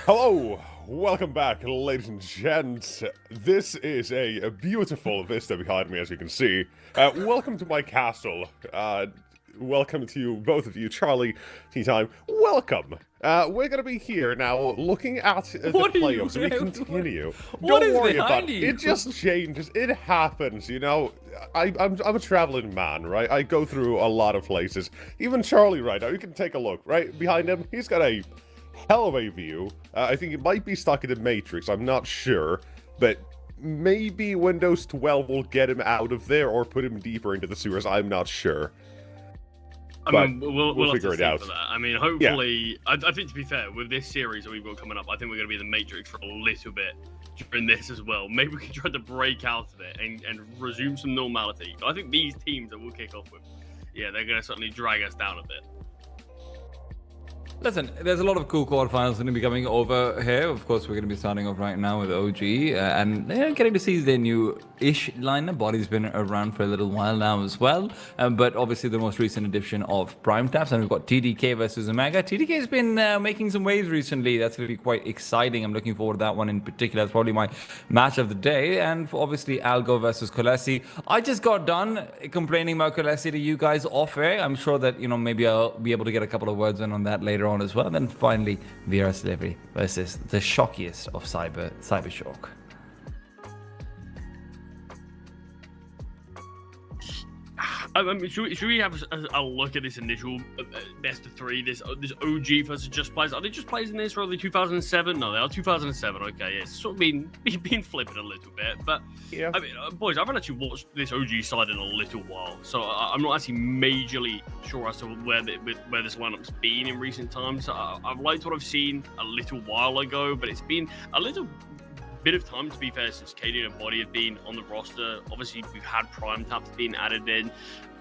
Hello, welcome back, ladies and gents. This is a beautiful vista behind me, as you can see. Welcome to my castle. Welcome to both of you, Charlie, Tea-Time. Welcome. We're gonna be here now, looking at the playoffs. We continue. Don't worry about it. It just changes. It happens, you know. I'm a traveling man, right? I go through a lot of places. Even Charlie right now, you can take a look, right? Behind him, he's got a hell of a view. I think it might be stuck in the Matrix, I'm not sure, but maybe Windows 12 will get him out of there or put him deeper into the sewers, I'm not sure. I mean, we'll figure have to it out. for that. I mean, hopefully, yeah. I think to be fair, with this series that we've got coming up, I think we're going to be in the Matrix for a little bit during this as well. Maybe we can try to break out of it and resume some normality. I think these teams that we'll kick off with, yeah, they're going to certainly drag us down a bit. Listen, there's a lot of cool quarterfinals going to be coming over here. Of course, we're going to be starting off right now with OG, and they're getting to see their new-ish lineup. Body's been around for a little while now as well, but obviously the most recent edition of Prime Taps, and we've got TDK versus Omega. TDK's been making some waves recently. That's going to be quite exciting. I'm looking forward to that one in particular. That's probably my match of the day, and obviously ALGO versus KOLESIE. I just got done complaining about KOLESIE to you guys off air. I'm sure that, you know, maybe I'll be able to get a couple of words in on that later on as well. And then finally, VRSDelivery versus the shockiest of CYBERSHOKE. I mean, should we have a look at this initial best of three? This OG versus Just Players. Are they Just Players in this, or are they 2007? No, they are 2007. Okay, yeah, it's sort of been flipping a little bit, but yeah. I mean, boys, I haven't actually watched this OG side in a little while, so I'm not actually majorly sure as to where this lineup's been in recent times. I've liked what I've seen a little while ago, but it's been a little bit of time, to be fair, since KD and Body have been on the roster. Obviously, we've had Prime Taps being added in.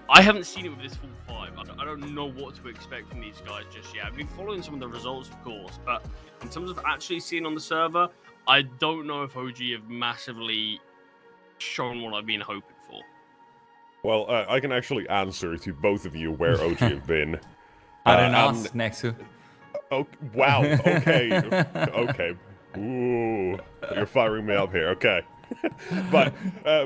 I haven't seen it with this full five. I don't know what to expect from these guys just yet. I've been following some of the results, of course, but in terms of actually seeing on the server, I don't know if OG have massively shown what I've been hoping for. Well, I can actually answer to both of you where OG have been. I don't ask, Nexu. Oh, wow, okay, okay. Ooh, you're firing me up here, okay. But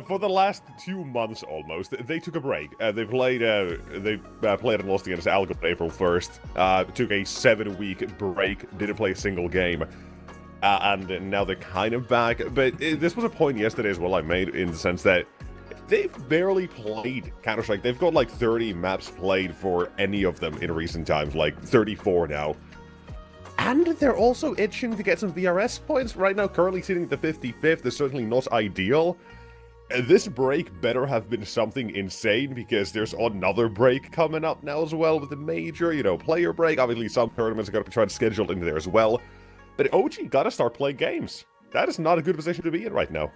for the last 2 months almost, they took a break. They played and lost against ALGO on April 1st. Took a 7-week break, didn't play a single game. And now they're kind of back. But this was a point yesterday as well I made, in the sense that they've barely played Counter-Strike. They've got like 30 maps played for any of them in recent times, like 34 now. And they're also itching to get some VRS points. Right now, currently sitting at the 55th is certainly not ideal. This break better have been something insane, because there's another break coming up now as well with the major, you know, player break. Obviously, some tournaments are going to be trying to schedule into there as well. But OG got to start playing games. That is not a good position to be in right now.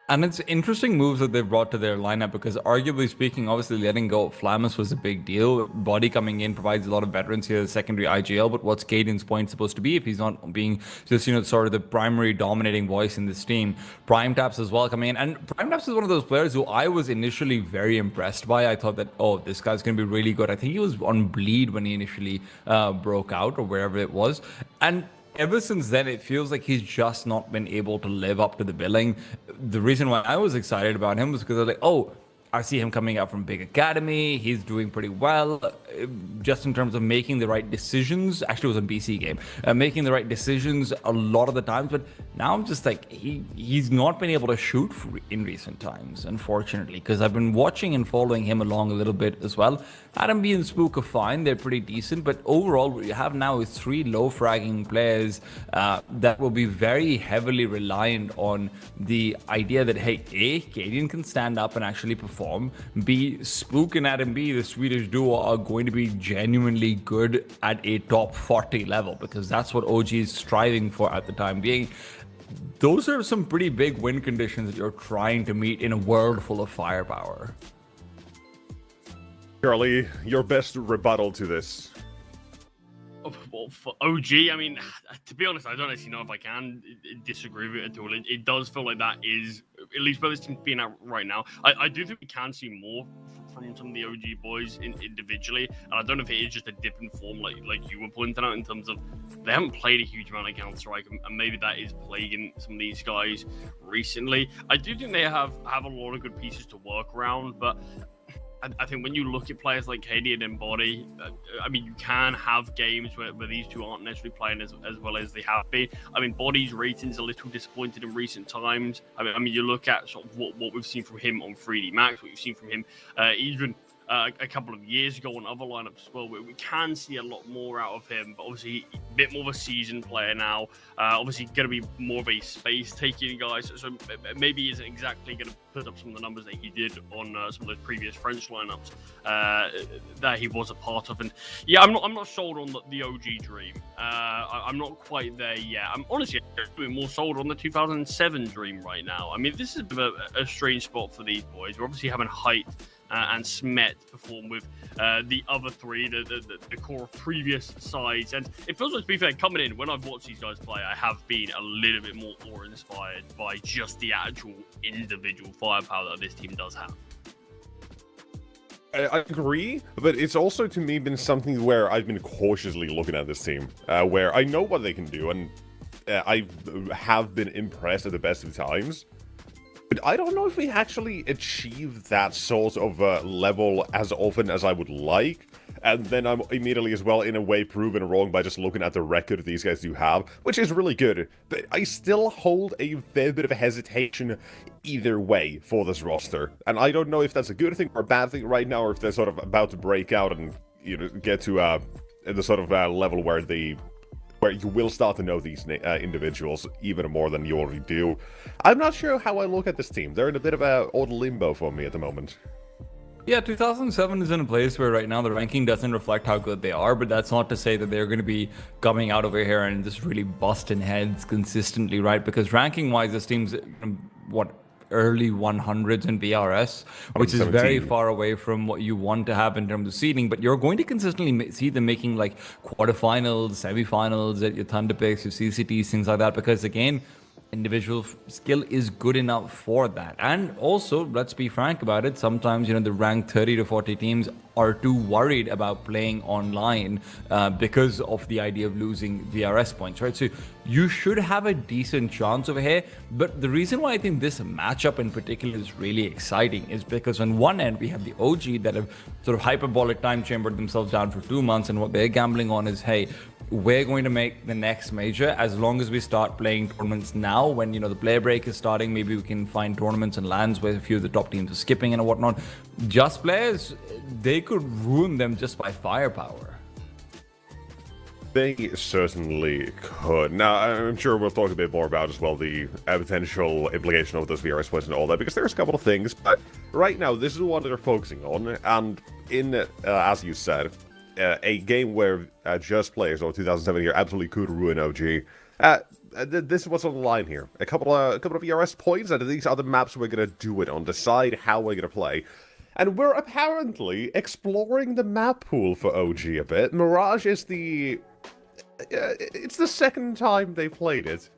And it's interesting moves that they've brought to their lineup, because arguably speaking, obviously letting go of Flamus was a big deal. Body coming in provides a lot of veterans here, the secondary IGL, but what's Caden's point supposed to be if he's not being just, you know, sort of the primary dominating voice in this team? Prime Taps as well coming in, and Prime Taps is one of those players who I was initially very impressed by. I thought that, oh, this guy's going to be really good. I think he was on Bleed when he initially broke out, or wherever it was. And ever since then, it feels like he's just not been able to live up to the billing. The reason why I was excited about him was because I was like, oh, I see him coming out from Big Academy. He's doing pretty well, just in terms of making the right decisions. Actually, it was a BC game. Making the right decisions a lot of the times. But now I'm just like, he's not been able to shoot in recent times, unfortunately, because I've been watching and following him along a little bit as well. Adam B and Spook are fine. They're pretty decent. But overall, what you have now is 3 low-fragging players that will be very heavily reliant on the idea that, hey, A, Cadian can stand up and actually perform. B, Spook and Adam B, the Swedish duo, are going to be genuinely good at a top 40 level, because that's what OG is striving for at the time being. Those are some pretty big win conditions that you're trying to meet in a world full of firepower. Charlie, your best rebuttal to this. for OG, I mean, to be honest, I don't actually know if I can disagree with it at all. It does feel like that is, at least where this team's being at right now. I do think we can see more from some of the OG boys individually, and I don't know if it is just a dip in form, like you were pointing out, in terms of they haven't played a huge amount of Counter-Strike, and maybe that is plaguing some of these guys recently. I do think they have a lot of good pieces to work around, but I think when you look at players like KD and Body, I mean, you can have games where these two aren't necessarily playing as well as they have been. I mean, Body's rating's a little disappointed in recent times. I mean, you look at sort of what we've seen from him on 3D Max, what you've seen from him even a couple of years ago on other lineups as well, where we can see a lot more out of him. But obviously, a bit more of a seasoned player now. Obviously, going to be more of a space-taking guy, so maybe he isn't exactly going to put up some of the numbers that he did on some of those previous French lineups that he was a part of. And yeah, I'm not sold on the OG dream. I'm not quite there yet. I'm honestly a bit more sold on the 2007 dream right now. I mean, this is a strange spot for these boys. We're obviously having height and Smet perform with the other three, the core of previous sides. And it feels like, to be fair, coming in, when I've watched these guys play, I have been a little bit more awe-inspired by just the actual individual firepower that this team does have. I agree, but it's also, to me, been something where I've been cautiously looking at this team, where I know what they can do, and I have been impressed at the best of times. But I don't know if we actually achieve that sort of level as often as I would like. And then I'm immediately as well, in a way, proven wrong by just looking at the record these guys do have, which is really good. But I still hold a fair bit of a hesitation either way for this roster. And I don't know if that's a good thing or a bad thing right now, or if they're sort of about to break out and, you know, get to the sort of level where you will start to know these individuals even more than you already do. I'm not sure how I look at this team. They're in a bit of a odd limbo for me at the moment. Yeah, 2007 is in a place where right now the ranking doesn't reflect how good they are, but that's not to say that they're going to be coming out over here and just really busting heads consistently, right? Because ranking-wise, this team's, early 100s in VRS, which is very far away from what you want to have in terms of seeding, but you're going to consistently see them making like quarterfinals, semifinals at your Thunderpicks, your CCTs, things like that, because again, individual skill is good enough for that. And also, let's be frank about it, sometimes, the ranked 30 to 40 teams are too worried about playing online because of the idea of losing VRS points, right? So you should have a decent chance over here. But the reason why I think this matchup in particular is really exciting is because on one end, we have the OG that have sort of hyperbolic time chambered themselves down for 2 months, and what they're gambling on is, hey, we're going to make the next major as long as we start playing tournaments now. When the player break is starting, maybe we can find tournaments and lands where a few of the top teams are skipping and whatnot. Just players, they could ruin them just by firepower. They certainly could. Now, I'm sure we'll talk a bit more about as well the potential implication of those VRS points and all that, because there's a couple of things. But right now, this is what they're focusing on, and as you said, a game where just players or 2007 here absolutely could ruin OG. This is what's on the line here. A couple of VRS points, and these are the maps we're going to do it on, decide how we're going to play. And we're apparently exploring the map pool for OG a bit. Mirage is it's the second time they played it.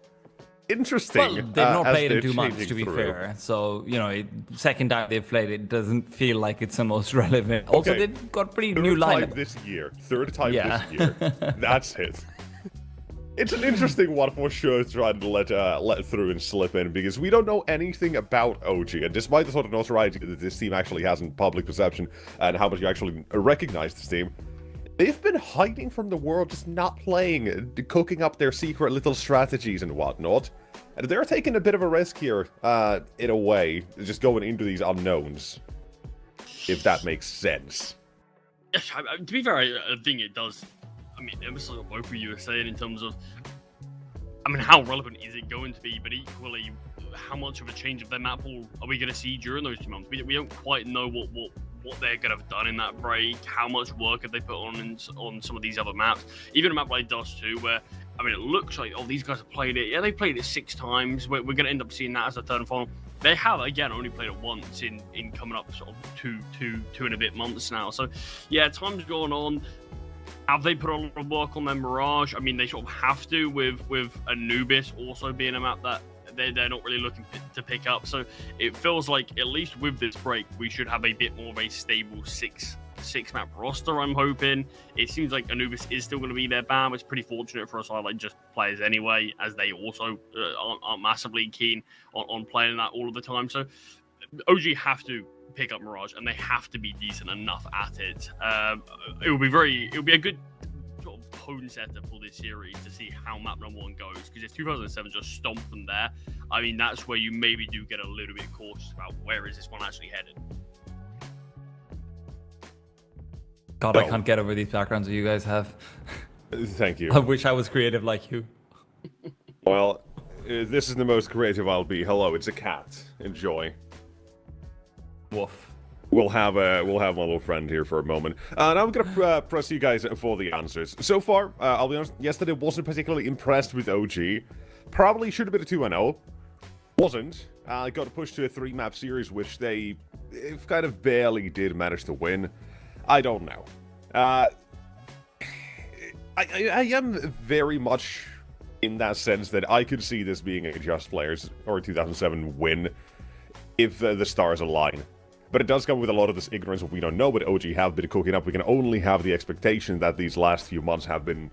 Interesting. Well, they've not played in 2 months, to be fair. So, second time they've played it doesn't feel like it's the most relevant. Also, they've got pretty new lineup. Third time this year. That's it. It's an interesting one for sure to try to let through and slip in, because we don't know anything about OG, and despite the sort of notoriety that this team actually has in public perception and how much you actually recognize this team, they've been hiding from the world, just not playing, cooking up their secret little strategies and whatnot. And they're taking a bit of a risk here, in a way, just going into these unknowns, if that makes sense. To be fair, I think it does. I mean, it was like what both of you were saying in terms of, how relevant is it going to be, but equally, how much of a change of their map pool are we going to see during those 2 months? We don't quite know what they're going to have done in that break, how much work have they put on some of these other maps, even a map like Dust 2, where, it looks like, these guys have played it. Yeah, they played it 6 times. We're going to end up seeing that as a third and final. They have, again, only played it once in coming up sort of two and a bit months now. So, yeah, time's going on. Have they put a lot of work on their Mirage? I mean, they sort of have to with Anubis also being a map that they're not really looking to pick up. So it feels like, at least with this break, we should have a bit more of a stable six map roster, I'm hoping. It seems like Anubis is still going to be their BAM. It's pretty fortunate for us, like just players anyway, as they also aren't massively keen on playing that all of the time. So OG have to pick up Mirage, and they have to be decent enough at it. It'll be a good sort of tone setter for this series to see how map number 1 goes, because if 2007 just stomped them there, I mean, that's where you maybe do get a little bit cautious about where is this one actually headed. God, I can't get over these backgrounds that you guys have. Thank you. I wish I was creative like you. Well, this is the most creative I'll be. Hello, it's a cat. Enjoy. Woof. We'll have my little friend here for a moment. And I'm gonna press you guys for the answers. So far, I'll be honest, yesterday wasn't particularly impressed with OG. Probably should have been a 2-0. Wasn't. Got to push to a 3-map series, which they kind of barely did manage to win. I don't know. I am very much in that sense that I could see this being a Just Players or 2007 win if the stars align. But it does come with a lot of this ignorance of we don't know what OG have been cooking up. We can only have the expectation that these last few months have been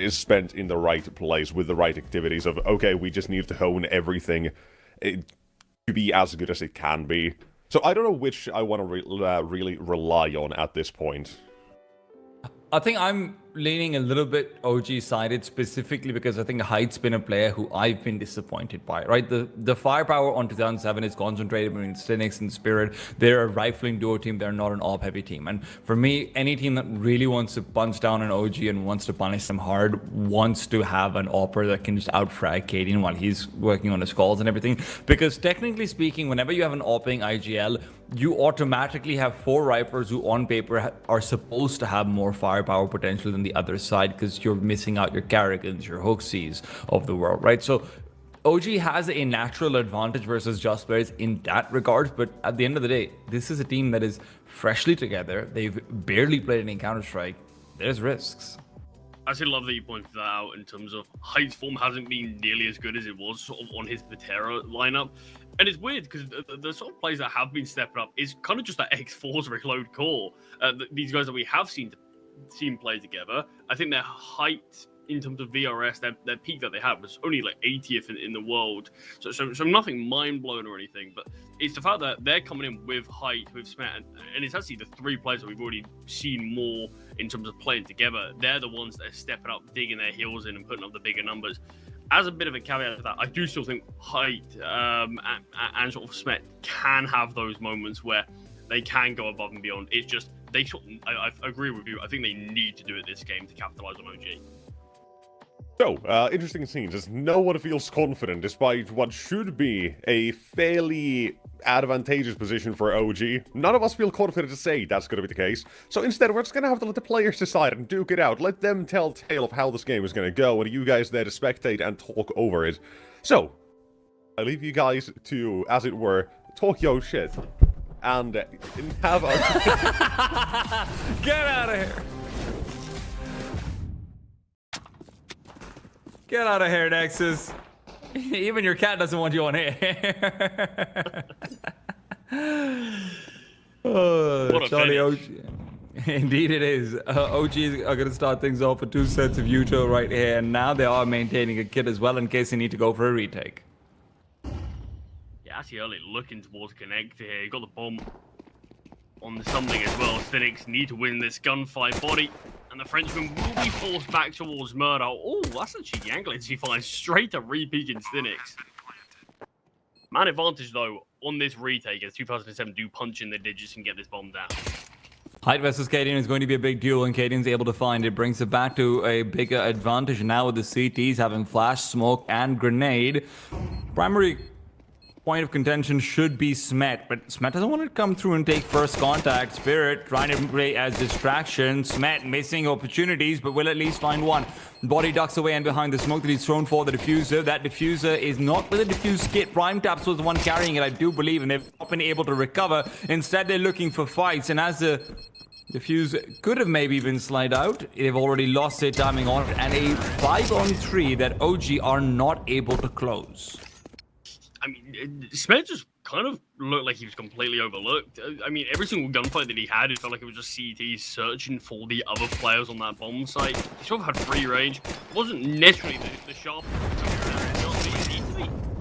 spent in the right place with the right activities of, okay, we just need to hone everything to be as good as it can be. So I don't know which I want to really rely on at this point. I think I'm leaning a little bit OG-sided, specifically because I think Hyde's been a player who I've been disappointed by, right? The firepower on 2007 is concentrated between Stinix and Spirit. They're a rifling duo team. They're not an op-heavy team. And for me, any team that really wants to punch down an OG and wants to punish them hard wants to have an opper that can just out-frag Cadian while he's working on his calls and everything. Because technically speaking, whenever you have an opping IGL, you automatically have 4 riflers who on paper are supposed to have more firepower potential than the other side, because you're missing out your Carrigans, your Hooksies of the world, right? So OG has a natural advantage versus Just Players in that regard, but at the end of the day, this is a team that is freshly together. They've barely played any Counter-Strike. There's risks. I actually love that you pointed that out in terms of Hyde's form hasn't been nearly as good as it was sort of on his Patera lineup. And it's weird because the sort of players that have been stepping up is kind of just that X4's reload core. These guys that we have seen play together, I think their height in terms of VRS, their peak that they had was only like 80th in the world. So nothing mind-blowing or anything, but it's the fact that they're coming in with height, with Smet, and it's actually the 3 players that we've already seen more in terms of playing together. They're the ones that are stepping up, digging their heels in and putting up the bigger numbers. As a bit of a caveat to that, I do still think height and sort of Smet can have those moments where they can go above and beyond. It's just, I agree with you. I think they need to do it this game to capitalize on OG. So, interesting scenes as no one feels confident despite what should be a fairly advantageous position for OG. None of us feel confident to say that's going to be the case. So instead, we're just going to have to let the players decide and duke it out. Let them tell tale of how this game is going to go, and you guys there to spectate and talk over it. So, I leave you guys to, as it were, talk your shit. And have a... Get out of here! Get out of here, Nexus. Even your cat doesn't want you on here. What a Charlie OG. finish. Indeed it is. OG are going to start things off with 2 sets of Uto right here, and now they are maintaining a kit as well in case they need to go for a retake. Yeah, actually early looking towards Connect here. Got the bomb on the something as well. Phoenix need to win this gunfight body, and the Frenchman will be forced back towards Murder. Oh, that's a cheeky angle. He finds straight to re-peeking Stinix. Man advantage, though, on this retake as 2007 do punch in the digits and get this bomb down. Hyde versus Cadian is going to be a big duel, and Cadian's able to find it. Brings it back to a bigger advantage now with the CTs having flash, smoke, and grenade. Primary point of contention should be Smet, but Smet doesn't want to come through and take first contact. Spirit trying to play as distraction. Smet missing opportunities, but will at least find one. Body ducks away and behind the smoke that he's thrown for the diffuser. That diffuser is not with a diffuse kit. Prime Taps was the one carrying it, I do believe, and they've not been able to recover. Instead, they're looking for fights, and as the The fuse could have maybe been slid out. They've already lost their timing on it, and a 5-on-3 that OG are not able to close. I mean, Smith just kind of looked like he was completely overlooked. I mean, every single gunfight that he had, it felt like it was just CT searching for the other players on that bomb site. He sort of had free range. It wasn't necessarily the sharp.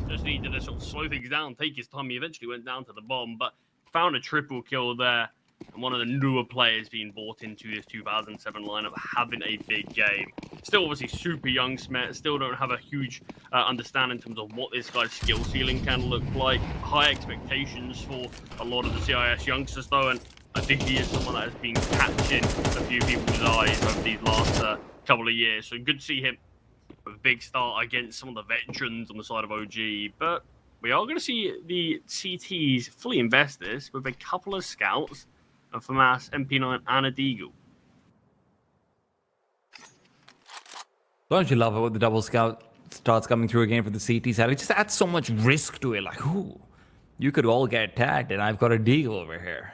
Just needed to sort of slow things down, take his time. He eventually went down to the bomb, but found a triple kill there. And one of the newer players being brought into this 2007 lineup, having a big game. Still obviously super young, Smet. Still don't have a huge understanding in terms of what this guy's skill ceiling can look like. High expectations for a lot of the CIS youngsters though, and I think he is someone that has been catching a few people's eyes over these last couple of years. So good to see him with a big start against some of the veterans on the side of OG. But we are going to see the CTs fully invest this with a couple of scouts, a FAMAS, MP9, and a Deagle. Don't you love it when the double scout starts coming through again for the CT side? It just adds so much risk to it. Like, ooh, you could all get tagged, and I've got a Deagle over here.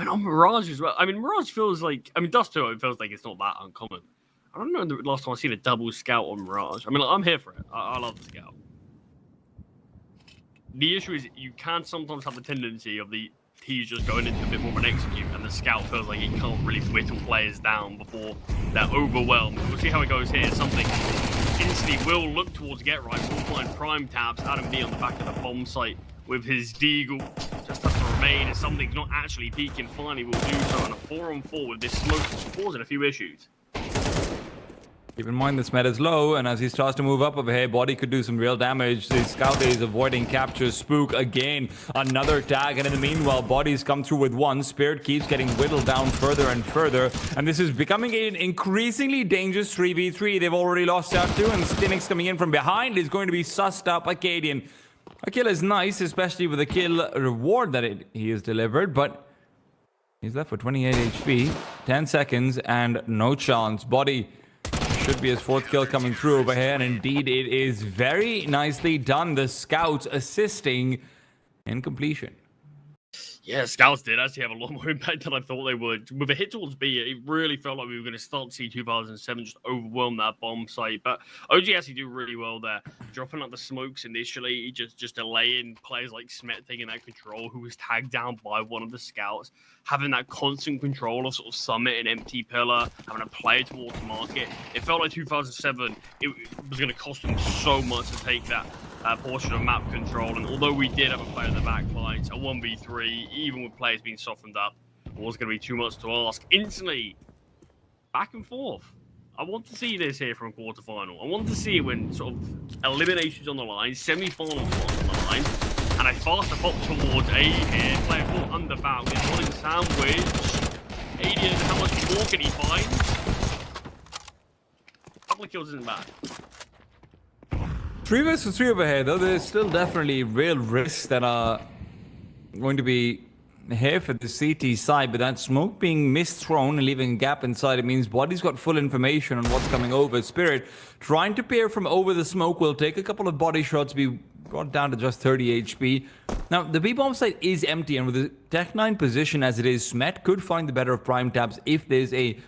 And on Mirage as well. I mean, Mirage feels like... I mean, Dust 2, it feels like it's not that uncommon. I don't know the last time I've seen a double scout on Mirage. I mean, like, I'm here for it. I love the scout. The issue is you can sometimes have the tendency of the T's just going into a bit more of an execute, and the scout feels like he can't really whittle players down before they're overwhelmed. We'll see how it goes here. Something instantly will look towards get right. We'll find prime taps. Adam B on the back of the bomb site with his Deagle. Just has to remain as something's not actually peaking. Finally will do so on a 4-on-4 with this smoke causing a few issues. Keep in mind this meta is low, and as he starts to move up over here, Body could do some real damage. The scout is avoiding capture. Spook again, another tag, and in the meanwhile, Body's come through with one. Spirit keeps getting whittled down further and further, and this is becoming an increasingly dangerous 3v3. They've already lost out two, and Stinix coming in from behind is going to be sussed up. Acadian. A kill is nice, especially with the kill reward that he has delivered, but he's left with 28 HP, 10 seconds, and no chance. Body should be his fourth kill coming through over here, and indeed it is very nicely done. The scouts assisting in completion. Yeah, scouts did actually have a lot more impact than I thought they would. With a hit towards B, it really felt like we were going to start to see 2007 just overwhelm that bomb site. But OG actually do really well there, dropping out the smokes initially, just delaying players like Smet taking that control, who was tagged down by one of the scouts, having that constant control of sort of Summit and Empty Pillar, having a player towards market. It felt like 2007, it was going to cost them so much to take that portion of map control, and although we did have a player in the back lines, a 1v3, even with players being softened up, it was going to be too much to ask. Instantly, back and forth. I want to see this here from a quarterfinal. I want to see it when sort of eliminations on the line, semi-finals on the line, and a faster pop towards A here, player 4 under foul, is running sandwich. Alien, how much more can he find? A couple of kills isn't bad. 3 versus 3 over here, though. There's still definitely real risks that are going to be here for the CT side, but that smoke being misthrown and leaving a gap inside, it means Body's got full information on what's coming over. Spirit trying to peer from over the smoke will take a couple of body shots, be brought down to just 30 HP. Now, the B-bomb site is empty, and with the Tech 9 position as it is, Smet could find the better of prime taps if there's a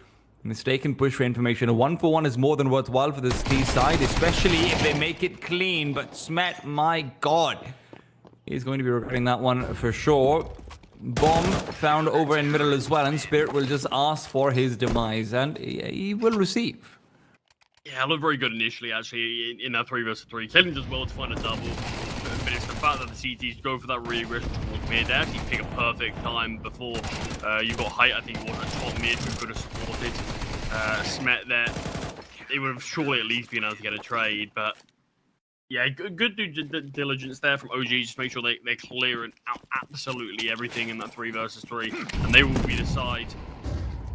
mistaken push for information. A 1-for-1 is more than worthwhile for this T side, especially if they make it clean. But Smet, my god, he's going to be regretting that one for sure. Bomb found over in middle as well, and Spirit will just ask for his demise, and he will receive. Yeah, I looked very good initially, actually, in that 3 versus 3. Kelly does well to find a double, but it's the fact that the CTs go for that really aggressive towards mid. They actually pick a perfect time before you got height. I think it was a top mid who could have supported Smet there. They would have surely at least been able to get a trade, but yeah, good due diligence there from OG. Just make sure they're clearing out absolutely everything in that 3 versus 3, and they will be the side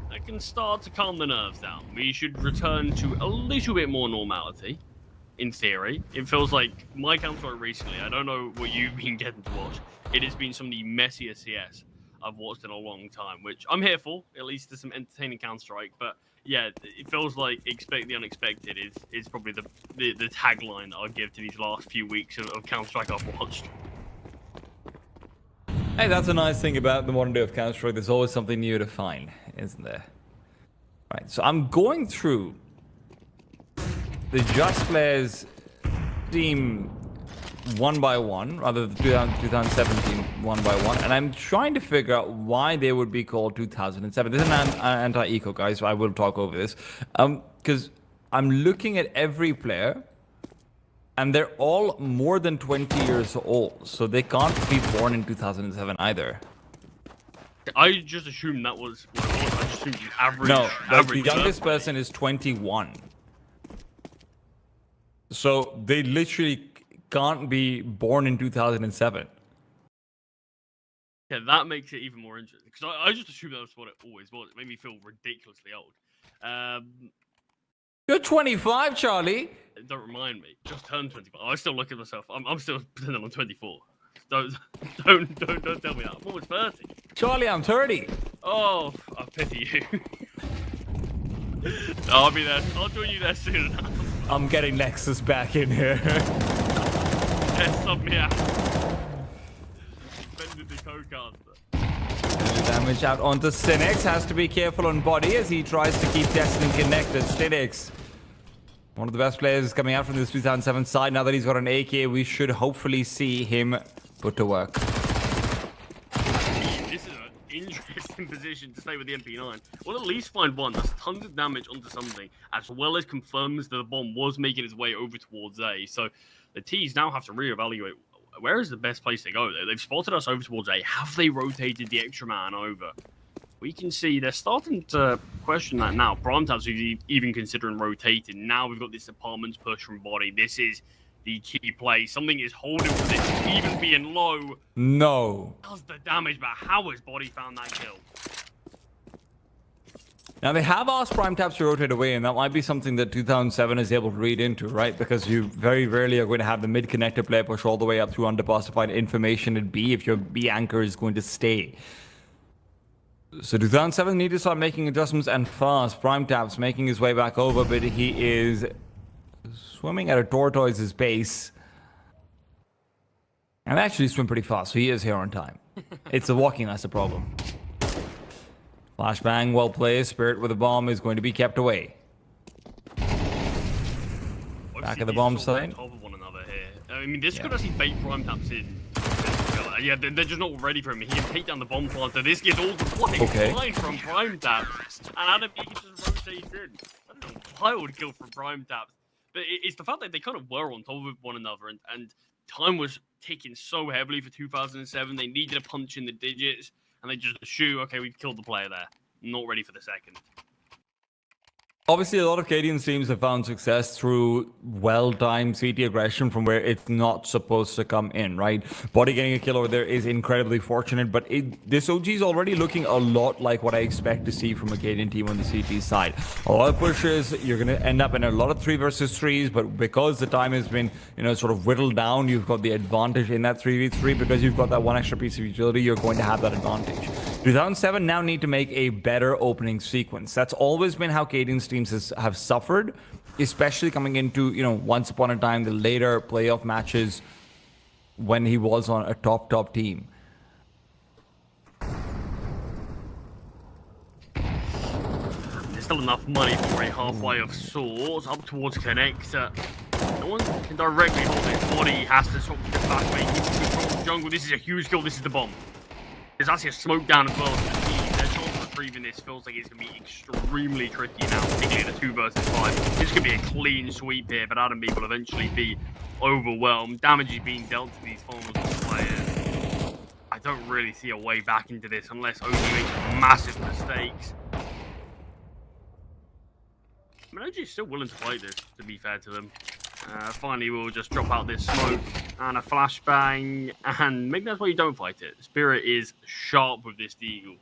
that can start to calm the nerves down. We should return to a little bit more normality, in theory. It feels like my Counter-Strike recently, I don't know what you've been getting to watch, it has been some of the messiest CS I've watched in a long time, which I'm here for. At least there's some entertaining Counter-Strike, but yeah, it feels like expect the unexpected is probably the tagline that I'll give to these last few weeks of Counter-Strike I've watched. Hey, that's a nice thing about the modern day of Counter-Strike. There's always something new to find, isn't there? Right, so I'm going through the Just Players team one by one, rather than 2017 one by one, and I'm trying to figure out why they would be called 2007. This is an anti-eco, guys, so I will talk over this. Because I'm looking at every player, and they're all more than 20 years old, so they can't be born in 2007 either. I just assumed that was what it was. I just assumed average. No, average the youngest birthday. person is 21. So they literally can't be born in 2007. Yeah, that makes it even more interesting. Because I just assumed that was what it always was. It made me feel ridiculously old. You're 25, Charlie. Don't remind me. Just turned 25. I still look at myself. I'm still pretending I'm 24. Don't tell me that. I'm almost 30. Charlie, I'm 30. Oh, I pity you. I'll be there. I'll join you there soon enough. I'm getting Nexus back in here. Yes, sub me out. Bended the co-caster. Damage out onto Stinix. Has to be careful on body as he tries to keep Destiny connected. Stinix, one of the best players coming out from this 2007 side. Now that he's got an AK, we should hopefully see him put to work. This is an interesting position to stay with the MP9. We'll at least find one that's tons of damage onto something, as well as confirms that the bomb was making its way over towards A. So the T's now have to reevaluate where is the best place to go. They've spotted us over towards A. Have they rotated the extra man over? We can see they're starting to question that now. Primetab's even considering rotating. Now we've got this apartments push from body. This is the key play. Something is holding for this, even being low. No. Does the damage, but how has body found that kill? Now they have asked Primetabs to rotate away, and that might be something that 2007 is able to read into, right? Because you very rarely are going to have the mid-connector player push all the way up through underpass to find information at B if your B anchor is going to stay. So 2007 need to start making adjustments and fast. Primetabs making his way back over, but he is swimming at a tortoise's pace. And they actually swim pretty fast, so he is here on time. It's the walking that's the problem. Flashbang, well played. Spirit with a bomb is going to be kept away. Back of the bomb site. Top of one another here. I mean, this could actually bait Primetaps in. Yeah, they're just not ready for him. He can take down the bomb planter. This gets all the play from Primetaps. And Adam, he can just rotate in. That's a wild kill from Primetaps. But it's the fact that they kind of were on top of one another. And time was ticking so heavily for 2007. They needed a punch in the digits. And they just assume, okay, we've killed the player there. Not ready for the second. Obviously, a lot of Canadian teams have found success through well-timed CT aggression from where it's not supposed to come in, right? Body getting a kill over there is incredibly fortunate, but this OG is already looking a lot like what I expect to see from a Canadian team on the CT side. A lot of pushes, you're going to end up in a lot of 3 versus 3s, but because the time has been, sort of whittled down, you've got the advantage in that 3v3 because you've got that one extra piece of utility, you're going to have that advantage. 2007 now need to make a better opening sequence. That's always been how Canadian teams have suffered, especially coming into, once upon a time, the later playoff matches when he was on a top team. There's still enough money for a halfway of sorts up towards connector. No one can directly hold his body. He has to sort of get back away. He can control the jungle. This is a huge kill. This is the bomb. There's actually a smoke down as well. Their chance of retrieving this feels like it's going to be extremely tricky now, particularly in a 2 versus 5. This could be a clean sweep here, but Adam B will eventually be overwhelmed. Damage is being dealt to these final players. I don't really see a way back into this unless OG makes massive mistakes. I mean, OG is still willing to fight this, to be fair to them. Finally, we'll just drop out this smoke and a flashbang, and maybe that's why you don't fight it. Spirit is sharp with this deagle.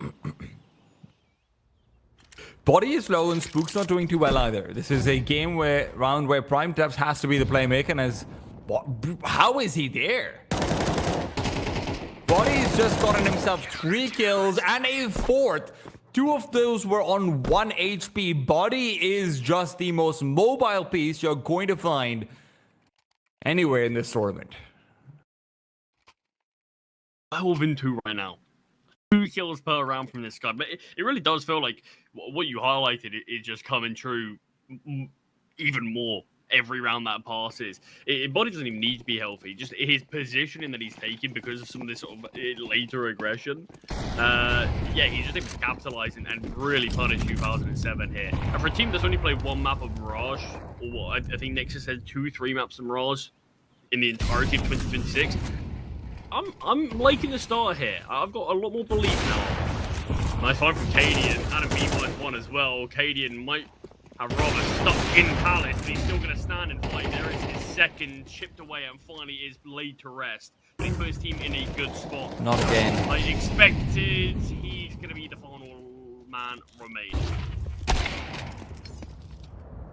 Body is low and Spook's not doing too well either. This is a game round where Primetaps has to be the playmaker, and how is he there? Body's just gotten himself 3 kills and a 4th. 2 of those were on 1 HP. Body is just the most mobile piece you're going to find anywhere in this tournament. 12-2 right now. 2 kills per round from this guy. But it really does feel like what you highlighted is just coming true even more every round that passes. Body doesn't even need to be healthy. Just his positioning that he's taking because of some of this sort of later aggression. Yeah, he's just able to capitalize and really punish 2007 here. And for a team that's only played 1 map of Mirage, or what, I think Nexus had 3 maps of Mirage in the entirety of 2026, I'm liking the start here. I've got a lot more belief now. Nice fight from Cadian. Adam B +1 as well. Cadian might have rather stuck in Palace, but he's still going to stand and fight. There is his second, chipped away, and finally is laid to rest. But he's put his team in a good spot. Not again. Like expected, he's going to be the final man remaining.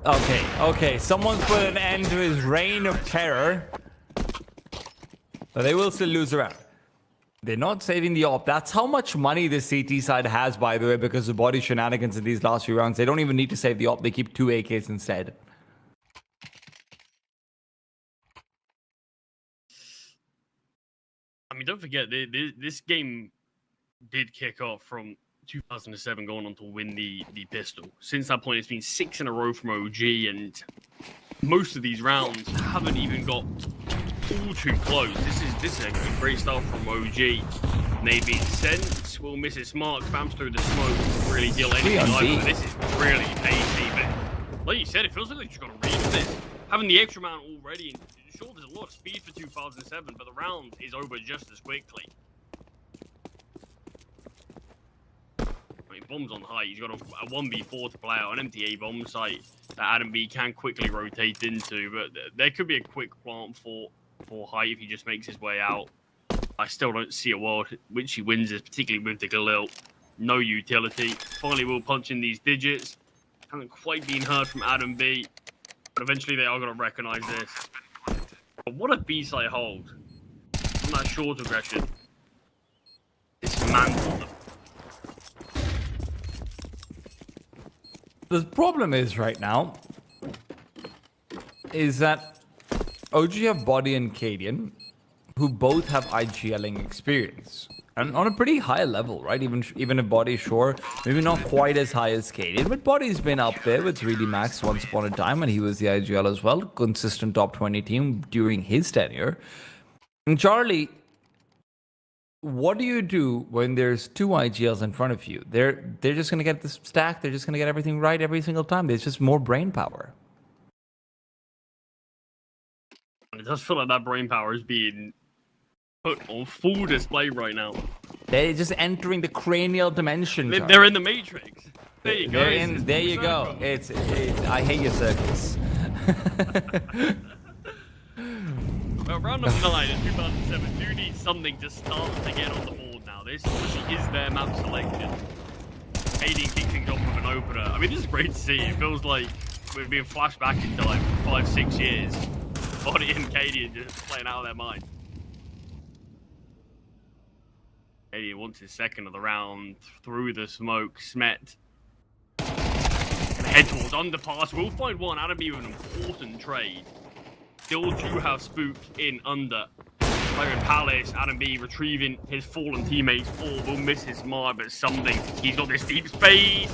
Okay. Someone's put an end to his reign of terror. But they will still lose around. They're not saving the op. That's how much money the CT side has, by the way, because of body shenanigans in these last few rounds. They don't even need to save the op. They keep 2 AKs instead. I mean, don't forget, this game did kick off from 2007 going on to win the pistol. Since that point, it's been 6 in a row from OG, and most of these rounds haven't even got all too close. This is a great start from OG. Maybe Sense will miss his mark, spams through the smoke, really deal anything either. This is really pacey, but like you said, it feels like they just got to read this. Having the extra amount already, and sure, there's a lot of speed for 2007, but the round is over just as quickly. I mean, bombs on height. He's got a 1v4 to play out, an MTA bomb site that Adam B can quickly rotate into, but there could be a quick plant for height if he just makes his way out. I still don't see a world which he wins this, particularly with the Galil. No utility. Finally will punch in these digits. Haven't quite been heard from Adam B, but eventually they are going to recognize this. But what a B-side hold from that short aggression. Dismantled them. The problem is right now is that OG have Body and Cadian, who both have IGLing experience. And on a pretty high level, right? Even if Body, sure, maybe not quite as high as Cadian, but Body's been up there with 3D Max once upon a time, and he was the IGL as well. Consistent top 20 team during his tenure. And Charlie, what do you do when there's 2 IGLs in front of you? They're just going to get this stack. They're just going to get everything right every single time. There's just more brain power. It does feel like that brain power is being put on full display right now. They're just entering the cranial dimension. They're in the Matrix. There you go. There you go. I hate your circus. Well, round number 9 in 2007 do need something to start to get on the board now. This is their map selection. AD kicks things off with an opener. I mean, this is great to see. It feels like we're being flashed back into like 5-6 years. Body and Cadian just playing out of their mind. Cadian wants his second of the round through the smoke. Smet head towards underpass. We'll find one. Adam B with an important trade. Still do have Spook in under. Player in Palace. Adam B retrieving his fallen teammates. All will miss his mark, but something. He's got this deep space.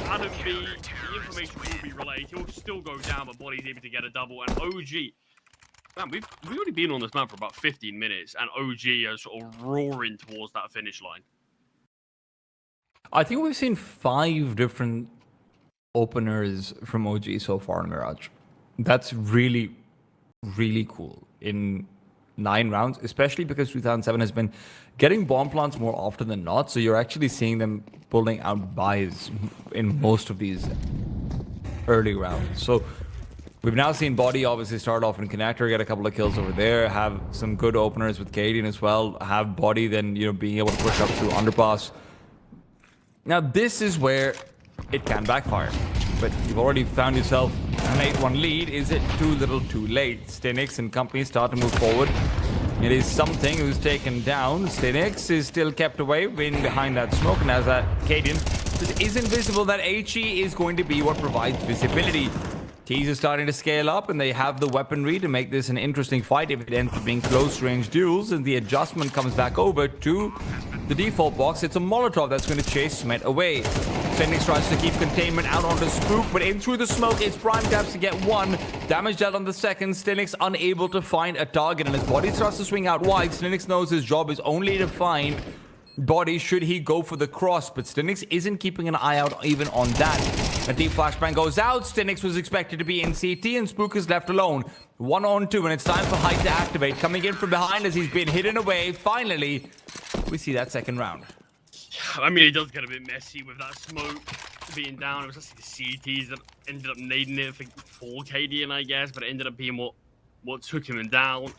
Adam B, the information will be relayed. He'll still go down, but Body's able to get a double. And OG, man, we've already been on this map for about 15 minutes, and OG is sort of roaring towards that finish line. I think we've seen 5 different openers from OG so far in Mirage. That's really, really cool in 9 rounds, especially because 2007 has been getting bomb plants more often than not. So you're actually seeing them pulling out buys in most of these early rounds. So we've now seen Body obviously start off in Connector, get a couple of kills over there, have some good openers with Cadian as well, have Body then, being able to push up through underpass. Now this is where it can backfire, but you've already found yourself an 8-1 lead. Is it too little too late? Stinix and company start to move forward. It is something who's taken down. Stinix is still kept away, behind that smoke, and as that Cadian is invisible, that HE is going to be what provides visibility. Tease is starting to scale up, and they have the weaponry to make this an interesting fight if it ends up being close-range duels, and the adjustment comes back over to the default box. It's a Molotov that's going to chase Smet away. Sendix tries to keep containment out onto Spook, but in through the smoke, it's Prime Tabs to get one. Damage dealt on the second. Stinix unable to find a target, and his body starts to swing out wide. Stinix knows his job is only to find body should he go for the cross, but Stinix isn't keeping an eye out even on that. A deep flashbang goes out. Stinix was expected to be in CT, and Spook is left alone. 1-on-2, and it's time for Hype to activate. Coming in from behind as he's been hidden away. Finally, we see that second round. I mean, it does get a bit messy with that smoke being down. It was just the CTs that ended up nading it for KDN, I guess, but it ended up being what took him down.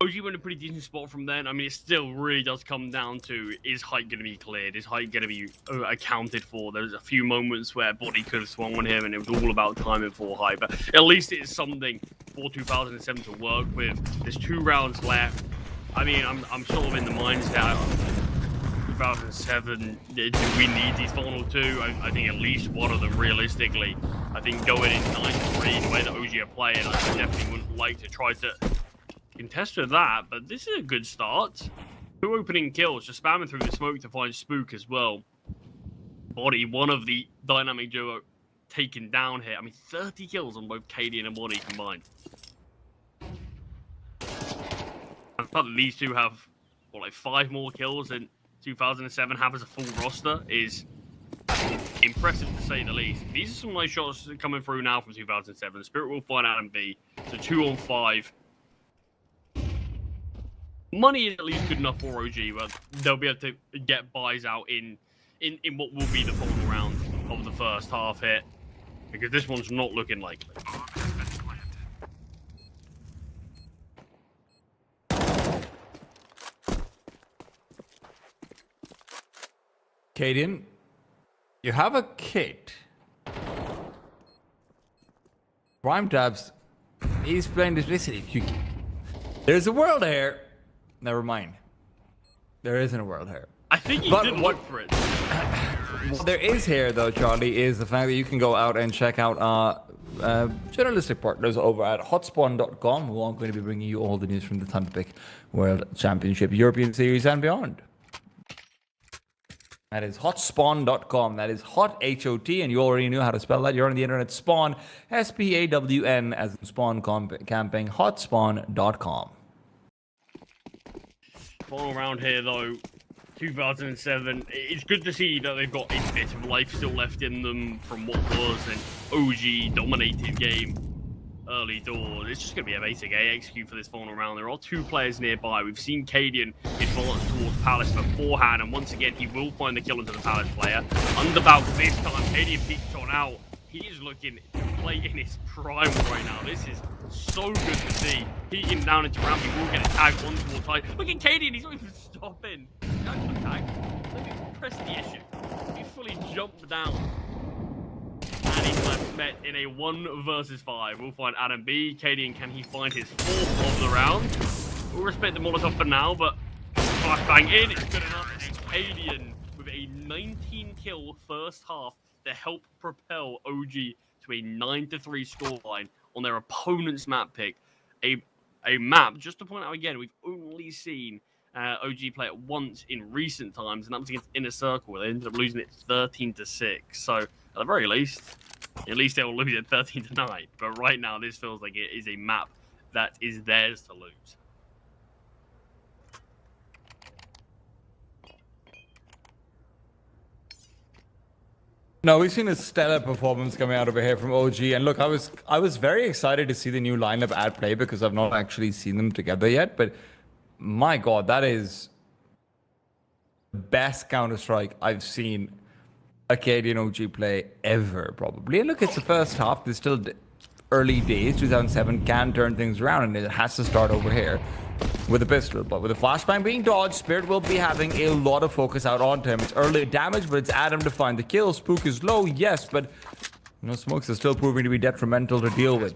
OG went a pretty decent spot from then. I mean, it still really does come down to, is height going to be cleared? Is height going to be accounted for? There's a few moments where body could have swung on him, and it was all about timing for height. But at least it is something for 2007 to work with. There's 2 rounds left. I mean, I'm sort of in the mindset 2007, do we need these final 2? I think at least one of them, realistically. I think going in 9-3, the way that OG are playing, I definitely wouldn't like to try to contest with that, but this is a good start. 2 opening kills, just spamming through the smoke to find Spook as well. Body, one of the dynamic duo taken down here. I mean, 30 kills on both KD and Body combined. And the fact that these two have, what, like 5 more kills than 2007 have as a full roster is impressive to say the least. These are some nice shots coming through now from 2007. Spirit will find out and B. So 2-on-5. Money is at least good enough for OG, but they'll be able to get buys out in what will be the final round of the first half here, because this one's not looking likely. Cadian, you have a kit. Prime Tabs, he's playing this. Listen, there's a world here. Never mind. There isn't a world here. I think he did look for it. What there is here, though, Charlie, is the fact that you can go out and check out our journalistic partners over at hotspawn.com, who are going to be bringing you all the news from the Thunderpick World Championship, European Series, and beyond. That is hotspawn.com. That is hot, H-O-T, and you already knew how to spell that. You're on the internet. Spawn, S-P-A-W-N, as in Spawn camping, hotspawn.com. Final round here, though, 2007. It's good to see that they've got a bit of life still left in them from what was an OG-dominated game early doors. It's just going to be a basic AXQ for this final round. There are 2 players nearby. We've seen Cadian advance towards Palace beforehand, and once again, he will find the kill into the Palace player. Underbound this time, Cadian peeked on out. He is looking to play in his prime right now. This is so good to see. Peeking down into ramp, he will get a tag one towards high. Look at Cadian, he's not even stopping. That's a tag. Let me press the issue. He fully jumped down. And he's left met in a 1 versus 5. We'll find Adam B. Cadian, can he find his 4th of the round? We'll respect the Molotov for now, but flashbang in, it's good enough. And Cadian with a 19-kill first half to help propel OG to a 9-3 scoreline on their opponent's map pick. A map, just to point out again, we've only seen OG play it once in recent times, and that was against Inner Circle. They ended up losing it 13-6. So at the very least, they will lose it 13-9. But right now, this feels like it is a map that is theirs to lose. No, we've seen a stellar performance coming out over here from OG, and look, I was very excited to see the new lineup at play because I've not actually seen them together yet. But my God, that is the best Counter-Strike I've seen a Canadian OG play ever, probably. And look, it's the first half. There's still early days. 2007 can turn things around, and it has to start over here with a pistol. But with the flashbang being dodged, Spirit will be having a lot of focus out onto him. It's early damage, but it's Adam to find the kill. Spook is low, yes, but smokes are still proving to be detrimental to deal with.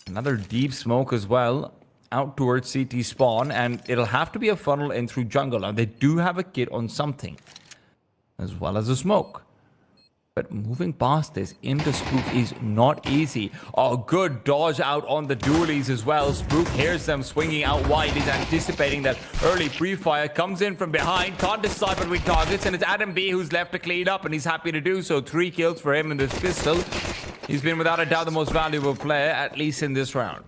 Another deep smoke as well out towards CT spawn, and it'll have to be a funnel in through jungle. Now, they do have a kit on something, as well as a smoke. But moving past this into Spook is not easy. Oh, good dodge out on the dualies as well. Spook hears them swinging out wide. He's anticipating that early pre-fire. Comes in from behind. Can't decide between targets. And it's Adam B who's left to clean up. And he's happy to do so. 3 kills for him in this pistol. He's been without a doubt the most valuable player, at least in this round.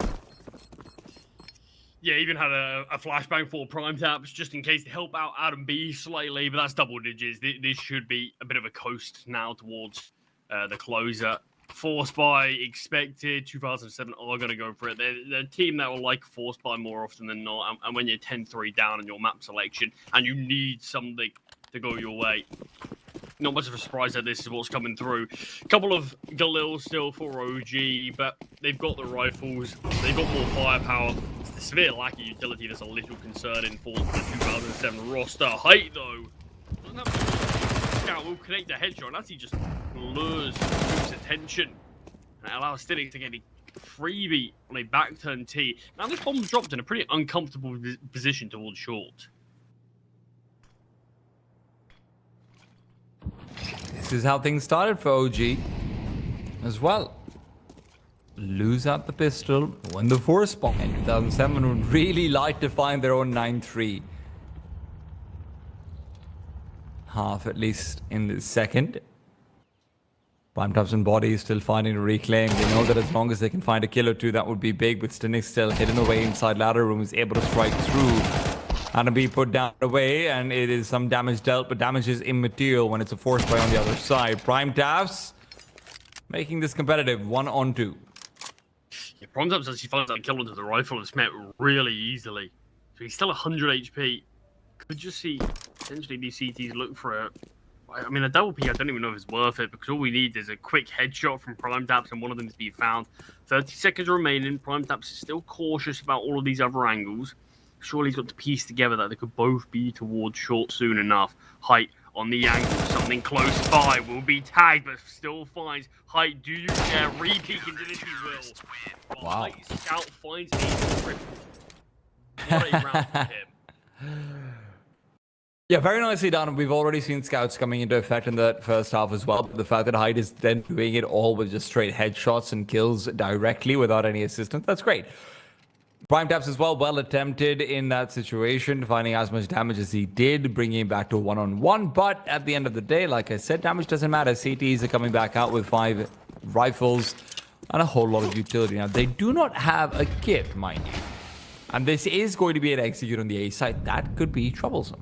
Yeah, even had a flashbang for prime taps just in case to help out Adam B slightly, but that's double digits. This should be a bit of a coast now towards the closer. Force buy expected. 2007 are going to go for it. They're a team that will like force buy more often than not. And when you're 10-3 down in your map selection and you need something to go your way, not much of a surprise that this is what's coming through. A couple of Galil still for OG, but they've got the rifles. They've got more firepower. It's the severe lack of utility that's a little concerning for the 2007 roster. Height, though, doesn't have Scout will connect the headshot. That's he just lures Luke's attention and allows Stinnix to get a freebie on a back-turn T. Now, this bomb's dropped in a pretty uncomfortable position towards short. This is how things started for OG as well. Lose out the pistol, win the force bomb. And 2007 would really like to find their own 9-3. Half at least in the second. Prime Taps and Body is still finding a reclaim. They know that as long as they can find a kill or two, that would be big. With Stinnix still hidden away inside ladder room, is able to strike through. And be put down away, and it is some damage dealt, but damage is immaterial when it's a force buy on the other side. Prime Taps making this competitive 1-on-2. Yeah, Prime Taps actually finds that kill into the rifle and Smet really easily. So he's still 100 HP. Could just see essentially these CTs look for it. I mean, a double peek, I don't even know if it's worth it because all we need is a quick headshot from Prime Taps and one of them to be found. 30 seconds remaining. Prime Taps is still cautious about all of these other angles. Surely he's got to piece together that they could both be towards short soon enough. Height on the angle, something close by will be tagged, but still finds Height. Do you dare re-peek into this? He will. Wow. Height Scout finds a grip. What a round for him. Yeah, very nicely done. We've already seen scouts coming into effect in the first half as well. The fact that Hyde is then doing it all with just straight headshots and kills directly without any assistance, that's great. Prime Taps as well attempted in that situation, finding as much damage as he did, bringing him back to 1-on-1. But at the end of the day, like I said, damage doesn't matter. CTs are coming back out with 5 rifles and a whole lot of utility. Now, they do not have a kit, mind you. And this is going to be an execute on the A side. That could be troublesome.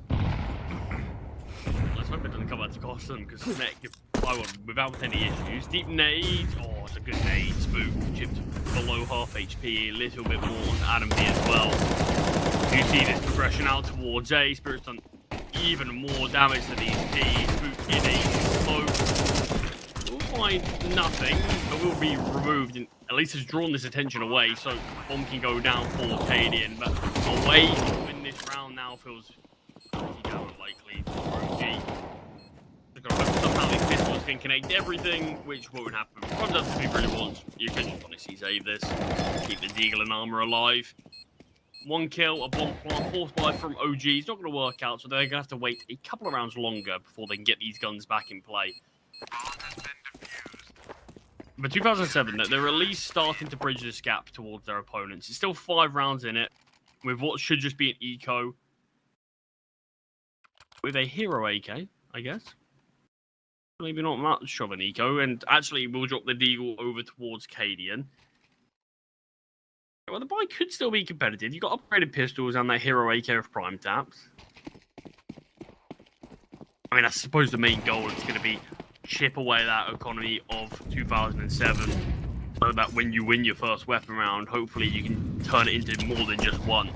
Let's hope it doesn't come out to cost them, because Smet could fly one without any issues. Deep nade. Oh, it's a good nade. Spook chipped below half HP, a little bit more on Adam B as well. You see this progression out towards A. Spirit's done even more damage to these T. Spook in a smoke. We'll find nothing, but will be removed. And at least has drawn this attention away, so bomb can go down for Cadian. But away to win this round now feels pretty damn unlikely for OG. Somehow these pistols can connect everything, which won't happen. Prime Taps, if he really wants, you can just honestly save this. Keep the Deagle and armor alive. 1 kill, a bomb plant, force buy from OG. It's not going to work out, so they're going to have to wait a couple of rounds longer before they can get these guns back in play. But 2007, they're at least starting to bridge this gap towards their opponents. It's still 5 rounds in it, with what should just be an eco. With a hero AK, I guess. Maybe not much of an eco, and actually we'll drop the Deagle over towards Cadian. Well, the buy could still be competitive. You've got upgraded pistols and that hero AK of Prime Taps. I mean, I suppose the main goal is going to be chip away that economy of 2007, so that when you win your first weapon round, hopefully you can turn it into more than just one.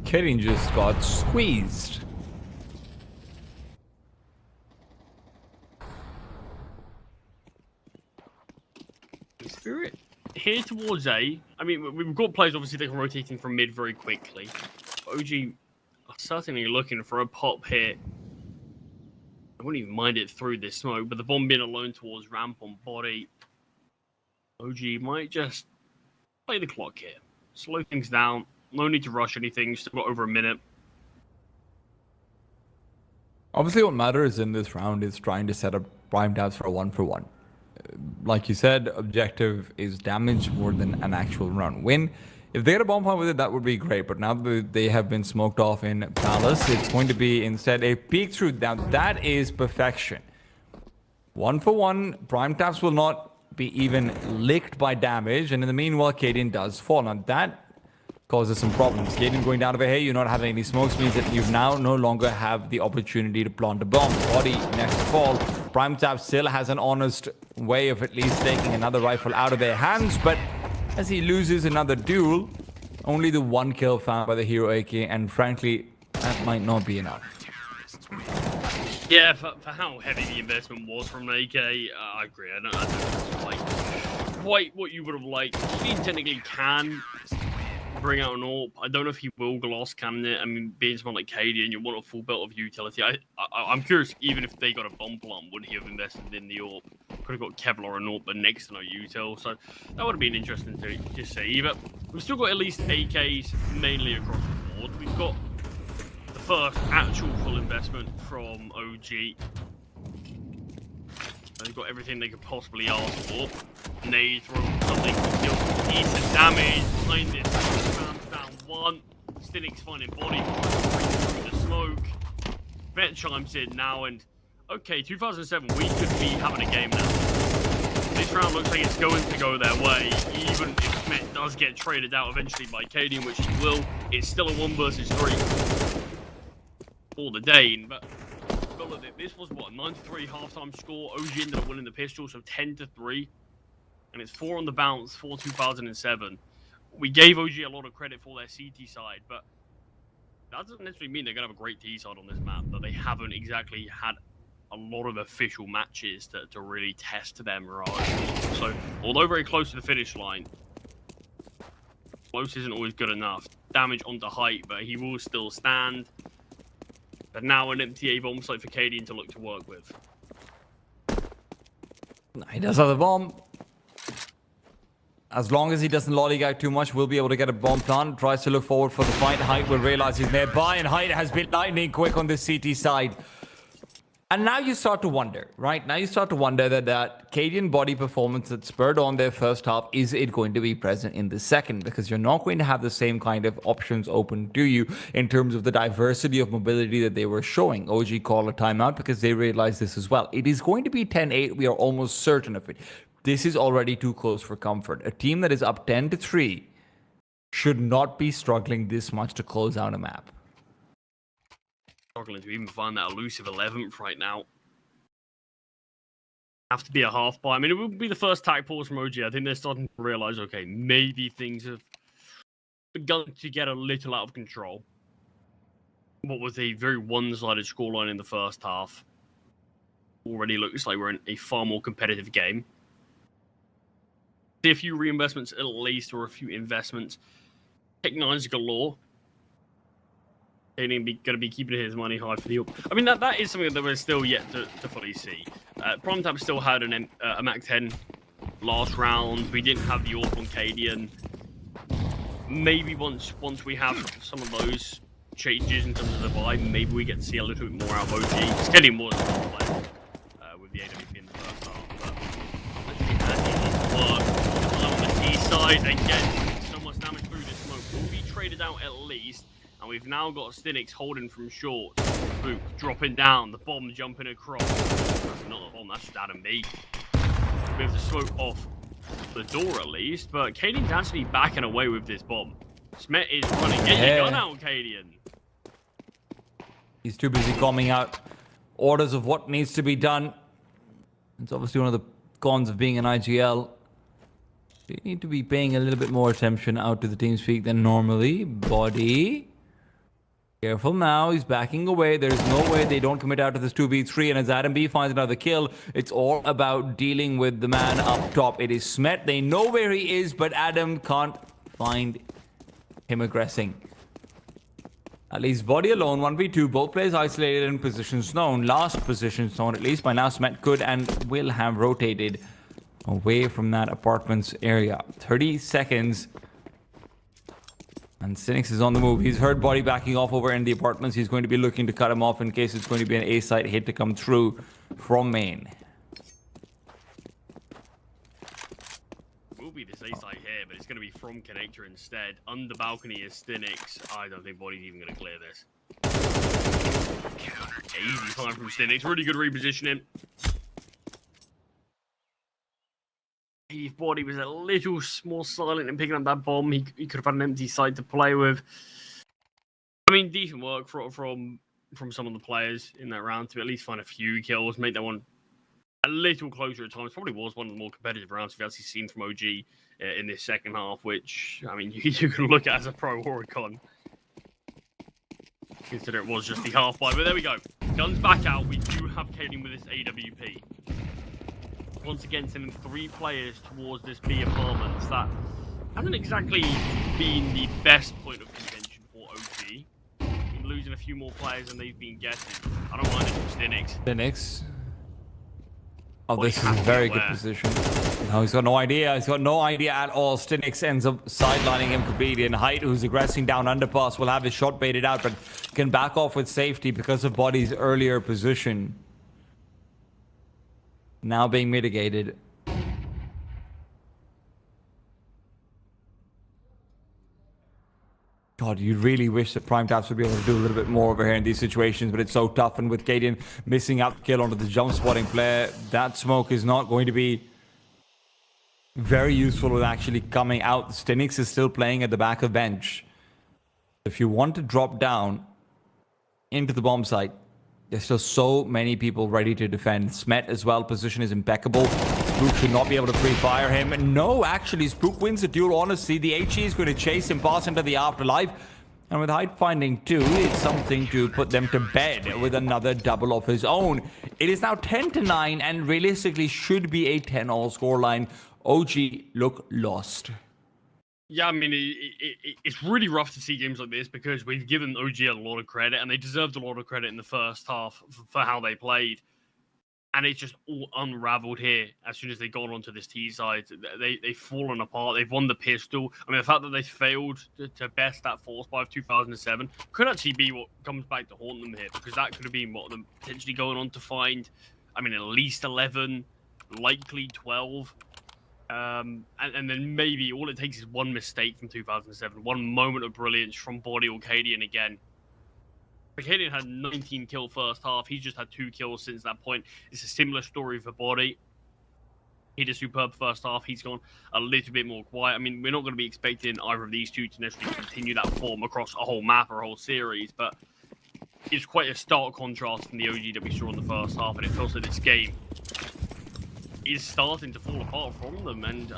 Cadian just got squeezed. Spirit here towards A. I mean, we've got players obviously that are rotating from mid very quickly. OG are certainly looking for a pop here. I wouldn't even mind it through this smoke, but the bomb being alone towards ramp on body. OG might just play the clock here. Slow things down. No need to rush anything. Still got over a minute. Obviously, what matters in this round is trying to set up prime tabs for a 1-for-1. Like you said, objective is damage more than an actual round win. If they get a bomb plant with it, that would be great. But now that they have been smoked off in Palace, it's going to be instead a peek through. Now that is perfection. 1-for-1, prime tabs will not be even licked by damage. And in the meanwhile, Cadian does fall. Now that causes some problems. Cadian going down over here, you're not having any smokes, means that you now no longer have the opportunity to plant a bomb. Body next to fall. Prime Tab still has an honest way of at least taking another rifle out of their hands, but as he loses another duel, only the one kill found by the hero AK, and frankly, that might not be enough. Yeah, for how heavy the investment was from an AK, I agree. I don't know if it's like quite what you would have liked. He technically can bring out an AWP. I don't know if he will gloss cannon it. I mean, being someone like Cadian, you want a full belt of utility. I'm curious, even if they got a bomb plant, would he have invested in the AWP? Could have got Kevlar and AWP, but next to no util. So that would have been interesting to see. But we've still got at least AKs mainly across the board. We've got the first actual full investment from OG. They've got everything they could possibly ask for. And they throw something to deal decent damage behind this. Down one. Stinix finding body through the smoke. Vet chimes in now, and okay, 2007, we could be having a game now. This round looks like it's going to go their way, even if Smet does get traded out eventually by Cadian, which he will. It's still a 1 versus 3 for the Dane, but look, this was what, a 93 halftime score. OG ended up winning the pistol, so 10-3, and it's 4 on the bounce for 2007. We gave OG a lot of credit for their CT side, but that doesn't necessarily mean they're going to have a great T side on this map, but they haven't exactly had a lot of official matches to really test their morale. So, although very close to the finish line, close isn't always good enough. Damage onto height, but he will still stand. But now an empty A bomb site for Cadian to look to work with. He does have the bomb. As long as he doesn't lollygag too much, we'll be able to get a bomb plant. Tries to look forward for the fight. Height will realize he's nearby, and Height has been lightning quick on the CT side. And now you start to wonder, right? Now you start to wonder that Cadian body performance that spurred on their first half, is it going to be present in the second? Because you're not going to have the same kind of options open to you in terms of the diversity of mobility that they were showing. OG call a timeout because they realized this as well. It is going to be 10-8. We are almost certain of it. This is already too close for comfort. A team that is up 10-3 should not be struggling this much to close out a map. Struggling to even find that elusive 11th right now. Have to be a half buy. I mean, it would be the first tag pause from OG. I think they're starting to realize, okay, maybe things have begun to get a little out of control. What was a very one-sided scoreline in the first half already looks like we're in a far more competitive game. See a few reinvestments at least, or a few investments. Tech9's galore. Going to be keeping his money high for the AWP. I mean, that is something that we're still yet to fully see. Primetime still had a Mac 10 last round. We didn't have the AWP on Cadian. Maybe once we have some of those changes in terms of the vibe, maybe we get to see a little bit more out of OG. Cadian was playing with the AWP in the first half, but I think that needs to work. On the T side, and get so much damage through this smoke. Will be traded out at least. And we've now got Stinix holding from short. Boop, dropping down. The bomb jumping across. That's not a bomb, that's just Adam B. We have the smoke off the door at least. But Cadian's actually backing away with this bomb. Smet is running. Get your gun out, Cadian. He's too busy calming out orders of what needs to be done. It's obviously one of the cons of being an IGL. You need to be paying a little bit more attention out to the TeamSpeak than normally. Body. Careful now, he's backing away. There's no way they don't commit out to this 2v3, and as Adam B finds another kill, it's all about dealing with the man up top. It is Smet. They know where he is, but Adam can't find him aggressing. At least Body alone, 1v2, both players isolated in positions known. Last positions known, at least by now Smet could and will have rotated away from that apartments area. 30 seconds. And Cynics is on the move. He's heard Body backing off over in the apartments. He's going to be looking to cut him off in case it's going to be an A-site hit to come through from main. Will be this A-site here, but it's going to be from Connector instead. Under balcony is Cynics. I don't think Body's even going to clear this. Easy time from Cynics. Really good repositioning. If Body was a little more silent in picking up that bomb, he could have had an empty site to play with. I mean, decent work from some of the players in that round to at least find a few kills, make that one a little closer at times. Probably was one of the more competitive rounds we've actually seen from OG in this second half, which, I mean, you can look at as a pro or a con. Consider it was just the half by, but there we go. Guns back out. We do have Kaden with this AWP. Once again, sending 3 players towards this B apartments. That hasn't exactly been the best point of contention for OG. Been losing a few more players than they've been getting. I don't mind it from Cynics. Cynics. Oh, this is a very good position. No, he's got no idea. He's got no idea at all. Cynics ends up sidelining him completely. And Height, who's aggressing down underpass, will have his shot baited out, but can back off with safety because of Body's earlier position. Now being mitigated. God, you really wish that Prime Taps would be able to do a little bit more over here in these situations, but it's so tough. And with Kaden missing out kill onto the jump spotting player, that smoke is not going to be very useful with actually coming out. Stinix is still playing at the back of bench. If you want to drop down into the bomb site, there's still so many people ready to defend. Smet as well, position is impeccable. Spook should not be able to pre-fire him. No, actually, Spook wins the duel. Honestly, the HE is going to chase him past into the afterlife. And with Hyde finding 2, it's something to put them to bed with another double of his own. It is now 10-9 and realistically should be a 10-all scoreline. OG look lost. Yeah, I mean, it's really rough to see games like this because we've given OG a lot of credit, and they deserved a lot of credit in the first half for how they played. And it's just all unraveled here as soon as they got onto this T side. They've fallen apart. They've won the pistol. I mean, the fact that they failed to best that force buy of 2007 could actually be what comes back to haunt them here, because that could have been what them potentially going on to find, I mean, at least 11, likely 12. And then maybe all it takes is one mistake from 2007, one moment of brilliance from Body or Cadian again. Cadian had 19 kill first half. He's just had 2 kills since that point. It's a similar story for Body. He did a superb first half. He's gone a little bit more quiet. I mean, we're not going to be expecting either of these two to necessarily continue that form across a whole map or a whole series, but it's quite a stark contrast from the OG that we saw in the first half, and it feels like this game is starting to fall apart from them, and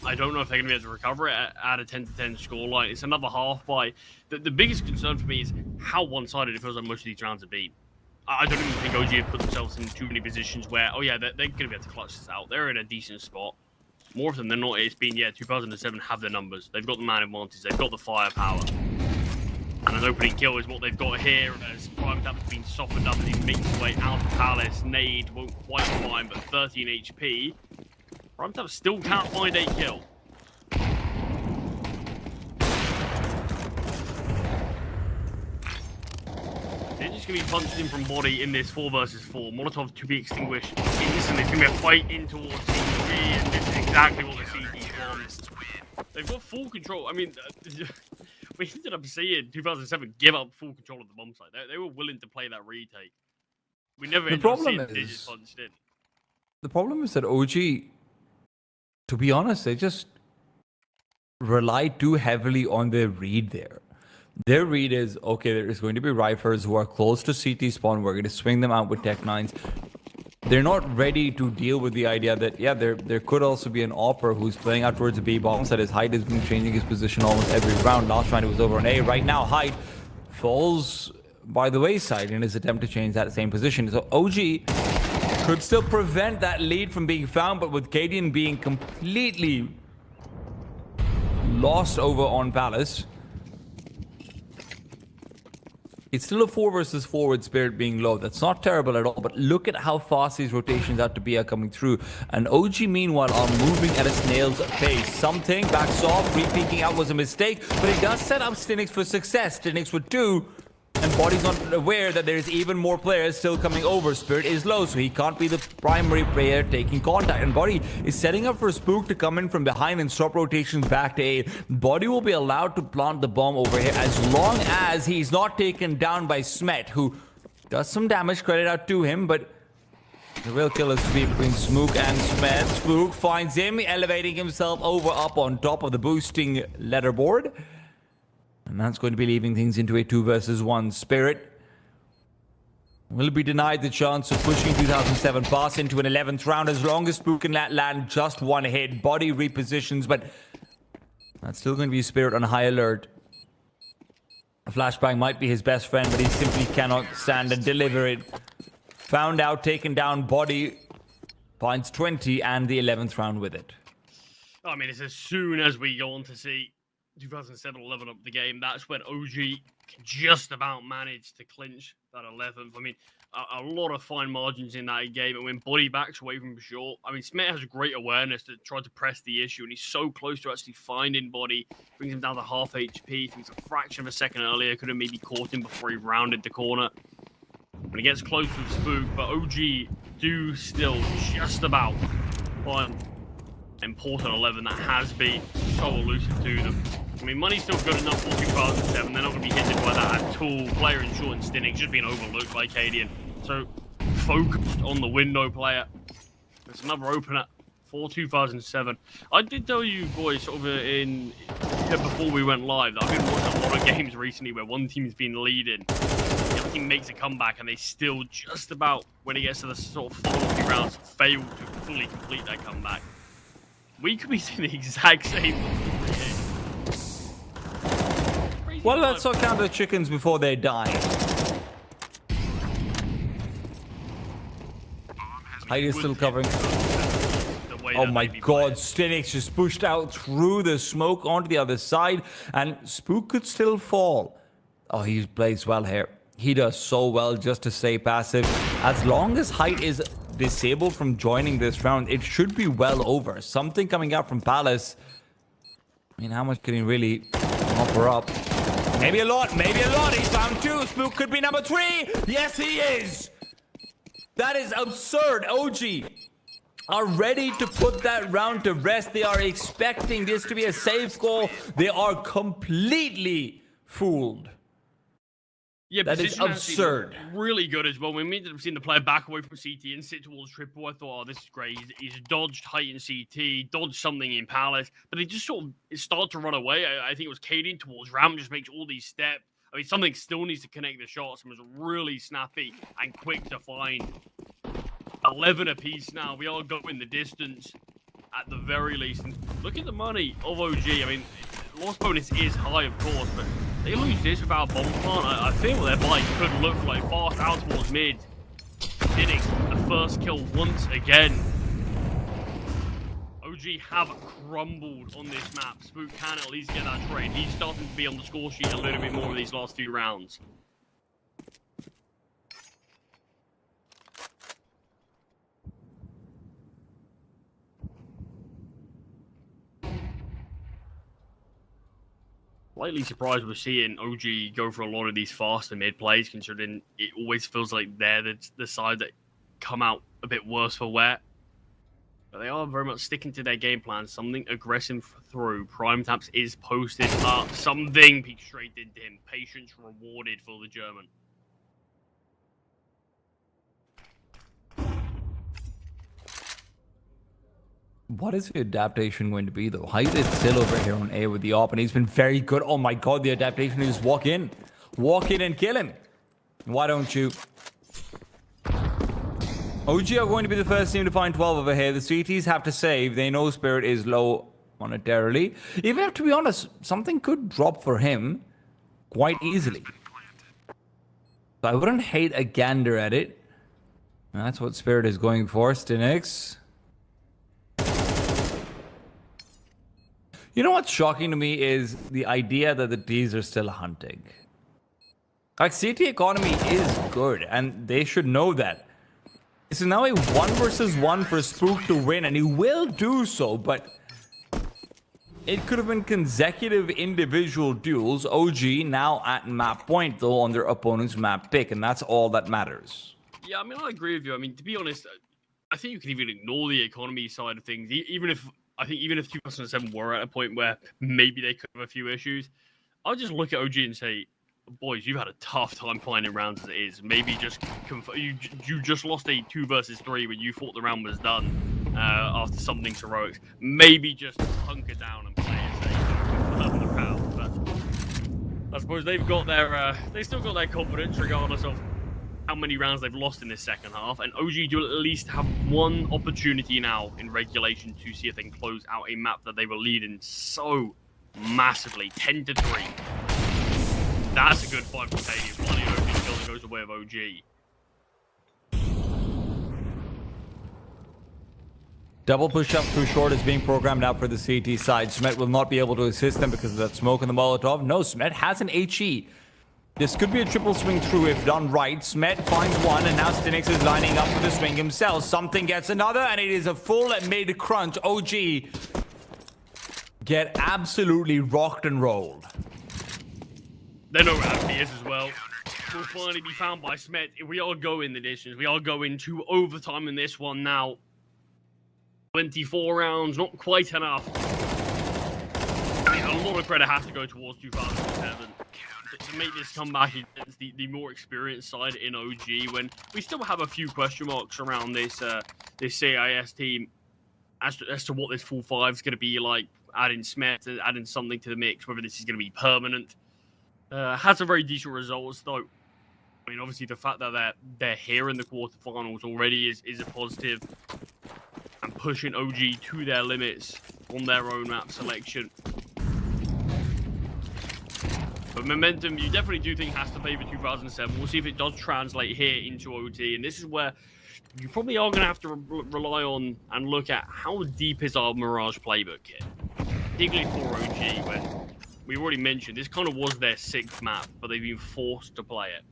I don't know if they're going to be able to recover it at a 10-10 scoreline. It's another half by. The biggest concern for me is how one-sided it feels like most of these rounds have been. I don't even think OG have put themselves in too many positions where, oh yeah, they're going to be able to clutch this out. They're in a decent spot. More often than not, it's been, 2007 have their numbers. They've got the man advantage. They've got the firepower. And an opening kill is what they've got here, as Prime Tap has been softened up as he makes his way out of Palace. Nade won't quite find, but 13 HP. Prime Tap still can't find a kill. They're just going to be punched in from Body in this 4 versus 4. Molotov to be extinguished instantly. It's going to be a fight in towards CT, and this is exactly what the CT wants. They've got full control. I mean, we ended up seeing 2007 give up full control of the bomb site. They were willing to play that retake. We never ended up seeing Digits punched in. The problem is that OG, to be honest, they just rely too heavily on their read there. Their read is, okay, there is going to be rifers who are close to CT spawn. We're going to swing them out with Tech 9s. They're not ready to deal with the idea that, yeah, there could also be an Opper who's playing out towards the B bombs, that his Hyde has been changing his position almost every round. Last round it was over on A. Right now, Hyde falls by the wayside in his attempt to change that same position. So OG could still prevent that lead from being found, but with Cadian being completely lost over on Palace, It's still a 4 versus 4 with Spirit being low. That's not terrible at all, but look at how fast these rotations out to be are coming through. And OG, meanwhile, are moving at a snail's pace. Something backs off, re-peeking out was a mistake, but it does set up Stinix for success. Stinix with 2, and Body's not aware that there's even more players still coming over. Spirit is low, so he can't be the primary player taking contact. And Body is setting up for Spook to come in from behind and stop rotations back to A. Body will be allowed to plant the bomb over here as long as he's not taken down by Smet, who does some damage, credit out to him, but the real kill is to be between Smook and Smet. Spook finds him, elevating himself over up on top of the boosting leaderboard. And that's going to be leaving things into a 2 versus 1. Spirit will be denied the chance of pushing 2007 pass into an 11th round as long as Spook can land just 1 hit. Body repositions, but that's still going to be Spirit on high alert. A flashbang might be his best friend, but he simply cannot stand and deliver it. Found out, taken down. Body finds 20 and the 11th round with it. I mean, it's as soon as we go on to see 2007 11 up the game, that's when OG can just about manage to clinch that 11th. I mean, a lot of fine margins in that game, and when Body backs away from short, I mean, Smet has great awareness to try to press the issue, and he's so close to actually finding Body, brings him down to half HP. If he's a fraction of a second earlier, could have maybe caught him before he rounded the corner. When he gets close to Spook, but OG do still just about find important 11 that has been so elusive to them. I mean, money's still good enough for 2007. They're not going to be hit by that at all. Player in short and Stinix just being overlooked by Cadian. So focused on the window player. There's another opener for 2007. I did tell you boys sort of before we went live that I've been watching a lot of games recently where one team's been leading. The other team makes a comeback and they still just about, when it gets to the sort of final few rounds, fail to fully complete their comeback. We could be seeing the exact same thing. Well, let's not count the chickens before they die. Hyde is still covering. Oh my god, Stinix just pushed out through the smoke onto the other side, and Spook could still fall. Oh, he plays well here. He does so well just to stay passive. As long as Hyde is disabled from joining this round, it should be well over. Something coming out from Palace. I mean, how much can he really offer up? Maybe a lot, maybe a lot. He's found 2. Spook could be number 3. Yes, he is. That is absurd. OG are ready to put that round to rest. They are expecting this to be a safe goal. They are completely fooled. Yeah, that is absurd. Really good as well. When we ended up seeing the player back away from CT and sit towards triple, I thought, oh, this is great. He's dodged height in CT, dodged something in Palace, but he just sort of started to run away. I think it was Cadian towards Ram, just makes all these steps. I mean, something still needs to connect the shots and was really snappy and quick to find. 11 apiece now. We are going the distance at the very least. And look at the money of OG. I mean, loss bonus is high, of course, but they lose this without a bomb plant. I feel their buy could look like fast out towards mid. Stinix, the first kill once again. OG have crumbled on this map. Spook can at least get that trade. He's starting to be on the score sheet a little bit more in these last few rounds. Slightly surprised we're seeing OG go for a lot of these faster mid plays, considering it always feels like they're the side that come out a bit worse for wear. But they are very much sticking to their game plan. Something aggressive through. Prime taps is posted up. Something peeked straight into him. Patience rewarded for the German. What is the adaptation going to be, though? Hyde is still over here on A with the op, and he's been very good. Oh my god, the adaptation is walk in. Walk in and kill him. Why don't you? OG are going to be the first team to find 12 over here. The CTs have to save. They know Spirit is low monetarily. Even if, to be honest, something could drop for him quite easily. So I wouldn't hate a gander at it. That's what Spirit is going for. Stinix. You know what's shocking to me is the idea that the D's are still hunting. Like, CT economy is good, and they should know that. This is now a 1 versus 1 for Spook to win, and he will do so, but it could have been consecutive individual duels. OG now at map point, though, on their opponent's map pick, and that's all that matters. Yeah, I mean, I agree with you. I mean, to be honest, I think you can even ignore the economy side of things. Even if 2007 were at a point where maybe they could have a few issues, I'll just look at OG and say, boys, you've had a tough time finding rounds as it is. Maybe just you just lost a 2 versus 3 when you thought the round was done after something heroics. Maybe just hunker down and play it safe for the round. But I suppose they've got their they still got their confidence regardless of how many rounds they've lost in this second half. And OG do at least have one opportunity now in regulation to see if they can close out a map that they were leading so massively, 10-3. That's a good fight for Canadian. Finally, OG kill that goes the way of OG. Double push-up too short is being programmed out for the CT side. Smet will not be able to assist them because of that smoke and the Molotov. No, Smet has an HE. This could be a triple swing through if done right. Smet finds one, and now Stinix is lining up for the swing himself. Something gets another, and it is a full mid-crunch. OG get absolutely rocked and rolled. They know where Anthony is as well. Will finally be found by Smet. We are going the distance. We are going to overtime in this one now. 24 rounds, not quite enough. I mean, a lot of credit has to go towards 2007 to make this comeback against the more experienced side in OG, when we still have a few question marks around this this CIS team as to what this full 5 is going to be like, adding Smet, adding something to the mix, whether this is going to be permanent. Has some very decent results, though. I mean, obviously, the fact that they're here in the quarterfinals already is a positive. And pushing OG to their limits on their own map selection. But momentum, you definitely do think has to favor 2007. We'll see if it does translate here into OT. And this is where you probably are going to have to rely on and look at how deep is our Mirage playbook here. Particularly for OG, when we already mentioned this kind of was their 6th map, but they've been forced to play it.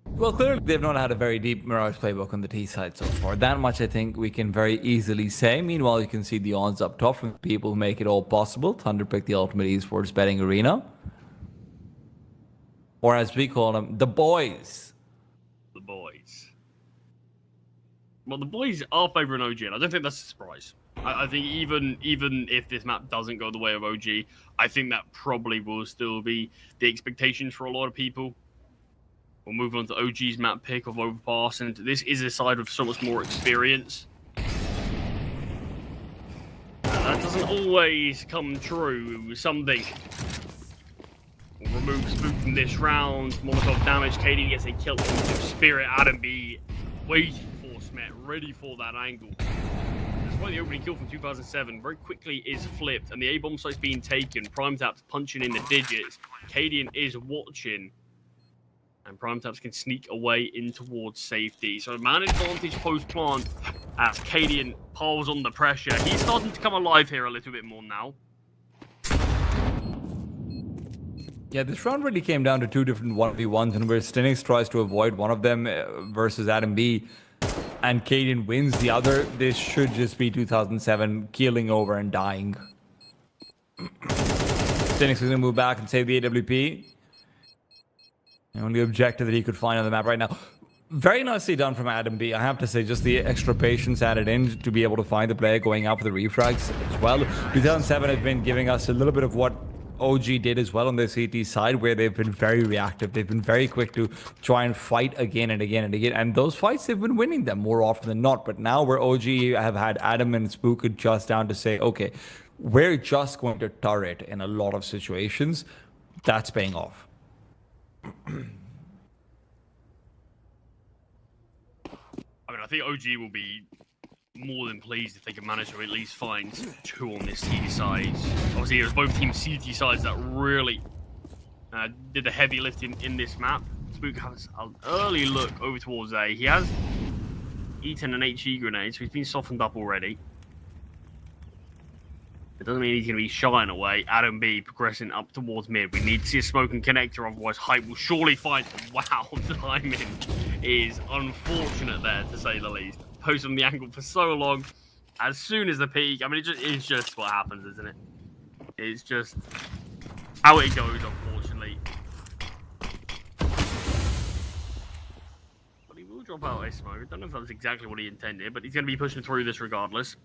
Well, clearly they've not had a very deep Mirage playbook on the T side so far. That much I think we can very easily say. Meanwhile, you can see the odds up top from people who make it all possible. Thunderpick, the ultimate esports betting arena. Or as we call them, the boys. The boys. Well, the boys are favouring OG, and I don't think that's a surprise. I think even if this map doesn't go the way of OG, I think that probably will still be the expectations for a lot of people. We'll move on to OG's map pick of Overpass, and this is a side with so much more experience. That doesn't always come true. Something will remove Spook from this round. Molotov damage. Katie gets a kill from Spirit. Adam B waiting for Smet, ready for that angle. That's why the opening kill from 2007 very quickly is flipped, and the A-bomb site's being taken. Primetap's punching in the digits. Cadian is watching. And Primetaps can sneak away in towards safety. So man advantage post-plant as Cadian piles on the pressure. He's starting to come alive here a little bit more now. Yeah, this round really came down to 2 different 1v1s, and where Stinix tries to avoid one of them versus Adam B, and Cadian wins the other. This should just be 2007 keeling over and dying. Stinix is going to move back and save the AWP. The only objective that he could find on the map right now. Very nicely done from Adam B. I have to say, just the extra patience added in to be able to find the player going out for the refrags as well. 2007 has been giving us a little bit of what OG did as well on the CT side, where they've been very reactive. They've been very quick to try and fight again and again and again. And those fights, they've been winning them more often than not. But now where OG have had Adam and Spook adjust down to say, okay, we're just going to turret in a lot of situations, that's paying off. I mean, I think OG will be more than pleased if they can manage to at least find 2 on this CT side. Obviously, it was both team CT sides that really did the heavy lifting in this map. Spook has an early look over towards A. He has eaten an HE grenade, so he's been softened up already. It doesn't mean he's going to be shying away. Adam B progressing up towards mid. We need to see a smoking connector, otherwise Hype will surely find him. Wow, timing is unfortunate there, to say the least. Post on the angle for so long. As soon as the peak, I mean, it's just what happens, isn't it? It's just how it goes, unfortunately. But he will drop out a smoke. I don't know if that's exactly what he intended, but he's going to be pushing through this regardless.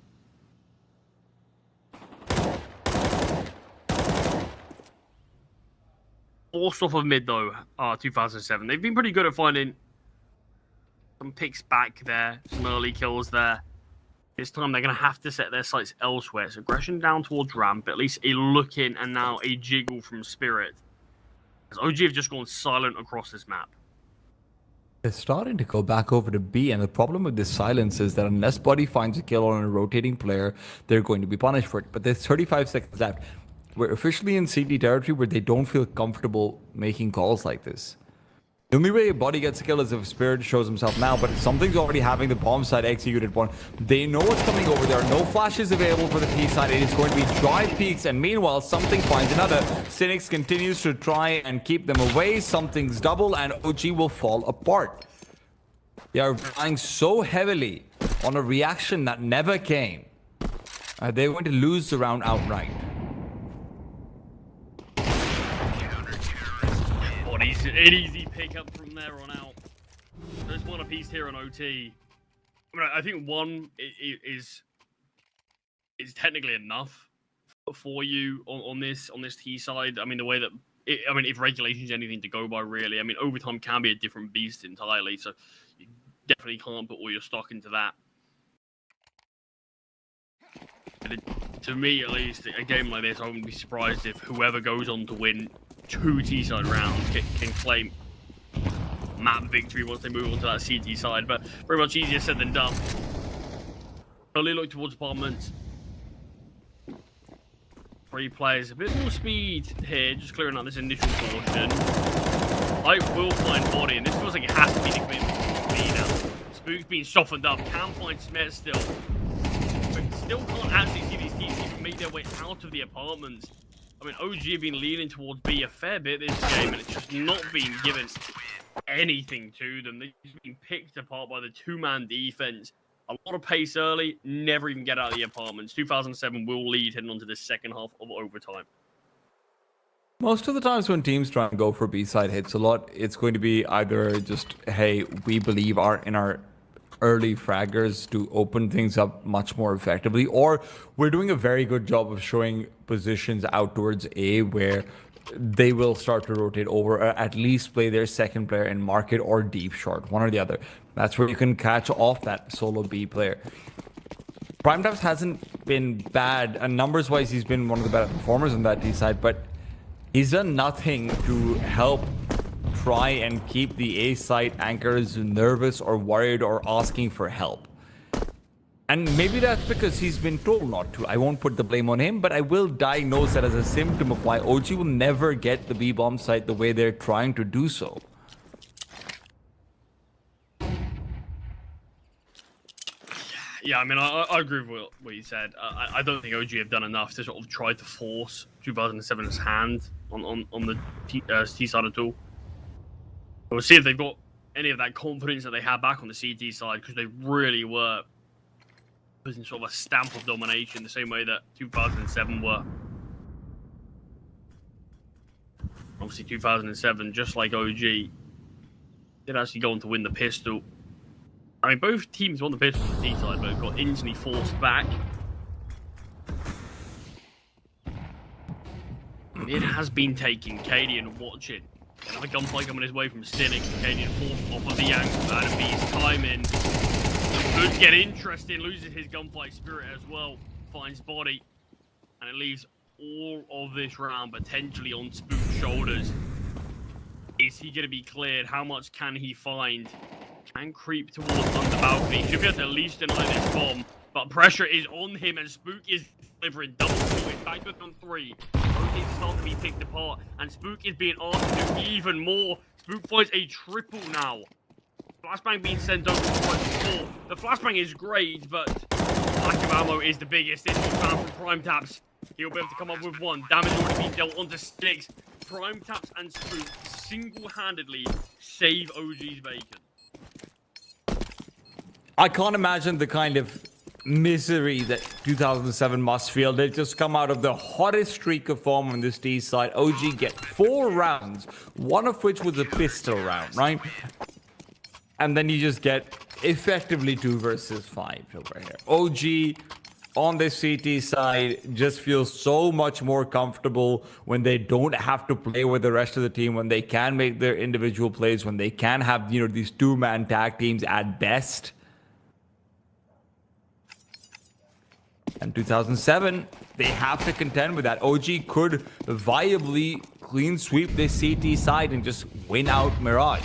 Forced off of mid though, 2007. They've been pretty good at finding some picks back there, some early kills there. This time they're going to have to set their sights elsewhere. So aggression down towards ramp, at least a look in and now a jiggle from Spirit. As OG have just gone silent across this map. They're starting to go back over to B, and the problem with this silence is that unless Buddy finds a kill on a rotating player, they're going to be punished for it. But there's 35 seconds left. We're officially in CD territory where they don't feel comfortable making calls like this. The only way Buddy gets a kill is if Spirit shows himself now, but something's already having the bomb side executed one. They know what's coming over. There are no flashes available for the P side. It is going to be dry peaks, and meanwhile, something finds another. Cynics continues to try and keep them away. Something's double, and OG will fall apart. They are relying so heavily on a reaction that never came. They're going to lose the round outright. An easy pickup from there on out. There's one apiece here on OT. I mean, I think one is technically enough for you on this T side. I mean, the way that if regulation's anything to go by, really. I mean, overtime can be a different beast entirely, so you definitely can't put all your stock into that. To me, at least, a game like this, I wouldn't be surprised if whoever goes on to win 2 T-side rounds can claim map victory once they move on to that CT side, but very much easier said than done. Early look towards apartments. 3 players, a bit more speed here, just clearing out this initial portion. I will find Body, and this feels like it has to be the commitment for me now. Spook's being softened up, can find Smet still, but still can't actually see these teams even make their way out of the apartments. I mean, OG have been leaning towards B a fair bit this game, and it's just not being given anything to them. They've just been picked apart by the 2-man defense. A lot of pace early, never even get out of the apartments. 2007 will lead heading on to the second half of overtime. Most of the times when teams try and go for B-side hits a lot, it's going to be either just, hey, we believe in our early fraggers to open things up much more effectively, or we're doing a very good job of showing positions out towards A where they will start to rotate over, or at least play their second player in market or deep short, one or the other. That's where you can catch off that solo B player. Primetimes hasn't been bad, and numbers-wise, he's been one of the better performers on that D side, but he's done nothing to help try and keep the A side anchors nervous or worried or asking for help. And maybe that's because he's been told not to. I won't put the blame on him, but I will diagnose that as a symptom of why OG will never get the B-bomb site the way they're trying to do so. Yeah, I mean, I agree with what you said. I don't think OG have done enough to sort of try to force 2007's hand on the T side at all. We'll see if they've got any of that confidence that they had back on the CT side, because they really were putting sort of a stamp of domination the same way that 2007 were. Obviously, 2007, just like OG, did actually go on to win the pistol. I mean, both teams won the pistol on the T side, but got instantly forced back. It has been taking Cadian watching. Another gunfight coming his way from Cynic. Cadian forced off of the angle. Adam B's timing. Could get interesting. Loses his gunfight spirit as well. Finds Body. And it leaves all of this round potentially on Spook's shoulders. Is he going to be cleared? How much can he find? Can creep towards on the balcony. Should be able to at least deny this bomb. But pressure is on him, and Spook is delivering double kill. It's back with on 3. Rotates start to be picked apart, and Spook is being asked to do even more. Spook finds a triple now. Flashbang being sent over to 4. The flashbang is great, but lack of ammo is the biggest issue found from Prime Taps. He'll be able to come up with one. Damage already been dealt onto Sticks. Prime taps and Spook single-handedly save OG's bacon. I can't imagine the kind of misery that 2007 must feel. They just come out of the hottest streak of form on this D side. OG get 4 rounds, one of which was a pistol round, right? And then you just get effectively 2 versus 5 over here. OG on this CT side just feels so much more comfortable when they don't have to play with the rest of the team, when they can make their individual plays, when they can have, you know, these 2-man tag teams at best. And 2007, they have to contend with that. OG could viably clean sweep this CT side and just win out Mirage.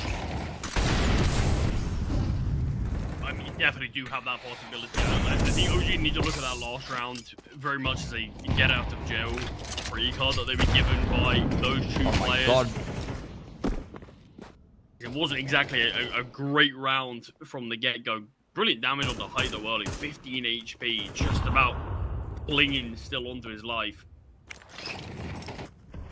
I mean, definitely do have that possibility. I think OG need to look at that last round very much as a get out of jail free card that they were given by those 2 players. God. It wasn't exactly a great round from the get-go. Brilliant damage on the height though early, 15 HP, just about clinging still onto his life.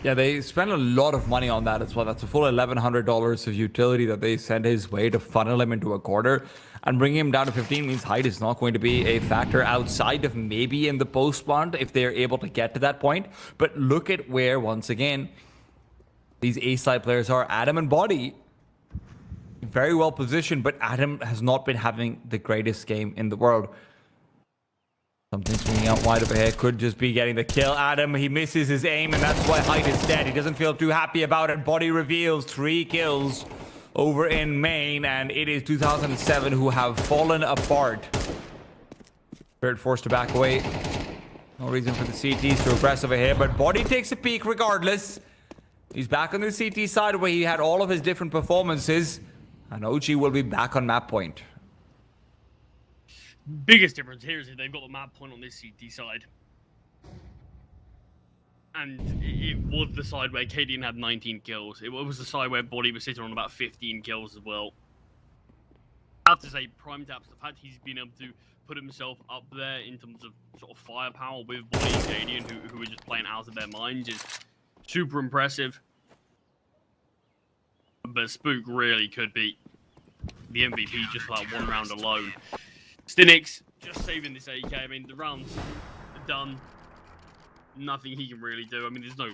Yeah, they spent a lot of money on that as well. That's a full $1,100 of utility that they sent his way to funnel him into a quarter. And bringing him down to 15 means height is not going to be a factor outside of maybe in the post-spawn if they're able to get to that point. But look at where, once again, these A-side players are. Adam and Body, very well positioned, but Adam has not been having the greatest game in the world. Something swinging out wide over here, could just be getting the kill. Adam, he misses his aim, and that's why height is dead. He doesn't feel too happy about it. Body reveals 3 kills over in main, and it is 2007 who have fallen apart. Spirit forced to back away. No reason for the CTs to aggress over here, but Body takes a peek regardless. He's back on the CT side where he had all of his different performances. And OG will be back on map point. Biggest difference here is that they've got the map point on this CT side. And it was the side where KDN had 19 kills. It was the side where Body was sitting on about 15 kills as well. I have to say, Prime Taps, the fact he's been able to put himself up there in terms of sort of firepower with Body and KDN, who are just playing out of their minds, is super impressive. But Spook really could be the MVP just for that 1 round alone. Stinix just saving this AK. I mean, the round's done. Nothing he can really do. I mean, there's no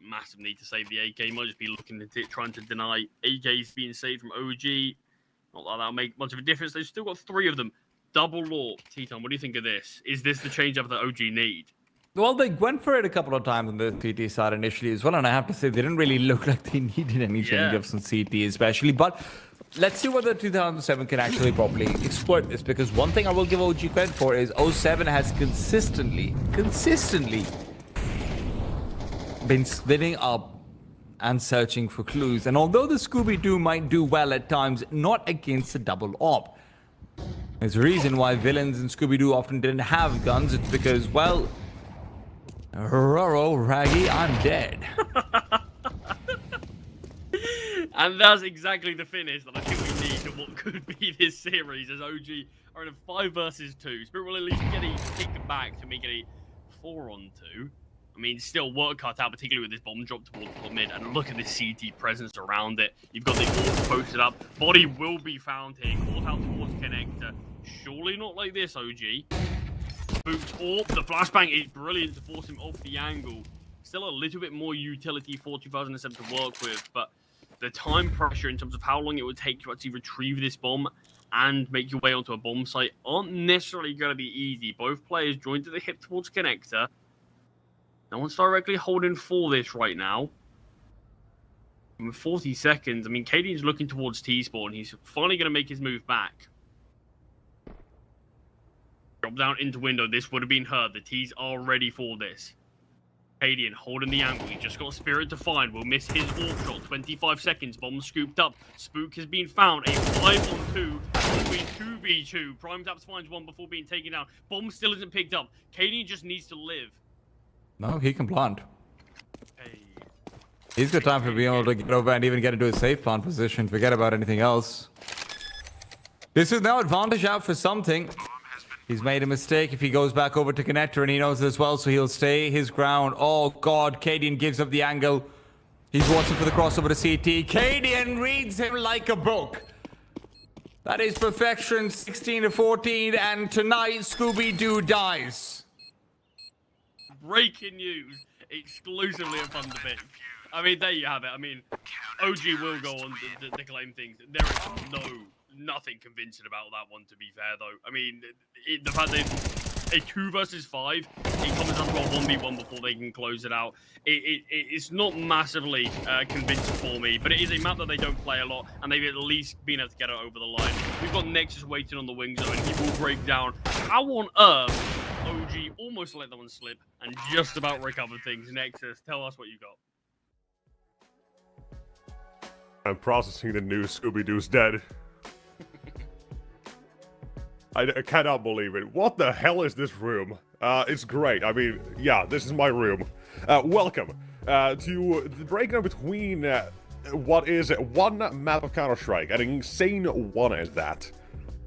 massive need to save the AK. He might just be looking at it, trying to deny AKs being saved from OG. Not that that'll make much of a difference. They've still got 3 of them. Double law. Teton, what do you think of this? Is this the change-up that OG need? Well, they went for it a couple of times on the CT side initially as well, and I have to say they didn't really look like they needed any change-ups on CT especially, but let's see whether 2007 can actually properly exploit this, because one thing I will give OG credit for is 07 has consistently been splitting up and searching for clues, and although the Scooby-Doo might do well at times, not against a double op. There's a reason why villains in Scooby-Doo often didn't have guns. It's because, well, Roro, Raggy, I'm dead. And that's exactly the finish that I think we need to what could be this series, as OG are in a 5 versus 2. Spirit will at least get a kick back to make it a 4-on-2. I mean, still work cut out, particularly with this bomb drop towards the mid. And look at this CT presence around it. You've got the ult posted up. Body will be found here. Called out towards connector. Surely not like this, OG. Spooked up. The flashbang is brilliant to force him off the angle. Still a little bit more utility for 2007 to work with, but the time pressure in terms of how long it would take to actually retrieve this bomb and make your way onto a bomb site aren't necessarily going to be easy. Both players joined to the hip towards connector. No one's directly holding for this right now. And with 40 seconds, I mean, KD's looking towards T-spawn. He's finally going to make his move back. Drop down into window. This would have been heard. The T's are ready for this. Cadian holding the angle. He just got Spirit to find. Will miss his AWP shot. 25 seconds. Bomb scooped up. Spook has been found. A 5-on-2 between 2v2. Prime Taps finds one before being taken down. Bomb still isn't picked up. Cadian just needs to live. No, he can plant. Hey. He's got time for being able to get over and even get into a safe plant position. Forget about anything else. This is now advantage out for something. He's made a mistake if he goes back over to connector, and he knows it as well, so he'll stay his ground. Oh god, Cadian gives up the angle. He's watching for the crossover to CT. Cadian reads him like a book. That is perfection, 16-14, and tonight Scooby-Doo dies. Breaking news, exclusively on Thunderpick. I mean, there you have it. I mean, OG will go on to claim things. There is nothing convincing about that one, to be fair, though. I mean, the fact that a 2 versus 5, it comes down to a 1v1 before they can close it out. It's not massively convincing for me, but it is a map that they don't play a lot, and they've at least been able to get it over the line. We've got Nexus waiting on the wing zone, and he will break down. How on earth OG almost let that one slip and just about recovered things? Nexus, tell us what you got. I'm processing the news. Scooby-Doo's dead. I cannot believe it. What the hell is this room? It's great. I mean, yeah, this is my room. Welcome to the breakdown between what is one map of Counter-Strike, an insane one at that.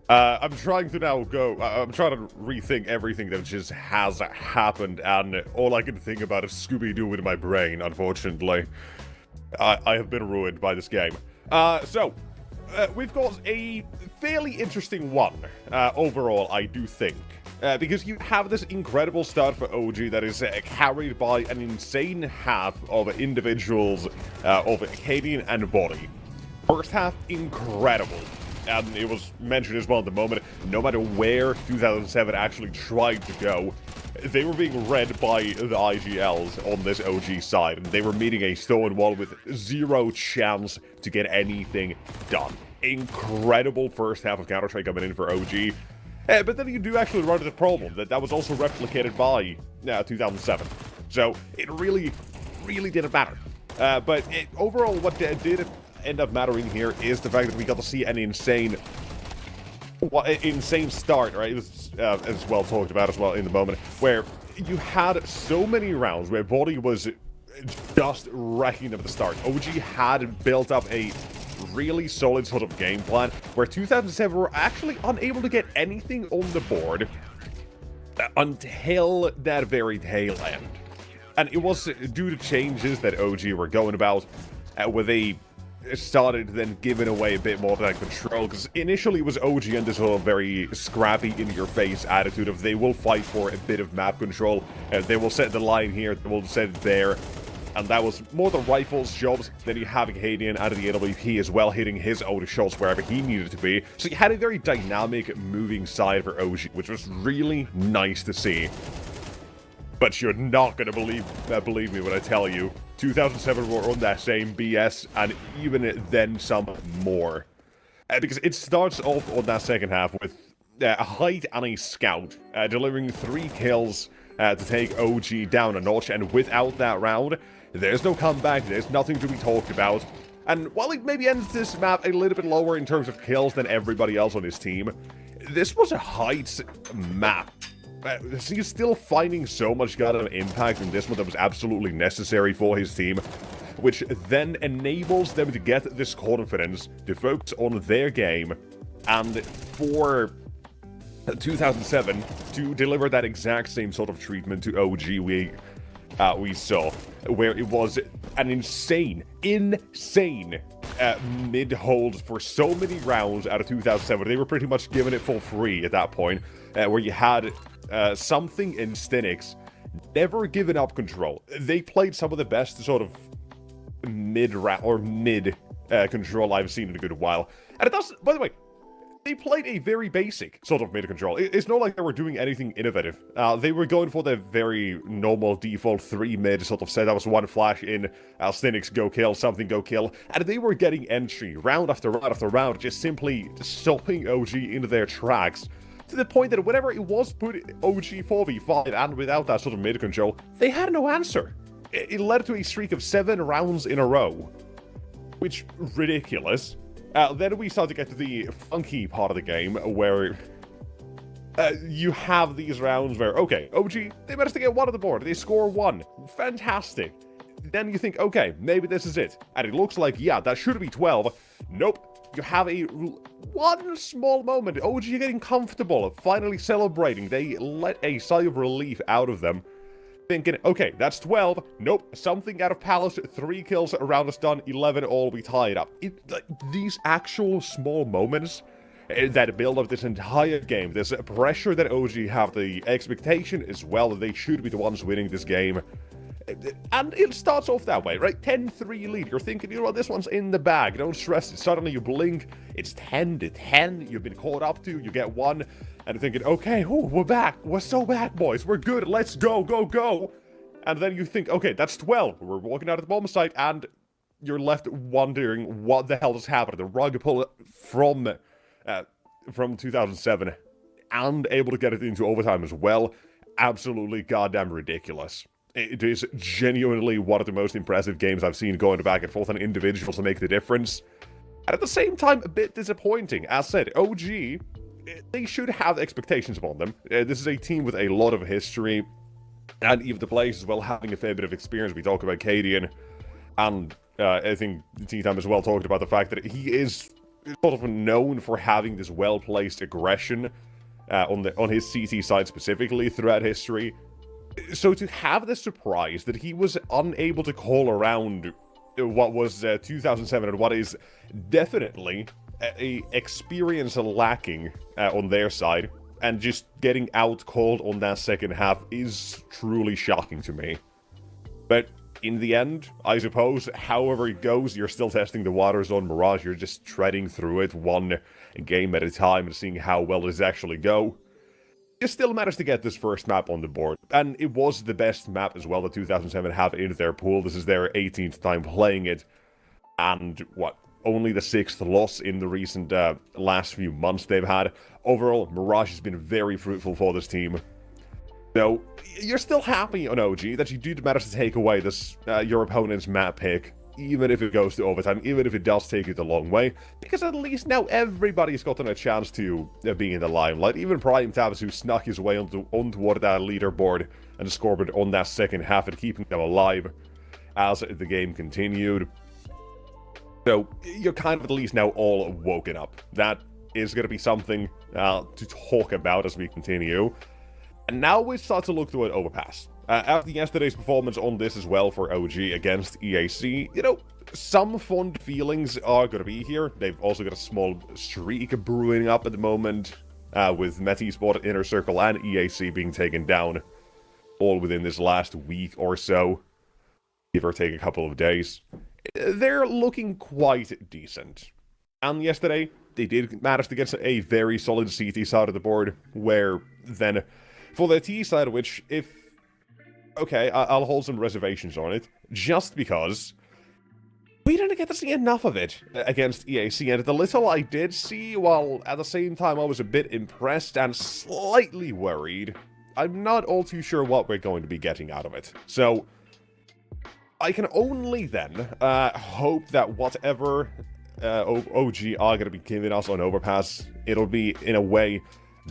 I'm trying to now go, I'm trying to rethink everything that just has happened, and all I can think about is Scooby-Doo in my brain, unfortunately. I have been ruined by this game. We've got a fairly interesting one, overall, I do think. Because you have this incredible start for OG that is carried by an insane half of individuals of Cadian and Body. First half, incredible. And it was mentioned as well at the moment, no matter where 2007 actually tried to go, they were being read by the IGLs on this OG side, and they were meeting a stone wall with zero chance to get anything done. Incredible first half of Counter-Strike coming in for OG. But then you do actually run into the problem that was also replicated by 2007. So it really didn't matter. But overall, what did end up mattering here is the fact that we got to see an insane start, right? It was as well talked about as well in the moment, where you had so many rounds where Body was just wrecking them at the start. OG had built up a really solid sort of game plan, where 2007 were actually unable to get anything on the board until that very tail end. And it was due to changes that OG were going about, where they started then giving away a bit more of that control, because initially it was OG and this whole very scrappy, in-your-face attitude of they will fight for a bit of map control, they will set the line here, they will set it there, and that was more the rifles jobs. Then you have Cadian out of the AWP as well, hitting his own shots wherever he needed to be. So you had a very dynamic, moving side for OG, which was really nice to see. But you're not going to believe me when I tell you, 2007 were on that same BS, and even then some more. Because it starts off on that second half with a Height and a Scout, delivering 3 kills to take OG down a notch, and without that round, there's no comeback, there's nothing to be talked about. And while it maybe ends this map a little bit lower in terms of kills than everybody else on his team, this was a Heights map. He's still finding so much goddamn impact in this one that was absolutely necessary for his team, which then enables them to get this confidence to focus on their game, and for 2007 to deliver that exact same sort of treatment to OG we saw, where it was an insane mid-hold for so many rounds out of 2007. They were pretty much giving it for free at that point, where you had Something in Stinix never given up control. They played some of the best sort of mid control I've seen in a good while. And it does, by the way, they played a very basic sort of mid-control. It's not like they were doing anything innovative. They were going for the very normal default 3 mid sort of set. That was 1 flash in, Stinix go kill, something go kill. And they were getting entry round after round after round, just simply stopping OG into their tracks. To the point that whenever it was put OG 4v5 and without that sort of mid-control, they had no answer. It led to a streak of 7 rounds in a row. Which, ridiculous. Then we start to get to the funky part of the game, where you have these rounds where, okay, OG, they managed to get 1 on the board, they score 1, fantastic. Then you think, okay, maybe this is it, and it looks like, yeah, that should be 12. Nope, you have one small moment, OG getting comfortable, finally celebrating. They let a sigh of relief out of them, thinking, okay, that's 12. Nope, something out of Palace, 3 kills, round is done, 11 all, we tied up. These actual small moments that build up this entire game, this pressure that OG have, the expectation as well that they should be the ones winning this game. And it starts off that way, right? 10-3 lead. You're thinking, you know what, this one's in the bag. Don't stress it. Suddenly you blink, it's 10-10. You've been caught up to, you get 1. And you're thinking, okay, we're back. We're so back, boys. We're good. Let's go, go, go. And then you think, okay, that's 12. We're walking out of the bomb site, and you're left wondering what the hell just happened. The rug pull from 2007 and able to get it into overtime as well. Absolutely goddamn ridiculous. It is genuinely one of the most impressive games I've seen going back and forth on individuals to make the difference. And at the same time, a bit disappointing. As said, OG, they should have expectations upon them. This is a team with a lot of history, and even the players as well having a fair bit of experience. We talk about Cadian, and I think T-Time as well talked about the fact that he is sort of known for having this well-placed aggression on his CT side specifically throughout history. So to have the surprise that he was unable to call around what was 2007 and what is definitely a experience lacking on their side, and just getting out-called on that second half is truly shocking to me. But in the end, I suppose, however it goes, you're still testing the waters on Mirage. You're just treading through it one game at a time and seeing how well does actually go. You still managed to get this first map on the board, and it was the best map as well that 2007 have in their pool. This is their 18th time playing it, and only the 6th loss in the recent last few months they've had. Overall, Mirage has been very fruitful for this team. So, you're still happy on OG that you did manage to take away this your opponent's map pick, even if it goes to overtime, even if it does take you the long way, because at least now everybody's gotten a chance to be in the limelight. Even Prime Tabs, who snuck his way toward that leaderboard and scored on that second half and keeping them alive as the game continued. So, you're kind of at least now all woken up. That is going to be something to talk about as we continue. And now we start to look toward Overpass. After yesterday's performance on this as well for OG against EAC, you know, some fond feelings are going to be here. They've also got a small streak brewing up at the moment, with Metesport, Inner Circle, and EAC being taken down all within this last week or so, give or take a couple of days. They're looking quite decent. And yesterday, they did manage to get a very solid CT side of the board, where then, for the T side, which okay, I'll hold some reservations on it, just because we didn't get to see enough of it against EAC, and the little I did see, while at the same time I was a bit impressed and slightly worried, I'm not all too sure what we're going to be getting out of it. So, I can only then hope that whatever OG are going to be giving us on Overpass, it'll be, in a way,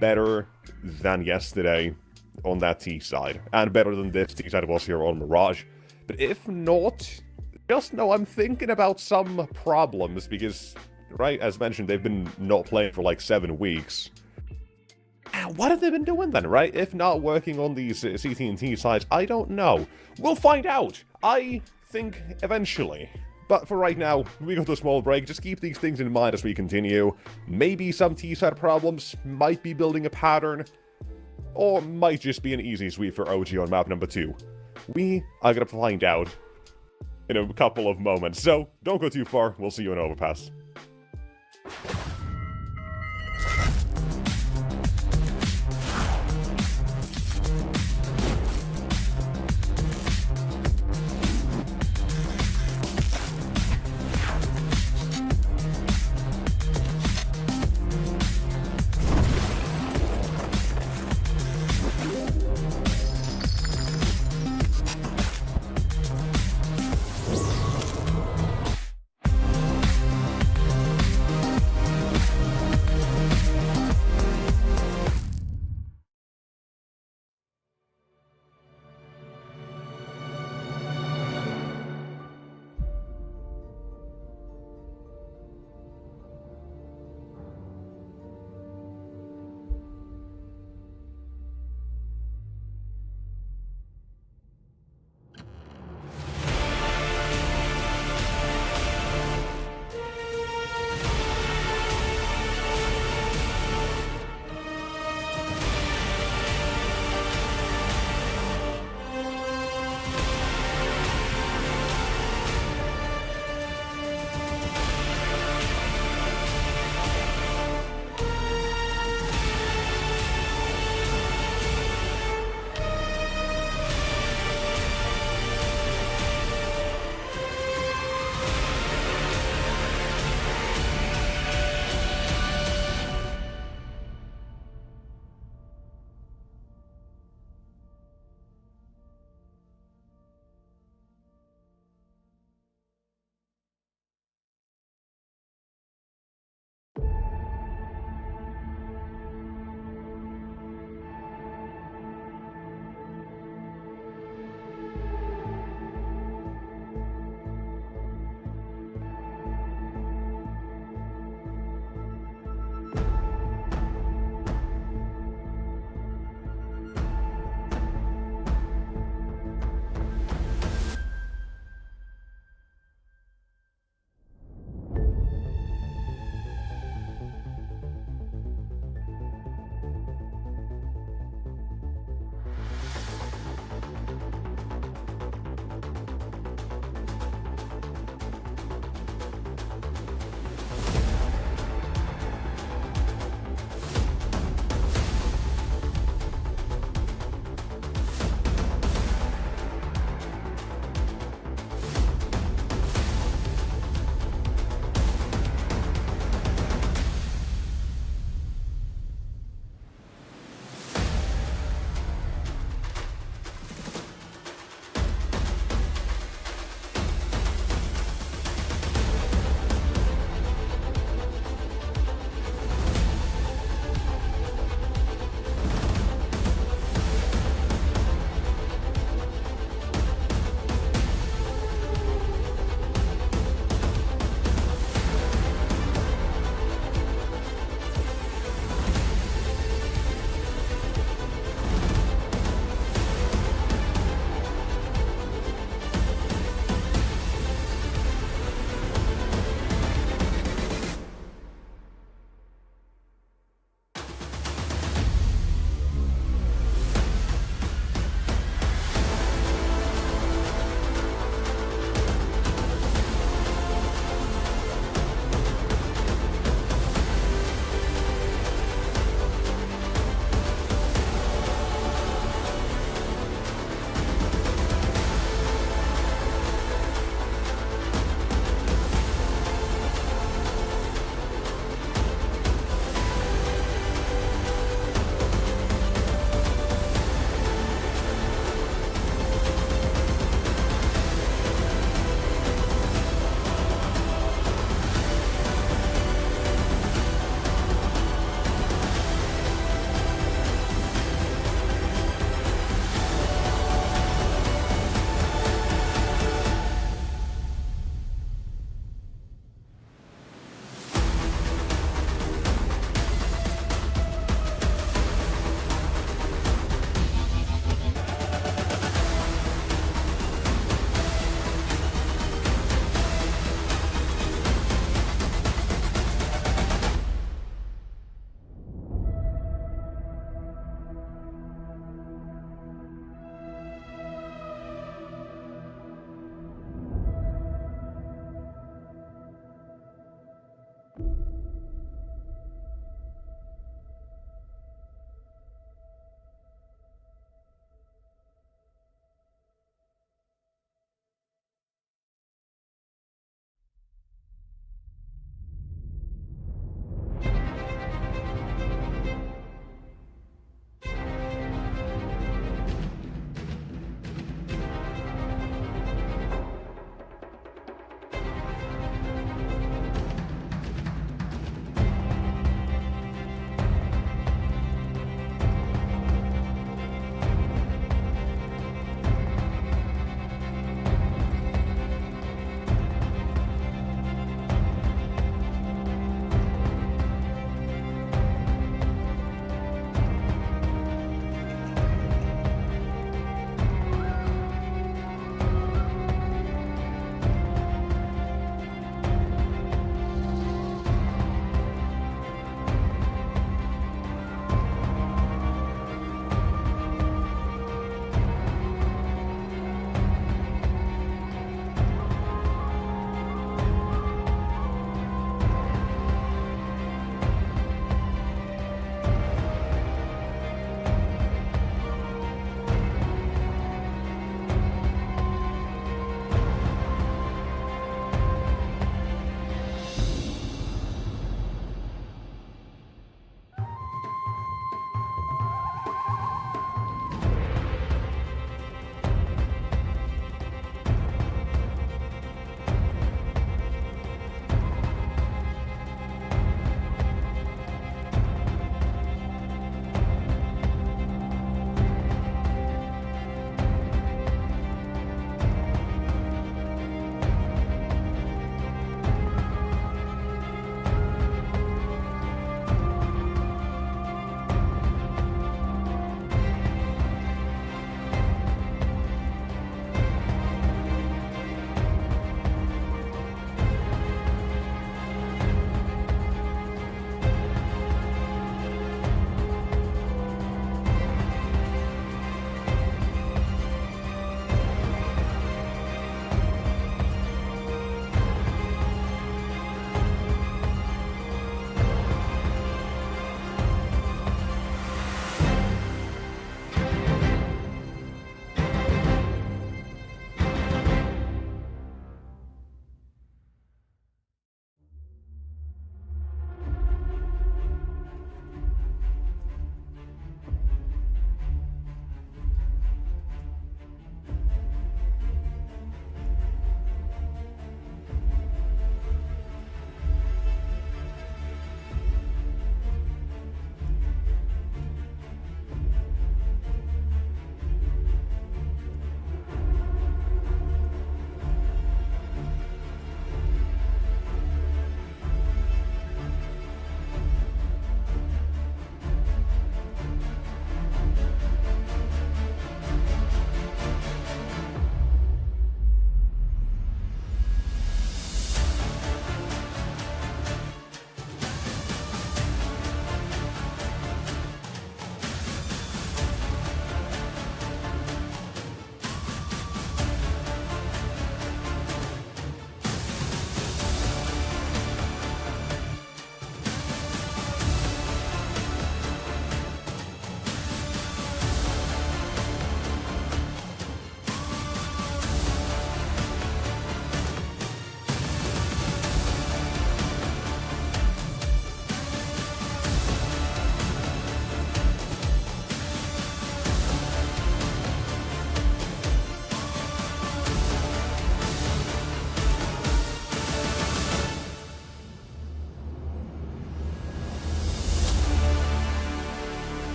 better than yesterday on that T side, and better than this T side was here on Mirage. But if not, just know I'm thinking about some problems, because, right, as mentioned, they've been not playing for like 7 weeks. What have they been doing then, right? If not working on these CT and T sides, I don't know. We'll find out, I think, eventually. But for right now, we got a small break. Just keep these things in mind as we continue. Maybe some T-side problems might be building a pattern, or might just be an easy sweep for OG on map number 2. We are gonna find out in a couple of moments. So, don't go too far. We'll see you in Overpass.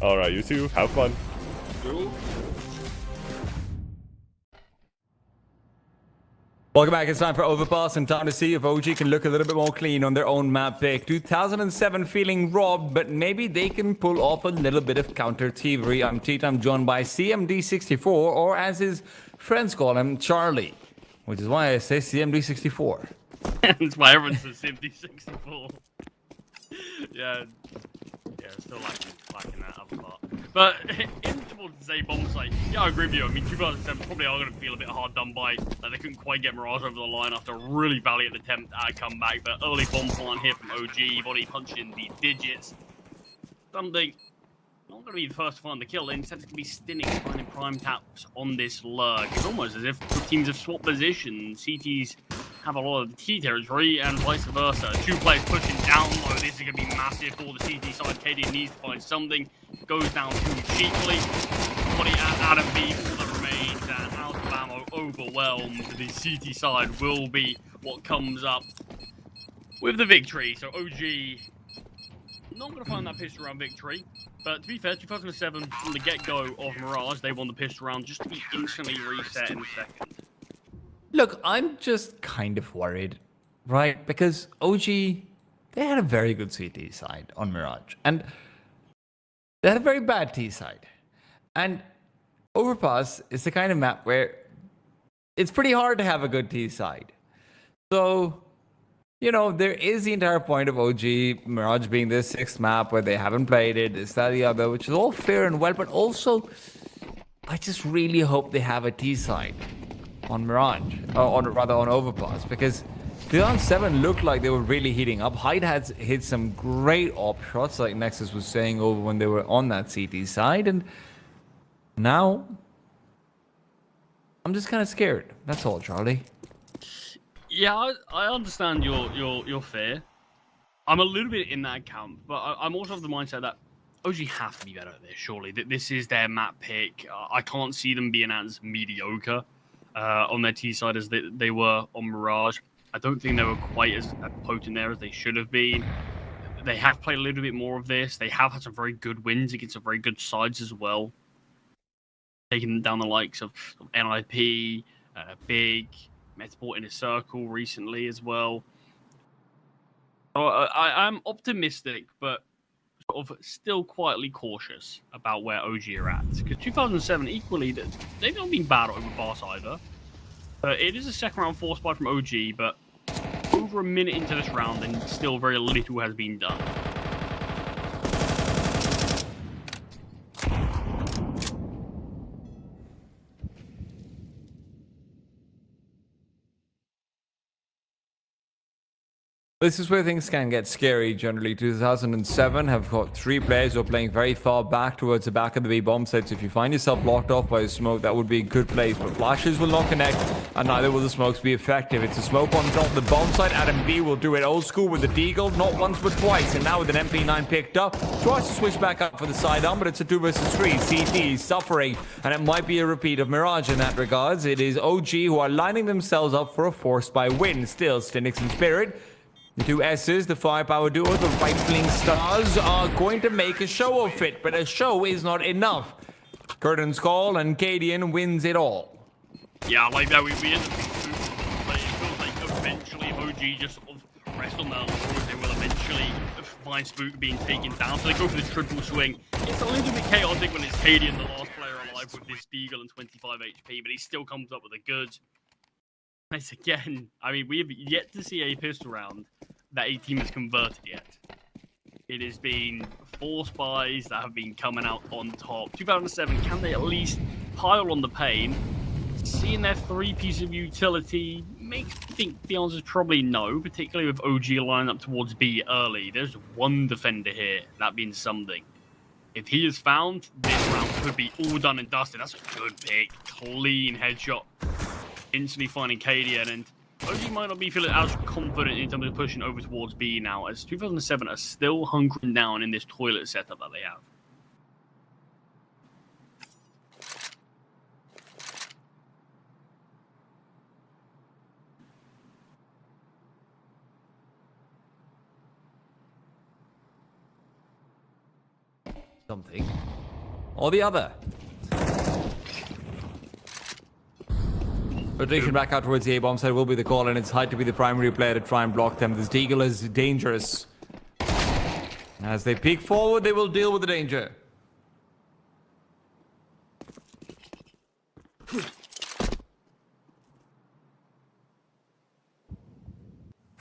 All right, you two, have fun. Welcome back. It's time for Overpass and time to see if OG can look a little bit more clean on their own map pick. 2007 feeling robbed, but maybe they can pull off a little bit of counter thievery. I'm Tita, I'm joined by CMD64, or as his friends call him, Charlie. Which is why I say CMD64. That's why everyone says CMD64. Yeah, still lacking that other part. But in towards the say bomb site, yeah, I agree with you. I mean, 2007 probably are going to feel a bit hard done by. They couldn't quite get Mirage over the line after a really valiant attempt at a comeback. But early bomb plant here from OG, body punching the digits. Something not going to be the first to find the kill. Instead, it's going to be Stinning finding prime taps on this lurk. It's almost as if the teams have swapped positions. CTs have a lot of T territory and vice versa. Two players pushing down low. This is going to be massive for the CT side. KD needs to find something. Goes down too cheaply. Body out of B, all that remains, and out of ammo, overwhelmed. The CT side will be what comes up with the victory. So OG not going to find that pistol round victory. But to be fair, 2007, from the get-go of Mirage, they won the pistol round just to be instantly reset in second. Look, I'm just kind of worried, right? Because OG, they had a very good CT side on Mirage. And they had a very bad T side. And Overpass is the kind of map where it's pretty hard to have a good T side. So, you know, there is the entire point of OG, Mirage being this sixth map where they haven't played it, this, that, the other, which is all fair and well, but also, I just really hope they have a T side on Mirage, or rather on Overpass, because 2007 looked like they were really heating up. Hyde had hit some great op shots, like Nexus was saying over when they were on that CT side, and now I'm just kind of scared. That's all, Charlie. Yeah, I understand your fear. I'm a little bit in that camp, but I'm also of the mindset that OG have to be better at this, surely. This is their map pick. I can't see them being as mediocre on their T side as they were on Mirage. I don't think they were quite as potent there as they should have been. They have played a little bit more of this. They have had some very good wins against some very good sides as well. Taking down the likes of NIP, Big, Metaport in a circle recently as well. So I'm optimistic, but sort of still quietly cautious about where OG are at. Because 2007, equally, they've not been bad over Bars either. It is a second round force buy from OG, but over a minute into this round, and still very little has been done. This is where things can get scary generally. 2007 have got 3 players who are playing very far back towards the back of the B bomb site. So if you find yourself blocked off by a smoke, that would be a good place. But flashes will not connect, and neither will the smokes be effective. It's a smoke on top of the bomb site. Adam B will do it old school with the deagle, not once but twice. And now with an MP9 picked up, tries to switch back up for the sidearm, but it's a 2 versus 3. CT suffering, and it might be a repeat of Mirage in that regards. It is OG who are lining themselves up for a force by win. Still, Stinix and Spirit, the 2 S's, the firepower duo, the rifling stars, are going to make a show of it, but a show is not enough. Curtains call, and Cadian wins it all. Yeah, like that, we end up being but it feels like eventually if OG just sort of rest on their laurels, they will eventually find Spook being taken down, so they go for the triple swing. It's a little bit chaotic when it's Cadian, the last player alive, with this deagle and 25 HP, but he still comes up with the goods. Nice again. I mean, we have yet to see a pistol round that a team has converted yet. It has been 4 spies that have been coming out on top. 2007, can they at least pile on the pain? Seeing their 3 piece of utility makes me think the answer is probably no, particularly with OG lining up towards B early. There's 1 defender here, that being something. If he is found, this round could be all done and dusted. That's a good pick. Clean headshot. Instantly finding Cadian, and OG might not be feeling as confident in terms of pushing over towards B now, as 2007 are still hunkering down in this toilet setup that they have. something or the other. Rotation back out towards the A-bomb side will be the call, and it's Hyde to be the primary player to try and block them. This Deagle is dangerous. As they peek forward, they will deal with the danger.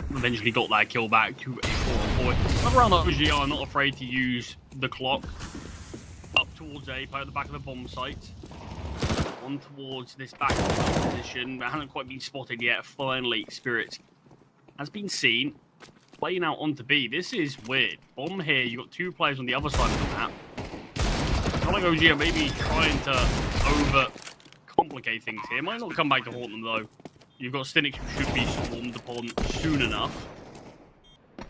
Eventually got that kill back to a 4-4. Around OG are not afraid to use the clock. Up towards A, play at the back of the bomb site. On towards this back position, but hasn't quite been spotted yet. Finally, Spirit has been seen. Playing out onto B. This is weird. Bomb here, you've got 2 players on the other side of the map. I feel like OG are maybe trying to over-complicate things here. Might not come back to haunt them, though. You've got Stinix who should be swarmed upon soon enough.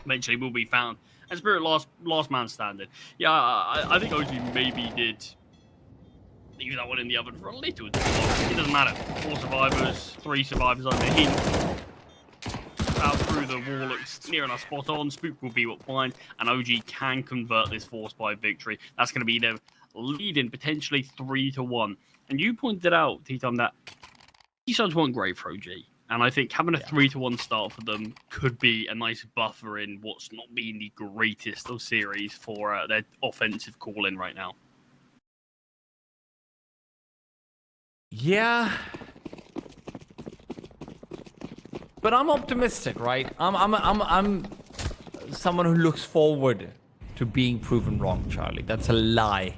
Eventually will be found. And Spirit last man standing. Yeah, I think OG maybe did leave that one in the oven for a little too long. It doesn't matter. 4 survivors, 3 survivors, I mean. Out through the wall looks near enough spot on. Spook will be what finds, and OG can convert this force by victory. That's going to be their lead-in, potentially 3-1. And you pointed out, T-Tom, that these sides weren't great for OG. And I think having a 3-1 start for them could be a nice buffer in what's not been the greatest of series for their offensive call-in right now. Yeah. But I'm optimistic, right? I'm someone who looks forward to being proven wrong, Charlie. That's a lie.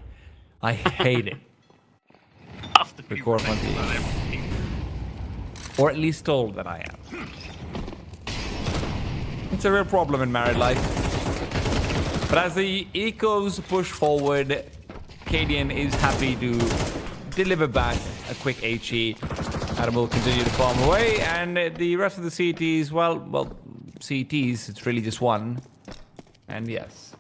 I hate it. Or at least told that I am. It's a real problem in married life. But as the ecos push forward, Cadian is happy to deliver back a quick HE. Adam will continue to farm away, and the rest of the CTs, well, CTs, it's really just one. And yes.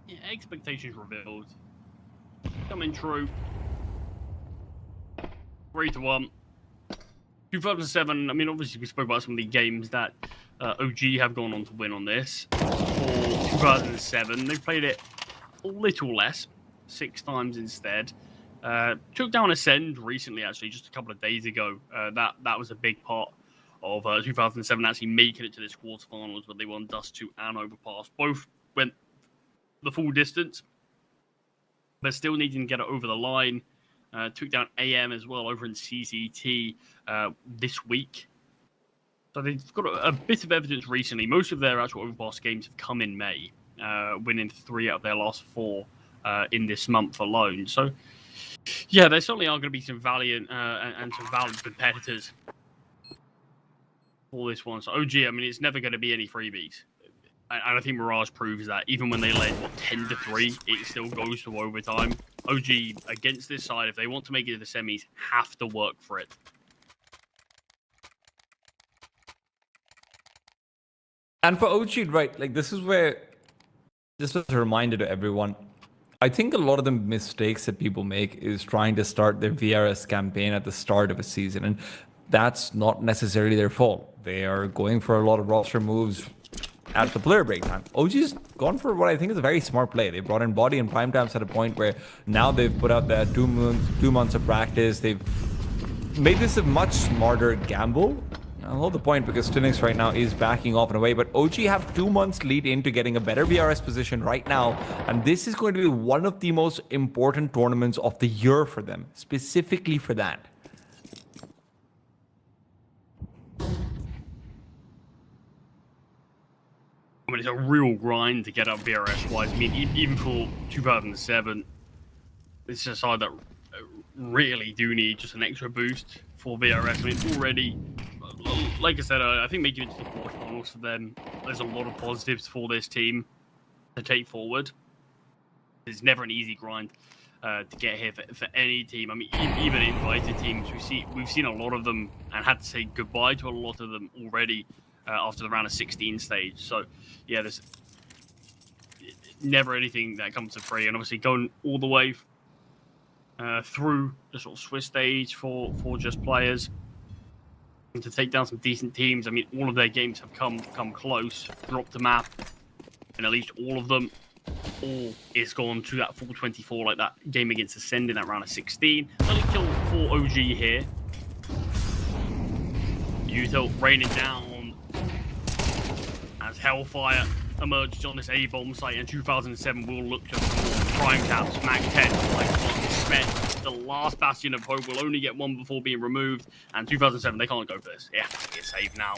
Yeah, expectations revealed. Coming true. 3-1. 2007, I mean, obviously we spoke about some of the games that OG have gone on to win on this. For 2007, they played it a little less. 6 times instead. Took down Acend recently, actually, just a couple of days ago. That was a big part of 2007 actually making it to this quarterfinals, but they won Dust 2 and Overpass. Both went the full distance, but still needing to get it over the line. Took down AM as well over in CCT this week. So they've got a bit of evidence recently. Most of their actual Overpass games have come in May, winning 3 out of their last 4. In this month alone. So, yeah, there certainly are going to be some valiant and some valiant competitors for this one. So, OG, I mean, it's never going to be any freebies. And I think Mirage proves that. Even when they led, 10-3, it still goes to overtime. OG, against this side, if they want to make it to the semis, have to work for it. And for OG, right, like, this was a reminder to everyone. I think a lot of the mistakes that people make is trying to start their VRS campaign at the start of a season, and that's not necessarily their fault. They are going for a lot of roster moves at the player break time. OG's gone for what I think is a very smart play. They brought in Body and Prime Times at a point where now they've put out that 2 months of practice. They've made this a much smarter gamble. I'll hold the point because Stinix right now is backing off and away, but OG have 2 months lead into getting a better VRS position right now, and this is going to be one of the most important tournaments of the year for them, specifically for that. I mean, it's a real grind to get up VRS-wise. I mean, even for 2007, it's a side that really do need just an extra boost for VRS. I mean, it's already... Like I said, I think making it to the quarterfinals for them, there's a lot of positives for this team to take forward. It's never an easy grind to get here for any team. I mean, even invited teams, we've seen a lot of them and had to say goodbye to a lot of them already after the round of 16 stage. So, yeah, there's never anything that comes to free. And obviously going all the way through the sort of Swiss stage for just players. to take down some decent teams. I mean, all of their games have come close, dropped the map, and at least all of them, all is gone to that full 24, like that game against Acend in that round of 16. Early kill for OG here. Util raining down as Hellfire emerges on this A-bomb site, and 2007 will look to prime caps, Mac 10, like Smith. The last bastion of hope will only get one before being removed, and 2007, they can't go for this. Yeah, it's safe now.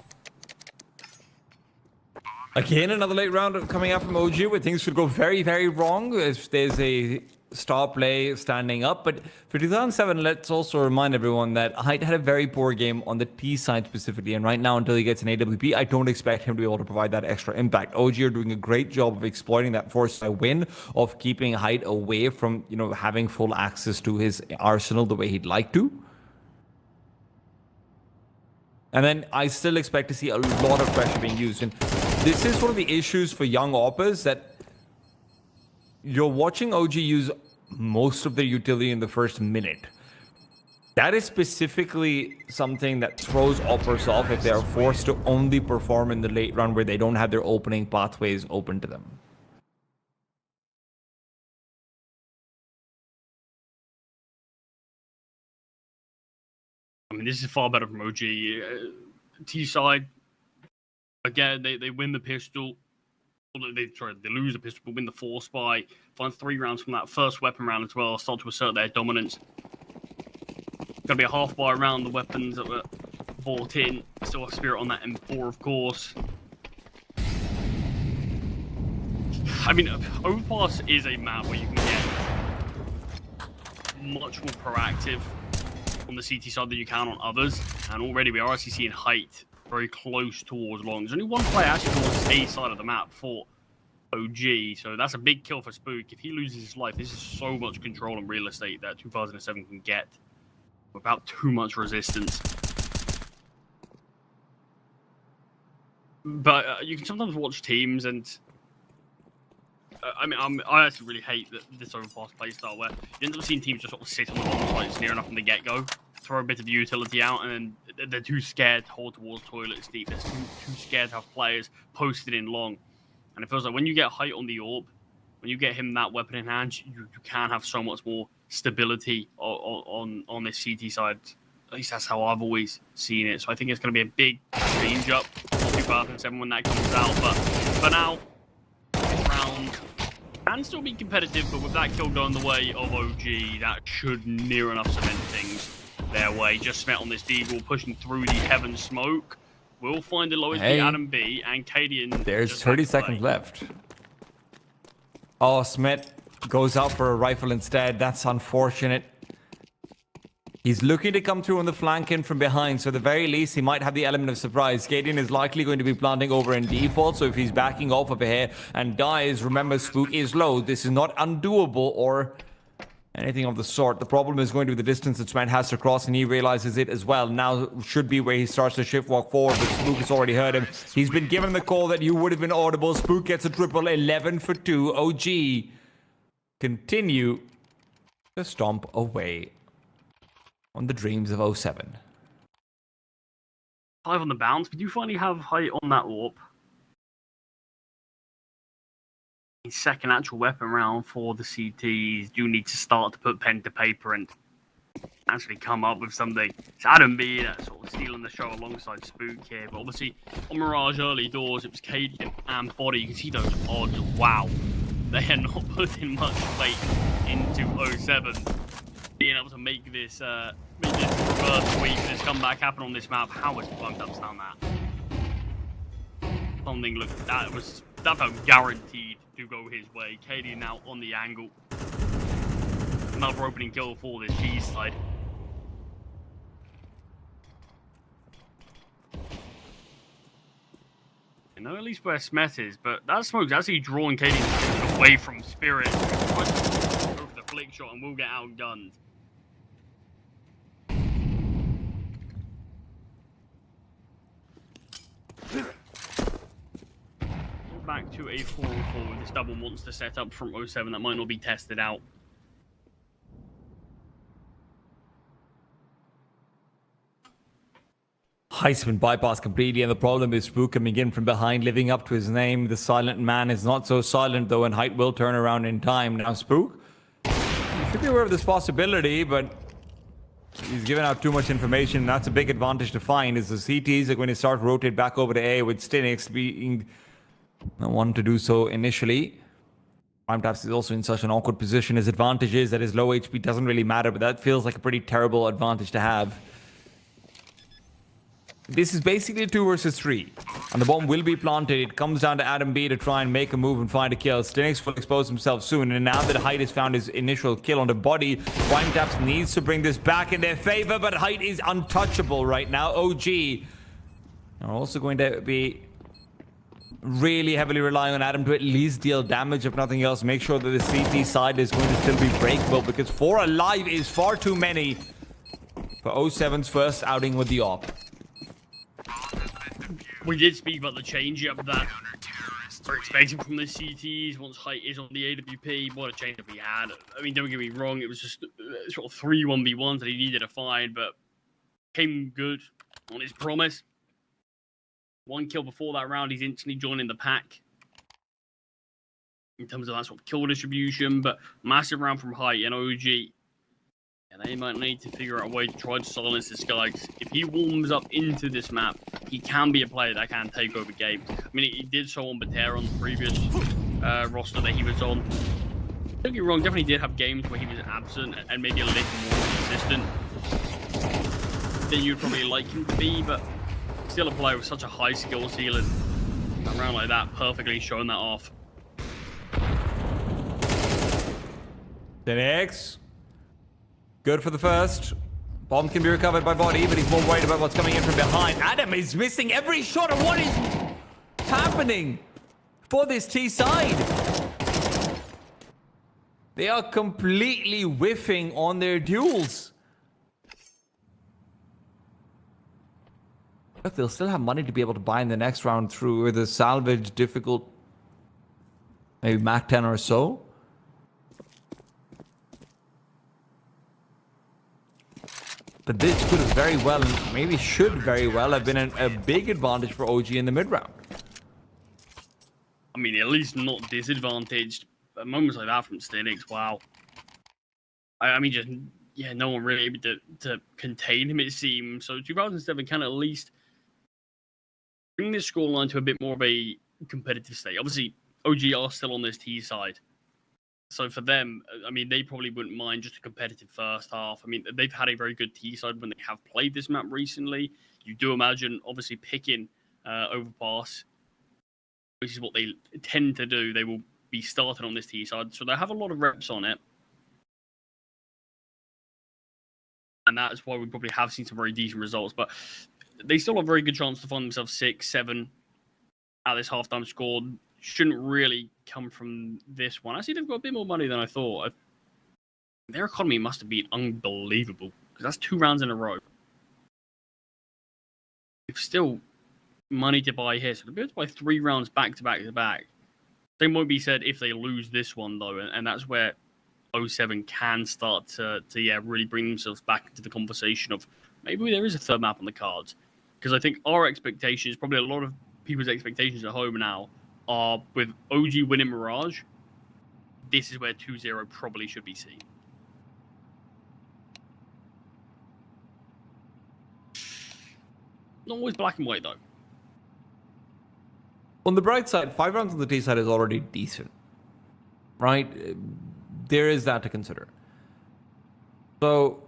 Again, another late round coming out from OG where things could go very, very wrong if there's a star play standing up. But for 2007, let's also remind everyone that Hyde had a very poor game on the T side specifically. And right now, until he gets an AWP, I don't expect him to be able to provide that extra impact. OG are doing a great job of exploiting that force by win, of keeping Hyde away from, having full access to his arsenal the way he'd like to. And then I still expect to see a lot of pressure being used. And this is one of the issues for young Oppers, that you're watching OG use most of their utility in the first minute. That is specifically something that throws Oppers off if they are forced to only perform in the late round where they don't have their opening pathways open to them. I mean, this is far better from OG. T side, again, they win the pistol. They lose the pistol, but win the force by find 3 rounds from that first weapon round as well. Start to assert their dominance. Gonna be a half bar around the weapons that were bought in. Still have Spirit on that M4, of course. I mean, Overpass is a map where you can get much more proactive on the CT side than you can on others, and already we are actually seeing height very close towards long. There's only one player actually towards the A side of the map for OG, so that's a big kill for Spook. If he loses his life, this is so much control and real estate that 2007 can get without too much resistance. But you can sometimes watch teams, and I actually really hate this overpass playstyle where you end up seeing teams just sort of sit on the bomb sites near enough from the get-go, throw a bit of utility out, and then they're too scared to hold towards toilets deep. They're too scared to have players posted in long. And it feels like when you get height on the orb, when you get him that weapon in hand, you can have so much more stability on this CT side. At least that's how I've always seen it. So I think it's going to be a big change up for 2007 when that comes out. But for now, round can still be competitive, but with that kill going the way of OG, that should near enough cement things their way. Just Smet on this Deagle, pushing through the heaven smoke. We'll find the lowest B, Adam B, and Cadian. There's 30 seconds left. Oh, Smet goes out for a rifle instead. That's unfortunate. He's looking to come through on the flank in from behind, so at the very least, he might have the element of surprise. Cadian is likely going to be planting over in default, so if he's backing off of here and dies, remember, Spook is low. This is not undoable or anything of the sort. The problem is going to be the distance that Smet has to cross, and he realizes it as well. Now should be where he starts to shift walk forward, but Spook has already heard him. He's been given the call that you would have been audible. Spook gets a triple, 11 for 2. OG continue to stomp away on the dreams of 07. 5 on the bounce. We do finally have height on that orb. Second actual weapon round for the CTs. Do need to start to put pen to paper and actually come up with something. It's Adam B that's sort of stealing the show alongside Spook here, but obviously on Mirage early doors it was Cadian and Body. You can see those odds. Wow, they are not putting much weight into 07. Being able to make this reverse sweep, this comeback happen on this map. How was Blunt understand that? Something looked that felt guaranteed to go his way. Cadian now on the angle. Another opening kill for this G side. I know at least where Smet is, but that smoke's actually drawing Cadian away from Spirit. Go for the flick shot and we'll get outgunned. Back to a 4-4 with this double monster setup from 07 that might not be tested out. Heist's been bypassed completely, and the problem is Spook coming in from behind, living up to his name. The silent man is not so silent, though, and Hype will turn around in time. Now, Spook, you should be aware of this possibility, but he's given out too much information. That's a big advantage to find, is the CTs are going to start rotate back over to A, with Stinix being the one to do so initially. Primetaps is also in such an awkward position. His advantage is that his low HP doesn't really matter, but that feels like a pretty terrible advantage to have. This is basically a 2 versus 3. And the bomb will be planted. It comes down to Adam B to try and make a move and find a kill. Stinix will expose himself soon. And now that Hyde has found his initial kill on the body, Primetaps needs to bring this back in their favor, but Hyde is untouchable right now. OG are also going to be really heavily relying on Adam to at least deal damage, if nothing else. Make sure that the CT side is going to still be breakable, because 4 alive is far too many for 07's first outing with the op. We did speak about the change-up that we're expecting from the CTs once Height is on the AWP. What a change-up he had. I mean, don't get me wrong, it was just sort of 3 1v1s that he needed to find, but came good on his promise. 1 kill before that round, he's instantly joining the pack in terms of that sort of kill distribution, but massive round from Height and OG. And they might need to figure out a way to try to silence this guy. If he warms up into this map, he can be a player that can take over games. I mean, he did so on Batera on the previous roster that he was on. Don't get me wrong, definitely did have games where he was absent and maybe a little more consistent than you'd probably like him to be, but still a player with such a high skill ceiling. A round like that, perfectly showing that off. X. Good for the first. Bomb can be recovered by Body, but he's more worried about what's coming in from behind. Adam is missing every shot of what is happening for this T side. They are completely whiffing on their duels. But they'll still have money to be able to buy in the next round through with a salvage difficult, maybe Mac 10 or so. But this could have very well, and maybe should very well, have been a big advantage for OG in the mid-round. I mean, at least not disadvantaged. But moments like that from Stinix, wow. I mean, just, yeah, no one really able to contain him, it seems. So 2007 can at least bring this scoreline to a bit more of a competitive state. Obviously, OG are still on this T side. So for them, I mean, they probably wouldn't mind just a competitive first half. I mean, they've had a very good T side when they have played this map recently. You do imagine, obviously, picking Overpass, which is what they tend to do. They will be starting on this T side, so they have a lot of reps on it. And that is why we probably have seen some very decent results. But they still have a very good chance to find themselves 6, 7 at this halftime score. Shouldn't really come from this one. Actually, they've got a bit more money than I thought. Their economy must have been unbelievable, because that's 2 rounds in a row. It's still money to buy here, so they'll be able to buy 3 rounds back to back to back. Same won't be said if they lose this one, though, and that's where 07 can start to really bring themselves back into the conversation of maybe there is a third map on the cards. Because I think our expectations, probably a lot of people's expectations at home now, are with OG winning Mirage. This is where 2-0 probably should be seen. Not always black and white, though. On the bright side, 5 rounds on the T side is already decent, right? There is that to consider. So,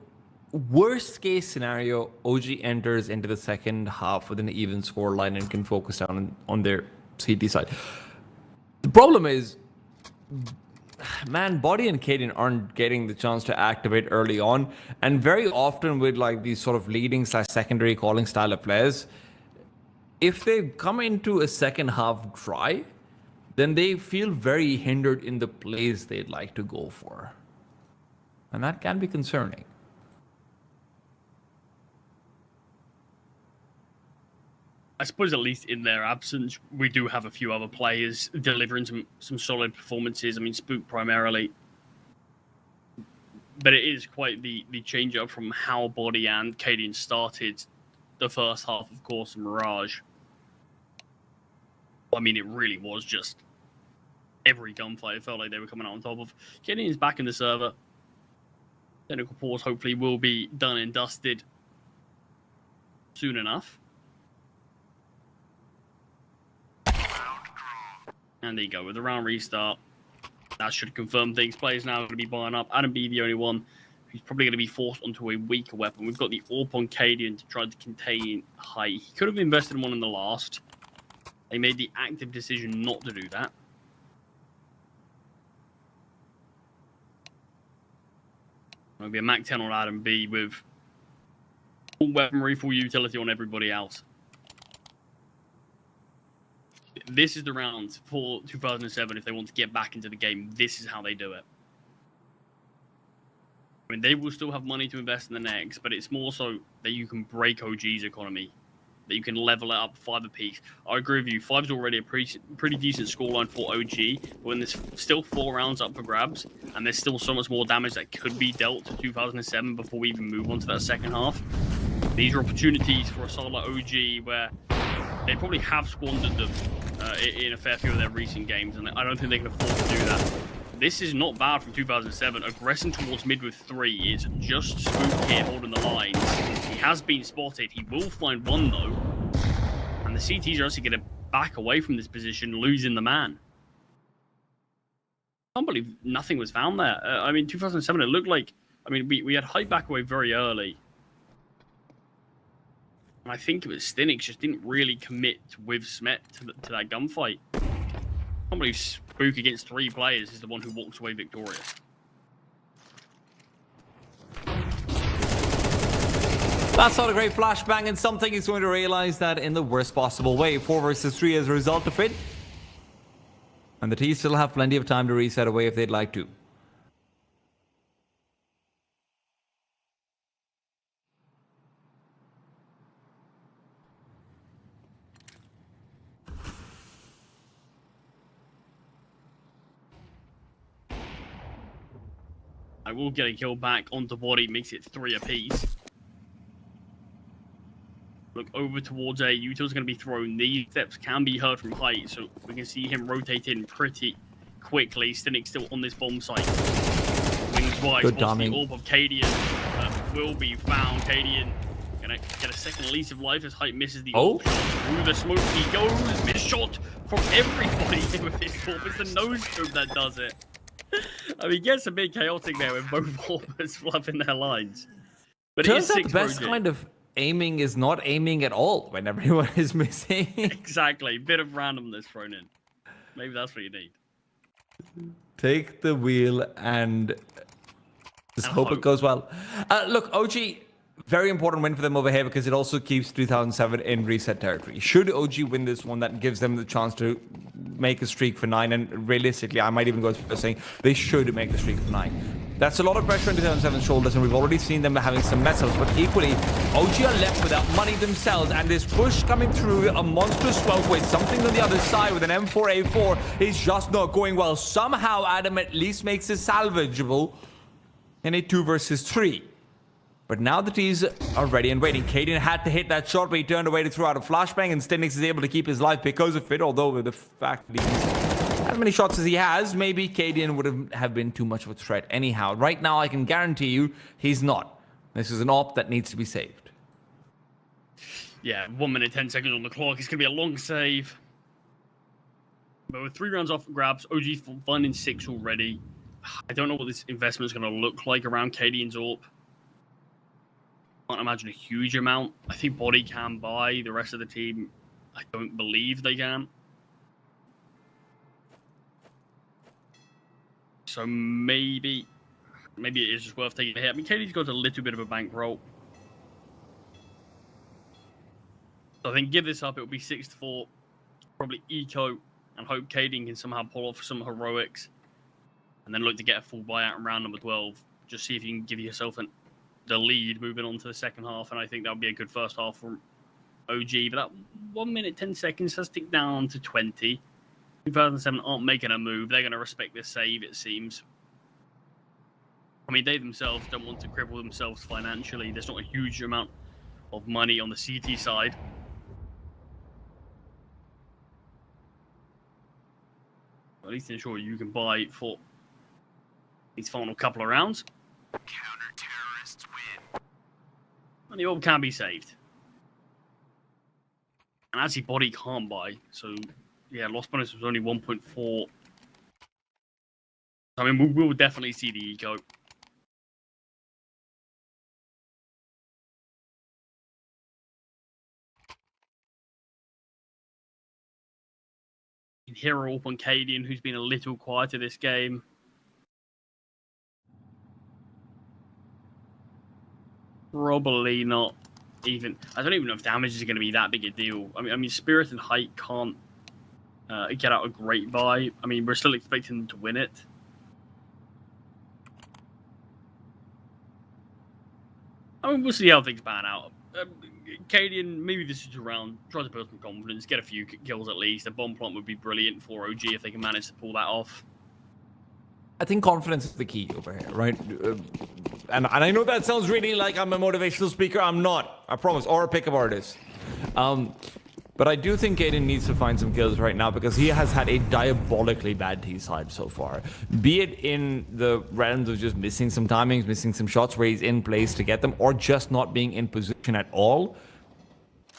worst case scenario, OG enters into the second half with an even score line and can focus down on their CT side. The problem is, man, Body and Kaden aren't getting the chance to activate early on, and very often with like these sort of leading / secondary calling style of players, if they come into a second half dry, then they feel very hindered in the plays they'd like to go for, and that can be concerning. I suppose at least in their absence, we do have a few other players delivering some solid performances. I mean, Spook primarily. But it is quite the change up from how Body and Kaden started the first half, of course, Mirage. I mean, it really was just every gunfight. It felt like they were coming out on top of. KDN's back in the server. Technical pause hopefully will be done and dusted soon enough. And there you go, with the round restart. That should confirm things. Players now going to be buying up. Adam B, the only one who's probably going to be forced onto a weaker weapon. We've got the AWP on Cadian to try to contain height. He could have invested in one in the last. They made the active decision not to do that. It'll be a Mac 10 on Adam B with full weaponry, full utility on everybody else. This is the round for 2007 if they want to get back into the game. This is how they do it. I mean, they will still have money to invest in the next, but it's more so that you can break OG's economy, that you can level it up 5 apiece. I agree with you. 5's already a pretty decent scoreline for OG, but when there's still 4 rounds up for grabs, and there's still so much more damage that could be dealt to 2007 before we even move on to that second half, these are opportunities for a side like OG where they probably have squandered them in a fair few of their recent games, and I don't think they can afford to do that. This is not bad from 2007. Aggressing towards mid with 3 is just Spook here holding the lines. He has been spotted. He will find one, though. And the CTs are actually going to back away from this position, losing the man. I can't believe nothing was found there. I mean, 2007, it looked like... I mean, we had Hype back away very early. And I think it was Stinix just didn't really commit with Smet to that gunfight. I can't believe Spook against 3 players is the one who walks away victorious. That's not a great flashbang, and something is going to realize that in the worst possible way. 4 versus 3 as a result of it. And the T's still have plenty of time to reset away if they'd like to. I will get a kill back onto body, makes it 3 apiece. Look over towards A. Util's going to be thrown. These steps can be heard from height, so we can see him rotate in pretty quickly. Stinix still on this bomb site. Wings wide. Good The timing. orb of Cadian will be found. Cadian going to get a second lease of life as Hype misses the orb shot. Through the smoke he goes. Missed shot from everybody with this orb. It's the nose scope that does it. I mean, it gets a bit chaotic there with both orbers fluffing their lines. But it is Turns out 6 the best kind of aiming is not aiming at all when everyone is missing. Exactly. Bit of randomness thrown in. Maybe that's what you need. Take the wheel and just And hope it hope. goes well. Look, OG, very important win for them over here because it also keeps 2007 in reset territory. Should OG win this one, that gives them the chance to make a streak for 9, and realistically, I might even go as far as saying they should make the streak for 9. That's a lot of pressure on 2007's shoulders, and we've already seen them having some mess-ups, but equally, OG are left without money themselves, and this push coming through a monstrous 12 with something on the other side with an M4A4 is just not going well. Somehow, Adam at least makes it salvageable in a 2 versus 3. But now the T's are ready and waiting. Cadian had to hit that shot, but he turned away to throw out a flashbang, and Stinix is able to keep his life because of it, although with the fact that he's as many shots as he has, maybe Cadian would have been too much of a threat anyhow. Right now, I can guarantee you, he's not. This is an op that needs to be saved. Yeah, 1 minute, 10 seconds on the clock. It's going to be a long save. But with 3 rounds off grabs, OG finding 6 already. I don't know what this investment is going to look like around Cadian's AWP. Can't imagine a huge amount. I think Body can buy. The rest of the team, I don't believe they can. So maybe it is just worth taking a hit. I mean, Katie's got a little bit of a bankroll. So I think give this up. It will be 6-4. Probably eco and hope Cadian can somehow pull off some heroics. And then look to get a full buyout in round number 12. Just see if you can give yourself the lead moving on to the second half. And I think that would be a good first half from OG. But that 1 minute, 10 seconds has ticked down to 20. 2007 aren't making a move. They're going to respect this save, it seems. I mean, they themselves don't want to cripple themselves financially. There's not a huge amount of money on the CT side. At least ensure you can buy for these final couple of rounds. Counter-terrorists win. And the orb can be saved. And actually, body can't buy. So, yeah, loss bonus was only 1.4. I mean, we will definitely see the eco. Hero up on Cadian, who's been a little quieter this game. Probably not even. I don't even know if damage is going to be that big a deal. I mean, Spirit and Height can't get out a great buy. I mean, we're still expecting them to win it. I mean, we'll see how things pan out. Cadian, maybe this is a round. Try to build some confidence, get a few kills at least. A bomb plant would be brilliant for OG if they can manage to pull that off. I think confidence is the key over here, right? And I know that sounds really like I'm a motivational speaker. I'm not, I promise, or a pickup artist. But I do think Aiden needs to find some kills right now because he has had a diabolically bad T side so far. Be it in the realms of just missing some timings, missing some shots where he's in place to get them, or just not being in position at all.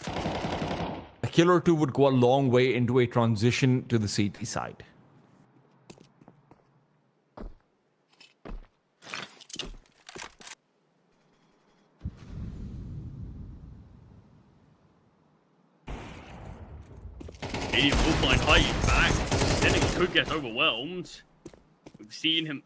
A kill or two would go a long way into a transition to the CT side. He will find Height back. Then he could get overwhelmed. We've seen him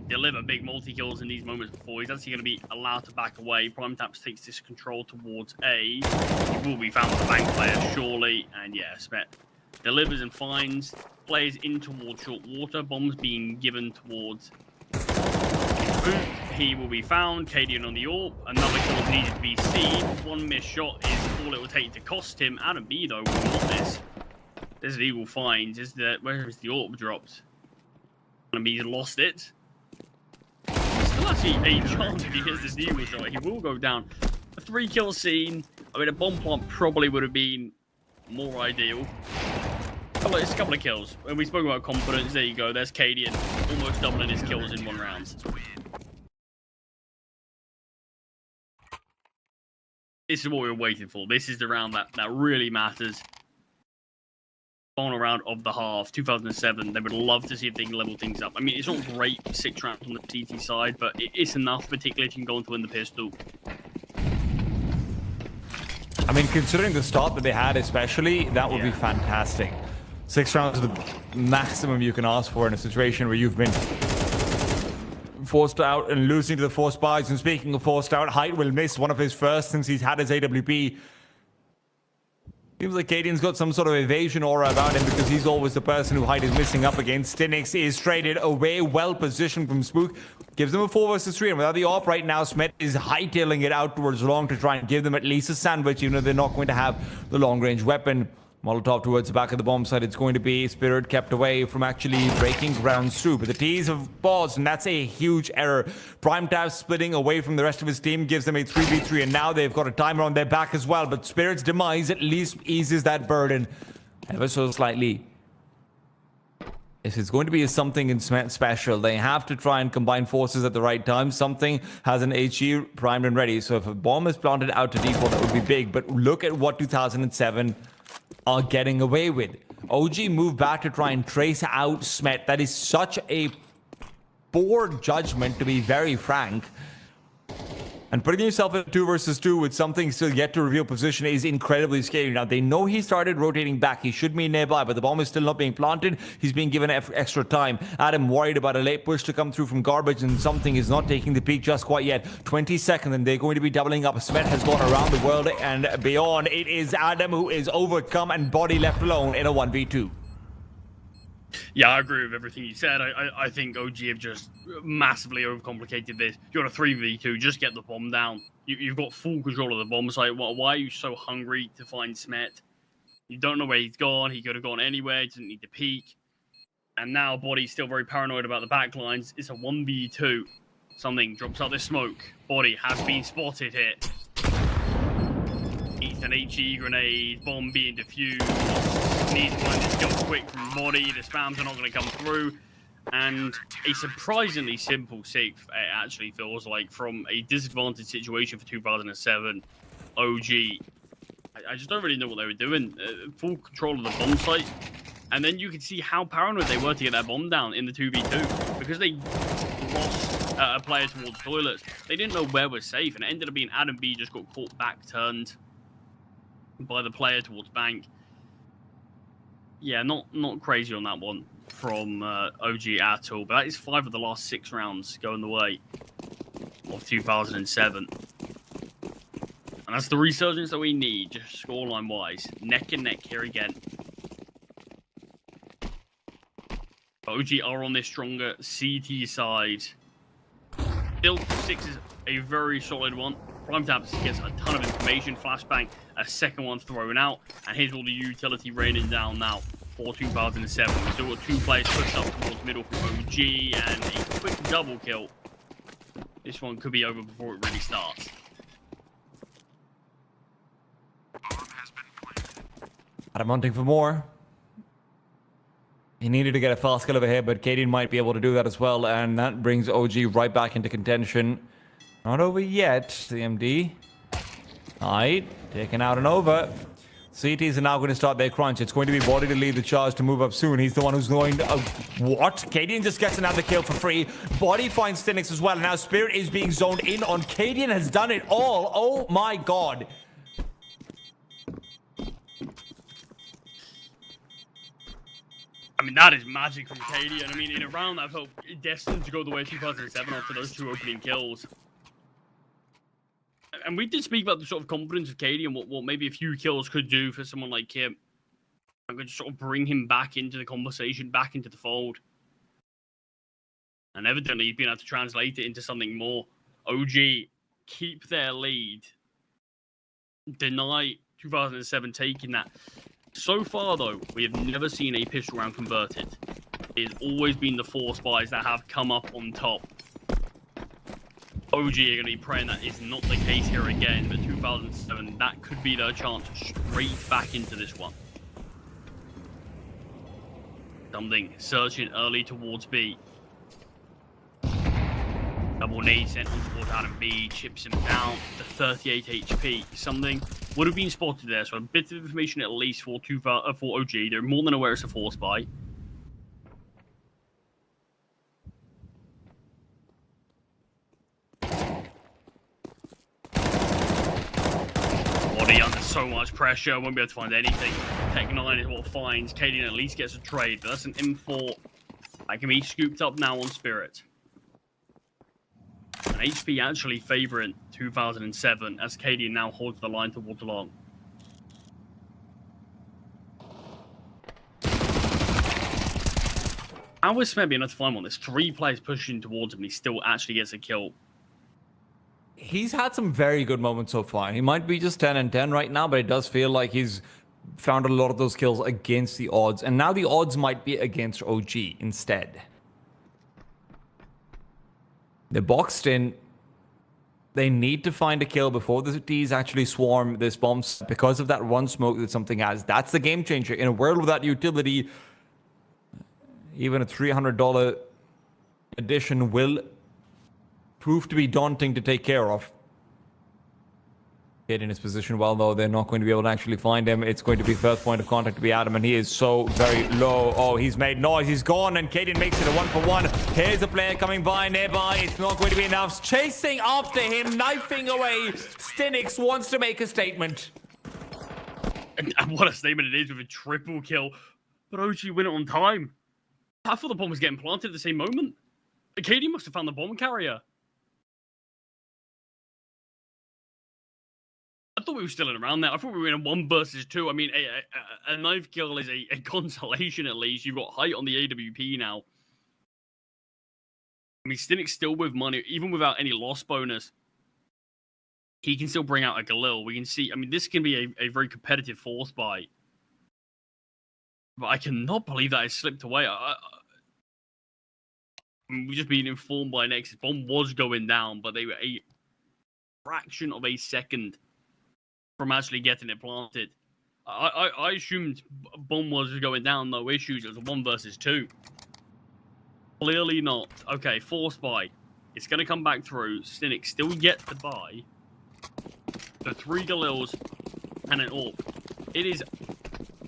deliver big multi-kills in these moments before. He's actually going to be allowed to back away. Prime Taps takes this control towards A. He will be found with the bank player, surely. And yeah, Smet delivers and finds players in towards short water. Bombs being given towards Boot. He will be found. Cadian on the AWP. Another kill is needed to be seen. One missed shot is all it will take to cost him. Adam B, though, will want this. Desert Eagle finds. Where is the AWP dropped? Adam B's lost it. Still actually a chance if he hits this Eagle shot. He will go down. A 3-kill scene. I mean, a bomb plant probably would have been more ideal. Oh, it's a couple of kills. When we spoke about confidence, there you go. There's Cadian, almost doubling his kills in one round. This is what we were waiting for. This is the round that really matters. Final round of the half, 2007. They would love to see if they can level things up. I mean, it's not great 6 rounds on the TT side, but it's enough, particularly if you can go on to win the pistol. I mean, considering the start that they had especially, that would be fantastic. 6 rounds is the maximum you can ask for in a situation where you've been forced out and losing to the forced buys. And speaking of forced out, Height will miss one of his first since he's had his AWP. Seems like Cadian's got some sort of evasion aura about him because he's always the person who Height is missing up against. Stinix is traded away, well positioned from Spook. Gives them a 4 versus 3, and without the AWP right now, Smet is hightailing it out towards long to try and give them at least a sandwich, even though they're not going to have the long-range weapon. Molotov towards the back of the bomb site. It's going to be Spirit kept away from actually breaking grounds through. But the T's have paused, and that's a huge error. Prime Tab splitting away from the rest of his team gives them a 3v3, and now they've got a timer on their back as well. But Spirit's demise at least eases that burden ever so slightly. If it's going to be something in special, they have to try and combine forces at the right time. Something has an HE primed and ready. So if a bomb is planted out to default, that would be big. But look at what 2007 are getting away with. OG moved back to try and trace out Smet. That is such a poor judgment, to be very frank. And putting yourself in 2 versus 2 with something still yet to reveal position is incredibly scary. Now, they know he started rotating back. He should be nearby, but the bomb is still not being planted. He's being given extra time. Adam worried about a late push to come through from garbage, and something is not taking the peak just quite yet. 20 seconds, and they're going to be doubling up. Smet has gone around the world and beyond. It is Adam who is overcome and body left alone in a 1v2. Yeah, I agree with everything you said. I think OG have just massively overcomplicated this. You're on a 3v2, just get the bomb down. You've got full control of the bomb site. Why are you so hungry to find Smet? You don't know where he's gone. He could have gone anywhere. He didn't need to peek. And now Body's still very paranoid about the backlines. It's a 1v2. Something drops out the smoke. Body has been spotted here. An HE grenade, bomb being defused. Needs to find this kill quick from body. The spams are not going to come through. And a surprisingly simple save, it actually feels like, from a disadvantaged situation for 2007 OG. I just don't really know what they were doing. Full control of the bomb site. And then you can see how paranoid they were to get that bomb down in the 2v2. Because they lost a player towards toilets. They didn't know where was safe. And it ended up being Adam B just got caught back turned by the player towards bank. Yeah, not crazy on that one from OG at all. But that is 5 of the last 6 rounds going the way of 2007. And that's the resurgence that we need, just scoreline-wise. Neck and neck here again. OG are on their stronger CT side. Still, 6 is a very solid one. Prime Tabs gets a ton of information. Flashbang, a second one thrown out. And here's all the utility raining down now for 2007. We've still got 2 players pushed up towards middle from OG and a quick double kill. This one could be over before it really starts. Adam hunting for more. He needed to get a fast kill over here, but Kaden might be able to do that as well, and that brings OG right back into contention. Not over yet, CMD. Alright, taken out and over. CTs are now going to start their crunch. It's going to be Body to lead the charge to move up soon. He's the one who's going to... what? Kaden just gets another kill for free. Body finds Stinix as well. And now Spirit is being zoned in on. Kaden has done it all. Oh my god. I mean, that is magic from Kaden. I mean, in a round that felt destined to go the way of 2007 after those 2 opening kills. And we did speak about the sort of confidence of Kaden and what maybe a few kills could do for someone like him. I'm going to sort of bring him back into the conversation, back into the fold. And evidently, he's been able to translate it into something more. OG, keep their lead. Deny 2007 taking that. So far, though, we have never seen a pistol round converted. It has always been the 4 spies that have come up on top. OG are going to be praying that is not the case here again, but 2007, that could be their chance straight back into this one. Something searching early towards B. Double nade sent on towards Adam B, chips him down to 38 HP. Something would have been spotted there, so a bit of information at least for OG. They're more than aware it's a 4 spy. Body under so much pressure, won't be able to find anything. Tech9 is what finds. Kaden at least gets a trade, but that's an M4 that can be scooped up now on Spirit. And HP actually favouring 2007 as Kaden now holds the line towards long. How is Smeb enough to find one? There's 3 players pushing towards him and he still actually gets a kill. He's had some very good moments so far. He might be just 10 and 10 right now, but it does feel like he's found a lot of those kills against the odds. And now the odds might be against OG instead. They're boxed in. They need to find a kill before the T's actually swarm this bomb. Because of that one smoke that something has. That's the game changer. In a world without utility, even a $300 addition will prove to be daunting to take care of. Get in his position well, though. They're not going to be able to actually find him. It's going to be first point of contact to be Adam, and he is so very low. Oh, he's made noise. He's gone, and Kaden makes it a 1-for-1. Here's a player coming by nearby. It's not going to be enough. Chasing after him, knifing away. Stinix wants to make a statement. And what a statement it is with a triple kill. But OG win it on time. I thought the bomb was getting planted at the same moment. Kaden must have found the bomb carrier. I thought we were still in around there. I thought we were in a 1 versus 2. I mean, a knife kill is a consolation at least. You've got height on the AWP now. I mean, Stinix still with money, even without any loss bonus. He can still bring out a Galil. We can see, I mean, this can be a very competitive 4 spy. But I cannot believe that it slipped away. We've just been informed by Nexus. Bomb was going down, but they were a fraction of a second from actually getting it planted. I assumed bomb was going down, no issues. It was a 1 versus 2. Clearly not. Okay, force buy. It's going to come back through. Cynic still yet to buy the 3 Galils and an AWP. It is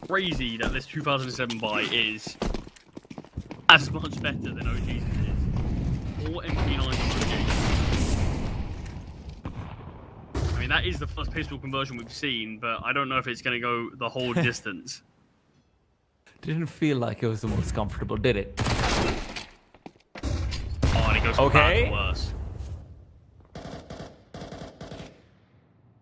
crazy that this 2007 buy is as much better than OG's is. 4 MP9 on OG. I mean, that is the first pistol conversion we've seen, but I don't know if it's going to go the whole distance. Didn't feel like it was the most comfortable, did it? Oh, and it goes from bad to worse.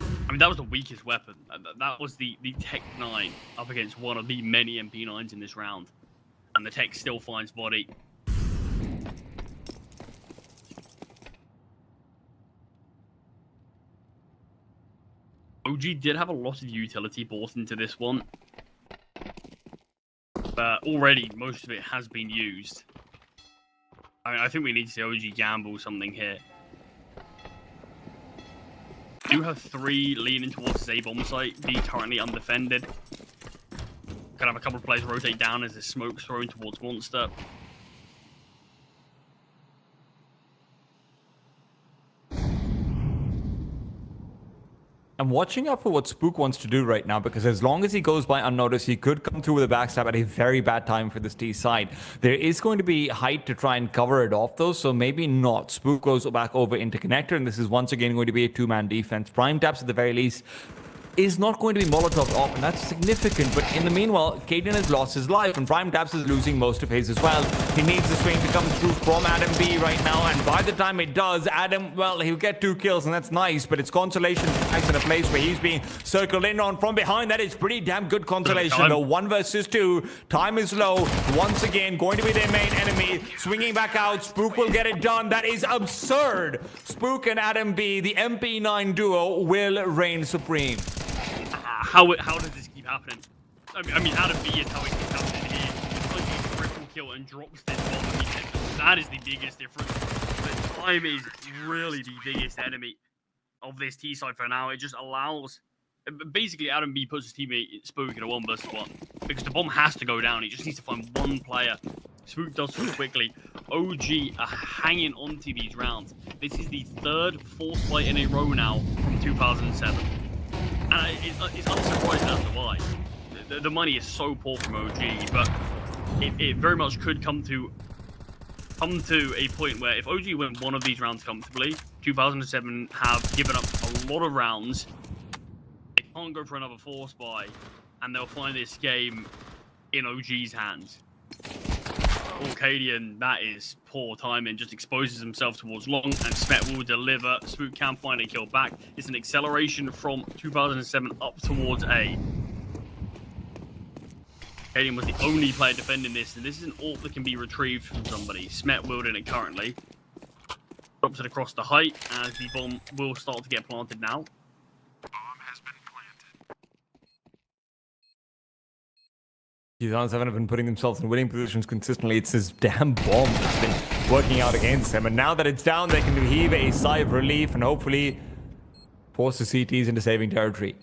I mean, that was the weakest weapon. That was the Tech 9 up against one of the many MP9s in this round. And the Tech still finds body. OG did have a lot of utility bought into this one. But already, most of it has been used. I mean, I think we need to see OG gamble something here. Do have 3 leaning towards his A bomb site, be currently undefended. Could have a couple of players rotate down as the smoke's thrown towards Monster. I'm watching out for what Spook wants to do right now, because as long as he goes by unnoticed, he could come through with a backstab at a very bad time for this T side. There is going to be height to try and cover it off, though, so maybe not. Spook goes back over into connector, and this is once again going to be a 2-man defense. Prime taps at the very least is not going to be Molotov off, and that's significant. But in the meanwhile, Caden has lost his life, and Prime Taps is losing most of his as well. He needs the swing to come through from Adam B right now, and by the time it does, Adam, well, he'll get 2 kills, and that's nice, but it's consolation thanks in a place where he's being circled in on from behind. That is pretty damn good consolation, though. 1 versus 2. Time is low. Once again, going to be their main enemy. Swinging back out. Spook will get it done. That is absurd. Spook and Adam B, the MP9 duo, will reign supreme. How does this keep happening? I mean, Adam B is how it keeps happening here. It's like he triple kill and drops this bomb. That is the biggest difference. The time is really the biggest enemy of this T side for now. It just allows... Basically, Adam B puts his teammate Spook in a 1 versus 1. Because the bomb has to go down. He just needs to find 1 player. Spook does so quickly. OG are hanging onto these rounds. This is the 3rd force fight in a row now from 2007. And it's unsurprising as to why. The money is so poor from OG, but it very much could come to a point where if OG win one of these rounds comfortably, 2007 have given up a lot of rounds. They can't go for another force buy, and they'll find this game in OG's hands. Orcadian, that is poor timing, just exposes himself towards long, and Smet will deliver. Spook can find a kill back. It's an acceleration from 2007 up towards A. Orcadian was the only player defending this, and this is an AWP that can be retrieved from somebody. Smet wielding it currently. Drops it across the height, as the bomb will start to get planted now. Bomb has been planted. 2007 have been putting themselves in winning positions consistently. It's this damn bomb that's been working out against them. And now that it's down, they can heave a sigh of relief and hopefully force the CTs into saving territory.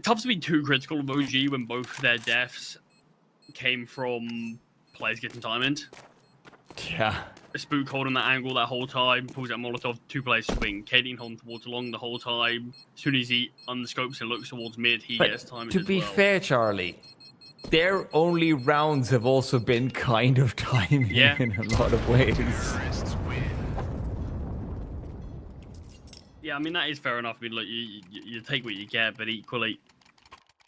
Tough to be too critical of OG when both their deaths came from players getting time in. Yeah. Spook holding that angle that whole time, pulls out Molotov, 2 players swing. Kaden holding towards long the whole time. As soon as he unscopes and looks towards mid, he gets time in. To be fair, Charlie, their only rounds have also been kind of timing in a lot of ways. Terrorists win. Yeah, I mean, that is fair enough. I mean, look, you take what you get, but equally,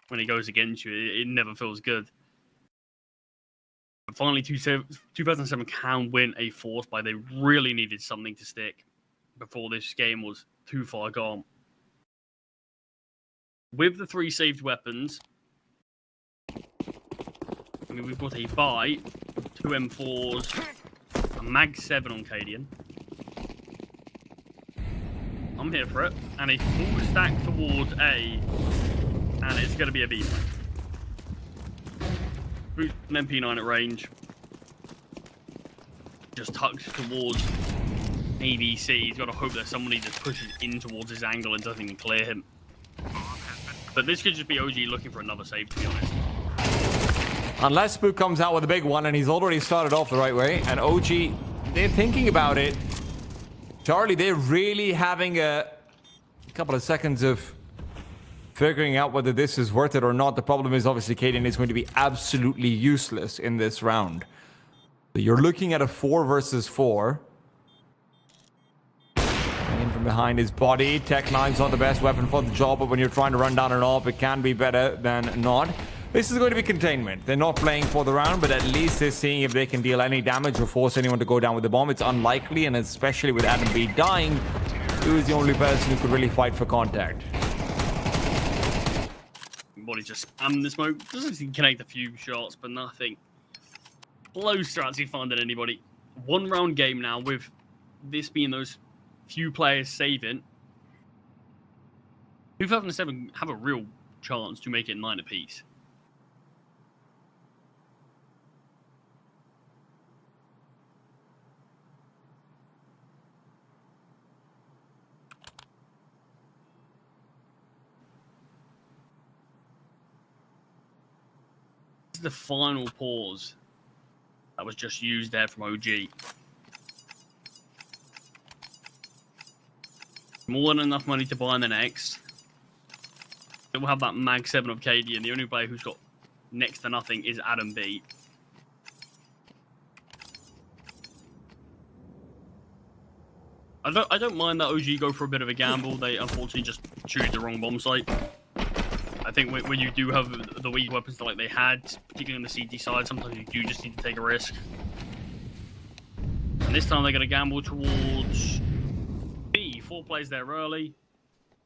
when it goes against you, it never feels good. But finally, 2007 can win a force buy. They really needed something to stick before this game was too far gone. With the 3 saved weapons, I mean, we've got a buy, 2 M4s, a Mag 7 on Cadian. I'm here for it. And a full stack towards A. And it's going to be a B. Boost an MP9 at range. Just tucked towards ABC. He's got to hope that somebody just pushes in towards his angle and doesn't even clear him. But this could just be OG looking for another save, to be honest. Unless Spook comes out with a big one, and he's already started off the right way. And OG, they're thinking about it. Charlie, they're really having a couple of seconds of figuring out whether this is worth it or not. The problem is obviously Kaden is going to be absolutely useless in this round. So you're looking at a 4 versus 4. In from behind his body. Tech-9's not the best weapon for the job, but when you're trying to run down an AWP, it can be better than not. This is going to be containment. They're not playing for the round, but at least they're seeing if they can deal any damage or force anyone to go down with the bomb. It's unlikely, and especially with Adam B dying, he was the only person who could really fight for contact. Body just spammed the smoke. Doesn't connect a few shots, but nothing close to actually finding anybody. 1 round game now, with this being those few players saving. 2007 have a real chance to make it 9 apiece. This is the final pause that was just used there from OG. More than enough money to buy in the next. We'll have that Mag 7 of KD, and the only player who's got next to nothing is Adam B. I don't mind that OG go for a bit of a gamble. They unfortunately just choose the wrong bomb site. I think when you do have the weak weapons like they had, particularly on the CT side, sometimes you do just need to take a risk. And this time they're going to gamble towards B. 4 plays there early.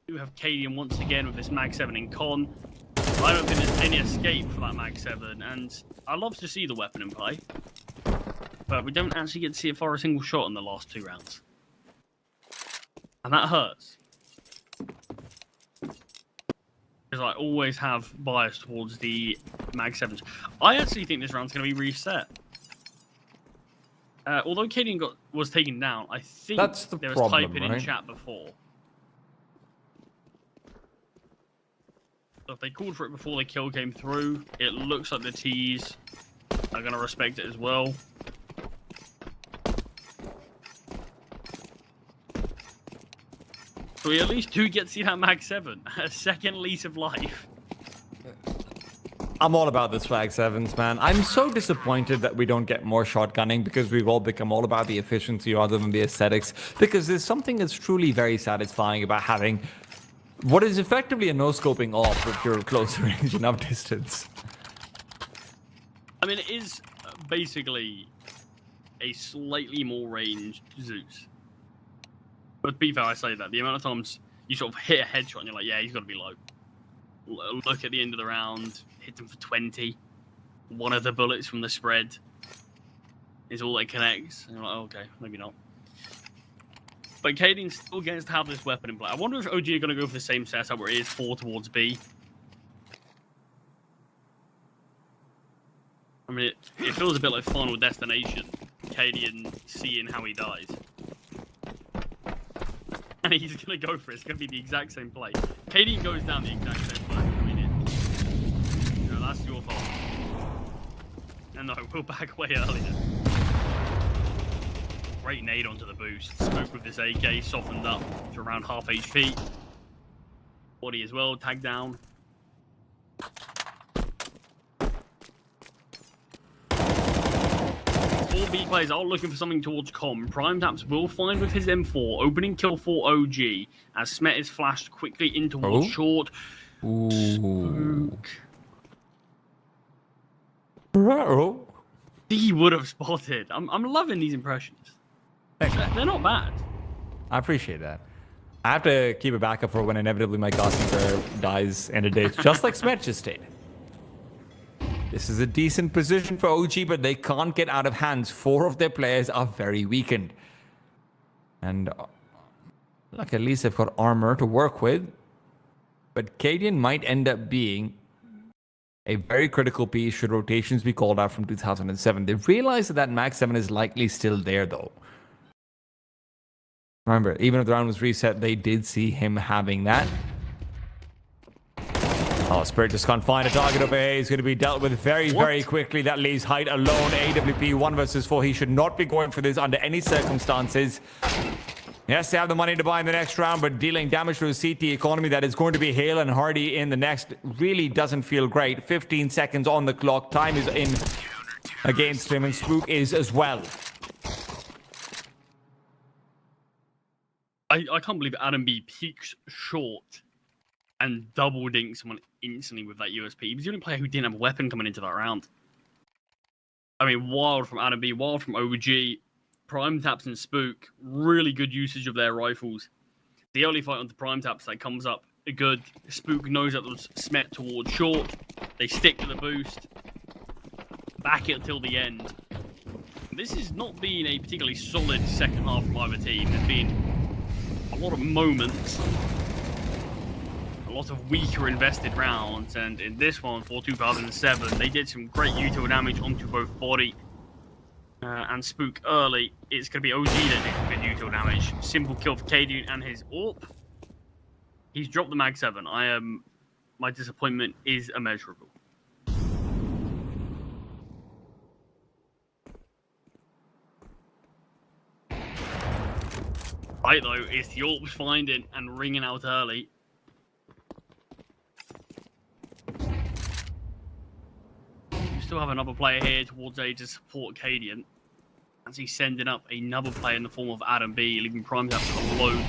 You have Cadian once again with this Mag 7 in con. I don't think there's any escape for that Mag 7, and I love to see the weapon in play. But we don't actually get to see it fire a single shot in the last 2 rounds. And that hurts. Because I always have bias towards the Mag 7s. I actually think this round's going to be reset. Although Cadian was taken down, I think there was typing in chat before. So if they called for it before the kill came through, it looks like the T's are going to respect it as well. So we at least do get to see that Mag 7, a second lease of life. I'm all about this Mag 7s, man. I'm so disappointed that we don't get more shotgunning because we've all become all about the efficiency rather than the aesthetics. Because there's something that's truly very satisfying about having what is effectively a no-scoping off if you're close range enough distance. I mean, it is basically a slightly more ranged Zeus. But to be fair, I say that. The amount of times you sort of hit a headshot and you're like, yeah, he's got to be low. Look at the end of the round, hit them for 20. One of the bullets from the spread is all that connects. And you're like, oh, okay, maybe not. But Cadian still gets to have this weapon in play. I wonder if OG are going to go for the same setup where it is 4 towards B. I mean, it feels a bit like Final Destination. Cadian seeing how he dies. And he's going to go for it. It's going to be the exact same play. Cadian goes down the exact same play. I mean, that's your fault. And no, we'll back away earlier. Great nade onto the boost. Smoke with this AK, softened up to around half HP. Body as well, tagged down. All B players are looking for something towards com. Prime Taps will find with his M4. Opening kill for OG as Smet is flashed quickly in towards short. Ooh. Bro. He would have spotted. I'm loving these impressions. They're not bad. I appreciate that. I have to keep a backup for when inevitably my Gossinger dies in a day, just like Smet just did. This is a decent position for OG, but they can't get out of hands. 4 of their players are very weakened. And look, at least they've got armor to work with. But Cadian might end up being a very critical piece should rotations be called out from 2007. They realize that Mag 7 is likely still there, though. Remember, even if the round was reset, they did see him having that. Oh, Spirit just can't find a target over here. He's going to be dealt with very, very quickly. That leaves Height alone. AWP 1 versus 4. He should not be going for this under any circumstances. Yes, they have the money to buy in the next round, but dealing damage to a CT economy that is going to be hale and hardy in the next really doesn't feel great. 15 seconds on the clock. Time is in against him, and Spook is as well. I can't believe Adam B peeks short and double dinks someone instantly with that USP. He was the only player who didn't have a weapon coming into that round. I mean, wild from Adam B, wild from OG, Prime Taps and Spook, really good usage of their rifles. The early fight onto Prime Taps that comes up good. Spook knows that was smet towards short. They stick to the boost, back it till the end. This has not been a particularly solid second half from either team. There's been a lot of moments, a lot of weaker invested rounds, and in this one for 2007, they did some great util damage onto both Body and Spook early. It's going to be OG that did good util damage. Simple kill for Kadian and his AWP. He's dropped the Mag 7. My disappointment is immeasurable. Right though, it's the AWP's finding and ringing out early. You still have another player here towards A to support Kadian, as he's sending up another player in the form of Adam B, leaving Prime Taps alone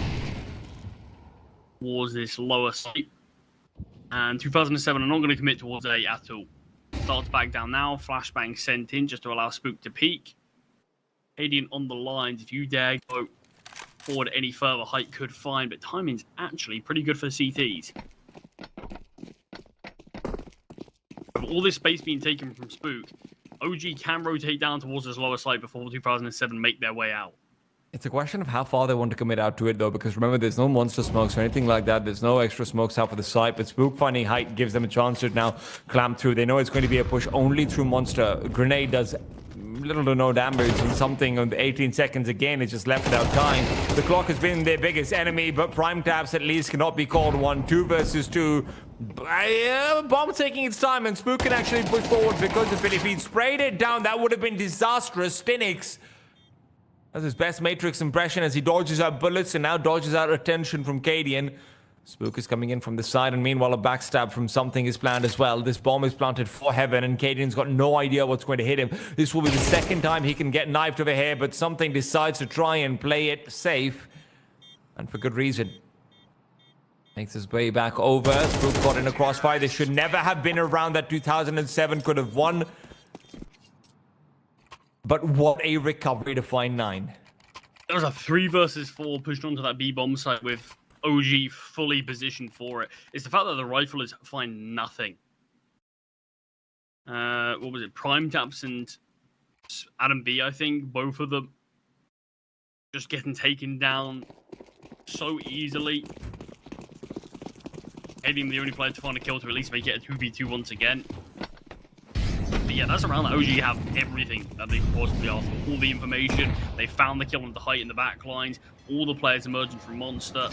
towards this lower site. And 2007 are not going to commit towards A at all. Starts back down now. Flashbang sent in just to allow Spook to peek. Kadian on the lines. If you dare go forward any further, Height could find, but timing's actually pretty good for the CTs. With all this space being taken from Spook, OG can rotate down towards this lower site before 2007 make their way out. It's a question of how far they want to commit out to it, though, because remember, there's no monster smokes or anything like that. There's no extra smokes out for the site, but Spook finding Height gives them a chance to now clamp through. They know it's going to be a push only through monster. Grenade does little to no damage, and something on the 18 seconds again is just left without time. The clock has been their biggest enemy, but Prime Taps at least cannot be called 1-2 versus 2. Bomb taking its time, and Spook can actually push forward because of it. If he'd sprayed it down, that would have been disastrous. Stinix has his best Matrix impression as he dodges out bullets and now dodges out attention from Kadian. Spook is coming in from the side, and meanwhile a backstab from something is planned as well. This bomb is planted for heaven, and Kadian's got no idea what's going to hit him. This will be the second time he can get knifed over here, but something decides to try and play it safe, and for good reason. Makes his way back over. Spook got in a crossfire. This should never have been around that 2007 could have won. But what a recovery to find 9. There was a 3 versus 4 pushed onto that B bomb site with OG fully positioned for it. It's the fact that the riflers find nothing. What was it? Prime Taps and Adam B, I think. Both of them just getting taken down so easily. Elim, the only player to find a kill to at least make it a 2v2 once again. But yeah, that's around that OG have everything that they could possibly ask for. All the information. They found the kill on the Height in the back lines. All the players emerging from Monster.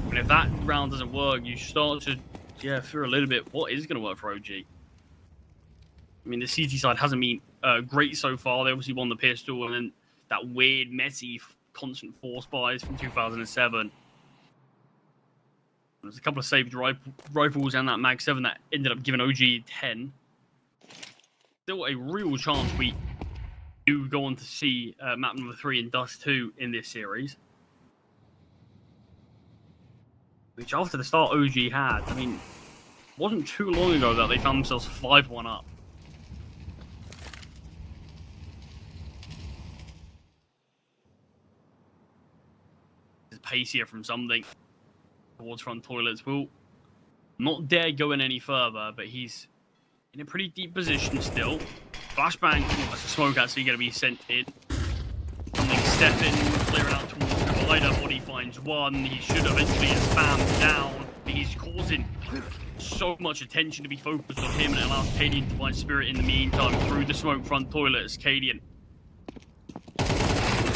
And if that round doesn't work, you start to, fear a little bit what is going to work for OG. I mean, the CT side hasn't been great so far. They obviously won the pistol, and then that weird, messy, constant force buys from 2007. There's a couple of saved rifles and that Mag 7 that ended up giving OG 10. Still a real chance we do go on to see map number 3 and Dust 2 in this series. Which after the start OG had, I mean, wasn't too long ago that they found themselves 5-1 up. This is pacier from something towards front toilets. Will not dare going any further, but he's in a pretty deep position still. Flashbang, that's a smoke actually going to be sent in. Something step in, clear it out towards the provider. Body finds one. He should eventually have spammed down, but he's causing so much attention to be focused on him, and it allows Kadian to find Spirit in the meantime through the smoke front toilet as Kadian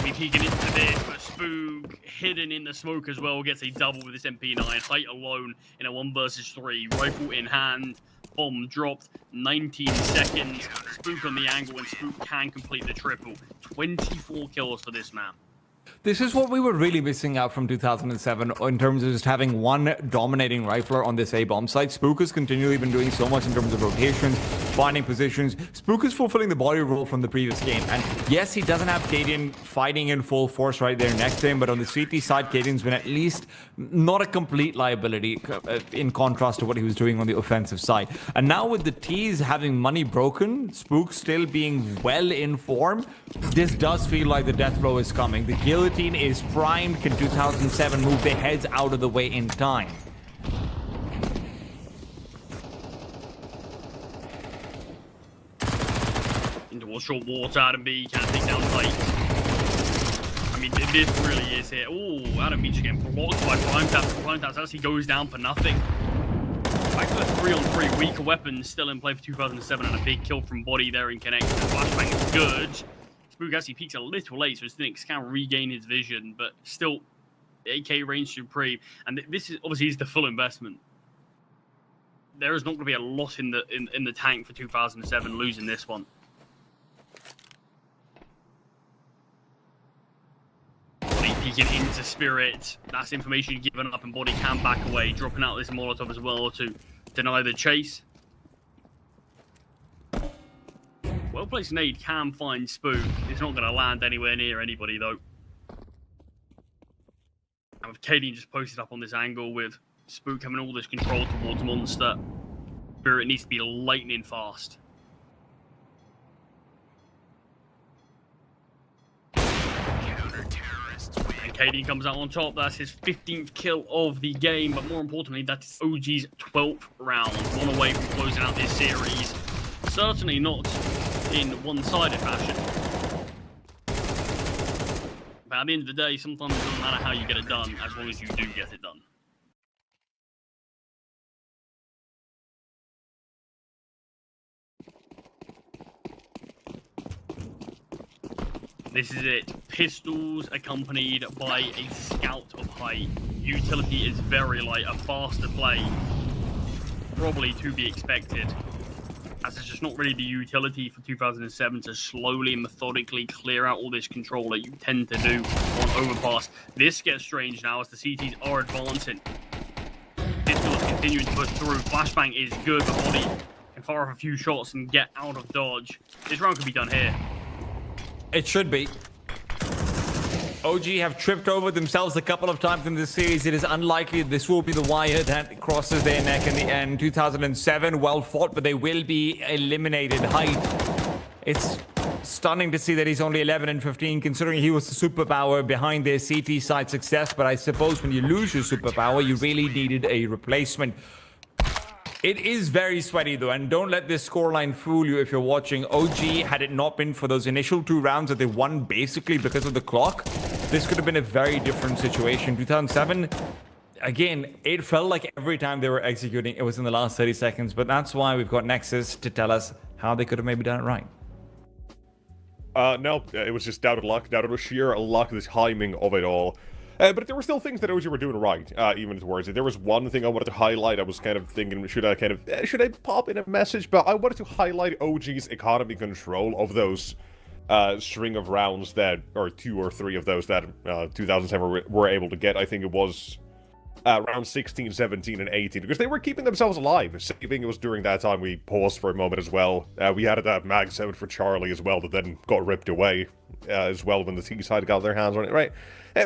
be peeking into this, but Spook hidden in the smoke as well gets a double with this MP9. Height alone in a 1 versus 3. Rifle in hand. Bomb dropped. 19 seconds. Spook on the angle, and Spook can complete the triple. 24 kills for this man. This is what we were really missing out from 2007 in terms of just having one dominating rifler on this A-bomb site. Spook has continually been doing so much in terms of rotations, finding positions. Spook is fulfilling the body role from the previous game. And yes, he doesn't have Kaden fighting in full force right there next to him, but on the CT side, Kaden's been at least not a complete liability in contrast to what he was doing on the offensive side. And now with the T's having money broken, Spook still being well in form, this does feel like the death blow is coming. The guillotine is primed. Can 2007 move their heads out of the way in time? Into a short water, Adam B can't take down Height. I mean, this really is here. Oh, Adam Beach getting blocked by Prime Taps. Prime Taps actually goes down for nothing. Back to the 3-on-3 weaker weapons still in play for 2007, and a big kill from Body there in connection. Flashbang is good. Spook actually peaks a little late, so Stinix can regain his vision, but still AK range supreme. And this is obviously the full investment. There is not going to be a lot in the tank for 2007 losing this one. Body peeking into Spirit. That's information given up, and Body can back away, dropping out this Molotov as well to deny the chase. Well-placed nade can find Spook. It's not going to land anywhere near anybody, though. And with Kaden just posted up on this angle with Spook having all this control towards Monster, Spirit needs to be lightning fast. And Kaden comes out on top. That's his 15th kill of the game, but more importantly, that's OG's 12th round. One away from closing out this series. Certainly not in one-sided fashion. But at the end of the day, sometimes it doesn't matter how you get it done, as long as you do get it done. This is it. Pistols accompanied by a scout of height. Utility is very light, a faster play. Probably to be expected, as it's just not really the utility for 2007 to slowly and methodically clear out all this control that you tend to do on overpass. This gets strange now as the CTs are advancing. Pistol is continuing to push through. Flashbang is good, but Body can fire off a few shots and get out of dodge. This round could be done here. It should be. OG have tripped over themselves a couple of times in this series. It is unlikely this will be the wire that crosses their neck in the end. 2007, well fought, but they will be eliminated. Height. It's stunning to see that he's only 11 and 15, considering he was the superpower behind their CT side success. But I suppose when you lose your superpower, you really needed a replacement. It is very sweaty though, and don't let this scoreline fool you if you're watching. OG, had it not been for those initial 2 rounds that they won basically because of the clock, this could have been a very different situation. 2007, again, it felt like every time they were executing, it was in the last 30 seconds, but that's why we've got Nexus to tell us how they could have maybe done it right. No, it was just doubted luck, doubted sheer luck, the timing of it all. But there were still things that OG were doing right, even towards it. There was one thing I wanted to highlight. I was kind of thinking, should I pop in a message? But I wanted to highlight OG's economy control of those string of rounds that, or 2 or 3 of those that 2007 were able to get. I think it was round 16, 17, and 18, because they were keeping themselves alive. Saving, it was during that time we paused for a moment as well. We had that Mag 7 for Charlie as well that then got ripped away as well when the T side got their hands on it, right?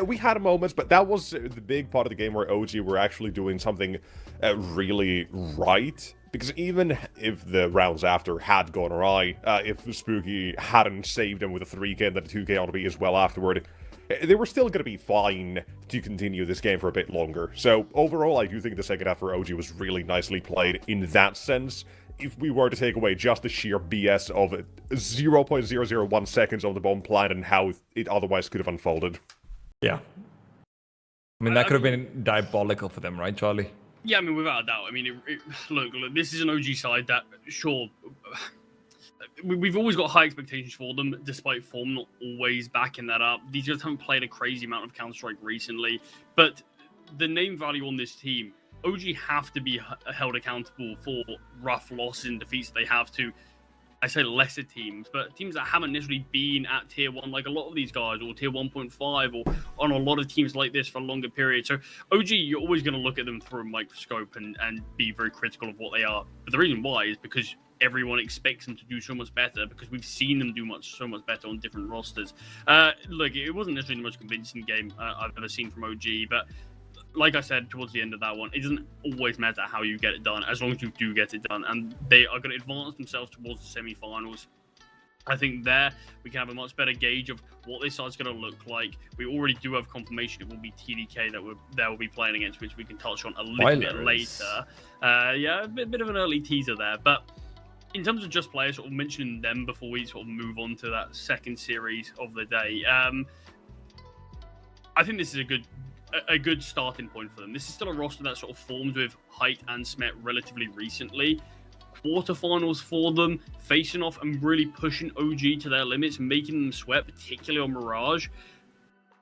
We had moments, but that was the big part of the game where OG were actually doing something really right. Because even if the rounds after had gone awry, if Spooky hadn't saved him with a 3k and then a 2k on B as well afterward, they were still going to be fine to continue this game for a bit longer. So overall, I do think the second half for OG was really nicely played in that sense. If we were to take away just the sheer BS of 0.001 seconds on the bomb plan and how it otherwise could have unfolded. Yeah. I mean, that could have been diabolical for them, right, Charlie? Yeah, I mean, without a doubt. I mean, look, this is an OG side that, sure, we've always got high expectations for them, despite form not always backing that up. These guys haven't played a crazy amount of Counter-Strike recently, but the name value on this team, OG have to be held accountable for rough losses and defeats they have to, I say lesser teams, but teams that haven't necessarily been at tier 1, like a lot of these guys, or tier 1.5, or on a lot of teams like this for a longer period. So OG, you're always going to look at them through a microscope and be very critical of what they are. But the reason why is because everyone expects them to do so much better, because we've seen them do so much better on different rosters. Look, it wasn't necessarily the most convincing game I've ever seen from OG, but like I said towards the end of that one, it doesn't always matter how you get it done, as long as you do get it done. And they are going to advance themselves towards the semi-finals. I think there we can have a much better gauge of what this side's going to look like. We already do have confirmation it will be TDK that will be playing against, which we can touch on a little bit later. Yeah, a bit of an early teaser there. But in terms of just players, sort of mentioning them before we sort of move on to that second series of the day, I think this is a good starting point for them. This is still a roster that sort of formed with Height and Smet relatively recently. Quarterfinals for them, facing off and really pushing OG to their limits, making them sweat, particularly on Mirage.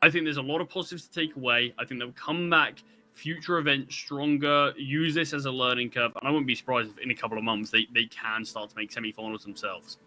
I think there's a lot of positives to take away. I think they'll come back future events stronger, use this as a learning curve, and I wouldn't be surprised if in a couple of months they can start to make semi-finals themselves.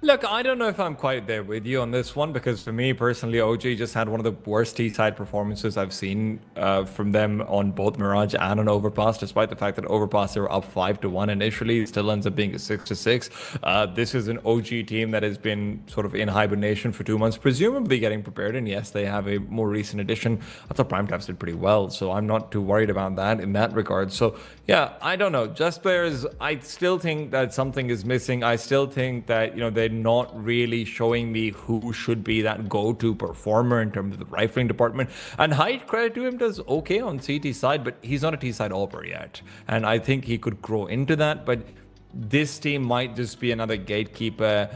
Look, I don't know if I'm quite there with you on this one, because for me personally, OG just had one of the worst T-side performances I've seen from them on both Mirage and on Overpass, despite the fact that Overpass they were up 5-1 initially. It still ends up being a 6-6. This is an OG team that has been sort of in hibernation for 2 months, presumably getting prepared, and yes, they have a more recent addition. I thought Prime Taps did pretty well, so I'm not too worried about that in that regard. So yeah, I don't know. Just players, I still think that something is missing. I still think that, you know, they're not really showing me who should be that go-to performer in terms of the rifling department. And Height, credit to him, does okay on CT side, but he's not a T-side all-pro yet. And I think he could grow into that, but this team might just be another gatekeeper.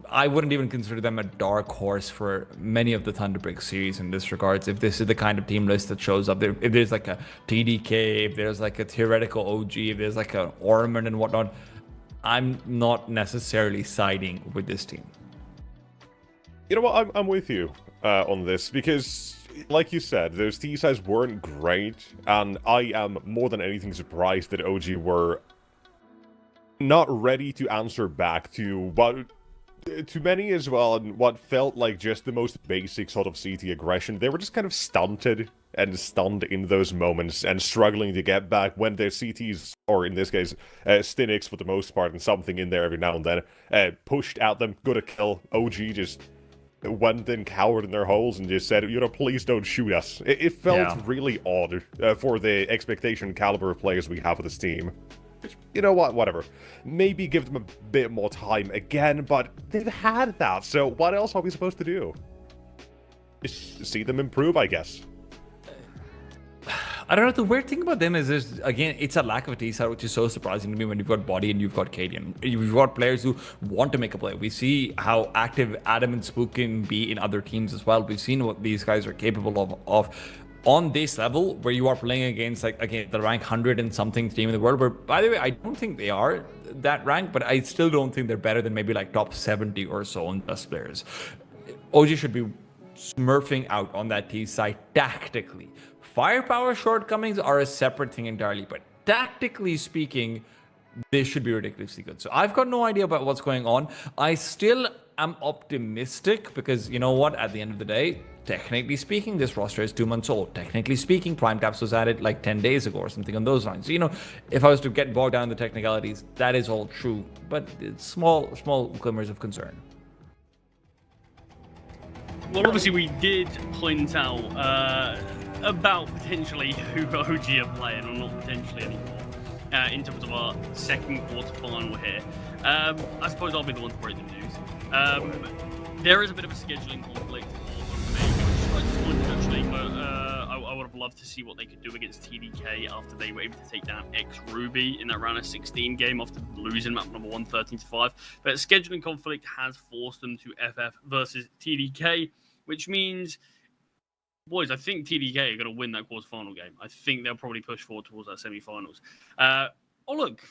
I wouldn't even consider them a dark horse for many of the Thunderpick series in this regards. If this is the kind of team list that shows up there, if there's like a TDK, if there's like a theoretical OG, if there's like an Orman and whatnot, I'm not necessarily siding with this team. You know what? I'm with you on this, because, like you said, those T-sides weren't great, and I am more than anything surprised that OG were not ready to answer back to what, to many as well, and what felt like just the most basic sort of CT aggression. They were just kind of stunted and stunned in those moments and struggling to get back when their CTs, or in this case, Stinix for the most part, and something in there every now and then, pushed at them, got a kill. OG just went and cowered in their holes and just said, you know, please don't shoot us. It felt really odd for the expectation caliber of players we have with this team. You know what, whatever. Maybe give them a bit more time again, but they've had that, so what else are we supposed to do? Just see them improve, I guess. I don't know, the weird thing about them is this, again, it's a lack of a T-side, which is so surprising to me when you've got Body and you've got Cadian. You've got players who want to make a play. We see how active Adam and Spook can be in other teams as well. We've seen what these guys are capable of on this level, where you are playing against, like, again, the rank 100 and something team in the world, where, by the way, I don't think they are that rank, but I still don't think they're better than maybe like top 70 or so on best players. OG should be smurfing out on that T side tactically. Firepower shortcomings are a separate thing entirely, but tactically speaking, they should be ridiculously good. So I've got no idea about what's going on. I still am optimistic because, you know what, at the end of the day, technically speaking, this roster is 2 months old. Technically speaking, Prime Taps was added like 10 days ago or something on those lines. So, you know, if I was to get bogged down in the technicalities, that is all true, but it's small glimmers of concern. Well, obviously we did point out about potentially who OG are playing, or not potentially anymore, in terms of our second quarterfinal here. I suppose I'll be the one to break the news. There is a bit of a scheduling conflict for them, which I just wanted to actually, I would have loved to see what they could do against TDK after they were able to take down X-Ruby in that round of 16 game after losing map number 1, 13-5. But scheduling conflict has forced them to FF versus TDK, which means, boys, I think TDK are going to win that quarterfinal game. I think they'll probably push forward towards that semi-finals. Oh, look,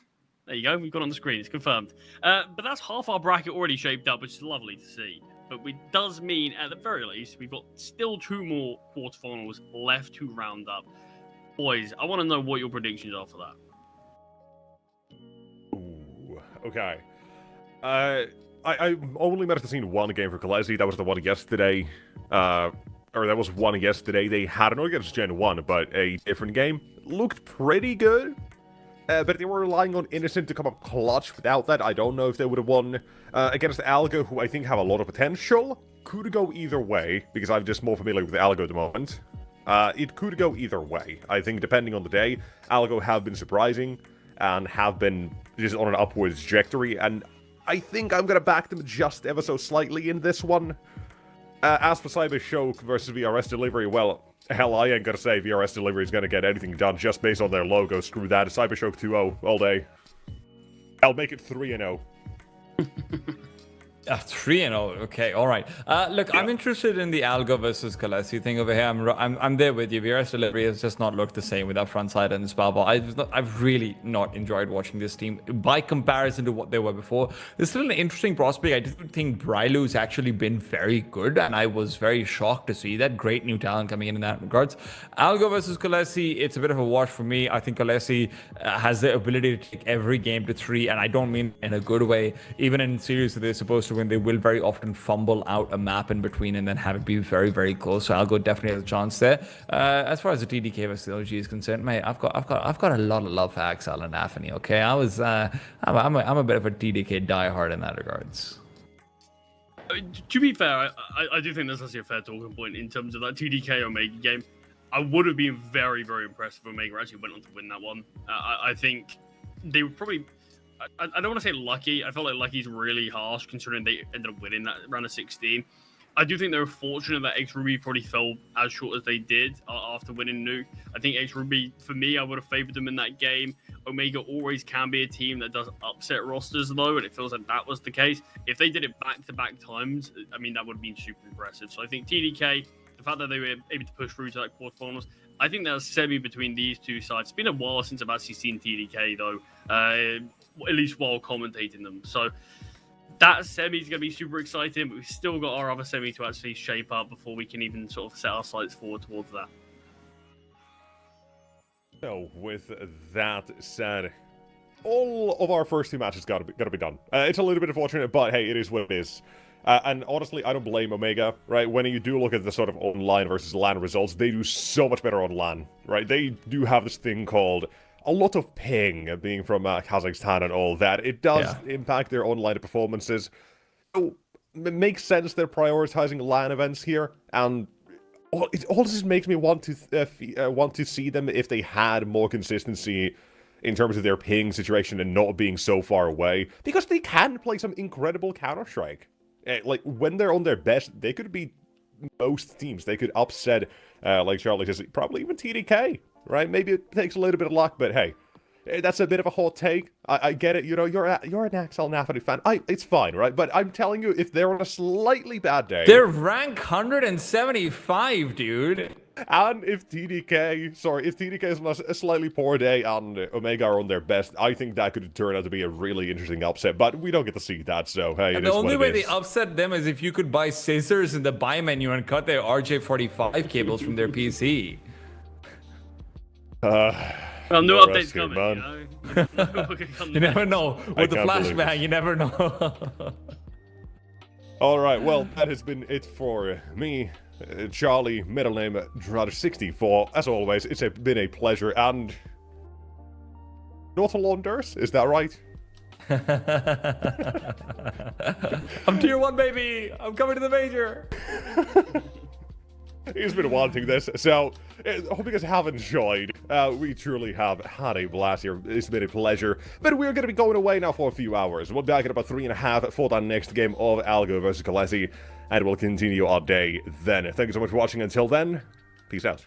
There you go. We've got it on the screen. It's confirmed. But that's half our bracket already shaped up, which is lovely to see. But it does mean, at the very least, we've got still 2 more quarterfinals left to round up. Boys, I want to know what your predictions are for that. Ooh, okay. I only managed to see one game for KOLESIE. That was the one yesterday. Or that was one yesterday. They had another against GenOne, but a different game. Looked pretty good. But they were relying on Acend to come up clutch. Without that, I don't know if they would have won. Against ALGO, who I think have a lot of potential. Could go either way, because I'm just more familiar with ALGO at the moment. It could go either way. I think depending on the day, ALGO have been surprising and have been just on an upwards trajectory, and I think I'm gonna back them just ever so slightly in this one. As for CYBERSHOKE versus VRSDelivery, well, hell, I ain't gonna say VRSDelivery is gonna get anything done just based on their logo. Screw that. CYBERSHOKE 2-0 all day. I'll make it 3-0. 3-0. Okay, all right. Look, I'm interested in the ALGO versus KOLESIE thing over here. I'm there with you. VRSDelivery has just not looked the same with that front side and Spellball. I've really not enjoyed watching this team by comparison to what they were before. There's still an interesting prospect. I didn't think Brylu's actually been very good, and I was very shocked to see that. Great new talent coming in that regards. ALGO versus KOLESIE, it's a bit of a wash for me. I think KOLESIE has the ability to take every game to 3, and I don't mean in a good way. Even in series that they're supposed to when they will very often fumble out a map in between and then have it be very, very close. So ALGO definitely has a chance there. As far as the TDK versus the OG is concerned, mate, I've got a lot of love for Axel and Anthony. Okay, I'm a bit of a TDK diehard in that regards. To be fair, I do think that's actually a fair talking point in terms of that TDK Omega game. I would have been very, very impressed if Omega actually went on to win that one. I think they were probably... I don't want to say lucky. I felt like lucky's really harsh considering they ended up winning that round of 16. I do think they were fortunate that X-Ruby probably fell as short as they did after winning Nuke. I think X-Ruby, for me, I would have favored them in that game. Omega always can be a team that does upset rosters, though, and it feels like that was the case. If they did it back-to-back times, I mean, that would have been super impressive. So I think TDK, the fact that they were able to push through to that quarterfinals, I think there's semi between these two sides. It's been a while since I've actually seen TDK, though, at least while commentating them. So that semi is going to be super exciting, but we've still got our other semi to actually shape up before we can even sort of set our sights forward towards that. So, with that said, all of our first 2 matches gotta be done. It's a little bit unfortunate, but hey, it is what it is. And honestly, I don't blame Omega, right? When you do look at the sort of online versus LAN results, they do so much better on LAN, right? They do have this thing called a lot of ping, being from Kazakhstan and all that. It does impact their online performances. So, it makes sense they're prioritizing LAN events here, and it all just makes me want to see them if they had more consistency in terms of their ping situation and not being so far away, because they can play some incredible Counter-Strike. Like, when they're on their best, they could beat most teams. They could upset, like Charlie says, probably even TDK, right? Maybe it takes a little bit of luck, but hey, that's a bit of a hot take. I get it. You know, you're an Axel and Anthony fan. It's fine, right? But I'm telling you, if they're on a slightly bad day... They're rank 175, dude. And if TDK is on a slightly poor day and Omega are on their best, I think that could turn out to be a really interesting upset, but we don't get to see that, so hey, and the only way they upset them is if you could buy scissors in the buy menu and cut their RJ45 cables from their PC. Well, no updates coming, man. You never know. With the flashbang, you never know. Alright, well, that has been it for me. Charlie, middle name Drudge64. As always, it's been a pleasure, and not a Londers, is that right? I'm tier 1, baby! I'm coming to the major! He's been wanting this, so I hope you guys have enjoyed. We truly have had a blast here. It's been a pleasure. But we're going to be going away now for a few hours. We'll be back in about 3.5 for that next game of ALGO versus KOLESIE, and we'll continue our day then. Thank you so much for watching. Until then, peace out.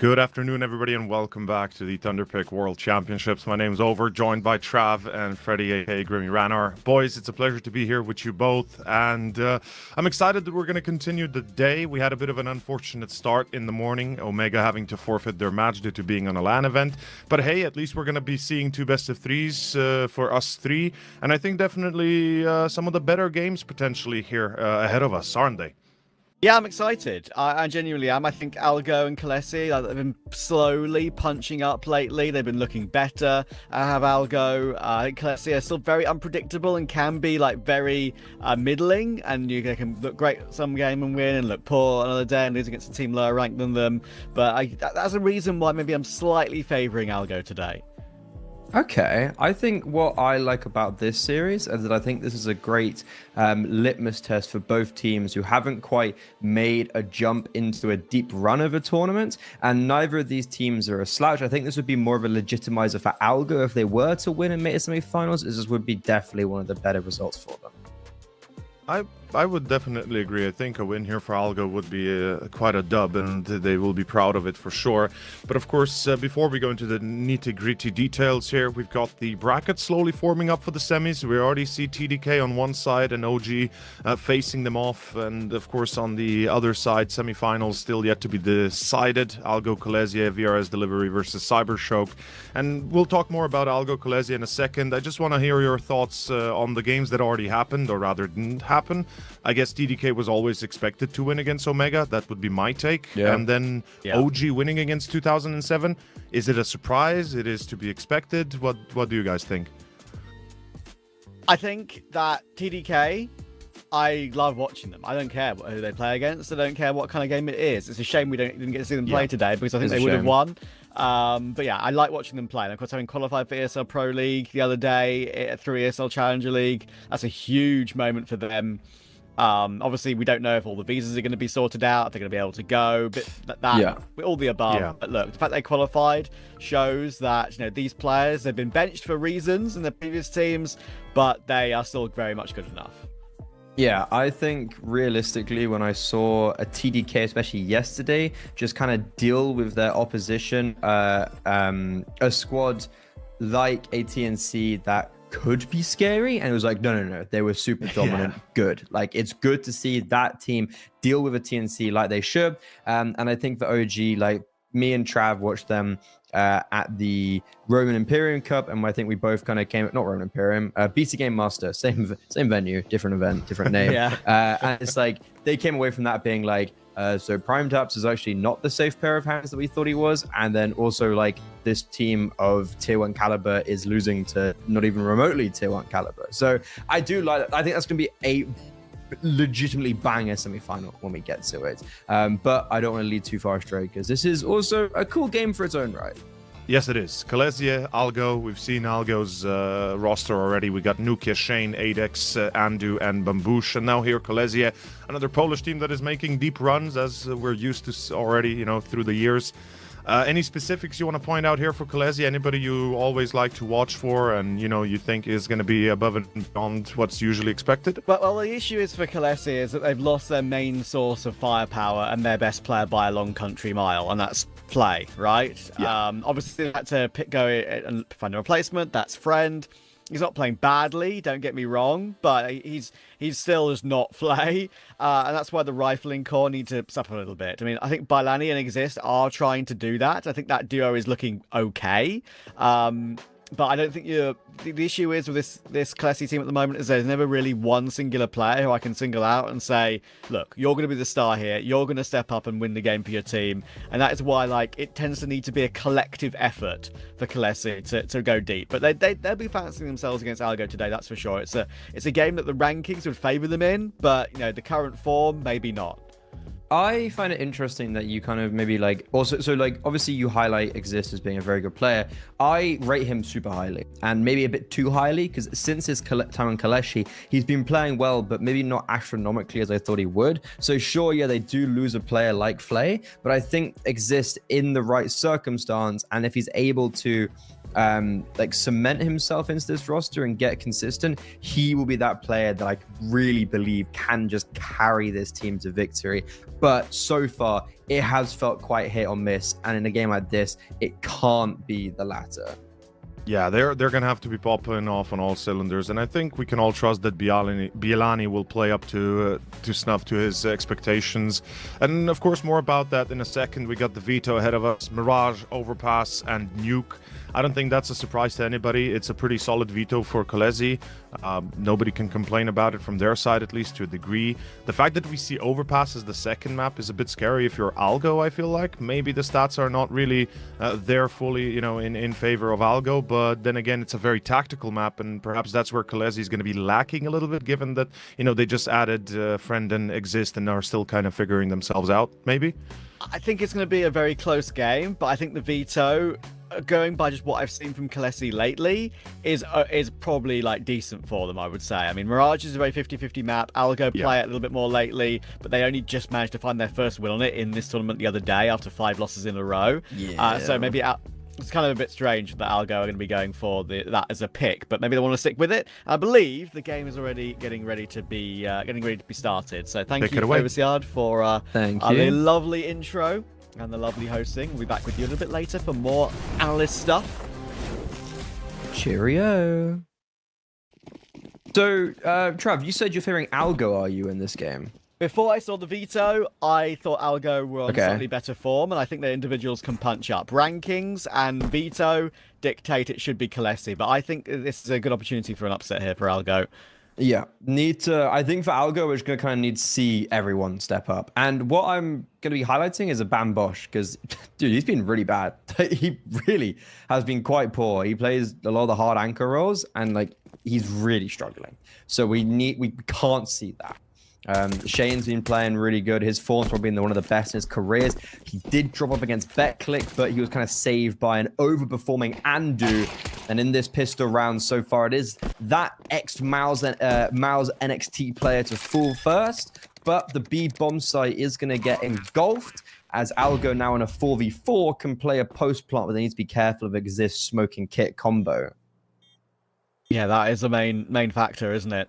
Good afternoon, everybody, and welcome back to the Thunderpick World Championships. My name's Over, joined by Trav and Freddie, aka Grimmy Ranar. Boys, it's a pleasure to be here with you both, and I'm excited that we're going to continue the day. We had a bit of an unfortunate start in the morning, Omega having to forfeit their match due to being on a LAN event. But hey, at least we're going to be seeing two best of threes for us three, and I think definitely some of the better games potentially here ahead of us, aren't they? Yeah, I'm excited. I genuinely am. I think ALGO and KOLESIE have been slowly punching up lately. They've been looking better. I have ALGO. I think KOLESIE are still very unpredictable and can be like very middling. And they can look great some game and win, and look poor another day and lose against a team lower ranked than them. But that's a reason why maybe I'm slightly favouring ALGO today. Okay, I think what I like about this series is that I think this is a great litmus test for both teams who haven't quite made a jump into a deep run of a tournament, and neither of these teams are a slouch. I think this would be more of a legitimizer for ALGO if they were to win and make it semi-finals. This would be definitely one of the better results for them. I would definitely agree. I think a win here for ALGO would be quite a dub, and they will be proud of it for sure. But of course, before we go into the nitty-gritty details here, we've got the bracket slowly forming up for the semis. We already see TDK on one side and OG facing them off, and of course on the other side, semifinals still yet to be decided. ALGO KOLESIE, VRSDelivery versus CYBERSHOKE. And we'll talk more about ALGO KOLESIE in a second. I just want to hear your thoughts on the games that already happened, or rather didn't happen. I guess TDK was always expected to win against Omega. That would be my take. Yeah. And then OG winning against 2007. Is it a surprise? It is to be expected. What do you guys think? I think that TDK, I love watching them. I don't care who they play against. I don't care what kind of game it is. It's a shame we didn't get to see them play today, because I think they would have won. But yeah, I like watching them play. And of course, having qualified for ESL Pro League the other day through ESL Challenger League, that's a huge moment for them. Obviously, we don't know if all the visas are going to be sorted out, if they're going to be able to go, but all the above. Yeah. But look, the fact they qualified shows that these players have been benched for reasons in their previous teams, but they are still very much good enough. Yeah, I think realistically, when I saw a TDK, especially yesterday, just kind of deal with their opposition, a squad like a TNC that could be scary, and it was like, no, they were super dominant. Good. Like, it's good to see that team deal with a TNC like they should. And I think for OG, like, me and Trav watched them at the Roman Imperium Cup, and I think we both kind of came, not Roman Imperium, BC Game Master, same venue, different event, different name. And it's like they came away from that being like, so Prime Taps is actually not the safe pair of hands that we thought he was, and then also like this team of tier 1 caliber is losing to not even remotely tier 1 caliber. So I do like that. I think that's going to be a legitimately banger semi-final when we get to it, but I don't want to lead too far astray, because this is also a cool game for its own right. Yes, it is. KOLESIE, ALGO. We've seen ALGO's roster already. We got Nukia, Shane, Adex, Andu, and Bamboosh. And now here, KOLESIE, another Polish team that is making deep runs, as we're used to already, through the years. Any specifics you want to point out here for KOLESIE? Anybody you always like to watch for, and you think is going to be above and beyond what's usually expected? Well, the issue is for KOLESIE is that they've lost their main source of firepower and their best player by a long country mile, and that's Play, right? Yeah. Obviously, they had to go and find a replacement. That's Friend. He's not playing badly, don't get me wrong, but he's still just not Flay, and that's why the rifling core need to suffer a little bit. I mean, I think Bailani and Exist are trying to do that. I think that duo is looking okay, but I don't think the issue is with this KOLESIE team at the moment is there's never really one singular player who I can single out and say, look, you're going to be the star here, you're going to step up and win the game for your team. And that is why it tends to need to be a collective effort for KOLESIE to go deep. But they'll be fancying themselves against ALGO today, that's for sure. It's a game that the rankings would favour them in, but the current form, maybe not. I find it interesting that you kind of maybe obviously you highlight Exist as being a very good player. I rate him super highly, and maybe a bit too highly, because since his time on KOLESIE, he's been playing well, but maybe not astronomically as I thought he would. So sure, yeah, they do lose a player like Flay, but I think Exist in the right circumstance, and if he's able to like cement himself into this roster and get consistent, he will be that player that I really believe can just carry this team to victory. But so far, it has felt quite hit or miss, and in a game like this, it can't be the latter. Yeah, they're gonna have to be popping off on all cylinders, and I think we can all trust that Bielani will play up to snuff to his expectations. And of course, more about that in a second. We got the veto ahead of us: Mirage, Overpass, and Nuke. I don't think that's a surprise to anybody. It's a pretty solid veto for KOLESIE. Nobody can complain about it from their side, at least to a degree. The fact that we see Overpass as the second map is a bit scary if you're ALGO, I feel like. Maybe the stats are not really there fully, in favor of ALGO, but then again, it's a very tactical map, and perhaps that's where KOLESIE is going to be lacking a little bit, given that, they just added Friend and Exist and are still kind of figuring themselves out, maybe? I think it's going to be a very close game, but I think the veto, going by just what I've seen from KOLESIE lately, is probably like decent for them, I would say. I mean, Mirage is a very 50-50 map. ALGO play it a little bit more lately, but they only just managed to find their first win on it in this tournament the other day after 5 losses in a row. So maybe it's kind of a bit strange that ALGO are going to be going for that as a pick, but maybe they want to stick with it. I believe the game is already getting ready to be started. So thank you, Overseard, for the lovely intro and the lovely hosting. We'll be back with you a little bit later for more analyst stuff. Cheerio. So, Trav, you said you're fearing ALGO, are you, in this game? Before I saw the veto, I thought ALGO were on slightly better form, and I think their individuals can punch up. Rankings and veto dictate it should be KOLESIE, but I think this is a good opportunity for an upset here for ALGO. Yeah, I think for ALGO, we're just going to kind of need to see everyone step up. And what I'm going to be highlighting is a Bambosh, because, dude, he's been really bad. He really has been quite poor. He plays a lot of the hard anchor roles, and, he's really struggling. So we can't see that. Shane's been playing really good. His form's probably been one of the best in his careers. He did drop off against Betclic, but he was kind of saved by an overperforming Andu. And in this pistol round so far, it is that ex-Mouse NXT player to fall first. But the B bomb site is going to get engulfed, as ALGO now in a 4v4 can play a post plant, but they need to be careful of Exist smoking kit combo. Yeah, that is the main factor, isn't it?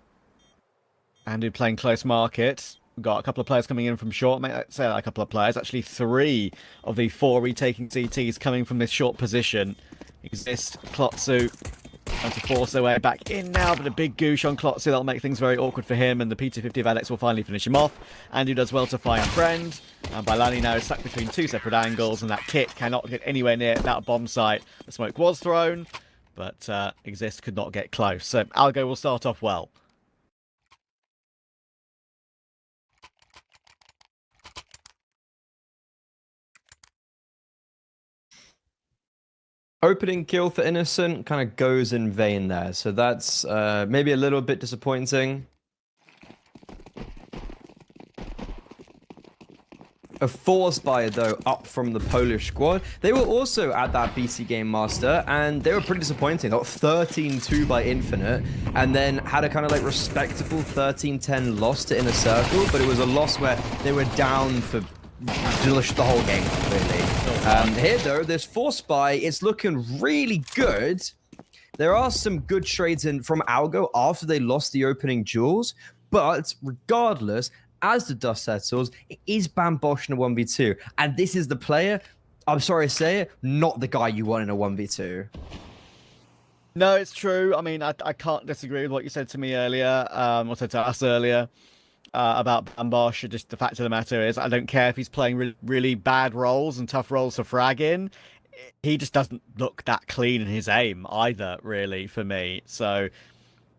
Andu playing close market. We've got a couple of players coming in from short. Let's say a couple of players. Actually, 3 of the 4 retaking CTs coming from this short position. Exist, Klotsu, trying to force their way back in now, but a big goosh on Klotsu. That'll make things very awkward for him, and the P250 of Alex will finally finish him off. Andu does well to find Friend, and Bailani now is stuck between 2 separate angles, and that kit cannot get anywhere near that bomb site. The smoke was thrown, but Exist could not get close. So ALGO will start off well. Opening kill for Innocent kind of goes in vain there, so that's maybe a little bit disappointing. A force buy, though, up from the Polish squad. They were also at that BC Game Master, and they were pretty disappointing. Got 13-2 by Infinite, and then had a kind of respectable 13-10 loss to Inner Circle, but it was a loss where they were down for the whole game, really. Here, though, this force buy, it's looking really good. There are some good trades in from ALGO after they lost the opening duels, but regardless, as the dust settles, it is Bambosh in a 1v2. And this is the player, I'm sorry to say it, not the guy you want in a 1v2. No, it's true. I mean, I can't disagree with what you said to me earlier, or said to us earlier. About Bambosh. Just the fact of the matter is, I don't care if he's playing really bad roles and tough roles to frag in. He just doesn't look that clean in his aim either, really, for me. So,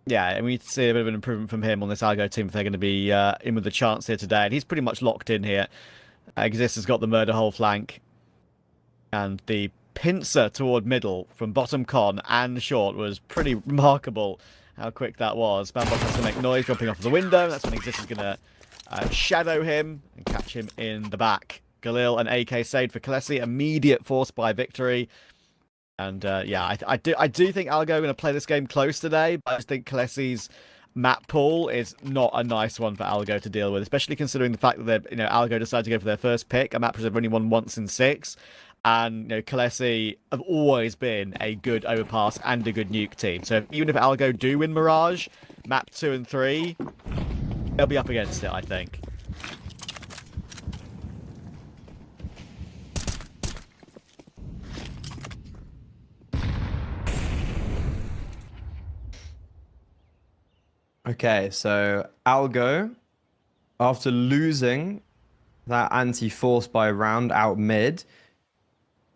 yeah, and we need to see a bit of an improvement from him on this ALGO team if they're going to be in with a chance here today. And he's pretty much locked in here. Exist has got the murder hole flank. And the pincer toward middle from bottom con and short was pretty remarkable. How quick that was. Bambosh has to make noise, dropping off the window. That's when Exist is going to shadow him and catch him in the back. Galil and AK saved for KOLESIE. Immediate force by victory. And yeah, I do think ALGO are going to play this game close today. But I just think KOLESIE's map pool is not a nice one for ALGO to deal with, especially considering the fact that ALGO decided to go for their first pick. A map they've only won once in 6. And KOLESIE have always been a good overpass and a good nuke team. So even if ALGO do win Mirage, map 2 and 3, they'll be up against it, I think. Okay, so ALGO, after losing that anti-force by round out mid,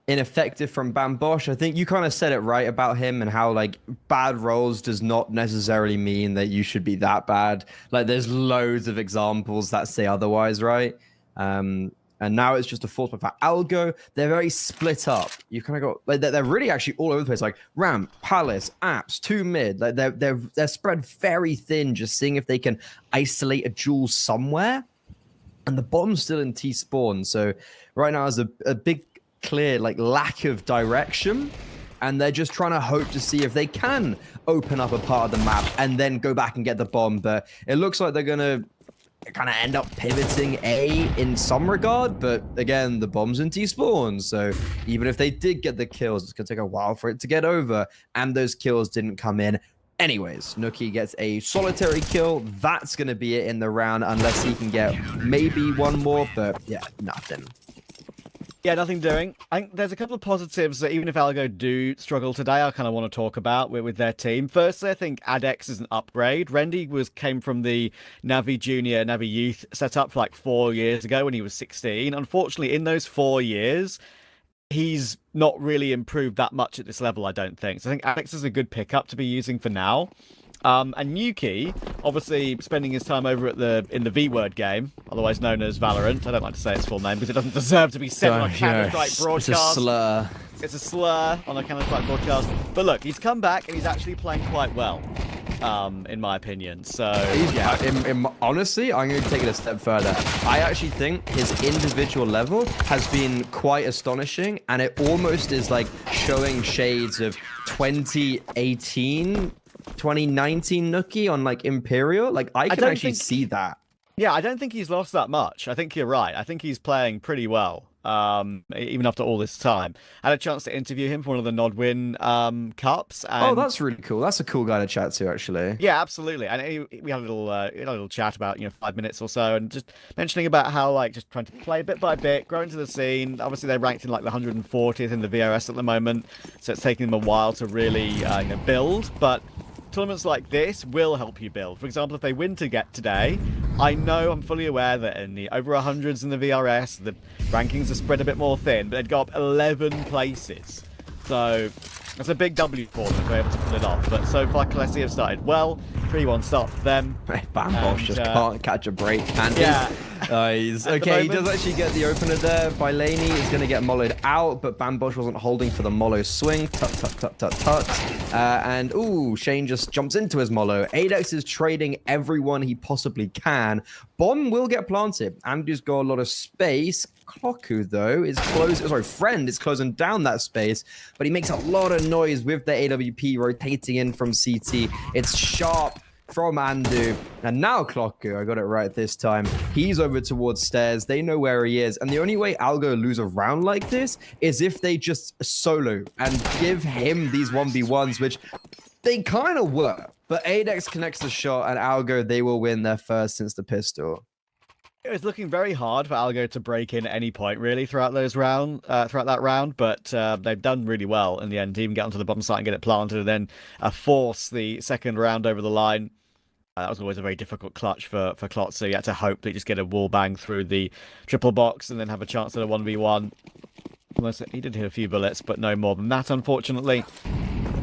ineffective from Bambosh. I think you kind of said it right about him and how like bad rolls does not necessarily mean that you should be that bad. Like there's loads of examples that say otherwise, right? And now it's just a force for ALGO. They're very split up. You kind of got like they're really actually all over the place. Like Ramp, Palace, Apps, 2 mid. Like they're spread very thin, just seeing if they can isolate a jewel somewhere. And the bomb's still in T spawn. So right now there's a big clear like lack of direction. And they're just trying to hope to see if they can open up a part of the map and then go back and get the bomb. But it looks like they're gonna kind of end up pivoting A in some regard, but again, the bomb's in T-spawn, so even if they did get the kills, it's gonna take a while for it to get over, and those kills didn't come in. Anyways, Nookie gets a solitary kill. That's gonna be it in the round, unless he can get maybe one more, but yeah, nothing. Yeah, nothing doing. I think there's a couple of positives that even if ALGO do struggle today, I kind of want to talk about with their team. Firstly, I think Adex is an upgrade. Rendy came from the Navi Junior, Navi Youth setup for like 4 years ago when he was 16. Unfortunately, in those 4 years, he's not really improved that much at this level, I don't think. So I think Adex is a good pickup to be using for now. And Nuki, obviously spending his time over in the V-word game, otherwise known as Valorant. I don't like to say its full name because it doesn't deserve to be said on a Counter-Strike broadcast. It's a slur. It's a slur on a Counter-Strike broadcast. But look, he's come back and he's actually playing quite well, in my opinion. So yeah, honestly, I'm going to take it a step further. I actually think his individual level has been quite astonishing, and it almost is like showing shades of 2018. 2019 Nookie on like Imperial, like I can actually see that. Yeah, I don't think he's lost that much. I think you're right. I think he's playing pretty well, even after all this time. I had a chance to interview him for one of the Nodwin Cups. And... Oh, that's really cool. That's a cool guy to chat to, actually. Yeah, absolutely. And we had a little chat about 5 minutes or so, and just mentioning about how like just trying to play bit by bit, grow into the scene. Obviously, they're ranked in like the 140th in the VRS at the moment, so it's taking them a while to really build, but. Tournaments like this will help you build. For example, if they win to get today, I'm fully aware that in the over 100s in the VRS, the rankings are spread a bit more thin, but they'd go up 11 places. So that's a big W for them if they're able to pull it off. But so far, KOLESIE have started well. 3-1 start for them. Bambosh just can't catch a break, can he? Yeah. Okay, he does actually get the opener there by Laney. He's going to get mollowed out, but Bambosh wasn't holding for the mollow swing. Tut, tut, tut, tut, tut. And, ooh, Shane just jumps into his mollow. Adex is trading everyone he possibly can. Bomb will get planted. Andy's got a lot of space. Kloku, though, is Friend is closing down that space, but he makes a lot of noise with the AWP rotating in from CT. It's sharp from Andu, and now Kloku, I got it right this time, he's over towards stairs. They know where he is, and the only way ALGO lose a round like this is if they just solo and give him these 1v1s, which they kind of were. But Adex connects the shot, and ALGO, they will win their first since the pistol. It was looking very hard for ALGO to break in at any point, really, throughout that round. But they've done really well in the end to even get onto the bottom side and get it planted, and then force the second round over the line. That was always a very difficult clutch for Klotz, so you had to hope that you just get a wall bang through the triple box and then have a chance at a 1v1. He did hit a few bullets, but no more than that, unfortunately.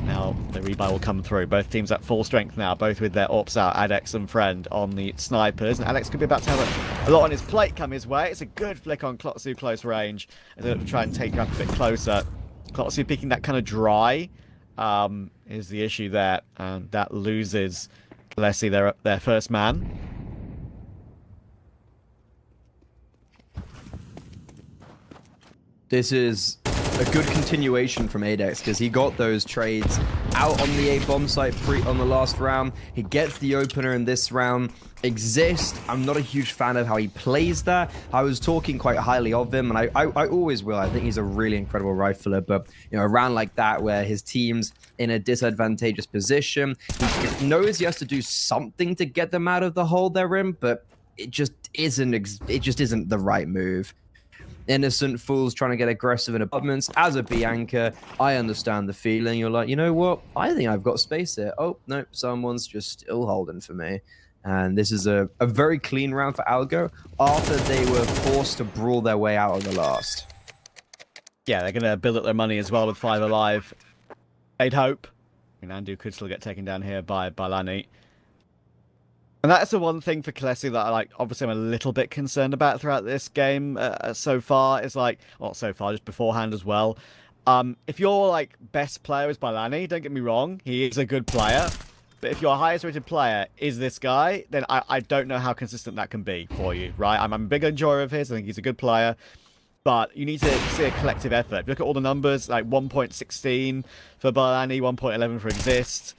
Now the rebuy will come through. Both teams at full strength now, both with their AWPs out, Adex and Friend on the snipers. And Adex could be about to have a lot on his plate come his way. It's a good flick on Klotzu close range. As they try and take her up a bit closer. Klotzu picking that kind of dry is the issue there. And that loses KOLESIE their first man. This is a good continuation from Adex because he got those trades out on the A bomb site on the last round. He gets the opener in this round. Exist, I'm not a huge fan of how he plays that. I was talking quite highly of him, and I always will. I think he's a really incredible rifler, but you know, a round like that where his team's in a disadvantageous position, he knows he has to do something to get them out of the hole they're in, but it just isn't the right move. Innocent fools trying to get aggressive in abundance. As a Bianca, I understand the feeling. You're like, you know what? I think I've got space here. Oh, no, someone's just still holding for me. And this is a very clean round for ALGO after they were forced to brawl their way out of the last. Yeah, they're going to build up their money as well with 5 alive. They'd hope. I mean, Andu could still get taken down here by Lani. And that's the one thing for KOLESIE that obviously I'm a little bit concerned about throughout this game so far. It's like, not so far, just beforehand as well. If your best player is Balani, don't get me wrong, he is a good player. But if your highest rated player is this guy, then I don't know how consistent that can be for you, right? I'm a big enjoyer of his. I think he's a good player. But you need to see a collective effort. If you look at all the numbers, 1.16 for Balani, 1.11 for Exist.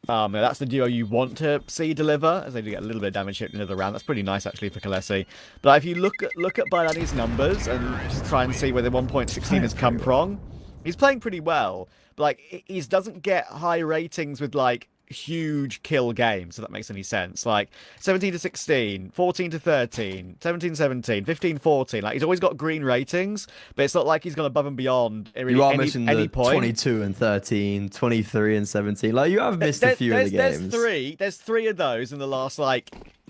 That's the duo you want to see deliver, as they do get a little bit of damage hit in another round. That's pretty nice, actually, for KOLESIE. But if you look at Balani's numbers and try and see where the 1.16 has come from, he's playing pretty well. But he doesn't get high ratings with huge kill games, if that makes any sense. 17 to 16, 14 to 13, 17 to 17, 15 14. He's always got green ratings, but it's not like he's gone above and beyond at you are any, missing any the point. 22 and 13, 23 and 17. You have missed a few of the games. There's three of those in the last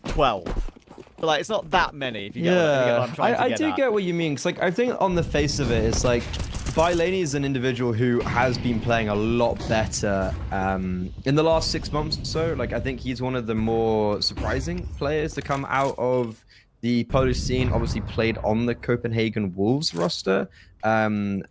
12. But it's not that many. If you get what I'm trying to I get do at. get what you mean. Because I think on the face of it, it's Bailani is an individual who has been playing a lot better in the last 6 months or so. I think he's one of the more surprising players to come out of the Polish scene. Obviously played on the Copenhagen Wolves roster, with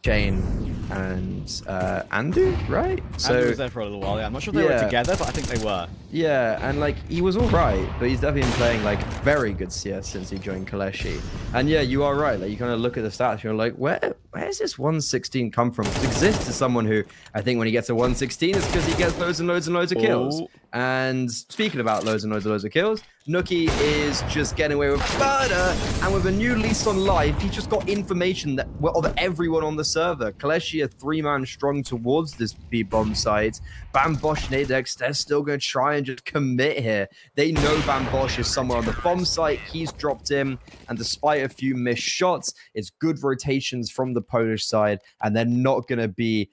Jane and Andu, right? Andu was there for a little while. Yeah, I'm not sure if they were together, but I think they were. Yeah, and he was all right, but he's definitely been playing very good CS since he joined KOLESIE. And yeah, you are right. You kind of look at the stats, you're like, where's this 116 come from? Exist is someone who I think when he gets a 116, it's because he gets loads and loads and loads of kills. And speaking about loads and loads of kills, Nookie is just getting away with murder, and with a new lease on life, he just got information of everyone on the server. KOLESIE are 3-man strong towards this B-bomb site. Bambosh and Adex, they're still going to try and just commit here. They know Bambosh is somewhere on the bomb site. He's dropped him, and despite a few missed shots, it's good rotations from the Polish side, and they're not going to be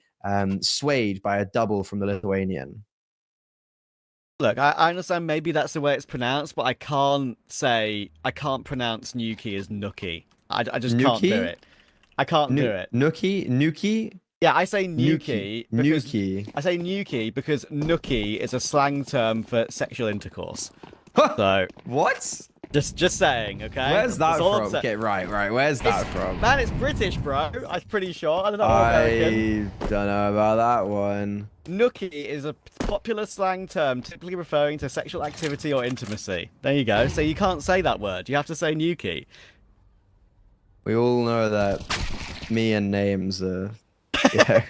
swayed by a double from the Lithuanian. Look, I understand maybe that's the way it's pronounced, but I can't pronounce Nuki as Nookie. I just can't do it. I can't do it. Nuki? Yeah, I say Nuki. Nuki. I say Nuki because Nookie is a slang term for sexual intercourse. So what? Just saying, okay? Where's that from? Okay, right. Where's that from? Man, it's British, bro. I'm pretty sure. I don't know. I don't know about that one. Nookie is a popular slang term typically referring to sexual activity or intimacy. There you go. So you can't say that word. You have to say Nuki. We all know that me and names are... Yeah.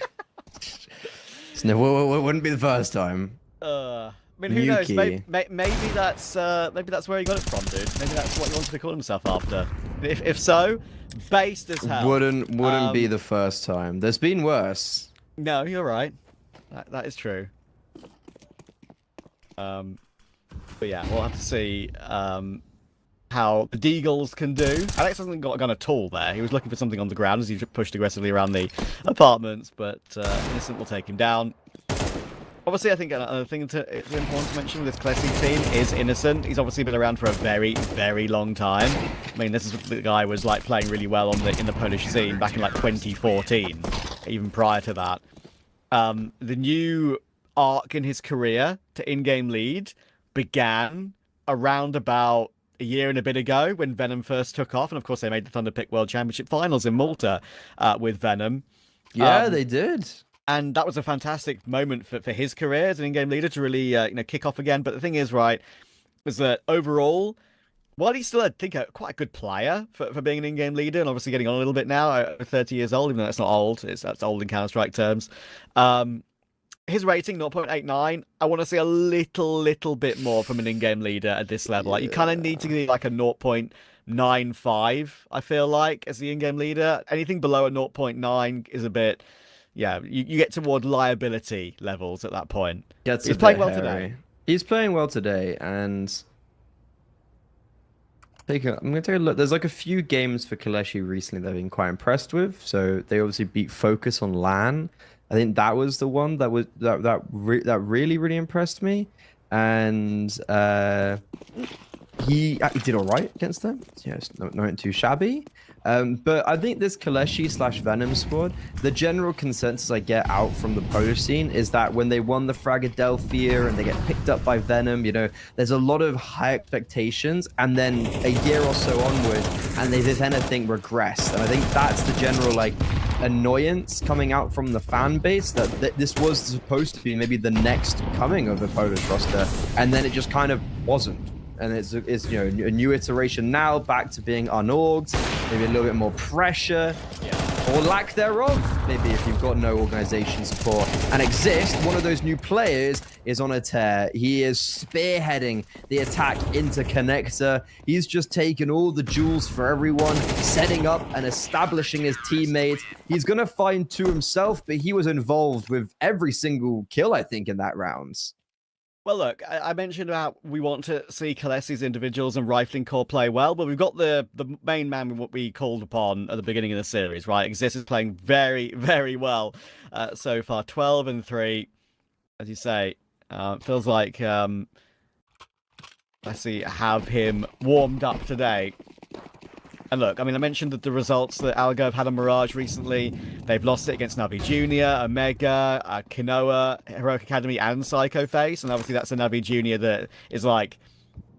It wouldn't be the first time. I mean, who knows? Maybe that's where he got it from, dude. Maybe that's what he wanted to call himself after. If so, based as hell. Wouldn't be the first time. There's been worse. No, you're right. That is true. But yeah, we'll have to see how the Deagles can do. Alex hasn't got a gun at all there. He was looking for something on the ground as he pushed aggressively around the apartments, but Innocent will take him down. Obviously, I think another thing it's important to mention with this KOLESIE team is Innocent. He's obviously been around for a very, very long time. I mean, this is the guy was playing really well in the Polish scene back in 2014, even prior to that. The new arc in his career to in-game lead began around about a year and a bit ago when Venom first took off, and of course they made the Thunderpick World Championship Finals in Malta with Venom. Yeah, they did. And that was a fantastic moment for his career as an in-game leader to really kick off again. But the thing is, right, is that overall, while he's still, I think, quite a good player for being an in-game leader, and obviously getting on a little bit now, 30 years old, even though that's not old, that's old in Counter-Strike terms. His rating, 0.89, I want to see a little bit more from an in-game leader at this level. Like, you kind of need to be like a 0.95, I feel like, as the in-game leader. Anything below a 0.9 is a bit... Yeah, you get toward liability levels at that point. He's playing well today. He's playing well today, and... I'm going to take a look. There's like a few games for KOLESIE recently that I've been quite impressed with. So they obviously beat Focus on LAN. I think that was the one that really impressed me, and he did all right against them. Yes, not too shabby. But I think this KOLESIE / Venom squad, the general consensus I get out from the Polish scene is that when they won the Fragadelphia and they get picked up by Venom, you know, there's a lot of high expectations, and then a year or so onwards, and they, if anything, regressed. And I think that's the general, like, annoyance coming out from the fan base, that this was supposed to be maybe the next coming of the Polish roster, and then it just kind of wasn't. And it's you know, a new iteration now, back to being unorged, maybe a little bit more pressure, or lack thereof, maybe, if you've got no organization support. And Exist, one of those new players, is on a tear. He is spearheading the attack into Connector. He's just taken all the jewels for everyone, setting up and establishing his teammates. He's going to find two himself, but he was involved with every single kill, I think, in that round. Well, look, I mentioned about we want to see KOLESIE's individuals and Rifling Core play well, but we've got the main man what we called upon at the beginning of the series, right? Exist is playing very, very well so far. 12-3, as you say. Feels like let's see, have him warmed up today. And look, I mean, I mentioned that the results that ALGO have had on Mirage recently, they've lost it against Navi Junior, Omega, Kinoa, Heroic Academy, and Psycho Face. And obviously that's a Navi Junior that is, like,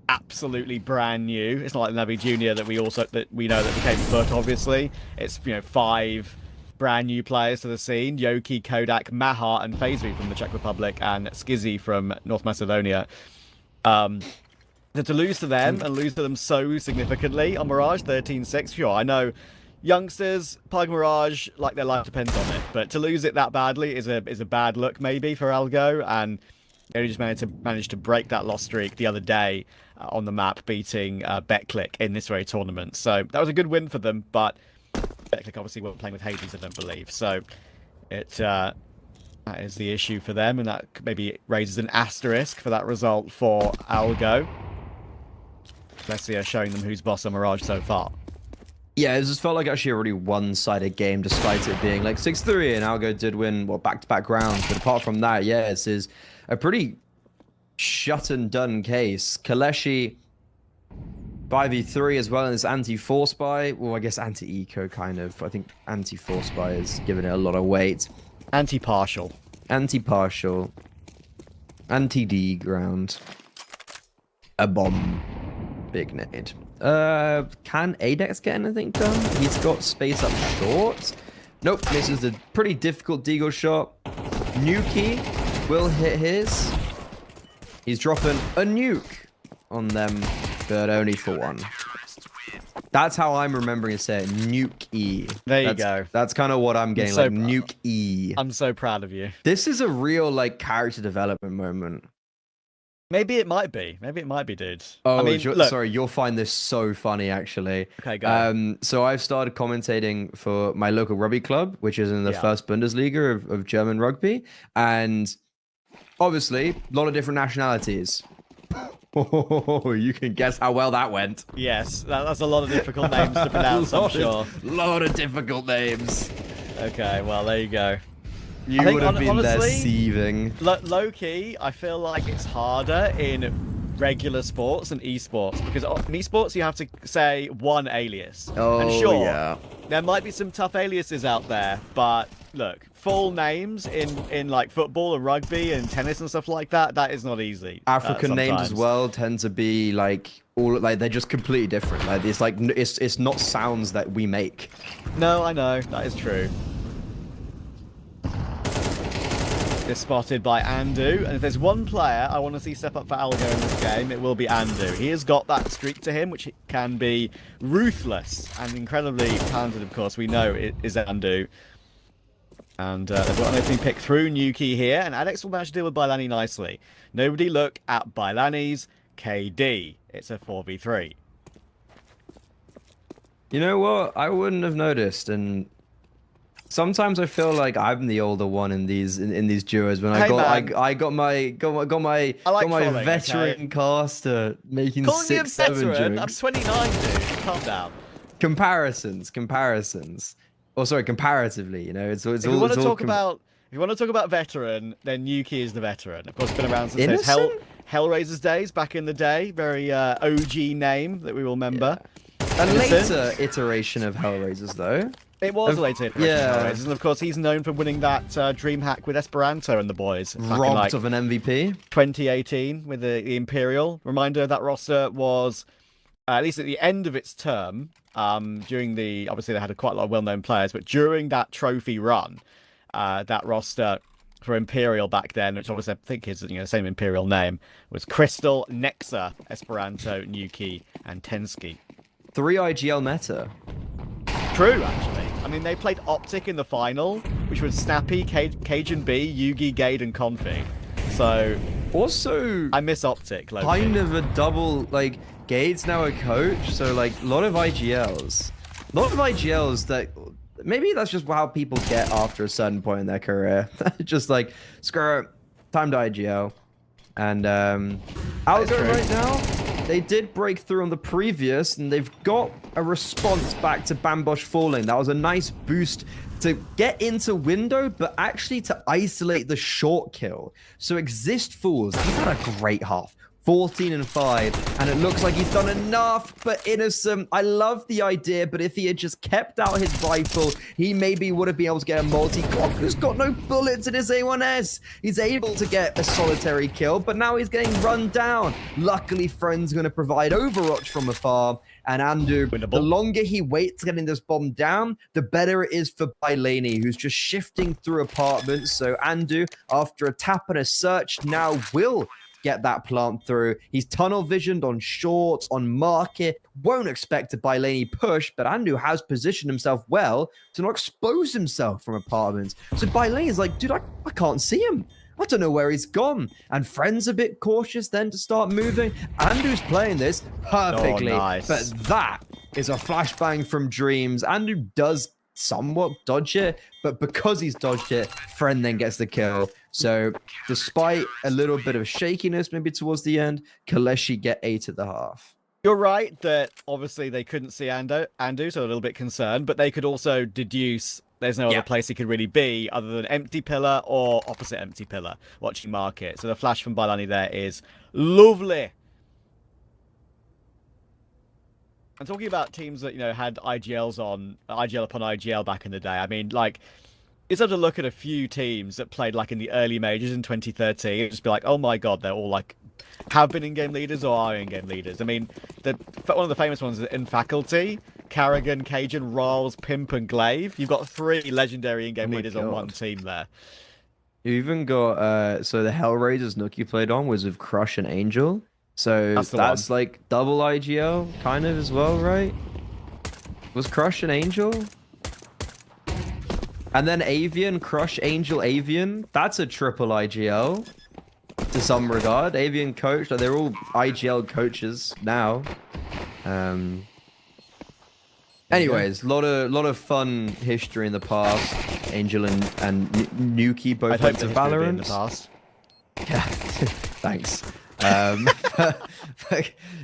absolutely brand new. It's not like the Navi Junior that we know that became Foot, obviously. It's, you know, 5 brand new players to the scene: Yoki, Kodak, Mahar, and FaZe from the Czech Republic, and Skizzy from North Macedonia. To lose to them, and lose to them so significantly on Mirage, 13-6, sure, I know youngsters, Pug Mirage, like, their life depends on it, but to lose it that badly is a bad look, maybe, for ALGO, and they just managed to break that loss streak the other day on the map, beating Betclic in this very tournament. So that was a good win for them, but Betclic obviously weren't playing with Hades, I don't believe, so that is the issue for them, and that maybe raises an asterisk for that result for ALGO. KOLESIE showing them who's boss on Mirage so far. Yeah, it just felt like actually a really one-sided game, despite it being like 6-3, and ALGO did win, well, back-to-back rounds. But apart from that, yeah, this is a pretty shut-and-done case. KOLESIE 5v3 as well, and this anti-force buy. Well, I guess anti-eco, kind of. I think anti-force buy is giving it a lot of weight. Anti-partial. Anti-partial. Anti-D ground. A bomb. Big nade. Can Adex get anything done? He's got space up short. Nope, misses a pretty difficult Deagle shot. Nuki will hit his. He's dropping a nuke on them, but only for one. That's how I'm remembering to say it. Nuke-E. There you go. That's kind of what I'm getting, like Nuke-E. I'm so proud of you. This is a real, like, character development moment. Maybe it might be. Maybe it might be, dude. Oh, I mean, look. Sorry, you'll find this so funny, actually. Okay, go. So I've started commentating for my local rugby club, which is in the first Bundesliga of German rugby. And obviously, a lot of different nationalities. Oh, you can guess how well that went. Yes, that's a lot of difficult names to pronounce, I'm sure. A lot of difficult names. Okay, well, there you go. You would have been there seething. Low-key, I feel like it's harder in regular sports and esports, because in esports you have to say one alias. Oh, and sure, yeah. There might be some tough aliases out there, but look, full names in like football and rugby and tennis and stuff like that, that is not easy. African names as well tend to be like they're just completely different. Like it's not sounds that we make. No, I know, that is true. is spotted by Andu, and if there's one player I want to see step up for ALGO in this game, it will be Andu. He has got that streak to him, which can be ruthless and incredibly talented, of course. We know it is Andu. And they've got an opening pick through Nuki here, and Adex will manage to deal with Bailani nicely. Nobody look at Bailani's KD. It's a 4v3. You know what? I wouldn't have noticed, and sometimes I feel like I'm the older one in these duos when I got my trolling, veteran caster making Calling me a 6-7 veteran? I'm jukes. 29, dude. Calm down. Comparisons. Oh, sorry, comparatively. You know, it's If you want to talk about veteran, then Nuki is the veteran. Of course, been around since those Innocent? Hellraiser's days back in the day. Very OG name that we will remember. A Innocent. later iteration of Hellraisers, though. It was a later iteration yeah. of Hellraisers, and of course he's known for winning that dream hack with Esperanto and the boys. Back in, Robbed of an MVP. 2018 with the Imperial. Reminder, that roster was, at least at the end of its term, during the, obviously they had quite a lot of well-known players, but during that trophy run, that roster for Imperial back then, which obviously I think is the same Imperial name, was Crystal, Nexa, Esperanto, Nuki, and Tensky. 3 IGL meta. True, actually. I mean, they played Optic in the final, which was Snappy, Cajun B, Yugi, Gade, and Config. So, Also, I miss Optic. Low-key. kind of a double, like, Gade's now a coach, so, like, a lot of IGLs. A lot of IGLs that, maybe that's just how people get after a certain point in their career. Just like, screw it, time to IGL. And, ALGO right now, they did break through on the previous, and they've got a response back to Bambosh falling. That was a nice boost to get into window, but actually to isolate the short kill. So Exist Fools, he's had a great half. 14 and 5, and it looks like he's done enough, but Innocent, I love the idea, but if he had just kept out his rifle, he maybe would have been able to get a multi-clock who's got no bullets in his A1S. He's able to get a solitary kill, but now he's getting run down. Luckily, Friend's going to provide Overwatch from afar, and Andu, the longer he waits getting this bomb down, the better it is for Bailani, who's just shifting through apartments. So Andu, after a tap and a search, now will get that plant through. He's tunnel visioned on shorts, on market. Won't expect a Bailani push, but Andu has positioned himself well to not expose himself from apartments. So Bailani is like, dude, I can't see him. I don't know where he's gone. And Friend's a bit cautious then to start moving. Andu's playing this perfectly. Oh, nice. But that is a flashbang from Dreams. Andu does somewhat dodge it, but because he's dodged it, Friend then gets the kill. So despite a little bit of shakiness maybe towards the end, KOLESIE get 8.5. You're right that obviously they couldn't see Andu, so a little bit concerned, but they could also deduce there's no other place he could really be other than Empty Pillar or opposite Empty Pillar, watching market. So the flash from Bailani there is lovely. I'm talking about teams that, had IGLs on, IGL upon IGL back in the day. I mean, like, it's hard to look at a few teams that played, like, in the early majors in 2013 and just be like, oh my god, they're all, like, have been in-game leaders or are in-game leaders. I mean, one of the famous ones is in Faculty, Carrigan, Cajun, Rawls, Pimp, and Glaive. You've got 3 legendary in-game leaders on one team there. You even got, so the Hellraisers Nookie played on was with Crush and Angel. So that's like double IGL kind of as well, right? Was Crush and Angel? And then Avian, Crush, Angel, Avian. That's a triple IGL to some regard. Avian coach, like they're all IGL coaches now. Anyways, lot of fun history in the past. Angel and Nuki both went to Valorant. In the past. Yeah, thanks.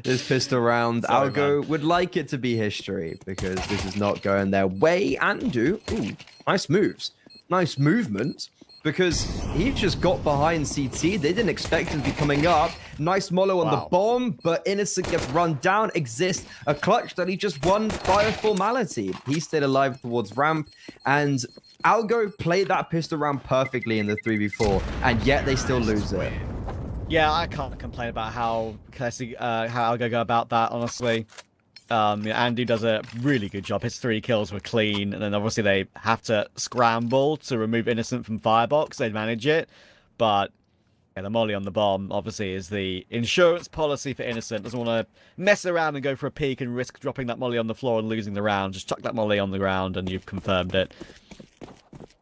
This pistol round, ALGO would like it to be history because this is not going their way. Andu, ooh, nice moves, nice movement, because he just got behind CT. They didn't expect him to be coming up. Nice mollo on the bomb, but Innocent gets run down. Exists a clutch that he just won by a formality. He stayed alive towards ramp, and ALGO played that pistol round perfectly in the 3v4, and yet they still lose it. Yeah, I can't complain about how ALGO go about that, honestly. Andu does a really good job. His 3 kills were clean, and then obviously they have to scramble to remove Innocent from Firebox. They manage it. but yeah, the molly on the bomb obviously is the insurance policy for Innocent. Doesn't want to mess around and go for a peek and risk dropping that molly on the floor and losing the round. Just chuck that molly on the ground and you've confirmed it.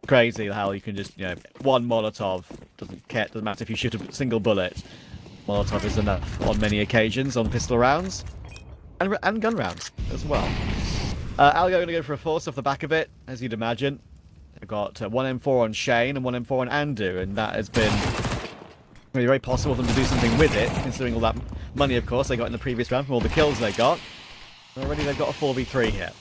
Crazy how you can just, one Molotov, doesn't matter if you shoot a single bullet. Molotov is enough on many occasions on pistol rounds and gun rounds as well. ALGO going to go for a force off the back of it, as you'd imagine. They've got 1 M4 on Shane and 1 M4 on Andu, and that has been very possible for them to do something with it, considering all that money, of course, they got in the previous round from all the kills they got. Already they've got a 4v3 here.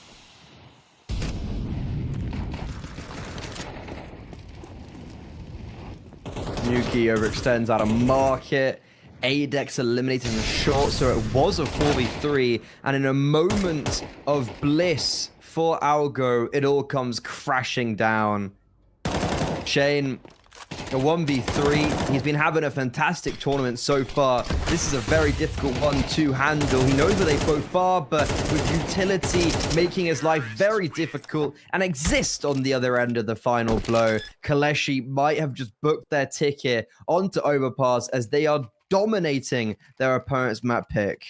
Nuki overextends out of market. Adex eliminated in the short, so it was a 4v3, and in a moment of bliss for ALGO, it all comes crashing down. Shane, a 1v3. He's been having a fantastic tournament so far. This is a very difficult one to handle. He knows that they both are, but with utility making his life very difficult, and Exist on the other end of the final blow, KOLESIE might have just booked their ticket onto Overpass as they are dominating their opponent's map pick.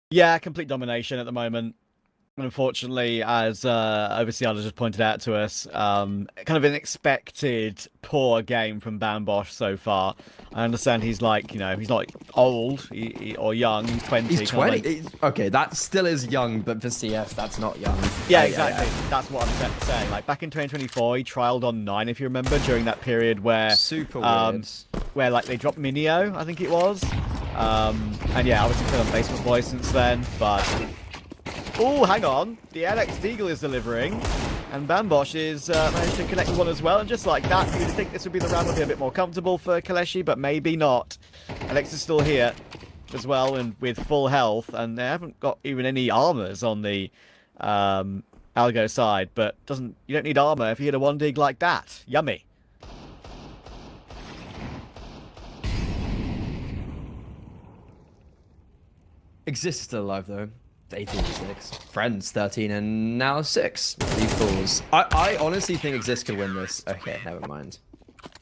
Yeah, complete domination at the moment. Unfortunately, as Overseer just pointed out to us, kind of an expected poor game from Bambosh so far. I understand he's like, he's not old or young. He's 20. He's 20. Okay, that still is young, but for CS, that's not young. Yeah, exactly. Yeah. That's what I'm saying. Like back in 2024, he trialed on 9, if you remember, during that period where super weird, where like they dropped Minio, I think it was. And yeah, obviously put on Basement Boy since then, but. Oh, hang on. The Alex Deagle is delivering, and Bambosh is managed to connect one as well. And just like that, you'd think this would be the round would be a bit more comfortable for KOLESIE, but maybe not. Alex is still here as well, and with full health, and they haven't got even any armors on the ALGO side. But you don't need armor if you hit a 1 dig like that. Yummy. Exist still alive though. 18-6. Friends 13 and now 6. Deagles. I honestly think Exist could win this. Okay, never mind.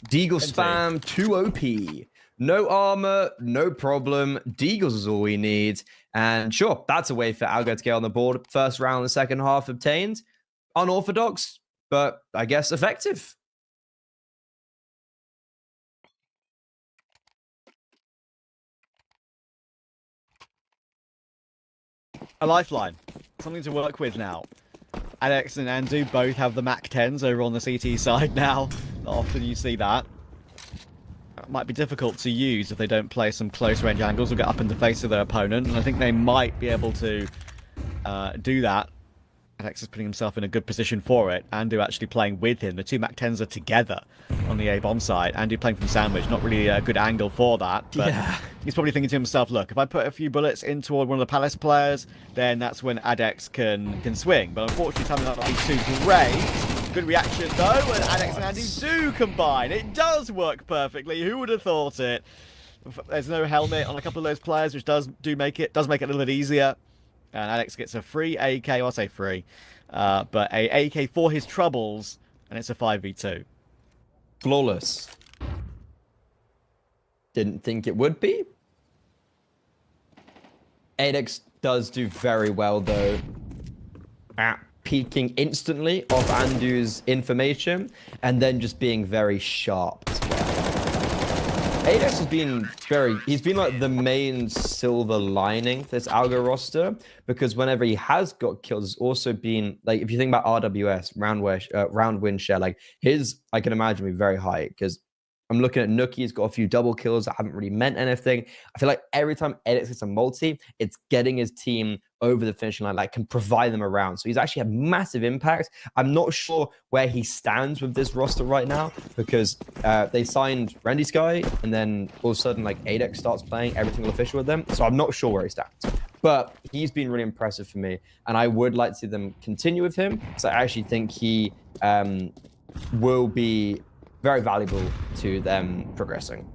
Deagle spam 2 OP. No armor, no problem. Deagles is all we need. And sure, that's a way for ALGO to get on the board. First round, the second half obtained. Unorthodox, but I guess effective. A lifeline. Something to work with now. Alex and Andu both have the Mac 10s over on the CT side now. Not often you see that. That might be difficult to use if they don't play some close range angles or get up in the face of their opponent. And I think they might be able to do that. Alex is putting himself in a good position for it. Andu actually playing with him. The two Mac 10s are together on the A-bomb side. Andu playing from sandwich. Not really a good angle for that. But yeah. He's probably thinking to himself, look, if I put a few bullets in toward one of the Palace players, then that's when Adex can swing. But unfortunately, timing that not be too great. Good reaction, though, and Adex and Andy do combine. It does work perfectly. Who would have thought it? There's no helmet on a couple of those players, which does make it a little bit easier. And Alex gets a free AK, well, I say free, but a AK for his troubles, and it's a 5v2. Flawless. Didn't think it would be. Adex does do very well, though, at peeking instantly off Andu's information, and then just being very sharp as well. Adex has been he's been like the main silver lining for this ALGO roster, because whenever he has got kills, it's also been, like, if you think about RWS, round win share, like his, I can imagine, be very high, because I'm looking at Nookie, he's got a few double kills that haven't really meant anything. I feel like every time Adex gets a multi, it's getting his team over the finishing line, like can provide them around. So he's actually had massive impact. I'm not sure where he stands with this roster right now, because they signed Randy Sky, and then all of a sudden, like, Adex starts playing every single official with them. So I'm not sure where he stands. But he's been really impressive for me, and I would like to see them continue with him, because I actually think he will be very valuable to them progressing.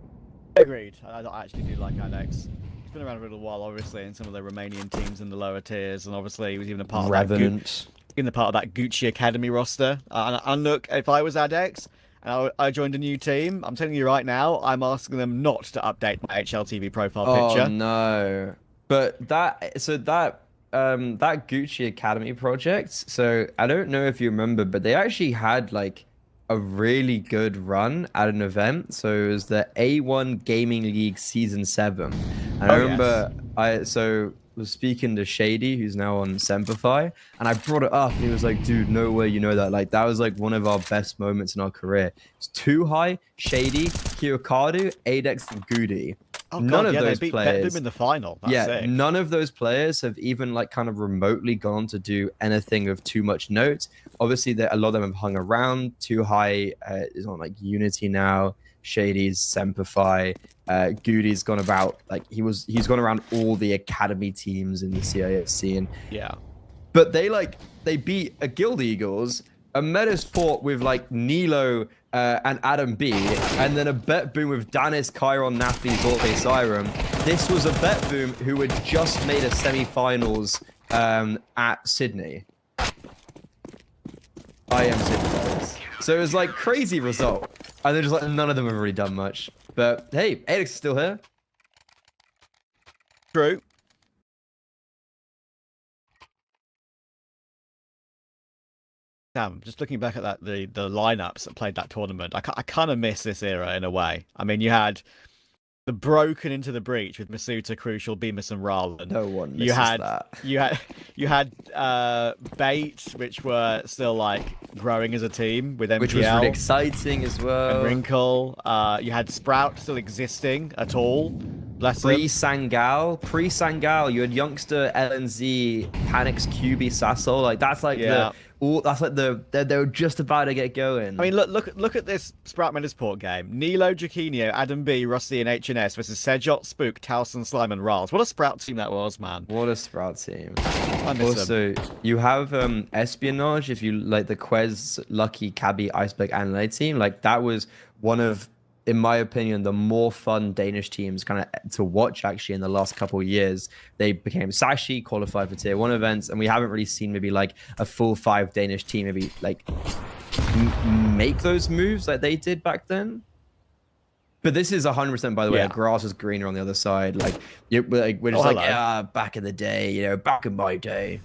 Agreed. I actually do like Alex. He's been around for a little while, obviously, in some of the Romanian teams in the lower tiers, and obviously he was even a part Revenant. of in the part of that Gucci Academy roster. And look, if I was Adex and I joined a new team, I'm telling you right now, I'm asking them not to update my HLTV profile picture. Oh no! But that Gucci Academy project. So I don't know if you remember, but they actually had like a really good run at an event. So it was the A1 Gaming League Season 7. And I remember was speaking to Shady, who's now on Semplify, and I brought it up, and he was like, dude, no way you know that. Like, that was like one of our best moments in our career. It's Too High, Shady, Kiyokadu, Adex, and Goody. Oh, None God, of those they beat players Betboom in the final. That's sick. none of those players have even like kind of remotely gone to do anything of too much note. Obviously, a lot of them have hung around. Too High is on like Unity now. Shady's Semplify. Goody's gone about like he's gone around all the academy teams in the CIS scene. Yeah. But they beat a Guild Eagles, a Metasport with like Nilo and Adam B, and then a Betboom with Danis, Chiron, Nafi, Zorte, Siren. This was a Betboom who had just made a semi-finals at Sydney. I am Sydney. So it was like crazy result. And they're just like, none of them have really done much. But hey, Alex is still here. True. Damn, just looking back at that, the lineups that played that tournament, I kind of miss this era in a way. I mean, you had the Broken Into the Breach with Masuta, Crucial, Bemis, and Ralan. No one misses that. You had Bait, which were still like growing as a team with MPL, which was really exciting as well. And Wrinkle. You had Sprout still existing at all. Bless them. Pre-Sangal, you had Youngster, LNZ, Panics, QB, Sassol. Like that's like they were just about to get going. I mean, look at this Sprout Metasport game. Nilo, Jaquinho, Adam B, Rusty, and HNS versus Sejot, Spook, Towson, Slime, and Rals. What a Sprout team that was, man. What a Sprout team. Also, you have Espionage, if you like the Quez, Lucky, Cabby, Iceberg, and Late team. Like that was one of, in my opinion, the more fun Danish teams kind of to watch actually in the last couple of years. They became Sashi, qualified for tier 1 events, and we haven't really seen maybe like a full 5 Danish team maybe like make those moves like they did back then. But this is 100%, by the way, grass is greener on the other side. Like, we're just back in the day, back in my day.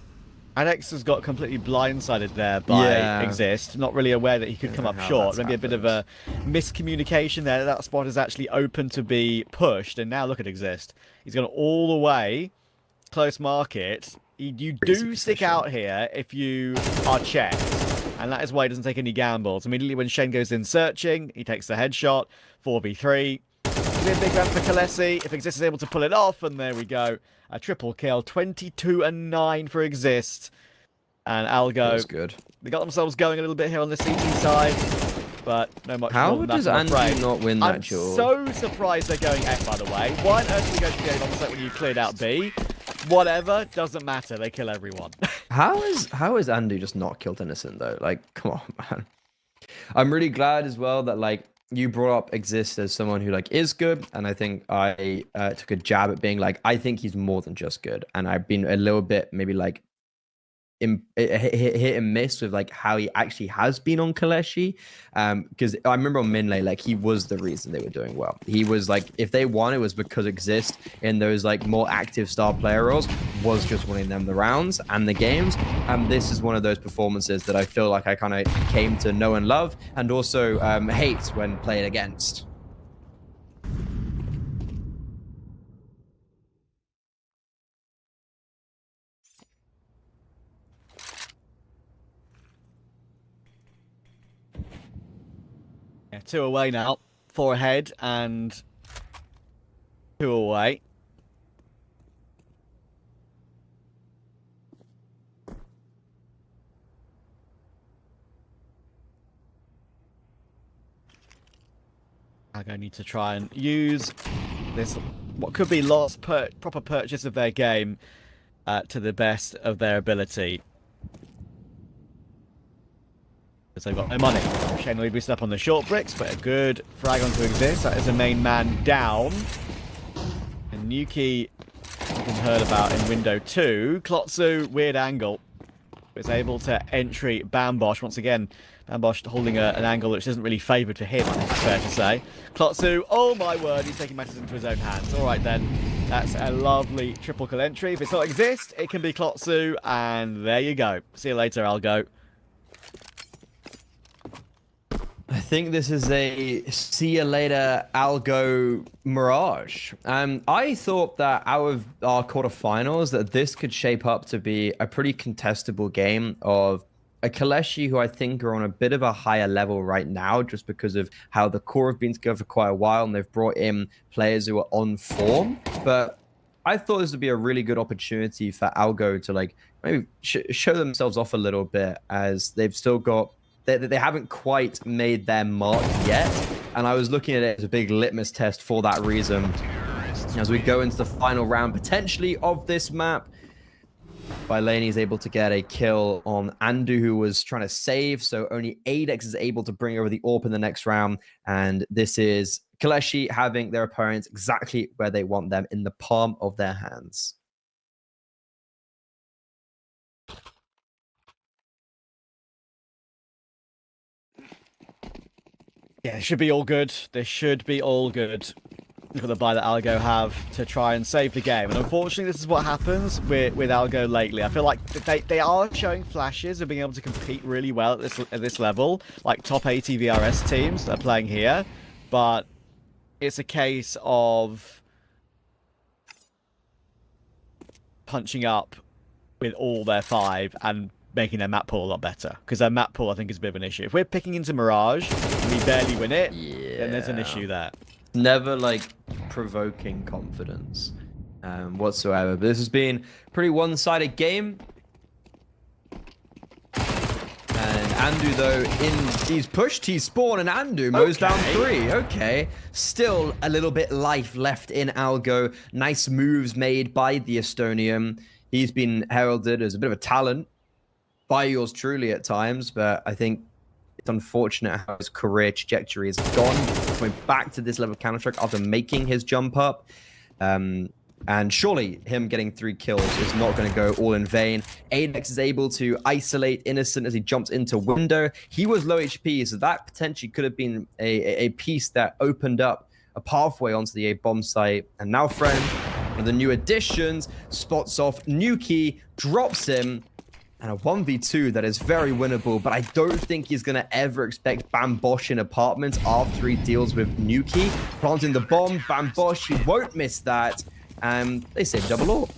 Adex has got completely blindsided there by Exist, not really aware that he could come up short. Maybe a bit of a miscommunication there. That spot is actually open to be pushed, and now look at Exist. He's gone all the way, close market. You do stick out here if you are checked, and that is why he doesn't take any gambles. Immediately when Shen goes in searching, he takes the headshot, 4v3. It'll be a big round for KOLESIE if Exist is able to pull it off, and there we go. A triple kill, 22-9 for Exist. And ALGO, that's good. They got themselves going a little bit here on the CT side, but no much How more than does that, Andy not win that duel? I'm so surprised they're going F, by the way. Why on earth did you go to the game on site when you cleared out B? Whatever, doesn't matter. They kill everyone. How is Andy just not killed Innocent, though? Like, come on, man. I'm really glad as well that, like, you brought up Exist as someone who like is good, and I think I took a jab at being like, I think he's more than just good, and I've been a little bit maybe like hit and miss with like how he actually has been on KOLESIE, because I remember on Minlay, like he was the reason they were doing well. He was like, if they won, it was because Exist in those like more active star player roles was just winning them the rounds and the games, and this is one of those performances that I feel like I kind of came to know and love, and also hate when played against. Yeah, 2 away now. 4 ahead and 2 away. I'm going to need to try and use this, what could be lost proper purchase of their game to the best of their ability. Because they've got no money. Shane will be boosted up on the short bricks, but a good frag on to Exist. That is a main man down. And Nuki, you can heard about in window 2. Klotsu, weird angle. It's able to entry Bambosh once again. Bambosh holding an angle which isn't really favoured for him, I think it's fair to say. Klotsu, oh my word, he's taking matters into his own hands. All right then, that's a lovely triple kill entry. If it's not exist, it can be Klotsu, and there you go. See you later, ALGO. I think this is a see you later ALGO mirage. I thought that out of our quarterfinals that this could shape up to be a pretty contestable game of a KOLESIE who I think are on a bit of a higher level right now just because of how the core have been together for quite a while and they've brought in players who are on form. But I thought this would be a really good opportunity for ALGO to like maybe show themselves off a little bit as they've still got they haven't quite made their mark yet, and I was looking at it as a big litmus test for that reason. As we go into the final round, potentially, of this map, Bylani is able to get a kill on Andu, who was trying to save, so only Adex is able to bring over the AWP in the next round, and this is KOLESIE having their opponents exactly where they want them, in the palm of their hands. Yeah, it should be all good. This should be all good. Look at the buy that ALGO have to try and save the game. And unfortunately, this is what happens with ALGO lately. I feel like they are showing flashes of being able to compete really well at this level. Like top 80 VRS teams that are playing here. But it's a case of punching up with all their 5 and making their map pool a lot better. Because their map pool, I think, is a bit of an issue. If we're picking into Mirage and we barely win it, then there's an issue there. Never, like, provoking confidence whatsoever. But this has been a pretty one-sided game. And Andu, though, he's pushed T-spawn, and Andu mows down 3. Okay. Still a little bit life left in ALGO. Nice moves made by the Estonian. He's been heralded as a bit of a talent by yours truly at times, but I think it's unfortunate how his career trajectory has gone. Going back to this level of Counter-Strike after making his jump up. And surely him getting 3 kills is not going to go all in vain. Adex is able to isolate Innocent as he jumps into window. He was low HP, so that potentially could have been a piece that opened up a pathway onto the A bomb site. And now Friend, one of the new additions, spots off Nuki, drops him, and a 1v2 that is very winnable, but I don't think he's going to ever expect Bambosh in apartments after he deals with Nuki. Planting the bomb, Bambosh, he won't miss that, and they save double AWP.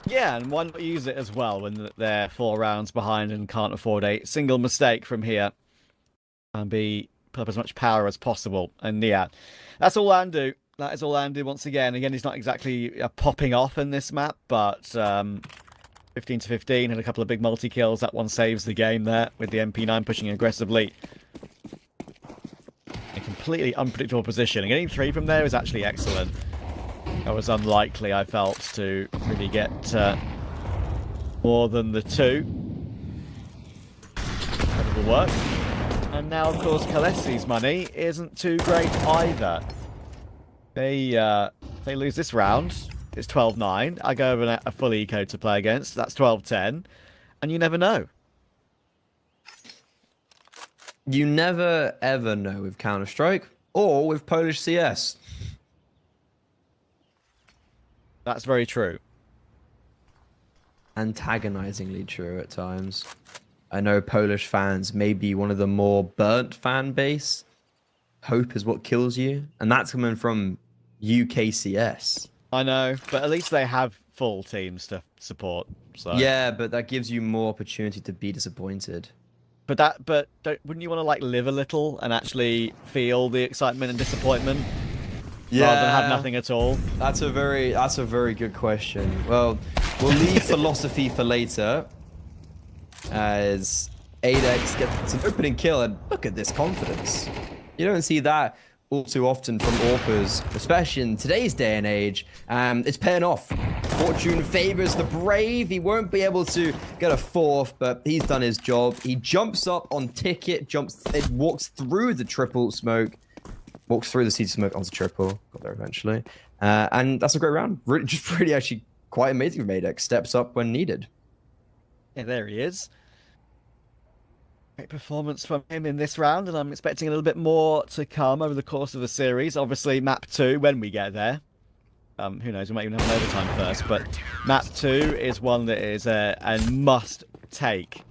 Yeah, and why not use it as well when they're 4 rounds behind and can't afford a single mistake from here and put up as much power as possible. And yeah, that's all Andu. That is all Andu once again. Again, he's not exactly popping off in this map, but 15 to 15, had a couple of big multi-kills. That one saves the game there with the MP9 pushing aggressively. A completely unpredictable position. And getting 3 from there is actually excellent. That was unlikely, I felt, to really get more than the 2. That will work. And now, of course, KOLESIE's money isn't too great either. They lose this round. It's 12-9. I go over a full eco to play against. That's 12-10. And you never know. You never, ever know with Counter-Strike or with Polish CS. That's very true. Antagonizingly true at times. I know Polish fans may be one of the more burnt fan base. Hope is what kills you. And that's coming from UKCS. I know, but at least they have full teams to support. So. Yeah, but that gives you more opportunity to be disappointed. But wouldn't you want to like live a little and actually feel the excitement and disappointment, rather than have nothing at all? That's a very good question. Well, we'll leave philosophy for later, as Adex gets an opening kill, and look at this confidence. You don't see that all too often from AWPers, especially in today's day and age. It's paying off. Fortune favors the brave. He won't be able to get a 4th, but he's done his job. He jumps up on ticket, walks through the triple smoke, walks through the CT smoke onto triple. Got there eventually. And that's a great round. Just really actually quite amazing from Adex. Steps up when needed. Yeah, there he is. Great performance from him in this round, and I'm expecting a little bit more to come over the course of the series. Obviously, map 2, when we get there. Who knows, we might even have an overtime first, but map 2 is one that is a must-take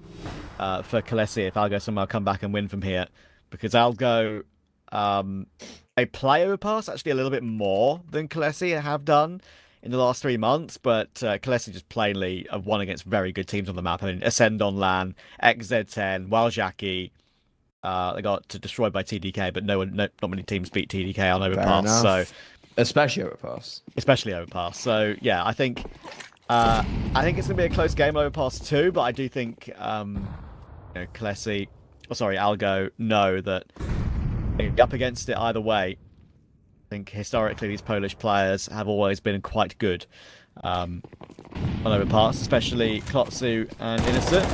for KOLESIE if ALGO somehow come back and win from here. Because ALGO, they play Overpass actually a little bit more than KOLESIE have done in the last 3 months, but KOLESIE just plainly have won against very good teams on the map. I mean, Acend on LAN, XZ10, Waljaki, they got destroyed by TDK, but not many teams beat TDK on Overpass. So, especially Overpass. Especially Overpass. So yeah, I think it's gonna be a close game Overpass 2, but I do think KOLESIE, ALGO know that they'll be up against it either way. I think historically these Polish players have always been quite good on Overpass, especially KOLESIE and Innocent.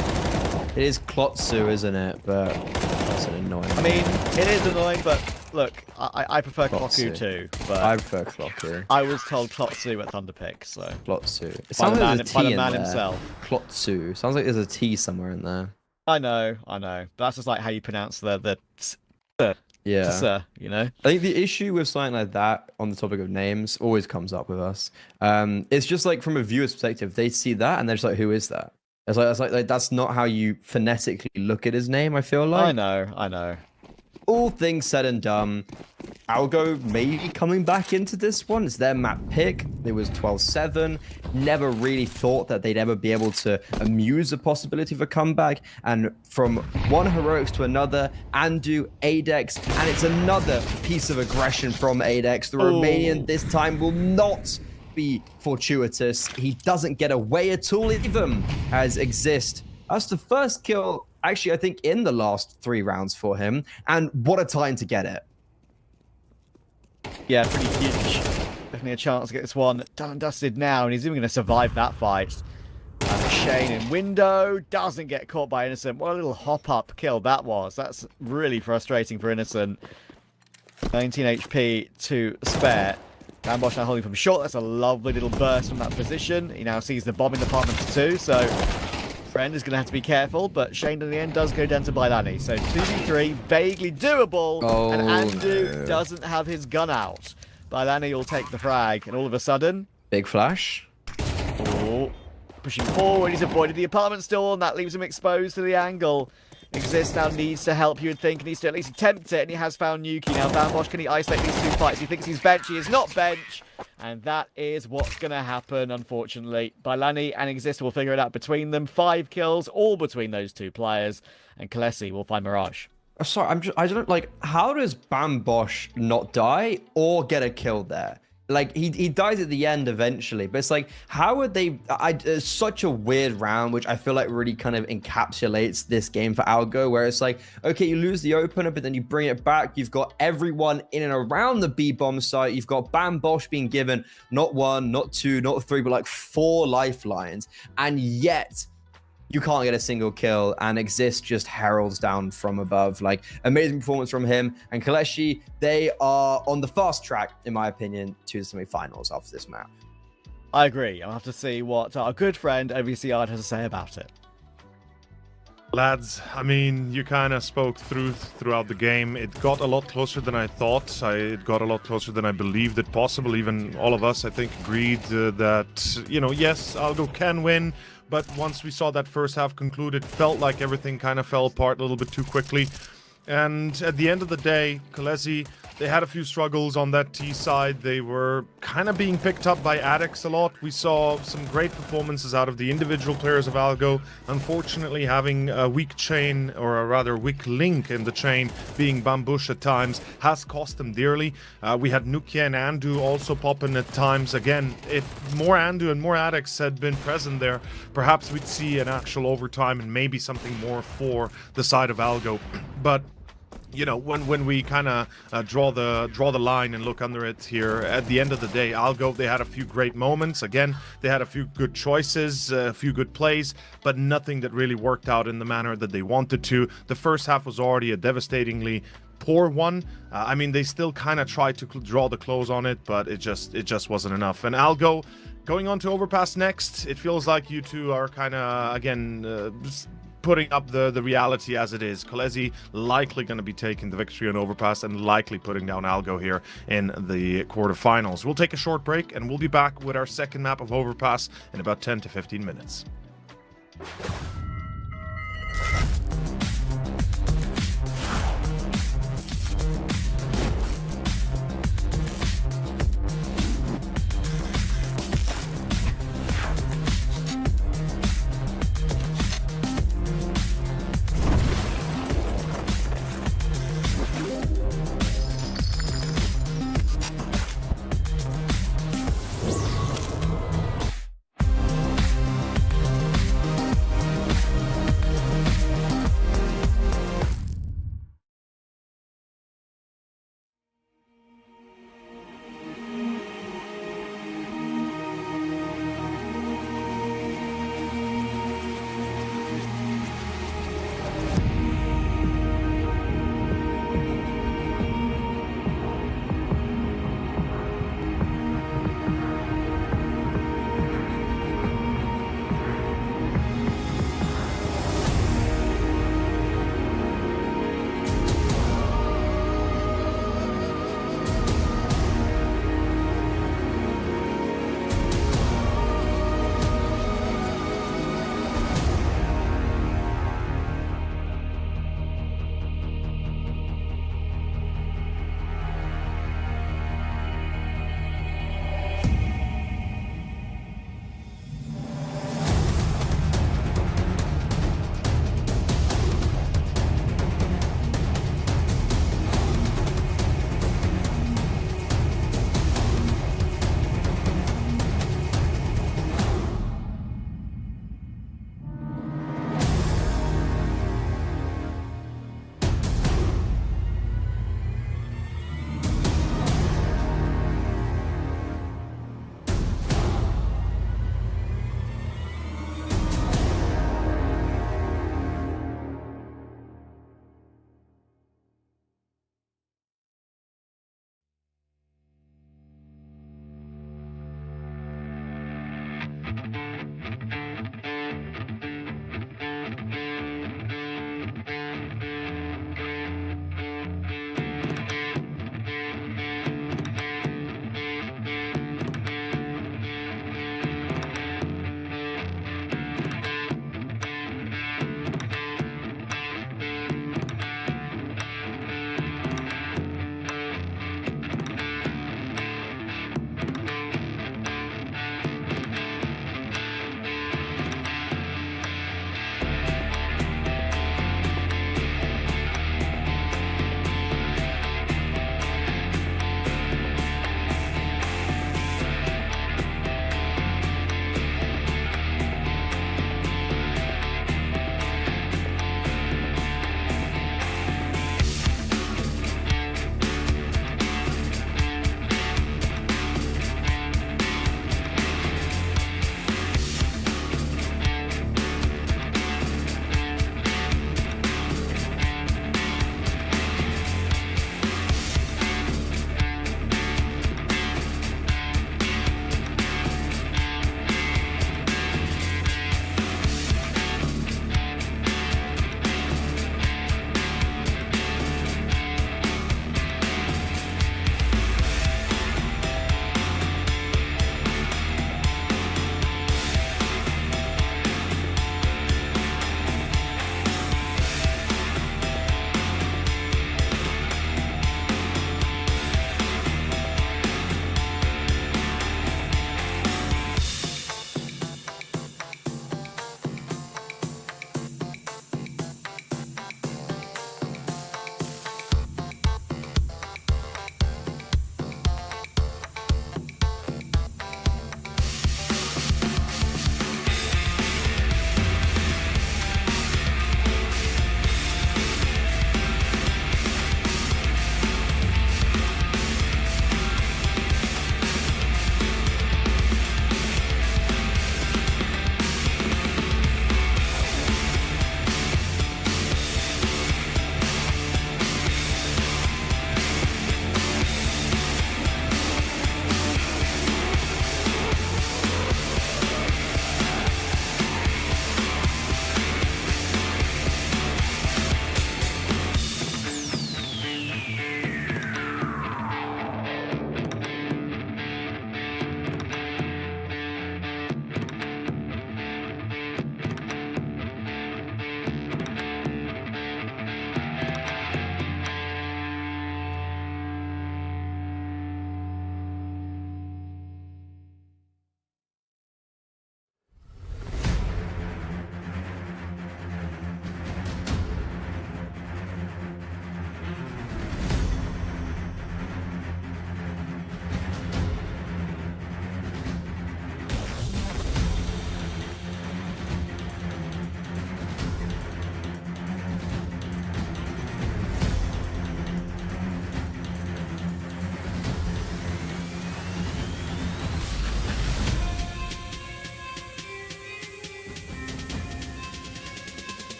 It is KOLESIE, isn't it? But that's an annoying. I mean, it is annoying, but look, I prefer KOLESIE too. But I prefer KOLESIE. I was told KOLESIE at Thunderpick, so KOLESIE. It by sounds the like man, there's a by T the in man there. himself. KOLESIE. Sounds like there's a T somewhere in there. I know. But that's just like how you pronounce the Yeah. you know. I think the issue with something like that on the topic of names always comes up with us. It's just like from a viewer's perspective, they see that and they're just like, who is that? It's like that's not how you phonetically look at his name, I feel like. I know. All things said and done, ALGO may be coming back into this one. It's their map pick. It was 12-7. Never really thought that they'd ever be able to amuse the possibility of a comeback. And from one heroics to another, Andu, Adex, and it's another piece of aggression from Adex. The Romanian this time will not be fortuitous. He doesn't get away at all, even as Exist. That's the first kill, actually, I think, in the last 3 rounds for him. And what a time to get it. Yeah, pretty huge. Definitely a chance to get this one done and dusted now, and he's even going to survive that fight. Shane in window, doesn't get caught by Innocent. What a little hop-up kill that was. That's really frustrating for Innocent. 19 HP to spare. Bambosh now holding from short. That's a lovely little burst from that position. He now sees the bomb in department too, so Friend is going to have to be careful, but Shane in the end does go down to Bailani. So 2v3, vaguely doable, and Andu doesn't have his gun out. Bailani will take the frag, and all of a sudden... Big flash. Oh, pushing forward, he's avoided the apartment store, and that leaves him exposed to the angle. Exist now needs to help, you would think, needs to at least attempt it, and he has found Nuki. Now, Bambosh, can he isolate these 2 fights? He thinks he's bench, he is not bench, and that is what's going to happen, unfortunately. Bailani and Exist will figure it out between them. 5 kills, all between those 2 players, and KOLESIE will find Mirage. Sorry, I don't, like, how does Bambosh not die or get a kill there? Like, he dies at the end eventually, but it's like, how would they... it's such a weird round, which I feel like really kind of encapsulates this game for ALGO, where it's like, okay, you lose the opener, but then you bring it back. You've got everyone in and around the B-bomb site. You've got Bambosh being given not 1, not 2, not 3, but like 4 lifelines. And yet... you can't get a single kill, and Exist just heralds down from above. Like, amazing performance from him. And KOLESIE, they are on the fast track, in my opinion, to the semi-finals after this map. I agree. I'll have to see what our good friend OVCR has to say about it. Lads, I mean, you kind of spoke throughout the game. It got a lot closer than I thought. It got a lot closer than I believed it possible. Even all of us, I think, agreed that, you know, yes, ALGO can win. But once we saw that first half conclude, it felt like everything kind of fell apart a little bit too quickly. And at the end of the day, KOLESIE, they had a few struggles on that T side. They were kind of being picked up by Adex a lot. We saw some great performances out of the individual players of ALGO. Unfortunately, having a weak chain, or a rather weak link in the chain, being Bambush at times, has cost them dearly. We had Nuki and Andu also popping at times. Again, if more Andu and more Adex had been present there, perhaps we'd see an actual overtime and maybe something more for the side of ALGO. But you know, when we kind of draw the line and look under it here, at the end of the day, ALGO, they had a few great moments. Again, they had a few good choices, a few good plays, but nothing that really worked out in the manner that they wanted to. The first half was already a devastatingly poor one. I mean, they still kind of tried to draw the close on it, but it just wasn't enough. And ALGO, Going on to Overpass next, it feels like you two are kind of, again, putting up the reality as it is. KOLESIE likely going to be taking the victory on Overpass and likely putting down ALGO here in the quarterfinals. We'll take a short break and we'll be back with our second map of Overpass in about 10 to 15 minutes.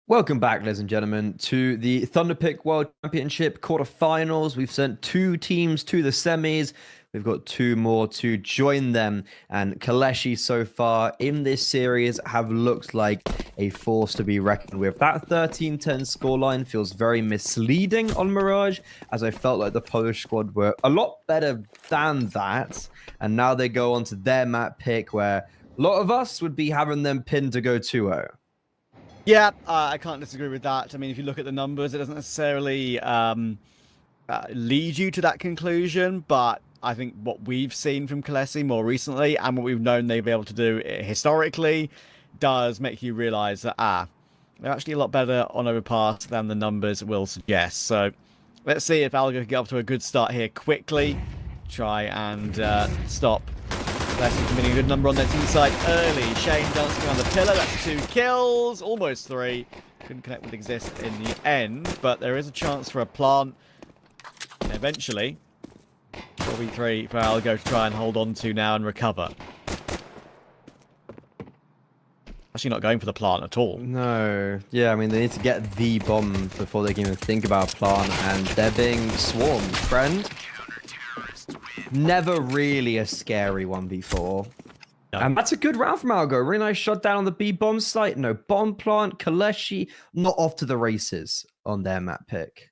Welcome back, ladies and gentlemen, to the Thunderpick World Championship quarterfinals. We've sent 2 teams to the semis. We've got 2 more to join them. And KOLESIE so far in this series have looked like a force to be reckoned with. That 13-10 scoreline feels very misleading on Mirage, as I felt like the Polish squad were a lot better than that. And now they go on to their map pick, where a lot of us would be having them pinned to go 2-0. Yeah, I can't disagree with that. I mean, if you look at the numbers, it doesn't necessarily lead you to that conclusion, but I think what we've seen from KOLESIE more recently and what we've known they'll be able to do historically does make you realize that, they're actually a lot better on overpass than the numbers will suggest. So let's see if ALGO can get off to a good start here quickly. Try and stop KOLESIE committing a good number on their team side early. Shane dancing around the pillar. That's 2 kills. Almost 3. Couldn't connect with Exist in the end, but there is a chance for a plant eventually. 4v3 for ALGO to try and hold on to now and recover. Actually not going for the plant at all. No. Yeah, I mean, they need to get the bomb before they can even think about a plant, and they're being swarmed, friend. Never really a scary 1v4. No. And that's a good round from ALGO. Really nice shot down on the B bomb site. No bomb plant. KOLESIE not off to the races on their map pick.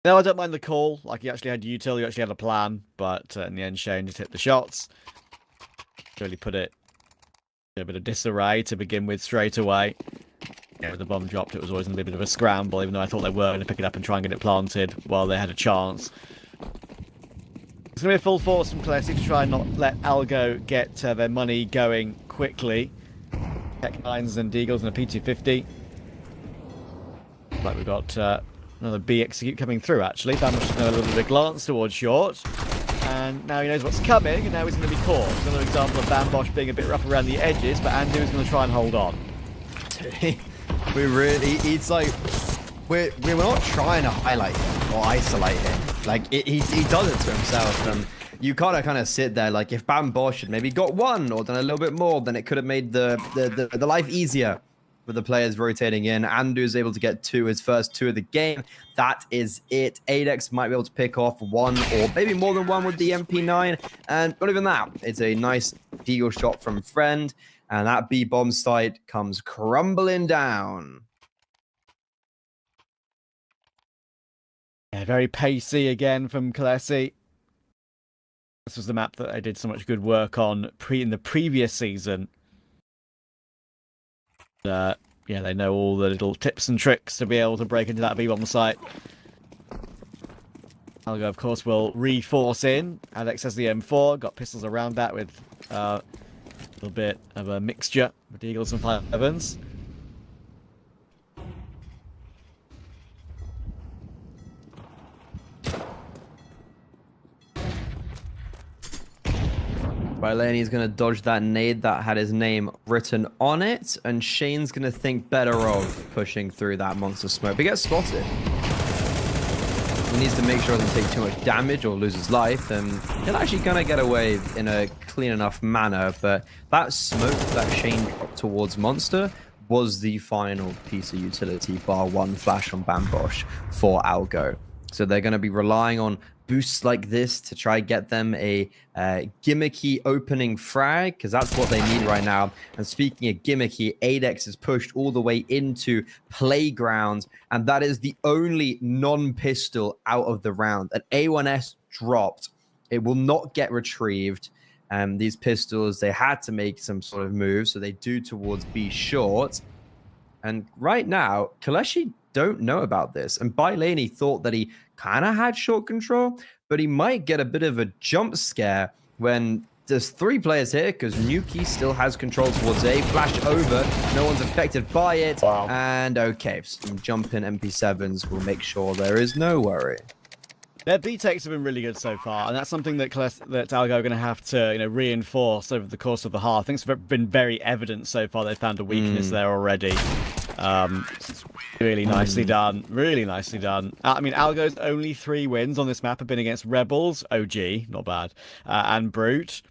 No, I don't mind the call. Like, you actually had util, you actually had a plan, but in the end, Shane just hit the shots. Really put it in a bit of disarray to begin with straight away. Yeah, when the bomb dropped, it was always going to be a bit of a scramble, even though I thought they were going to pick it up and try and get it planted while they had a chance. It's going to be a full force from KOLESIE to try and not let ALGO get their money going quickly. Tech 9s and Deagles and a P250. Like we've got another B execute coming through, actually. Bambosh has done a little bit of glance towards short. And now he knows what's coming, and now he's going to be caught. Another example of Bambosh being a bit rough around the edges, but Andu is going to try and hold on. We really, it's like, we're not trying to highlight him or isolate him. Like, he does it to himself, and you gotta kind of sit there, like, if Bambosh had maybe got 1 or done a little bit more, then it could have made the life easier with the players rotating in. Andu's able to get 2, his first 2 of the game. That is it. Adex might be able to pick off 1 or maybe more than 1 with the MP9, and not even that. It's a nice deagle shot from Friend, and that B bomb site comes crumbling down. Yeah, very pacey again from KOLESIE. This was the map that I did so much good work on in the previous season. Yeah, they know all the little tips and tricks to be able to break into that B-bomb site. ALGO, of course, will reforce in. Alex has the M4, got pistols around that with a little bit of a mixture with Eagles and 5-7s. Bailanie's going to dodge that nade that had his name written on it, and Shane's going to think better of pushing through that monster smoke. But he gets spotted. He needs to make sure he doesn't take too much damage or lose his life, and he'll actually kind of get away in a clean enough manner. But that smoke that Shane dropped towards Monster was the final piece of utility, bar 1 flash on Bambosh for ALGO. So they're going to be relying on boosts like this to try and get them a gimmicky opening frag, because that's what they need right now. And speaking of gimmicky, Adex is pushed all the way into Playground, and that is the only non-pistol out of the round. An A1S dropped. It will not get retrieved. These pistols, they had to make some sort of move, so they do towards B short. And right now, KOLESIE don't know about this. And Bailani thought that he kind of had short control, but he might get a bit of a jump scare when there's 3 players here, because Nuki still has control towards A. Flash over, no one's affected by it. Wow. And okay, some jumping MP7s will make sure there is no worry. Their B takes have been really good so far, and that's something that ALGO are going to have to, reinforce over the course of the half. I think it's been very evident so far. They found a weakness there already. Really nicely done. Really nicely done. I mean, ALGO's only 3 wins on this map have been against Rebels, OG, not bad, and Brute.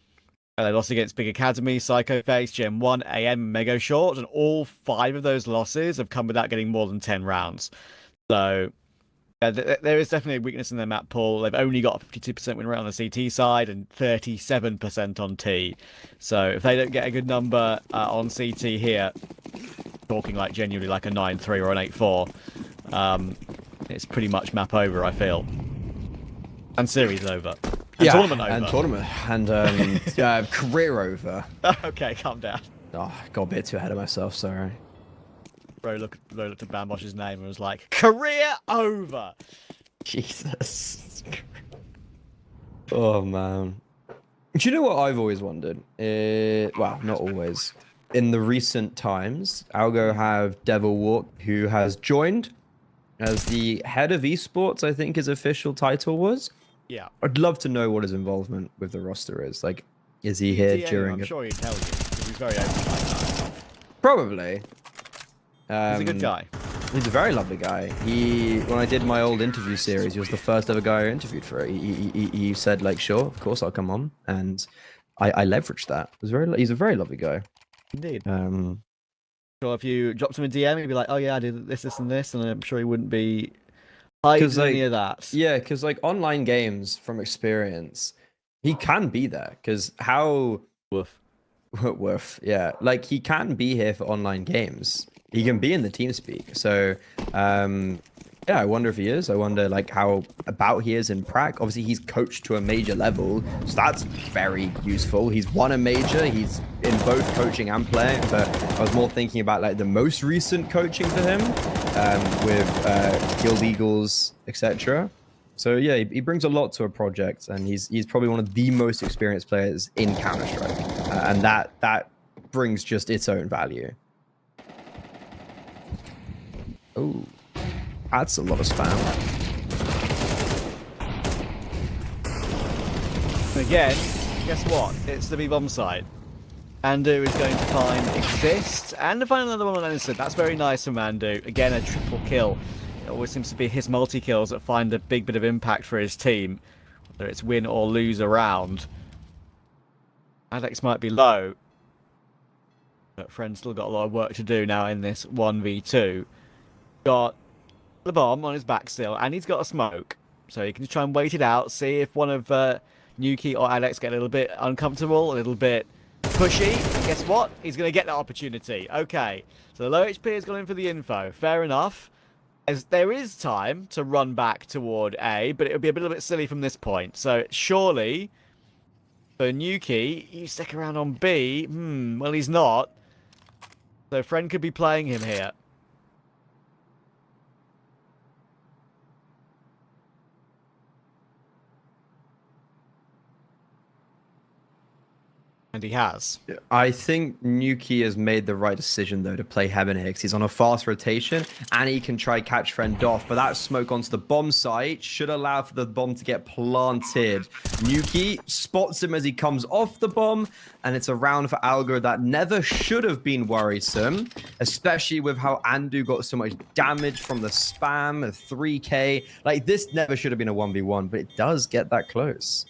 They lost against Big Academy, Psycho Face, GenOne, AM, megoshort, and all 5 of those losses have come without getting more than 10 rounds. So there is definitely a weakness in their map pool. They've only got a 52% win rate on the CT side and 37% on T. So if they don't get a good number on CT here, talking like genuinely like a 9-3 or an 8-4, it's pretty much map over, I feel. And series over. And tournament over. And tournament. And career over. Okay, calm down. Oh, got a bit too ahead of myself, sorry. Bro looked at Bambosh's name and was like, career over! Jesus. Oh, man. Do you know what I've always wondered? Well, not always. In the recent times, ALGO have Devil Walk, who has joined as the head of esports, I think his official title was. Yeah. I'd love to know what his involvement with the roster is. Like, is he here during... I'm sure he'd tell you, because he's very open like that. Probably. He's a good guy. He's a very lovely guy. When I did my old interview series, he was the first ever guy I interviewed for it. He said, like, sure, of course I'll come on. And I leveraged that. He's a very lovely guy. Indeed. Sure, if you dropped him a DM, he'd be like, oh yeah, I did this, and this, and I'm sure he wouldn't be hiding any of that. Yeah, because like online games, from experience, he can be there. Because how... Woof. Yeah, like he can be here for online games. He can be in the TeamSpeak. So, yeah, I wonder if he is. I wonder like how about he is in prac. Obviously, he's coached to a major level, so that's very useful. He's won a major. He's in both coaching and playing. But I was more thinking about like the most recent coaching for him with Guild Eagles, etc. So yeah, he brings a lot to a project, and he's probably one of the most experienced players in Counter-Strike, and that brings just its own value. Oh, that's a lot of spam. Again, guess what? It's the B-bomb side. Mandu is going to find Exist and to find another one on Acend. That's very nice from Mandu. Again, a triple kill. It always seems to be his multi-kills that find a big bit of impact for his team, whether it's win or lose a round. Alex might be low, but Friend's still got a lot of work to do now in this 1v2. Got the bomb on his back still, and he's got a smoke, so he can try and wait it out, see if one of Nuki or Alex get a little bit uncomfortable, a little bit pushy. And guess what? He's going to get that opportunity. Okay, so the low HP has gone in for the info. Fair enough. As there is time to run back toward A, but it would be a little bit silly from this point. So surely, for Nuki, you stick around on B. Well, he's not. So Friend could be playing him here. And he has. I think Nuki has made the right decision, though, to play Heaven Hicks. He's on a fast rotation, and he can try catch Friend off, but that smoke onto the bomb site should allow for the bomb to get planted. Nuki spots him as he comes off the bomb, and it's a round for ALGO that never should have been worrisome, especially with how Andu got so much damage from the spam of 3k. Like, this never should have been a 1v1, but it does get that close.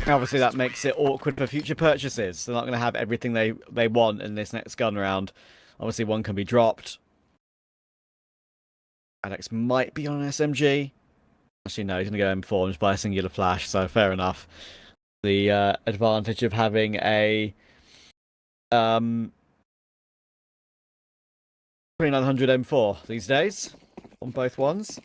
Obviously, that makes it awkward for future purchases. They're not going to have everything they want in this next gun round. Obviously, one can be dropped. Alex might be on an SMG. Actually, no, he's going to go M4 and just buy a singular flash, so fair enough. The advantage of having a 2900 M4 these days on both ones.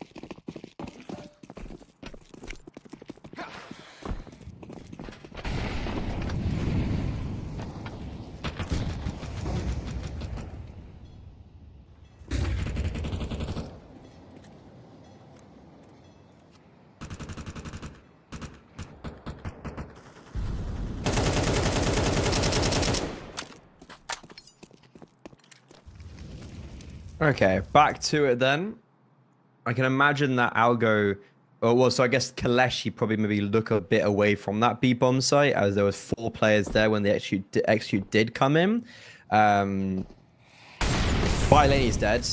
Okay, back to it then. I can imagine that ALGO... Oh, well, so I guess KOLESIE probably maybe look a bit away from that B-bomb site, as there was 4 players there when the execute did come in. Bylane is dead.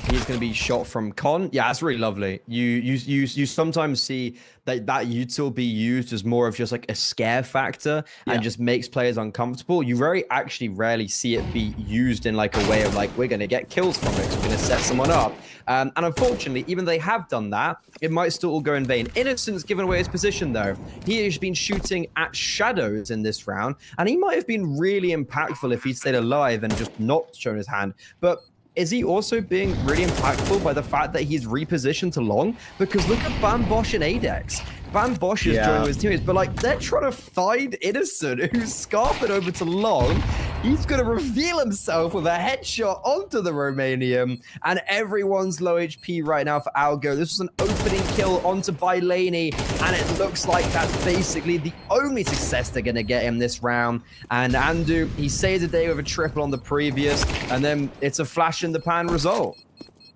he's going to be shot from con. Yeah, that's really lovely. You sometimes see that util be used as more of just like a scare factor and just makes players uncomfortable. You actually rarely see it be used in like a way of like, we're going to get kills from it, so we're going to set someone up. And unfortunately, even though they have done that, it might still all go in vain. Innocent's given away his position though. He has been shooting at shadows in this round, and he might have been really impactful if he stayed alive and just not shown his hand. But is he also being really impactful by the fact that he's repositioned to long? Because look at Bambosh and Adex. Bambosh is joining his teammates, but like they're trying to find Innocent, who's scarping over to long. He's going to reveal himself with a headshot onto the Romanian, and everyone's low HP right now for ALGO. This was an opening kill onto Bylani, and it looks like that's basically the only success they're going to get in this round. And Andu, he saved the day with a triple on the previous, and then it's a flash in the pan result.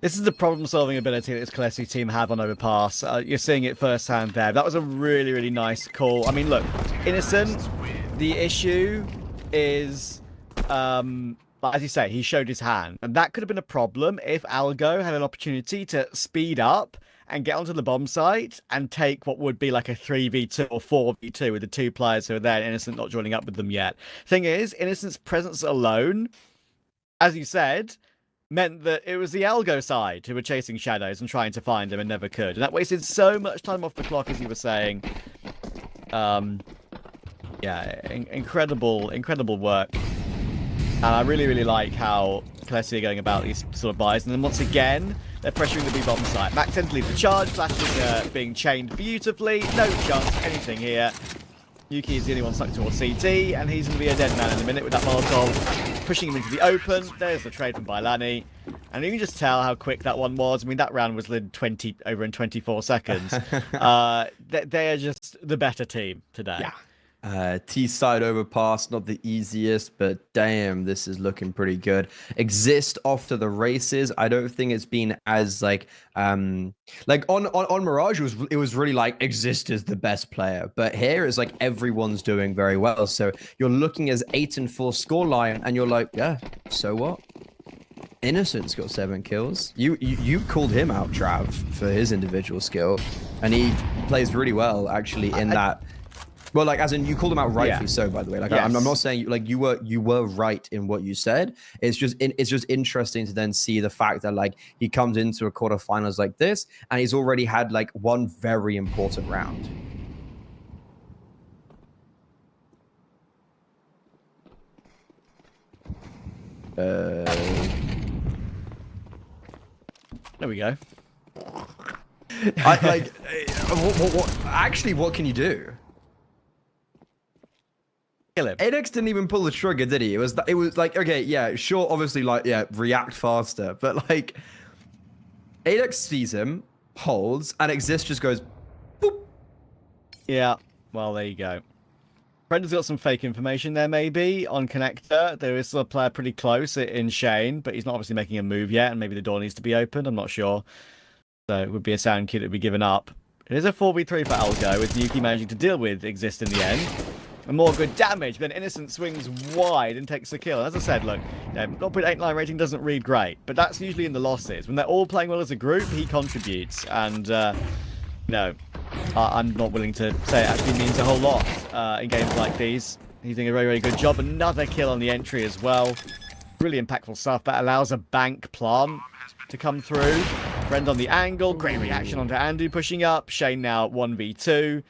This is the problem-solving ability that this KOLESIE team have on Overpass. You're seeing it firsthand there. That was a really, really nice call. I mean, look, Innocent, the issue is, as you say, he showed his hand. And that could have been a problem if ALGO had an opportunity to speed up and get onto the bomb site and take what would be like a 3v2 or 4v2 with the two players who are there and Innocent not joining up with them yet. Thing is, Innocent's presence alone, as you said, meant that it was the ALGO side who were chasing shadows and trying to find them and never could. And that wasted so much time off the clock, as you were saying. Yeah, incredible work. And I really, really like how KOLESIE are going about these sort of buys. And then once again, they're pressuring the B-bomb site. Mac tends to lead the charge. Flash is being chained beautifully. No chance of anything here. Yuki is the only one stuck towards CT, and he's going to be a dead man in a minute with that Molotov, pushing him into the open. There's the trade from Bylani, and you can just tell how quick that one was. I mean, that round was led over in 24 seconds. They are just the better team today. Yeah. T-side overpass, not the easiest, but damn, this is looking pretty good. Exist off to the races. I don't think it's been as like on Mirage it was really like Exist is the best player, but here it's like everyone's doing very well. So you're looking as 8-4 scoreline, and you're like, yeah, so what? Innocent's got 7 kills. You called him out, Trav, for his individual skill, and he plays really well actually in that. Well, like, as in, you called him out rightfully so, by the way. Like, yes. I'm not saying, like, you were right in what you said. It's just interesting to then see the fact that, like, he comes into a quarterfinals like this, and he's already had, like, one very important round. There we go. Actually, what can you do? Kill him. Adex didn't even pull the trigger, did he? It was like, okay, yeah, sure, obviously, like, yeah, react faster, but like, Adex sees him, holds, and Exist just goes, boop. Yeah, well, there you go. Brendan's got some fake information there, maybe, on Connector. There is still a player pretty close in Shane, but he's not obviously making a move yet, and maybe the door needs to be opened, I'm not sure. So it would be a sound cue that would be given up. It is a 4v3 for ALGO, with Yuki managing to deal with Exist in the end. And more good damage, but Innocent swings wide and takes the kill. As I said, look, 0.89 rating doesn't read great, but that's usually in the losses. When they're all playing well as a group, he contributes. And, no, I'm not willing to say it actually means a whole lot in games like these. He's doing a very, very good job. Another kill on the entry as well. Really impactful stuff. That allows a bank plant to come through. Friend on the angle. Great reaction onto Andu pushing up. Shane now 1v2.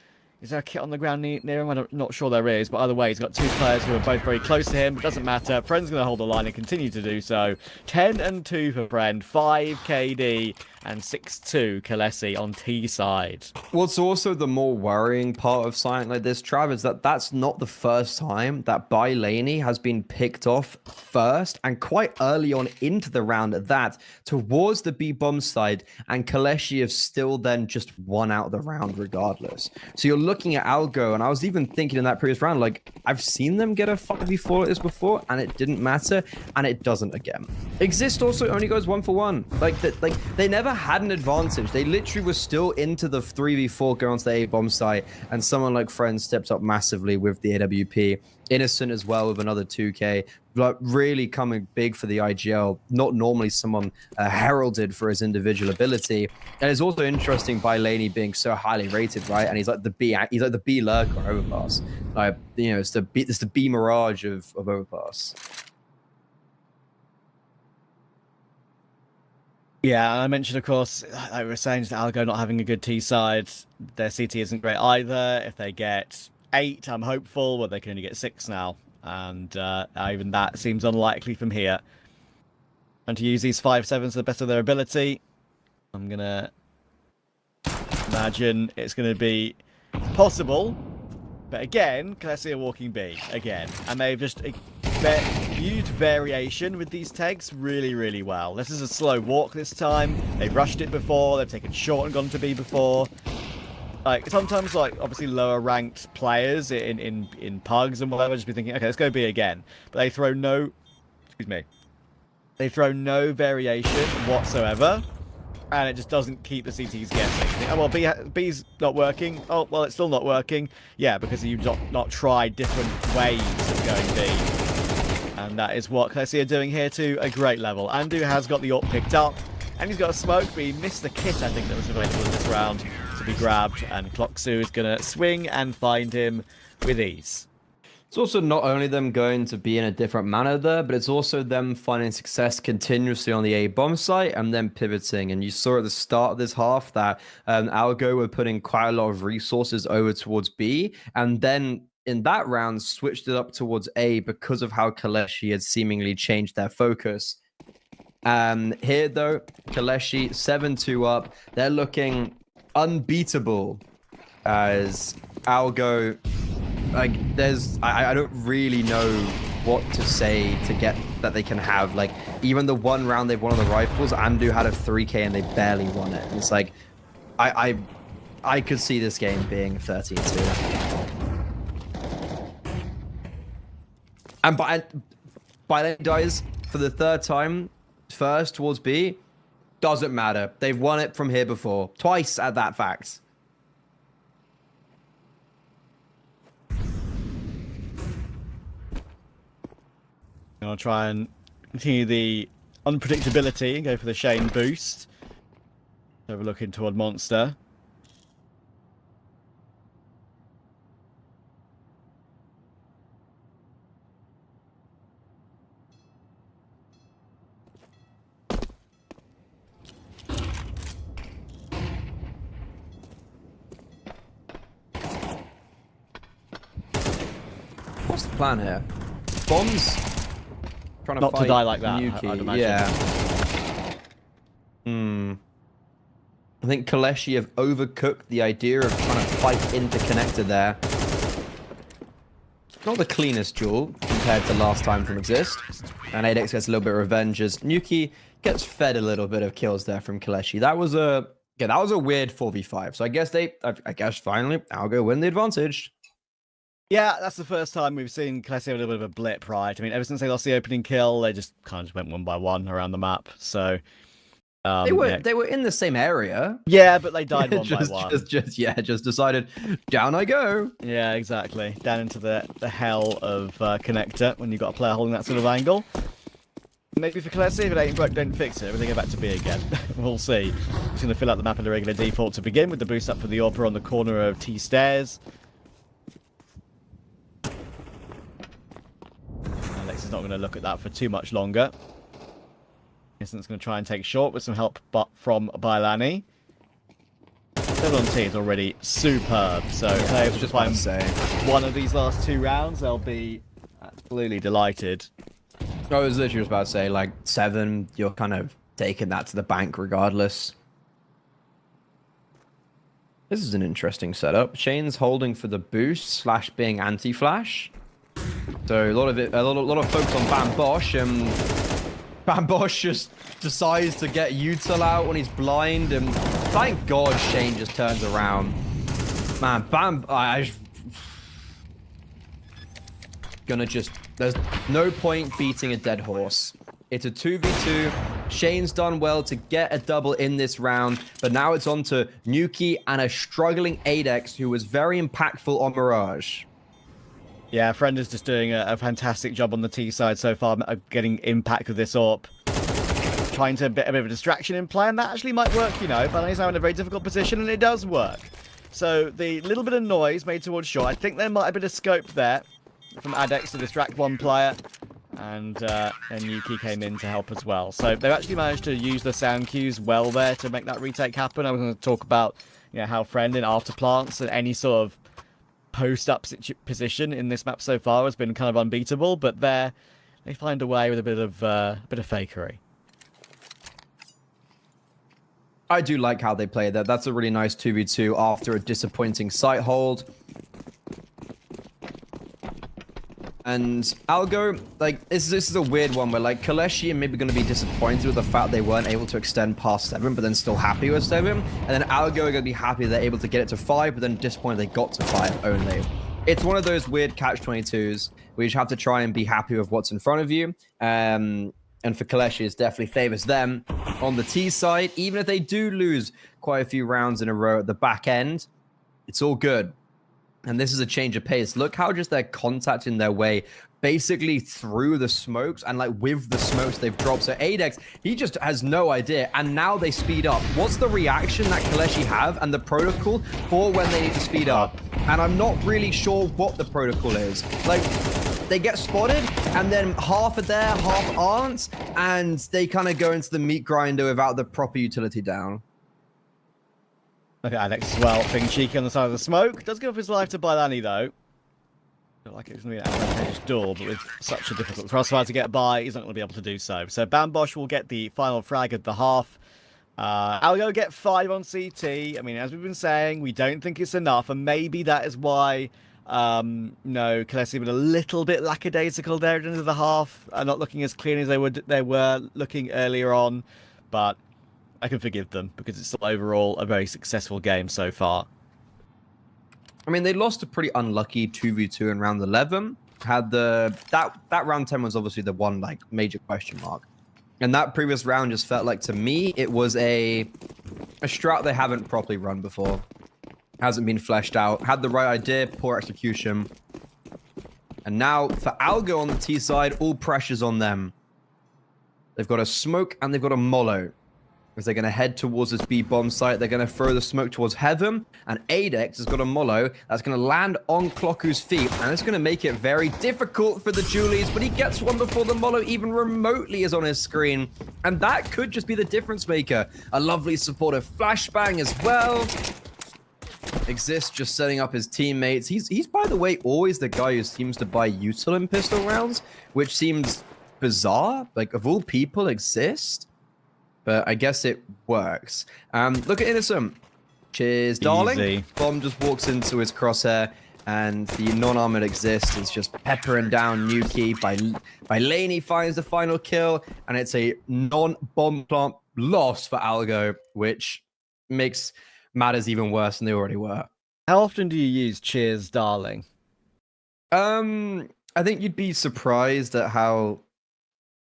Is there a kit on the ground near him? I'm not sure there is, but either way, he's got 2 players who are both very close to him. It doesn't matter. Friend's going to hold the line and continue to do so. 10-2 for Friend, 5 KD, and 6-2 KOLESIE on T side. What's also the more worrying part of something like this, Trav, is that that's not the first time that Bylani has been picked off first and quite early on into the round at that towards the B-bomb side, and KOLESIE have still then just won out the round regardless. So you're looking at ALGO, and I was even thinking in that previous round, like, I've seen them get a 5v4 like this before, and it didn't matter, and it doesn't again. Exist also only goes 1 for 1. Like they never Arena had an advantage. They literally were still into the 3v4 going onto the A bomb site, and someone like Friend stepped up massively with the AWP. Innocent as well with another 2K, but really coming big for the IGL. Not normally someone heralded for his individual ability. And it's also interesting by Laney being so highly rated, right? And he's like the B lurker overpass. Like, you know, it's the B mirage of overpass. Yeah, and I mentioned, of course, like we were saying, that ALGO not having a good T side. Their CT isn't great either. If they get 8, I'm hopeful, but they can only get 6 now. And even that seems unlikely from here. And to use these 5-7s to the best of their ability, I'm going to imagine it's going to be possible. But again, KOLESIE are walking B again. And they've just used variation with these tags really, really well. This is a slow walk this time. They've rushed it before. They've taken short and gone to B before. Like, sometimes, like, obviously lower ranked players in pugs and whatever just be thinking, okay, let's go B again. But they throw no... Excuse me. They throw no variation whatsoever. And it just doesn't keep the CTs guessing. Oh, well, B's not working. Oh, well, it's still not working. Yeah, because you've not tried different ways of going B. And that is what KOLESIE are doing here to a great level. Andu has got the AWP picked up. And he's got a smoke, but he missed the kit, I think, that was available in this round to be grabbed. And Clocksu is going to swing and find him with ease. It's also not only them going to be in a different manner there, but it's also them finding success continuously on the A bomb site and then pivoting. And you saw at the start of this half that ALGO were putting quite a lot of resources over towards B, and then in that round switched it up towards A because of how KOLESIE had seemingly changed their focus. Here though, KOLESIE 7-2 up. They're looking unbeatable as ALGO. Like, I don't really know what to say to get that they can have. Like, even the one round they've won on the rifles, Andu had a 3K and they barely won it. And it's like, I could see this game being 13-2. And by then dies for the 3rd time, first towards B, doesn't matter. They've won it from here before. Twice at that fact. I'll try and continue the unpredictability and go for the Shane boost. Overlooking toward Monster. What's the plan here? Bombs? Trying to Not fight to die like that, Nuki. I'd imagine. Yeah. I think KOLESIE have overcooked the idea of trying to fight into connector there. Not the cleanest duel compared to last time from Exist. And ADEX gets a little bit of revenge as Nuki gets fed a little bit of kills there from KOLESIE. That was a weird 4v5. So I guess finally ALGO win the advantage. Yeah, that's the first time we've seen KOLESIE have a little bit of a blip, right? I mean, ever since they lost the opening kill, they just kind of went one by one around the map. So they were in the same area. Yeah, but they died one by one. Just decided, down I go. Yeah, exactly. Down into the hell of connector when you've got a player holding that sort of angle. Maybe for KOLESIE, if it ain't broke, don't fix it. When they go back to B again, we'll see. Just going to fill out the map at a regular default to begin with the boost up for the AWPer on the corner of T stairs. Alex is not going to look at that for too much longer. Innocent's going to try and take short with some help from Bylani. 7 on T is already superb. So if they able to find one of these last 2 rounds, they'll be absolutely delighted. I was literally just about to say, like, 7, you're kind of taking that to the bank regardless. This is an interesting setup. Shane's holding for the boost / being anti-flash. So a lot of focus on Bam Bosch, and Bam Bosch just decides to get Util out when he's blind, and thank God Shane just turns around. Man, there's no point beating a dead horse. It's a 2v2. Shane's done well to get a double in this round, but now it's on to Nuki and a struggling Adex who was very impactful on Mirage. Yeah, Friend is just doing a fantastic job on the T side so far, getting impact with this AWP. Trying to get a bit of a distraction in play, and that actually might work, you know. But he's now in a very difficult position, and it does work. So the little bit of noise made towards short, I think there might have been a scope there from Adex to distract one player, and Yuki came in to help as well. So they've actually managed to use the sound cues well there to make that retake happen. I was going to talk about, you know, how Friend in after plants and any sort of post-up position in this map so far has been kind of unbeatable, but they find a way with a bit of fakery. I do like how they play that. That's a really nice 2v2 after a disappointing site hold. And ALGO, like, this is a weird one where, like, KOLESIE are maybe going to be disappointed with the fact they weren't able to extend past 7, but then still happy with 7. And then ALGO are going to be happy they're able to get it to 5, but then disappointed they got to 5 only. It's one of those weird catch-22s where you just have to try and be happy with what's in front of you. And for KOLESIE, it definitely favors them on the T side. Even if they do lose quite a few rounds in a row at the back end, it's all good. And this is a change of pace. Look how just they're contacting their way basically through the smokes and like with the smokes they've dropped. So Adex, he just has no idea. And now they speed up. What's the reaction that KOLESIE have and the protocol for when they need to speed up? And I'm not really sure what the protocol is. Like, they get spotted and then half are there, half aren't. And they kind of go into the meat grinder without the proper utility down. Look at Alex as well, being cheeky on the side of the smoke. Does give up his life to Bylani, though. Not like it's going to be an advantageous door, but with such a difficult crossfire to get by, he's not going to be able to do so. So Bambosh will get the final frag of the half. ALGO get 5 on CT. I mean, as we've been saying, we don't think it's enough, and maybe that is why, no, KOLESIE were a little bit lackadaisical there at the end of the half, not looking as clean as they were looking earlier on, but I can forgive them because it's still overall a very successful game so far. I mean, they lost a pretty unlucky 2v2 in round 11. Had that round 10 was obviously the one like major question mark, and that previous round just felt like, to me, it was a strat they haven't properly run before. Hasn't been fleshed out. Had the right idea, poor execution, and now for ALGO on the T side, all pressure's on them. They've got a smoke and they've got a mollo. As they're going to head towards this B-bomb site, they're going to throw the smoke towards Heaven, and Adex has got a mollo that's going to land on Clocku's feet, and it's going to make it very difficult for the Julies, but he gets one before the mollo even remotely is on his screen, and that could just be the difference maker. A lovely supportive flashbang as well. Exist just setting up his teammates. He's by the way, always the guy who seems to buy util in pistol rounds, which seems bizarre. Like, of all people, Exist. But I guess it works. Look at Innocent. Cheers, darling. Easy. Bomb just walks into his crosshair, and the non-armored Exist is just peppering down Nuki. By Laney finds the final kill, and it's a non-bomb plant loss for ALGO, which makes matters even worse than they already were. How often do you use cheers, darling? I think you'd be surprised at how,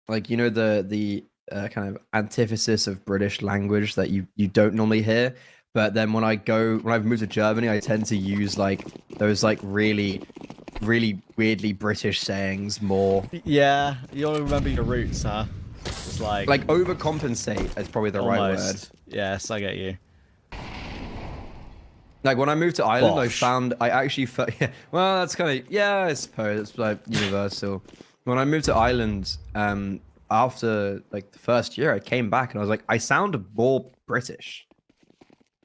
like, you know, the kind of antithesis of British language that you don't normally hear. But then when I've moved to Germany, I tend to use like those like really weirdly British sayings more. Yeah, you want to remember your roots, huh? It's like overcompensate is probably the right word. Yes, I get you. Like when I moved to Ireland, Bosh. I actually felt, yeah, well, that's kind of, yeah, I suppose it's like universal. When I moved to Ireland, after like the first year, I came back and I was like, I sound more British.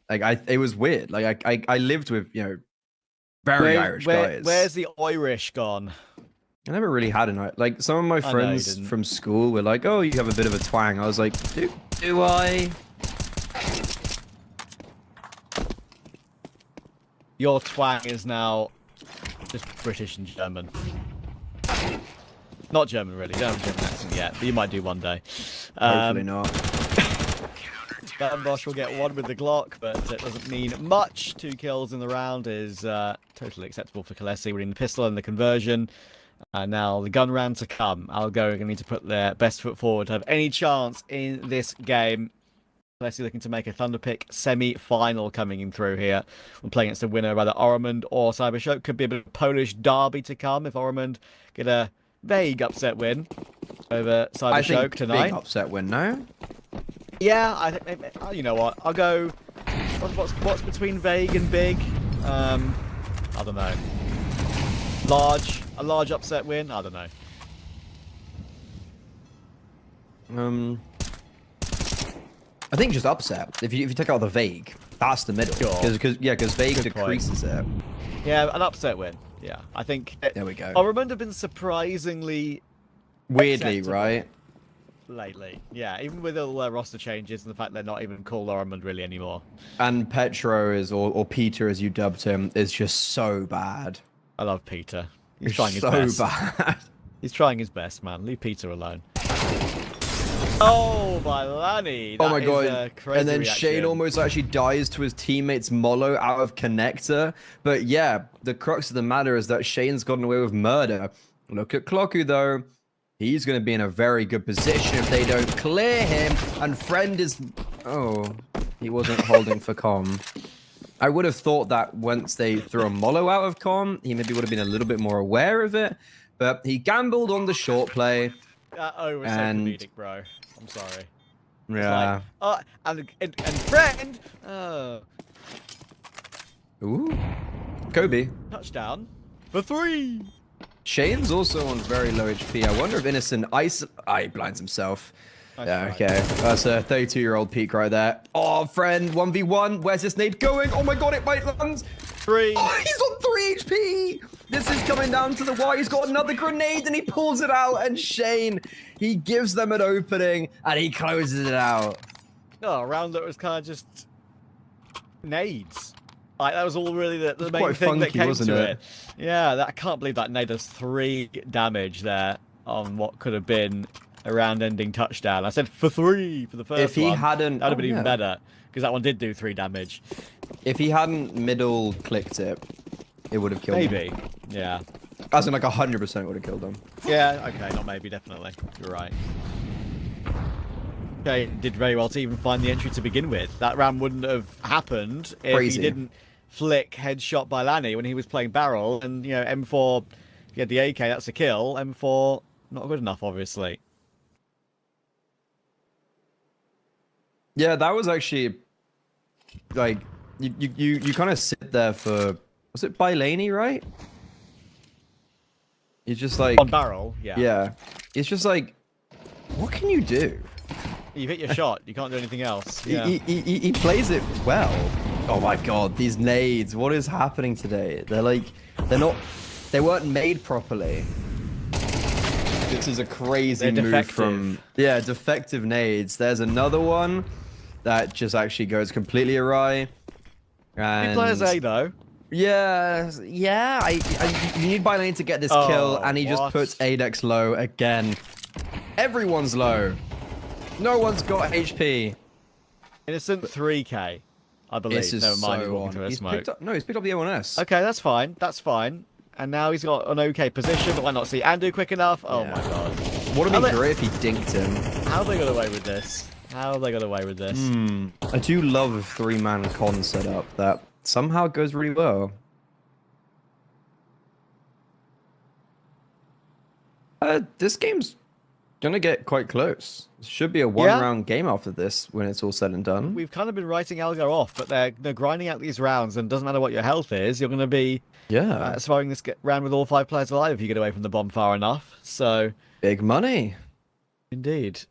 Like it was weird. Like I lived with, you know, very Irish guys. Where's the Irish gone? I never really had an like some of my friends from school were like, oh, you have a bit of a twang. I was like, do I? Your twang is now just British and German. Not German, really. You don't have a German accent yet, but you might do one day. Hopefully not. Bambosh will get one with the Glock, but it doesn't mean much. 2 kills in the round is totally acceptable for KOLESIE, winning the pistol and the conversion. And now the gun round to come. ALGO are going to need to put their best foot forward to have any chance in this game. KOLESIE looking to make a Thunderpick semi-final coming in through here. We're playing against the winner of either Oromund or CYBERSHOKE. Could be a bit of Polish derby to come if Oromund get a vague upset win over CYBERSHOKE tonight. Big upset win, no? Yeah, I think you know what? I'll go. What's between vague and big? I don't know. A large upset win. I don't know. I think just upset. If you take out the vague, that's the middle. Sure. Because vague Good point. decreases it. Yeah, an upset win. Yeah, I think. There we go. Oromund have been surprisingly Weirdly, acceptable right? lately. Yeah, even with all their roster changes and the fact they're not even called Oromund really anymore. And Petro is, or Peter as you dubbed him, is just so bad. I love Peter. He's He's trying his so best. bad. He's trying his best, man. Leave Peter alone. Oh, by Lanny. Oh my That god. is a crazy And then reaction. Shane almost actually dies to his teammate's Molo out of connector. But yeah, the crux of the matter is that Shane's gotten away with murder. Look at Cloku though. He's going to be in a very good position if they don't clear him. And Friend is... Oh, he wasn't holding for com. I would have thought that once they threw a Molo out of com, he maybe would have been a little bit more aware of it. But he gambled on the short play. Oh, it's so comedic, bro. I'm sorry. Yeah. Like, and Friend. Oh, Ooh. Kobe. touchdown for 3. Shane's also on very low HP. I wonder if Innocent he blinds himself. Nice Yeah, try. okay. That's a 32-year-old peak right there. Oh, Friend, 1v1. Where's this nade going? Oh my god, it might land. 3. Oh, he's on 3 HP. This is coming down to the wire. He's got another grenade and he pulls it out. And Shane, he gives them an opening and he closes it out. Oh, a round that was kind of just nades. Like that was all really the main quite thing that funky, came wasn't to it? it. Yeah, I can't believe that nade does 3 damage there on what could have been a round-ending touchdown. I said for 3 for the first one. If he hadn't... That would have been oh, even yeah. better, because that one did do 3 damage. If he hadn't middle clicked it, it would have killed him. Maybe. Yeah. As in like 100% would have killed him. Yeah, okay, not maybe, definitely. You're right. Okay, did very well to even find the entry to begin with. That round wouldn't have happened if Crazy. he didn't flick headshot by Lanny when he was playing barrel. And, you know, M4, he had the AK, that's a kill. M4, not good enough, obviously. Yeah, that was actually like you kind of sit there for, was it Bylani, right? You're just like On barrel, yeah. yeah. It's just like, what can you do? You hit your shot, you can't do anything else. He- Yeah. He plays it well. Oh my god, these nades! What is happening today? They weren't made properly. This is a crazy They're move defective. from defective nades. There's another one that just actually goes completely awry. And Big players A, though. yeah, you need Bylane to get this Oh, kill, and he just what? puts Adex low again. Everyone's low. No one's got HP. Innocent 3k, I believe. This is Never mind, he's so walking on. through a He's smoke. picked up the A1S. Okay, that's fine. That's fine. And now he's got an okay position, but why not see Andu quick enough? Oh Yeah. my god. Would How have been they- great if he dinked him. How have they got away with this? How have they got away with this? I do love a 3-man con setup that somehow goes really well. This game's gonna get quite close. It should be a one-round game after this when it's all said and done. We've kind of been writing Algo off, but they're grinding out these rounds, and it doesn't matter what your health is, you're going to be surviving this round with all 5 players alive if you get away from the bomb far enough. So, Big money. indeed.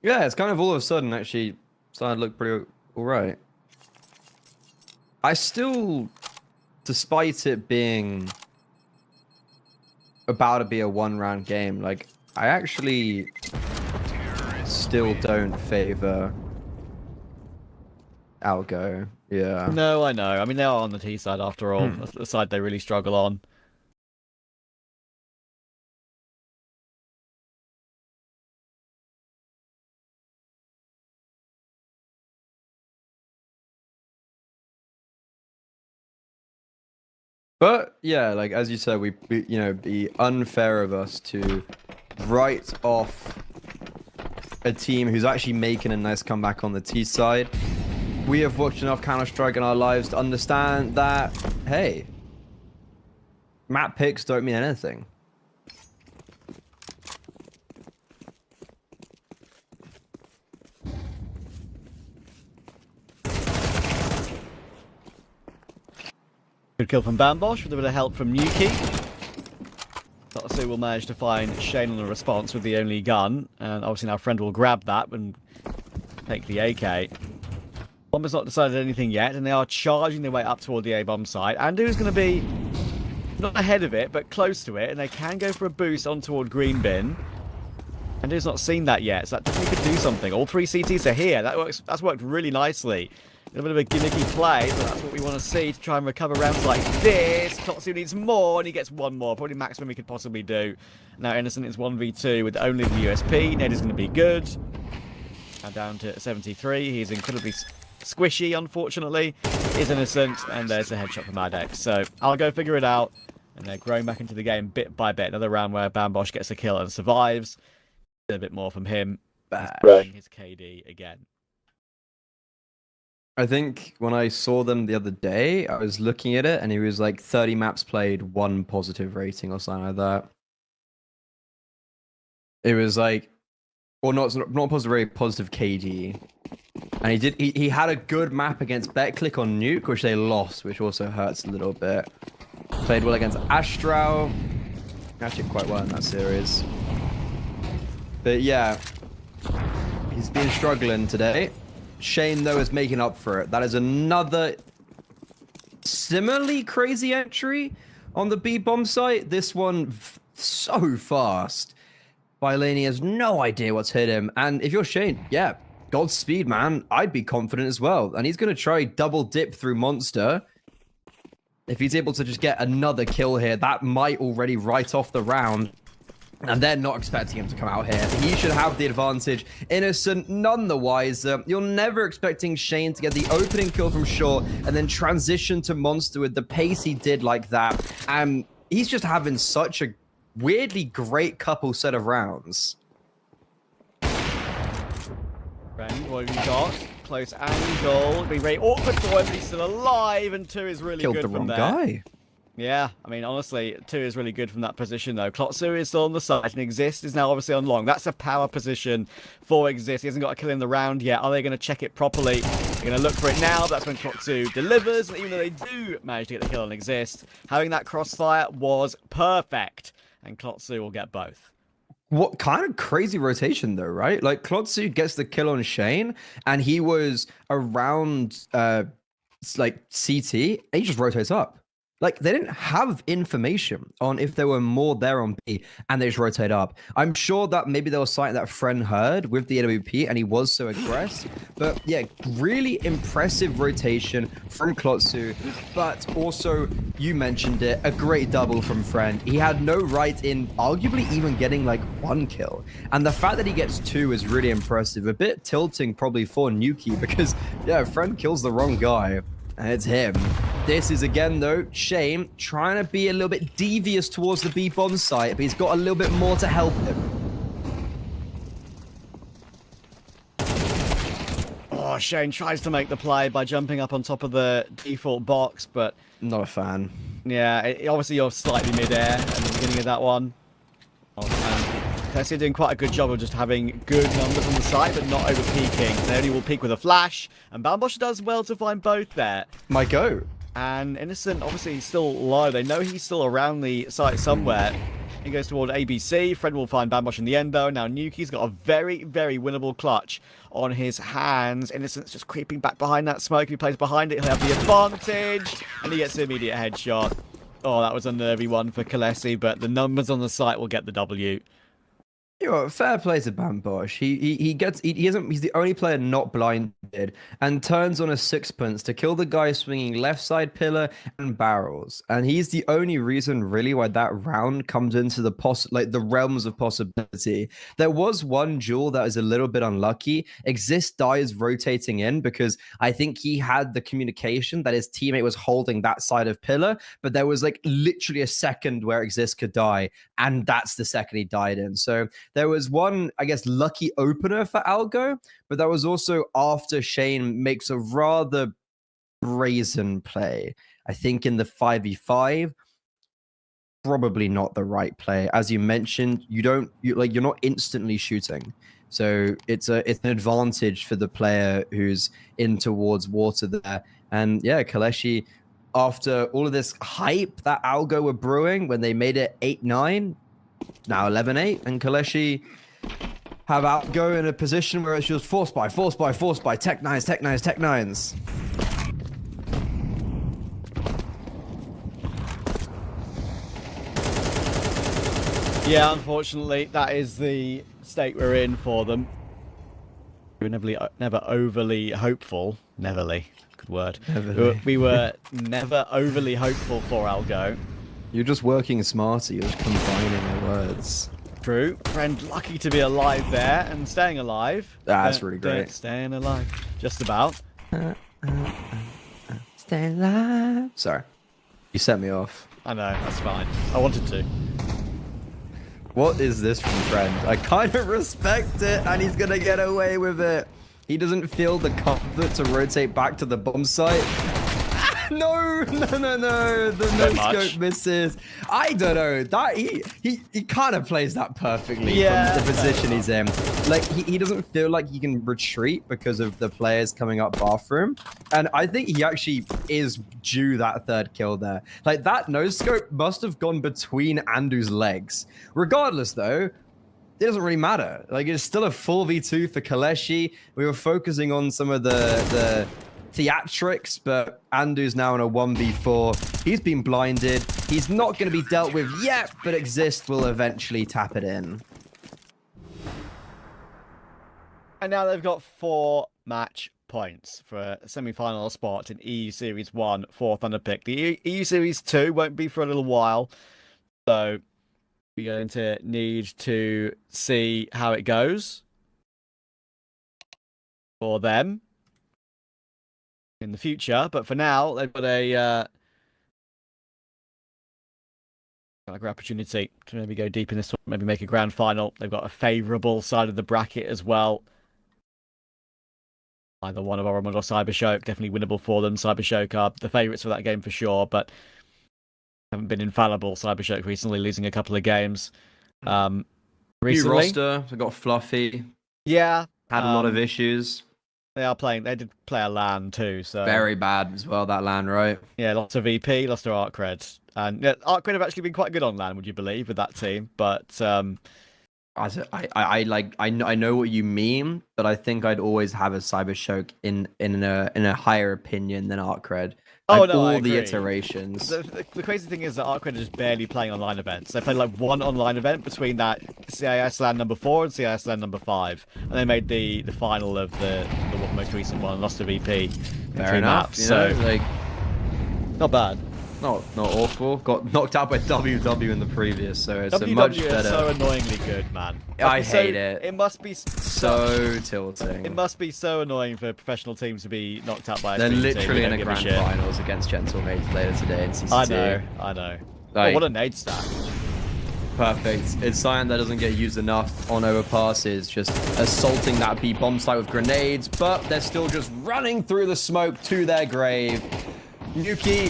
Yeah, it's kind of all of a sudden actually started to look pretty alright. I still, despite it being about to be a one-round game, like, I actually still don't favor Algo. Yeah. No, I know. I mean, they are on the T side after all. That's the side they really struggle on. But yeah, like as you said, you know, be unfair of us to write off a team who's actually making a nice comeback on the T side. We have watched enough Counter-Strike in our lives to understand that, hey, map picks don't mean anything. Good kill from Bambosh with a bit of help from Nuki. TWC will manage to find Shane on the response with the only gun, and obviously now Friend will grab that and take the AK. Bomber's not decided anything yet, and they are charging their way up toward the A-bomb side. Andu's going to be not ahead of it, but close to it, and they can go for a boost on toward Green Bin. Andu's not seen that yet, so that definitely could do something. All three CTs are here. That's worked really nicely. A bit of a gimmicky play, but that's what we want to see to try and recover rounds like this. TWC needs more, and he gets one more. Probably maximum he could possibly do. Now Innocent is 1v2 with only the USP. Ned is going to be good. Now down to 73. He's incredibly squishy, unfortunately. Is Innocent, and there's a headshot from Adex. So I'll go figure it out. And they're growing back into the game bit by bit. Another round where Bambosh gets a kill and survives. A bit more from him. He's his KD again. I think when I saw them the other day, I was looking at it and it was like 30 maps played, 1 positive rating or something like that. It was like, well, not positive rating, positive KD. And he had a good map against Betclic on Nuke, which they lost, which also hurts a little bit. Played well against ASTRAL. Actually quite well in that series. But yeah, he's been struggling today. Shane, though, is making up for it. That is another similarly crazy entry on the B-bomb site. This one so fast. Bilani has no idea what's hit him. And if you're Shane, yeah, Godspeed, man. I'd be confident as well. And he's going to try double dip through Monster. If he's able to just get another kill here, that might already write off the round. And they're not expecting him to come out here. He should have the advantage. Innocent, none the wiser. You're never expecting Shane to get the opening kill from short and then transition to Monster with the pace he did like that. And he's just having such a weirdly great couple set of rounds. Friend, what have you got? Close angle. It'd be very awkward for him, but he's still alive, and 2 is really Killed good the from wrong there. guy. Yeah, I mean, honestly, 2 is really good from that position, though. KOLESIE is still on the side, and Exist is now obviously on long. That's a power position for Exist. He hasn't got a kill in the round yet. Are they going to check it properly? They're going to look for it now, but that's when KOLESIE delivers. And even though they do manage to get the kill on Exist, having that crossfire was perfect. And KOLESIE will get both. What kind of crazy rotation, though, right? Like, KOLESIE gets the kill on Shane, and he was around, like, CT, and he just rotates up. Like, they didn't have information on if there were more there on B, and they just rotate up. I'm sure that maybe there was something that Friend heard with the AWP, and he was so aggressive. But yeah, really impressive rotation from KOLESIE. But also, you mentioned it, a great double from Friend. He had no right in arguably even getting like 1 kill. And the fact that he gets 2 is really impressive. A bit tilting probably for Nuki, because yeah, Friend kills the wrong guy. And it's him. This is again, though, Shane trying to be a little bit devious towards the B-bomb site, but he's got a little bit more to help him. Oh, Shane tries to make the play by jumping up on top of the default box, but... Not a fan. Yeah, obviously you're slightly mid-air at the beginning of that one. KOLESIE doing quite a good job of just having good numbers on the site, but not over-peaking. They only will peak with a flash, and Bambosh does well to find both there. Might go. And Innocent, obviously, he's still low. They know he's still around the site somewhere. He goes toward ABC. Friend will find Bambosh in the end, though. Now, Nuki's got a very, very winnable clutch on his hands. Innocent's just creeping back behind that smoke. If he plays behind it, he'll have the advantage. And he gets the immediate headshot. Oh, that was a nervy one for KOLESIE, but the numbers on the site will get the W. You know, fair play to Bambosh. He's the only player not blinded and turns on a sixpence to kill the guy swinging left side pillar and barrels. And he's the only reason really why that round comes into the realms of possibility. There was one duel that was a little bit unlucky. Exist dies rotating in because I think he had the communication that his teammate was holding that side of pillar, but there was like literally a second where Exist could die, and that's the second he died in. So there was one, I guess, lucky opener for Algo, but that was also after Shane makes a rather brazen play. I think in the 5v5, probably not the right play. As you mentioned, you're not instantly shooting. So it's an advantage for the player who's in towards water there. And yeah, KOLESIE, after all of this hype that Algo were brewing when they made it 8-9, now 11-8, and KOLESIE have Algo in a position where it's just force buy, tech nines. Yeah, unfortunately, that is the state we're in for them. We were never overly hopeful. Neverly, good word. We were never overly hopeful for Algo. You're just working smarter. You're just combining the words. True. Friend, lucky to be alive there and staying alive. That's really great. Staying alive. Just about. Staying alive. Sorry. You set me off. I know, that's fine. I wanted to. What is this from Friend? I kind of respect it, and he's going to get away with it. He doesn't feel the comfort to rotate back to the bomb site. No. The no-scope misses. I don't know. That he kind of plays that perfectly from the position he's in. Like, he doesn't feel like he can retreat because of the players coming up bathroom. And I think he actually is due that third kill there. Like, that no-scope must have gone between Andu's legs. Regardless, though, it doesn't really matter. Like, it's still a 4v2 for KOLESIE. We were focusing on some of the theatrics, but Andu's now in a 1v4. He's been blinded. He's not going to be dealt with yet, but Exist will eventually tap it in. And now they've got 4 match points for a semi-final spot in EU Series 1 for Thunderpick. The EU Series 2 won't be for a little while, so we're going to need to see how it goes for them in the future. But for now, they've got a great opportunity to maybe go deep in this one, maybe make a grand final. They've got a favourable side of the bracket as well. Either one of Oromund or CYBERSHOKE, definitely winnable for them. CYBERSHOKE are the favourites for that game for sure, but haven't been infallible. CYBERSHOKE recently losing a couple of games. New Recently, roster, they got Fluffy. yeah, Had a lot of issues. They are playing. They did play a LAN too, so Very bad as well, that LAN, right? yeah, lots of VP, lots of ArcRed, and yeah, ArcRed have actually been quite good on LAN. Would you believe with that team? But I know what you mean, but I think I'd always have a CYBERSHOKE in a higher opinion than ArcRed. Oh, Like, no, I all the agree. iterations. The crazy thing is that ArcRed are just barely playing online events. They played like one online event between that CIS LAN number 4 and CIS LAN number 5, and they made the final of the most recent one and lost to VP. In Fair 3 enough. maps, You so know, like, not bad. not awful. Got knocked out by WW in the previous, so it's a WW much is better. so annoyingly good, man. I hate it. It must be So tilting. It must be so annoying for professional teams to be knocked out by a They're stream team who literally in don't a give grand shit. finals against Gentlemaids later today in CCT. I know. Oh, Like, what a nade stack. perfect. It's Cyan that doesn't get used enough on overpasses, just assaulting that B bomb site with grenades, but they're still just running through the smoke to their grave. Yuki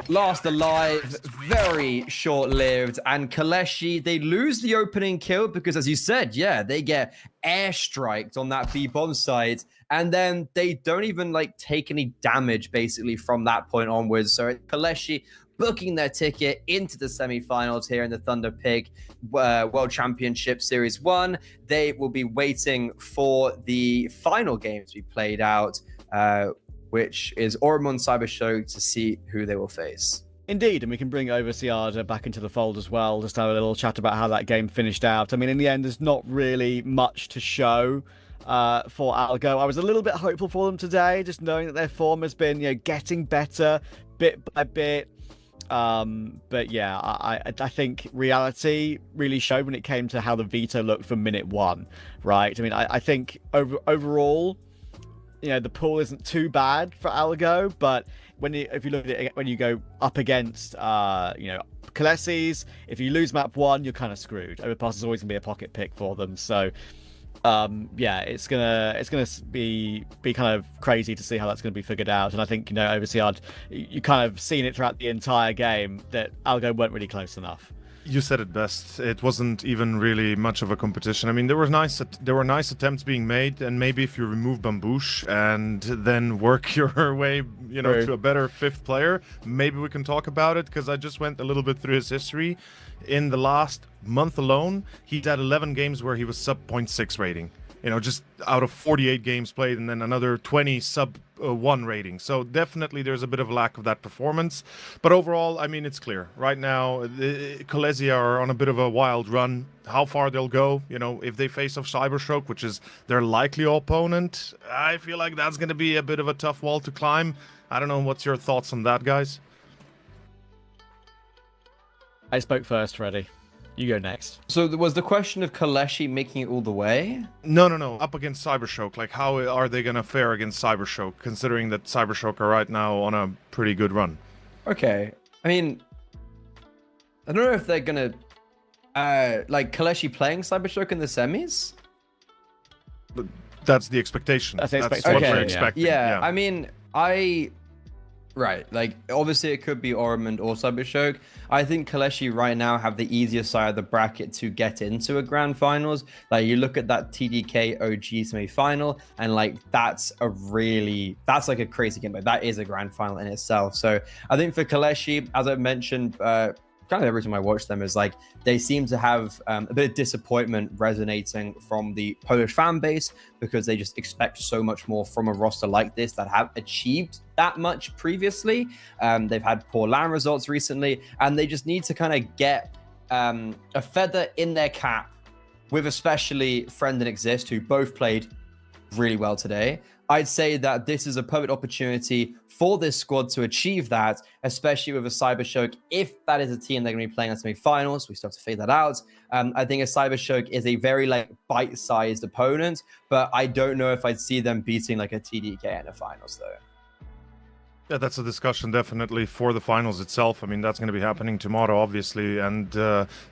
last alive, very short-lived, and KOLESIE, they lose the opening kill because, as you said, yeah, they get airstriked on that B bomb site, and then they don't even like take any damage basically from that point onwards. So KOLESIE booking their ticket into the semi-finals here in the Thunderpick World Championship Series 1. They will be waiting for the final game to be played out, which is Oromund CYBERSHOKE, to see who they will face. Indeed, and we can bring Overseer back into the fold as well, just to have a little chat about how that game finished out. I mean, in the end, there's not really much to show for ALGO. I was a little bit hopeful for them today, just knowing that their form has been, getting better bit by bit. But yeah, I think reality really showed when it came to how the veto looked from minute one, right? I mean, I think overall, the pool isn't too bad for ALGO, but if you look at it, when you go up against, KOLESIE's, if you lose map 1, you're kind of screwed. Overpass is always gonna be a pocket pick for them, so it's gonna be kind of crazy to see how that's gonna be figured out. And I think Overseer, you kind of seen it throughout the entire game that ALGO weren't really close enough. You said it best. It wasn't even really much of a competition. I mean, there were nice attempts being made, and maybe if you remove Bambouche and then work your way, to a better 5th player, maybe we can talk about it. Because I just went a little bit through his history. In the last month alone, he had 11 games where he was sub 0.6 rating. Just out of 48 games played, and then another 20 sub 1 rating. So definitely there's a bit of a lack of that performance. But overall, I mean, it's clear. Right now, KOLESIE are on a bit of a wild run. How far they'll go, if they face off CYBERSHOKE, which is their likely opponent, I feel like that's going to be a bit of a tough wall to climb. I don't know. What's your thoughts on that, guys? I spoke first, Freddy. You go next. So was the question of KOLESIE making it all the way? No. Up against CYBERSHOKE. Like, how are they going to fare against CYBERSHOKE, considering that CYBERSHOKE are right now on a pretty good run? Okay. I mean, I don't know if they're going to... KOLESIE playing CYBERSHOKE in the semis? But that's the expectation. That's the what expectation, we're yeah. expecting. Yeah, I mean, Right, obviously it could be Ormond or CYBERSHOKE. I think KOLESIE right now have the easier side of the bracket to get into a grand finals. You look at that TDK OG semi-final, and that's like a crazy game. That is a grand final in itself. So I think for KOLESIE, as I mentioned, kind of every time I watch them, is they seem to have a bit of disappointment resonating from the Polish fan base, because they just expect so much more from a roster like this that have achieved that much previously. They've had poor LAN results recently, and they just need to kind of get a feather in their cap with especially Friend and Exist, who both played really well today. I'd say that this is a perfect opportunity for this squad to achieve that, especially with a CYBERSHOKE. If that is a team they're going to be playing in semi-finals, we still have to figure that out. I think a CYBERSHOKE is a very bite-sized opponent, but I don't know if I'd see them beating a TDK in the finals though. Yeah, that's a discussion definitely for the finals itself. I mean, that's going to be happening tomorrow, obviously, and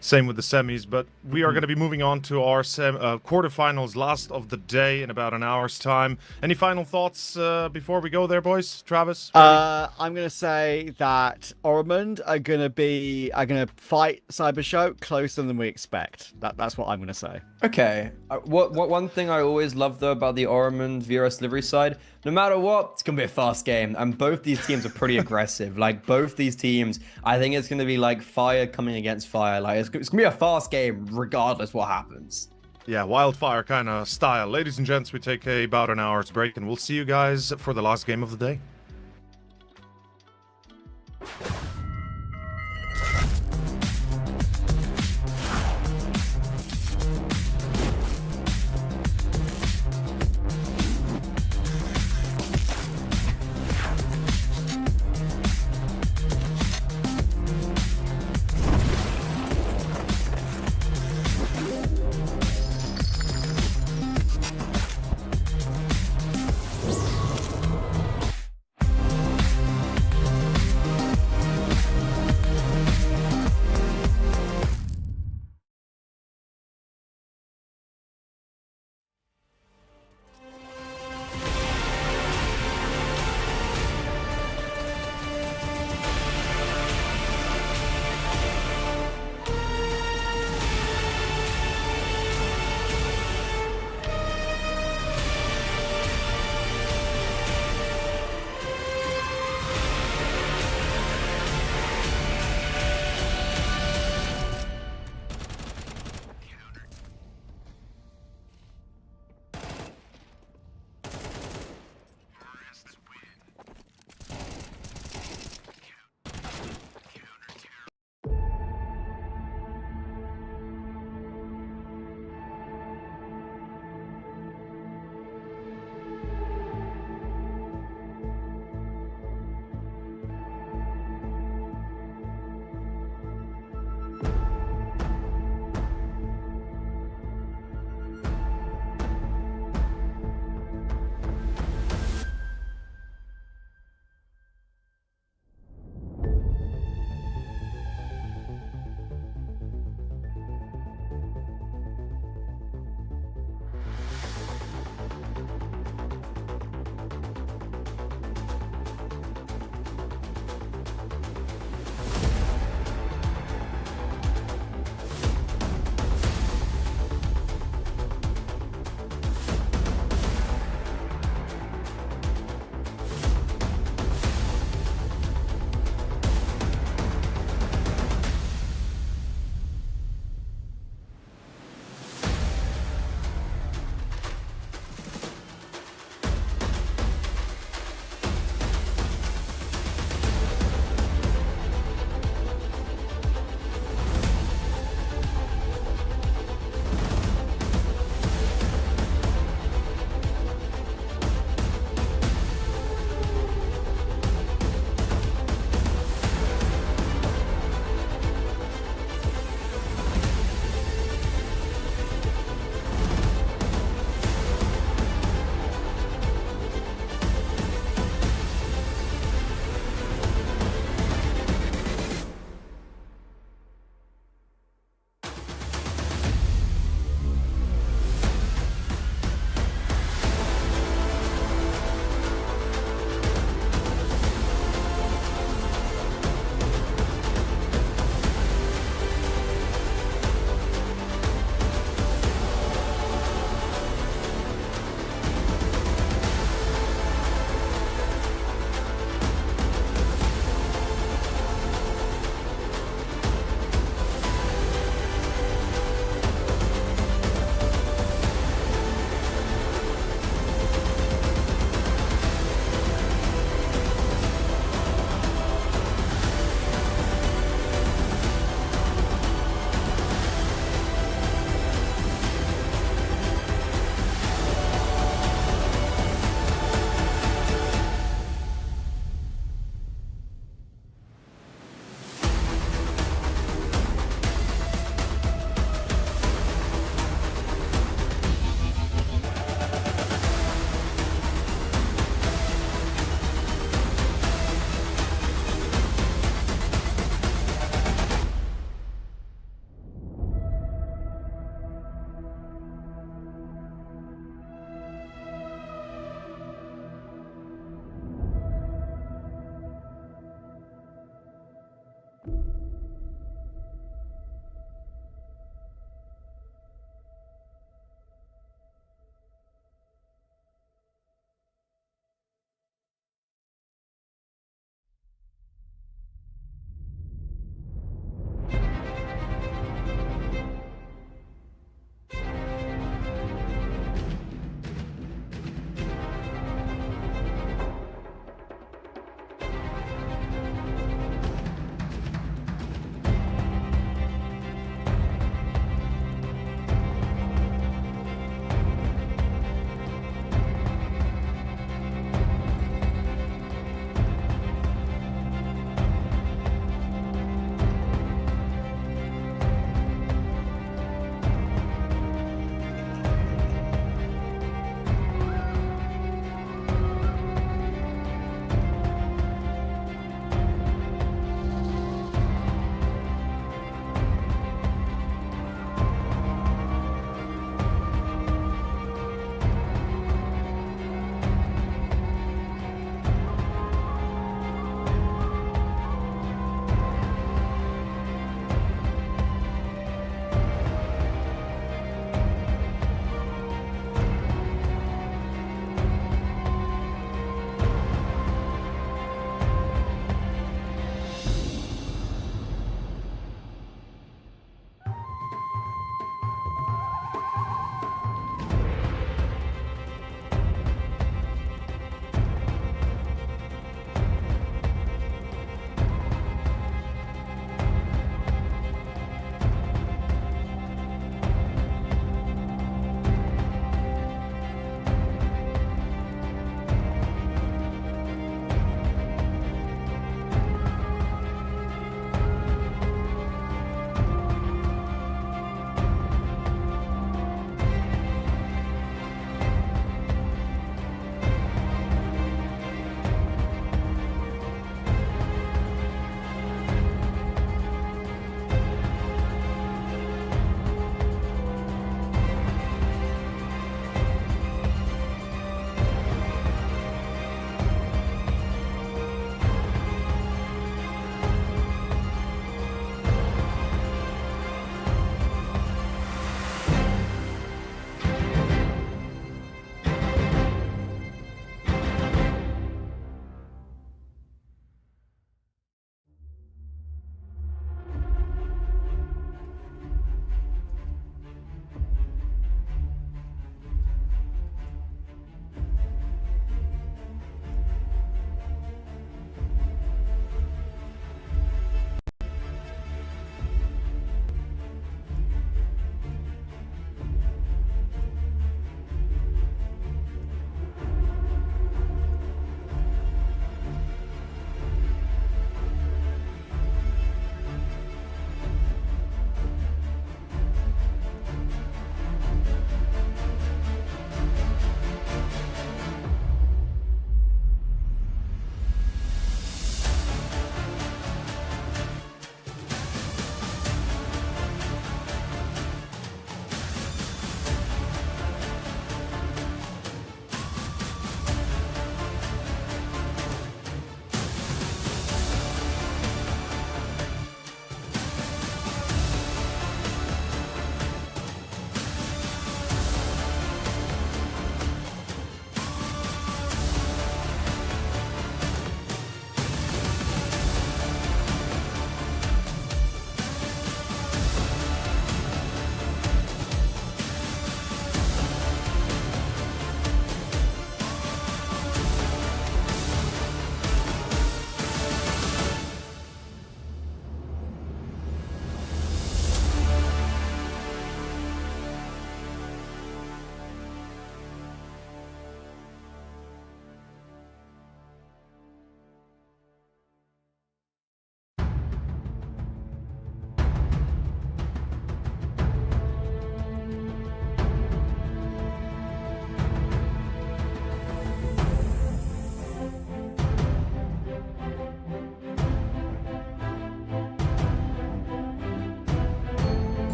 same with the semis. But we are going to be moving on to our quarterfinals, last of the day, in about an hour's time. Any final thoughts before we go there, boys? Travis? I'm going to say that Ormond are going to fight CYBERSHOKE closer than we expect. That's what I'm going to say. Okay. What one thing I always love though about the Ormond VRSDelivery side, no matter what, it's gonna be a fast game, and both these teams are pretty aggressive. Both these teams, I think it's gonna be fire coming against fire. It's gonna be a fast game regardless what happens. Yeah, wildfire kind of style. Ladies and gents, we take about an hour's break, and we'll see you guys for the last game of the day.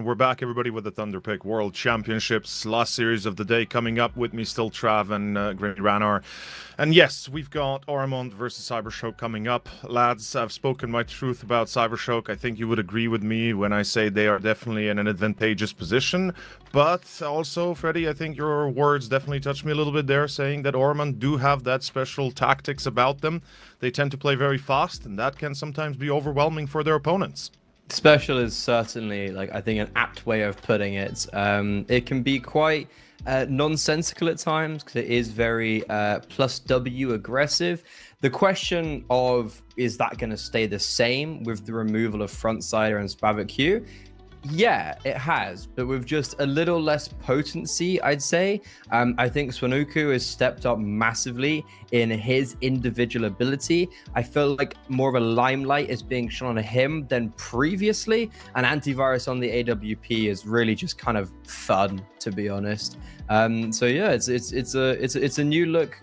And we're back, everybody, with the Thunderpick World Championships. Last series of the day coming up. With me still Trav and Grimmy Ranar. And yes, we've got Ormond versus CYBERSHOKE coming up. Lads, I've spoken my truth about CYBERSHOKE. I think you would agree with me when I say they are definitely in an advantageous position. But also, Freddy, I think your words definitely touched me a little bit there, saying that Ormond do have that special tactics about them. They tend to play very fast, and that can sometimes be overwhelming for their opponents. Special is certainly, like, I think, an apt way of putting it. It can be quite nonsensical at times because it is very plus W aggressive. The question of, is that going to stay the same with the removal of Frontsider and SpaVQ? Yeah, it has, but with just a little less potency, I'd say. I think Swanuku has stepped up massively in his individual ability. I feel like more of a limelight is being shone on him than previously, and antivirus on the AWP is really just kind of fun, to be honest. So yeah, it's a new look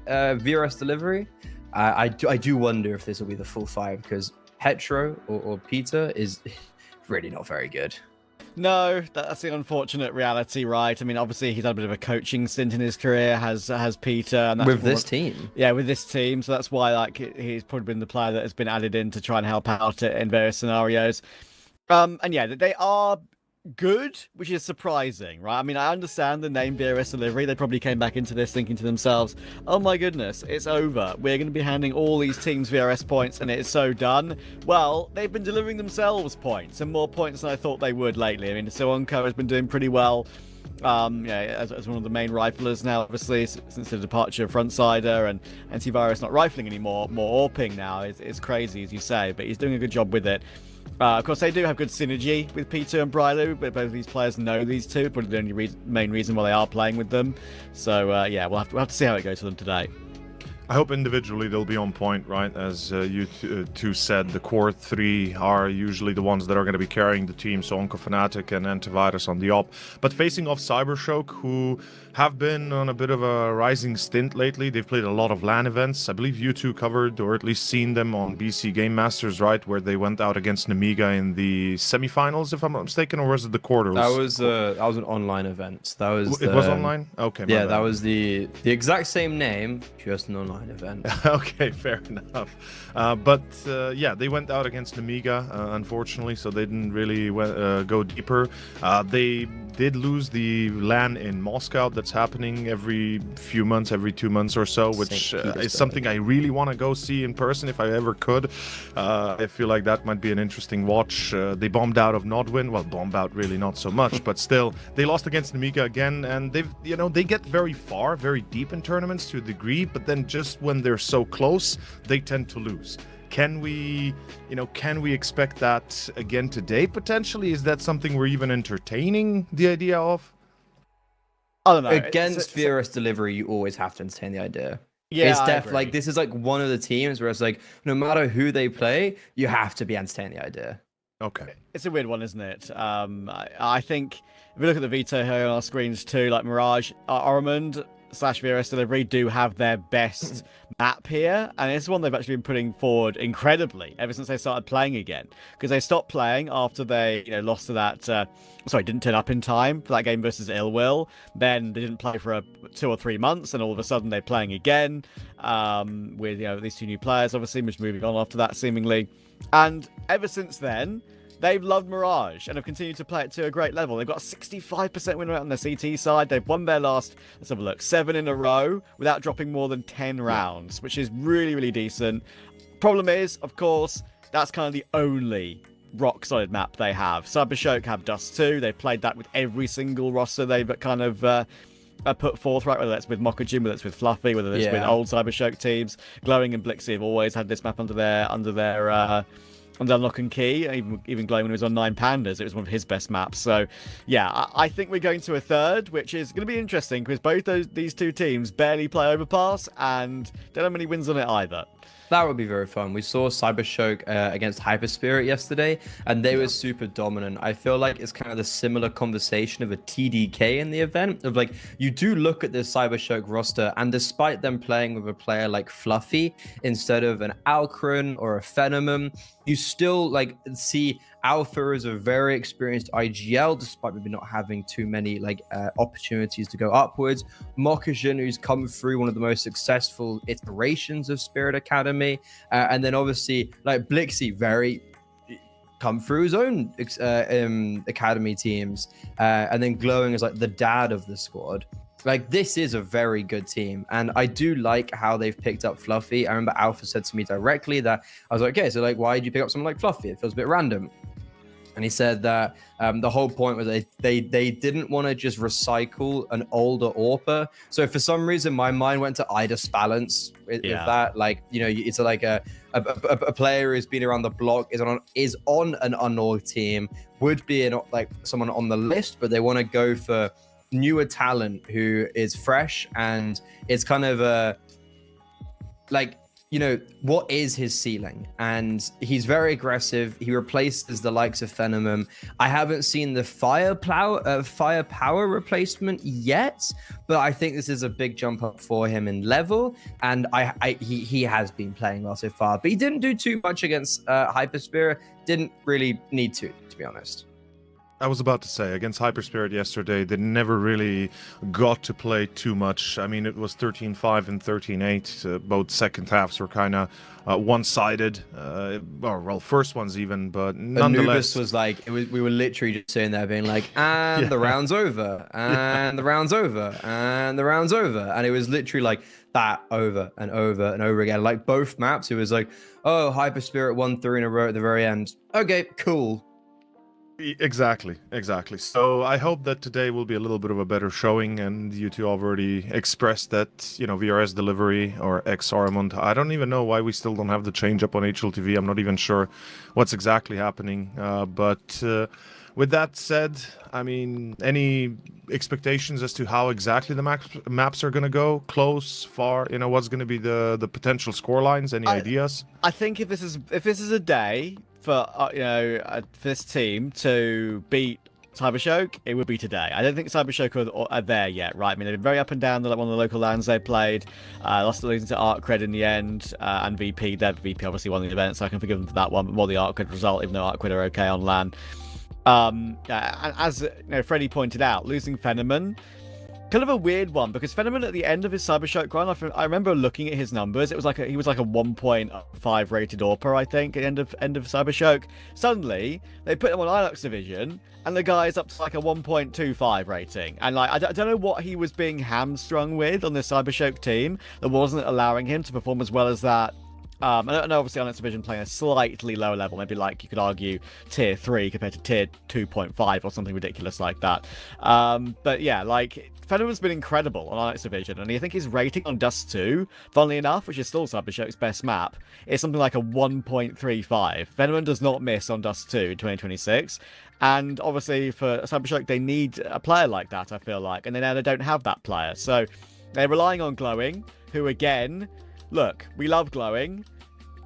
VRSDelivery. I do wonder if this will be the full 5 because Hetero or Peter is really not very good. No, that's the unfortunate reality, right? I mean, obviously he's had a bit of a coaching stint in his career, has Peter, and that's with this team. Yeah, with this team, so that's why like he's probably been the player that has been added in to try and help out in various scenarios. And yeah, they are good, which is surprising, right? I mean, I understand the name VRSDelivery. They probably came back into this thinking to themselves, oh my goodness, it's over. We're going to be handing all these teams VRS points and it's so done. Well, they've been delivering themselves points, and more points than I thought they would lately. I mean, Soonko has been doing pretty well. Yeah, as one of the main riflers now, obviously, since the departure of Frontsider, and antivirus not rifling anymore, more AWPing now. It's crazy, as you say, but he's doing a good job with it. Of course, they do have good synergy with Peter and Brylu, but both of these players know these two. Probably the only main reason why they are playing with them. So yeah, we'll have to see how it goes for them today. I hope individually they'll be on point, right? As you two said, the core 3 are usually the ones that are going to be carrying the team, so Onko Fnatic and Antivirus on the op. But facing off CYBERSHOKE, who have been on a bit of a rising stint lately. They've played a lot of LAN events. I believe you two covered, or at least seen them on BC Game Masters, right? Where they went out against Nemiga in the semifinals, if I'm not mistaken, or was it the quarters? That was an online event. That was it was online? Okay. Yeah, that was the exact same name, just an online event. Okay, fair enough. But yeah, they went out against Nemiga, unfortunately, so they didn't really go deeper. They did lose the LAN in Moscow that's happening every few months, every 2 months or so, which is something I really want to go see in person if I ever could. I feel like that might be an interesting watch. They bombed out of Nodwin. Well, bombed out really not so much, but still, they lost against Nemiga again, and they get very far, very deep in tournaments to a degree, but then just when they're so close, they tend to lose. Can we expect that again today, potentially? Is that something we're even entertaining the idea of? I don't know. Against VRSDelivery, you always have to entertain the idea. Yeah, it's I agree. like this is like one of the teams where it's like no matter who they play, you have to be entertaining the idea. Okay. It's a weird one, isn't it? I think if we look at the veto here on our screens too, like Mirage, Ormond / VRSDelivery do have their best map here, and it's one they've actually been putting forward incredibly ever since they started playing again, because they stopped playing after they lost to that didn't turn up in time for that game versus Illwill. Then they didn't play for 2 or 3 months, and all of a sudden they're playing again with these 2 new players, obviously, just moving on after that seemingly. And ever since then, they've loved Mirage and have continued to play it to a great level. They've got a 65% win rate on their CT side. They've won their last, let's have a look, 7 in a row without dropping more than 10 rounds, which is really, really decent. Problem is, of course, that's kind of the only rock-solid map they have. CYBERSHOKE have Dust 2. They've played that with every single roster they've kind of put forth, right? Whether that's with Mokujin, whether it's with Fluffy, whether it's with old CYBERSHOKE teams. Glowing and Blixie have always had this map under their lock and key. Even Glowing when he was on 9 Pandas, it was one of his best maps. So yeah, I think we're going to a third, which is going to be interesting because both these 2 teams barely play Overpass and don't have many wins on it either. That would be very fun. We saw CYBERSHOKE against HYPERSPIRIT yesterday, and they were super dominant. I feel like it's kind of the similar conversation of a TDK in the event, of like, you do look at this CYBERSHOKE roster, and despite them playing with a player like Fluffy instead of an Alcron or a Phenomen, you still like see Alpha as a very experienced IGL, despite maybe not having too many like opportunities to go upwards. Mokajin, who's come through one of the most successful iterations of Spirit Academy, and then obviously like Blixie, very come through his own academy teams, and then Glowing is like the dad of the squad. Like, this is a very good team, and I do like how they've picked up Fluffy. I remember Alpha said to me directly that I was like, okay, so like, why did you pick up someone like Fluffy? It feels a bit random. And he said that the whole point was they didn't want to just recycle an older AWPer. So for some reason, my mind went to Idus Balance with that. Like, you know, it's like a player who's been around the block, is on an unorg team, would be like someone on the list, but they want to go for newer talent who is fresh, and it's kind of a like, you know, what is his ceiling? And he's very aggressive. He replaces the likes of Phenomenon. I haven't seen the firepower replacement yet, but I think this is a big jump up for him in level. And he has been playing well so far, but he didn't do too much against HYPERSPIRIT. Didn't really need to be honest. I was about to say, against HYPERSPIRIT yesterday, they never really got to play too much. I mean, it was 13-5 and 13-8. Both second halves were kind of one-sided. Well, first ones even, but nonetheless. Anubis was like, we were literally just sitting there being like, and the round's over, and the round's over, and the round's over. And it was literally like that over and over and over again. Like both maps, it was like, oh, HYPERSPIRIT won 3 in a row at the very end. Okay, cool. Exactly. So I hope that today will be a little bit of a better showing, and you two already expressed that, you know, VRSDelivery or X-Aramond. I don't even know why we still don't have the change up on HLTV. I'm not even sure what's exactly happening. But with that said, I mean, any expectations as to how exactly the maps are going to go? Close, far? You know, what's going to be the potential score lines? Any ideas? I think if this is a day for for this team to beat CYBERSHOKE, it would be today. I don't think CYBERSHOKE are there yet, right? I mean, they've been very up and down. They're like one of the local lands they played. Lost losing to ArtCred in the end, and VP. VP obviously won the event, so I can forgive them for that one. More the ArtCred result, even though ArtCred are okay on LAN. As Freddie pointed out, losing Phenomenon, kind of a weird one, because Phenomenon at the end of his CYBERSHOKE run, I remember looking at his numbers. It was like he was like a 1.5 rated AWPer, I think, at the end of CYBERSHOKE. Suddenly, they put him on Inox Division, and the guy is up to like a 1.25 rating. And like I don't know what he was being hamstrung with on this CYBERSHOKE team that wasn't allowing him to perform as well as that. I don't know, obviously, Inox Division playing a slightly lower level, maybe like you could argue tier 3 compared to tier 2.5 or something ridiculous like that. But yeah, like, Phenomenon's been incredible on Inox Division, and I think his rating on Dust 2, funnily enough, which is still CYBERSHOKE's best map, is something like a 1.35. Phenomenon does not miss on Dust 2 in 2026, and obviously for CYBERSHOKE, they need a player like that, I feel like, and now they don't have that player. So they're relying on Glowing, who again, look, we love Glowing.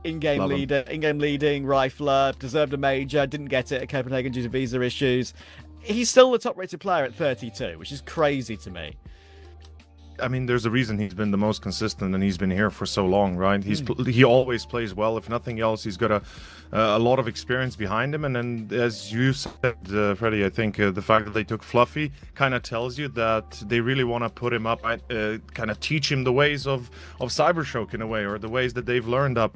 In-game leading, rifler, deserved a major, didn't get it at Copenhagen due to visa issues. He's still the top-rated player at 32, which is crazy to me. I mean, there's a reason he's been the most consistent, and he's been here for so long, right? He always plays well. If nothing else, he's got a lot of experience behind him. And then, as you said, Freddie, I think the fact that they took Fluffy kind of tells you that they really want to put him up, kind of teach him the ways of CYBERSHOKE in a way, or the ways that they've learned up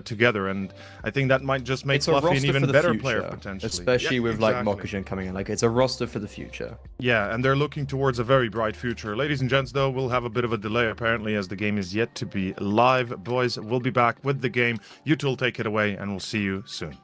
together. And I think that might just make Fluffy an even better player, potentially. Especially with like Mokajin coming in. Like, it's a roster for the future. Yeah, and they're looking towards a very bright future. Ladies and gents, though, we'll have a bit of a delay apparently, as the game is yet to be live. Boys, we'll be back with the game. You two will take it away, and we'll see you soon.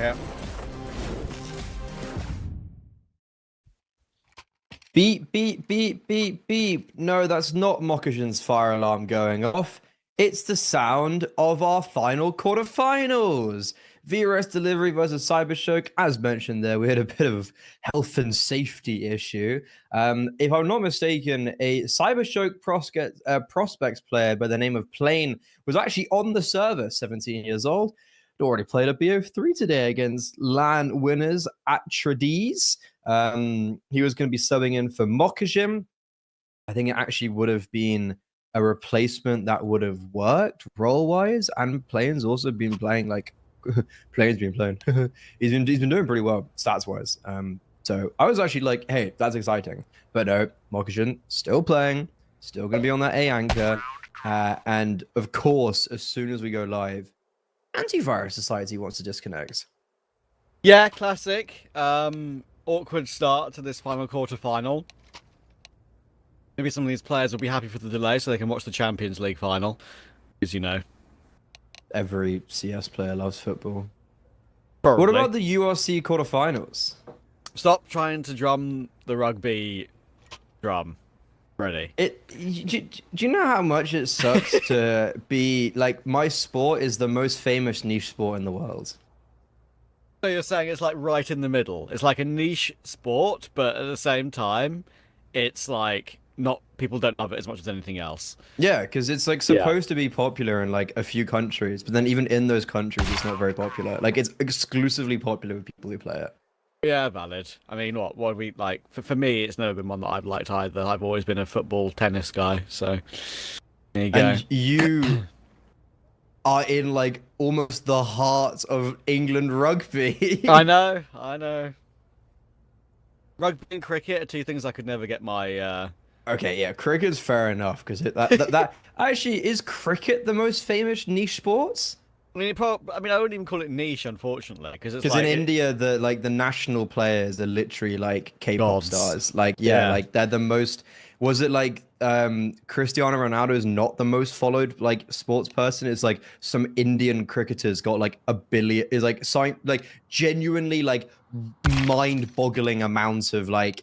here. Beep, beep, beep, beep, beep. No, that's not Mokujin's fire alarm going off. It's the sound of our final quarterfinals. VRSDelivery versus CYBERSHOKE. As mentioned there, we had a bit of health and safety issue. If I'm not mistaken, a CYBERSHOKE prospects player by the name of Plane was actually on the server, 17 years old. Had already played a BO3 today against LAN winners at Tradies. He was going to be subbing in for Mokujin. I think it actually would have been a replacement that would have worked role-wise, and Plane's also been playing like Plane's been playing. he's been doing pretty well stats-wise. So I was actually like, hey, that's exciting. But no, Mokujin still playing, still going to be on that A anchor, and of course, as soon as we go live, Antivirus Society wants to disconnect. Yeah, classic. Awkward start to this final quarterfinal. Maybe some of these players will be happy for the delay so they can watch the Champions League final, as you know. Every CS player loves football. Probably. What about the URC quarterfinals? Stop trying to drum the rugby drum. Ready. Do you know how much it sucks to be like, my sport is the most famous niche sport in the world? So you're saying it's like right in the middle. It's like a niche sport, but at the same time, it's like not people don't love it as much as anything else. Yeah, because it's like supposed to be popular in like a few countries, but then even in those countries, it's not very popular. Like it's exclusively popular with people who play it. Yeah, valid. I mean, what we like for me, it's never been one that I've liked either. I've always been a football tennis guy, so there you go. And you are in like almost the heart of England rugby. I know. Rugby and cricket are two things I could never get my. Okay, yeah, cricket's fair enough because that actually is cricket the most famous niche sports. I mean, I wouldn't even call it niche, unfortunately, because in India, the national players are literally like K-pop stars. Like, yeah, like they're the most. Was it like Cristiano Ronaldo is not the most followed like sports person? It's like some Indian cricketers got like a billion. Is like genuinely like mind-boggling amounts of like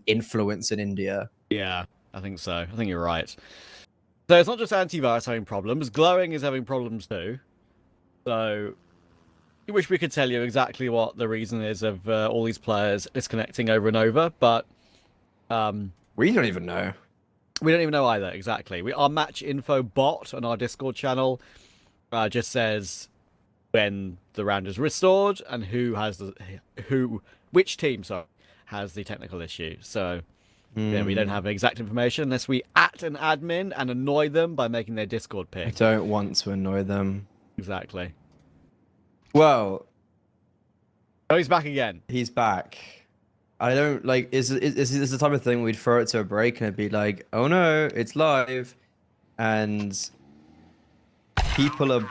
influence in India. Yeah, I think so. I think you're right. So it's not just Antivirus having problems. Glowing is having problems too. So, I wish we could tell you exactly what the reason is of all these players disconnecting over and over, but we don't even know. We don't even know either, exactly. Our match info bot on our Discord channel just says when the round is restored and which team has the technical issue. So, yeah, we don't have exact information unless we at an admin and annoy them by making their Discord pick. I don't want to annoy them. Exactly. Well, oh, he's back again. He's back. I don't like. Is this the type of thing we'd throw it to a break and it'd be like, oh no, it's live, and people are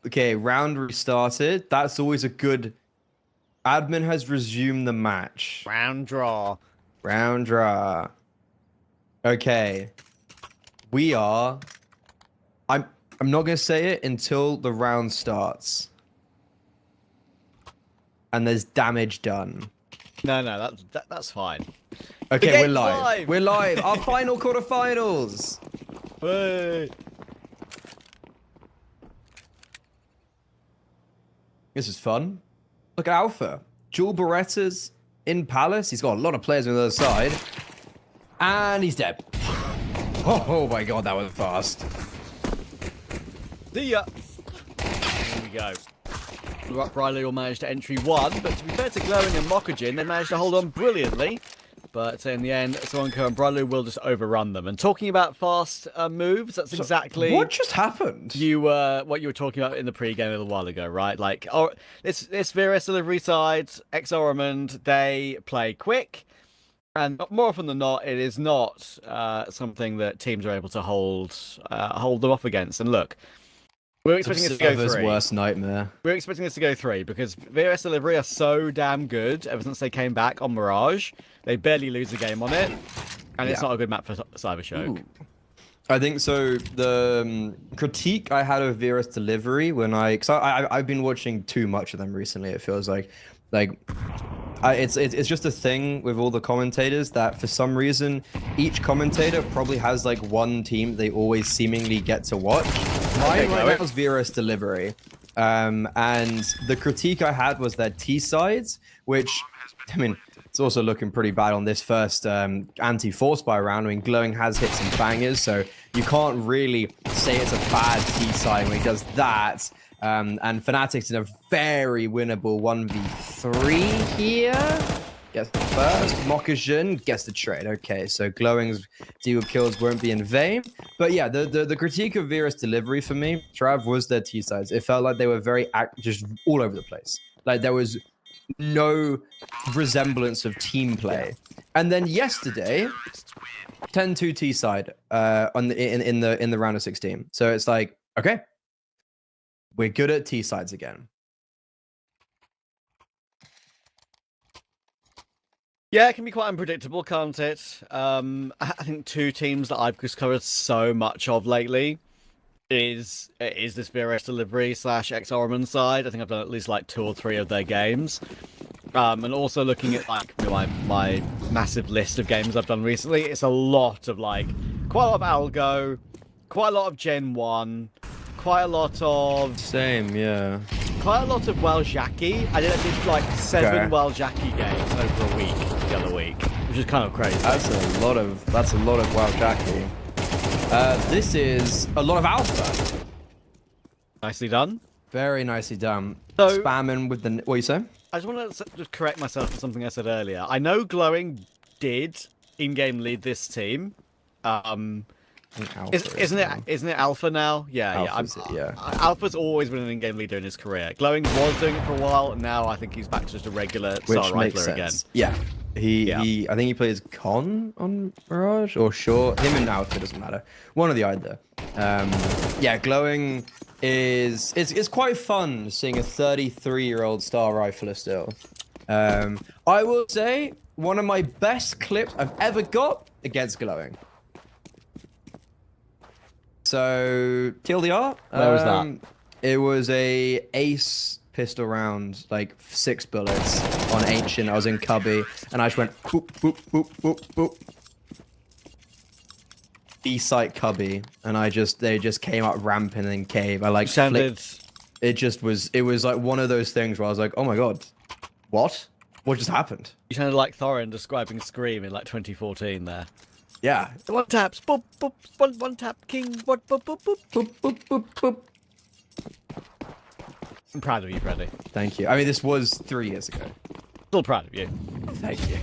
okay. Round restarted. That's always a good. Admin has resumed the match. Round draw. Round draw. Okay. We are. I'm not going to say it until the round starts. And there's damage done. No, that's fine. Okay, we're live. We're live. Our final quarterfinals. Hey. This is fun. Look at Alpha. Jewel Berettas in Palace. He's got a lot of players on the other side. And he's dead. Oh my god, that was fast. See ya. Here we go. Briley will manage to entry one, but to be fair to Glowing and Mokujin, they managed to hold on brilliantly. But in the end, Sonko and Briley will just overrun them. And talking about fast moves, that's exactly what just happened. What you were talking about in the pre-game a little while ago, right? Like, this VRSDelivery side, ex-Ormond, they play quick. And more often than not, it is not something that teams are able to hold them off against. And look, we're expecting this to go 3. Worst nightmare. We're expecting this to go 3 because VRSDelivery are so damn good ever since they came back on Mirage. They barely lose a game on it, and it's not a good map for CYBERSHOKE. I think so. The critique I had of VRSDelivery when because I've been watching too much of them recently. It feels like it's just a thing with all the commentators that for some reason each commentator probably has like one team they always seemingly get to watch. Mine right now is VRSDelivery, and the critique I had was their T sides, which I mean. It's also looking pretty bad on this first anti-force buy round. I mean, Glowing has hit some bangers, so you can't really say it's a bad T-side when he does that. And Fnatic's in a very winnable 1v3 here. Gets the first. Mokajin gets the trade. Okay, so Glowing's deal kills won't be in vain. But yeah, the critique of VRSDelivery for me, Trav, was their T-sides. It felt like they were very just all over the place. Like there was no resemblance of team play. And then yesterday 10-2 T side on in the round of 16. So it's like, okay, we're good at T sides again. Yeah, it can be quite unpredictable, can't it? I think two teams that I've just covered so much of lately is this VRSDelivery / XORMAN side. I think I've done at least like 2 or 3 of their games. And also looking at like my massive list of games I've done recently, it's a lot of like quite a lot of ALGO, quite a lot of GenOne, quite a lot of yeah. Quite a lot of Waljaki. I did like 7 Waljaki games over a week the other week, which is kind of crazy. That's a lot of Waljaki. This is a lot of alpha. Nicely done. Very nicely done. So, spamming with the... What you say? I just want to just correct myself for something I said earlier. I know Glowing did in-game lead this team. Isn't it Alpha now? Yeah. Alpha's always been an in-game leader in his career. Glowing was doing it for a while, and now I think he's back to just a regular star rifler again. Yeah. I think he plays Con on Mirage or Short. Him and Alpha doesn't matter. One or the other. Yeah, Glowing is it's quite fun seeing a 33-year-old star rifler still. I will say one of my best clips I've ever got against Glowing. So TLDR. Where was that? It was a ace pistol round, like 6 bullets on Ancient. I was in Cubby, and I just went boop boop boop boop boop. B-site Cubby, and they just came up ramping in cave. I like flicked. It was like one of those things where I was like, oh my god, what just happened? You sounded like Thorin describing Scream in like 2014 there. Yeah. One taps, boop boop, one tap, king, what boop boop boop boop boop boop boop. I'm proud of you, Brady. Thank you. I mean, this was 3 years ago. Still proud of you. Thank you.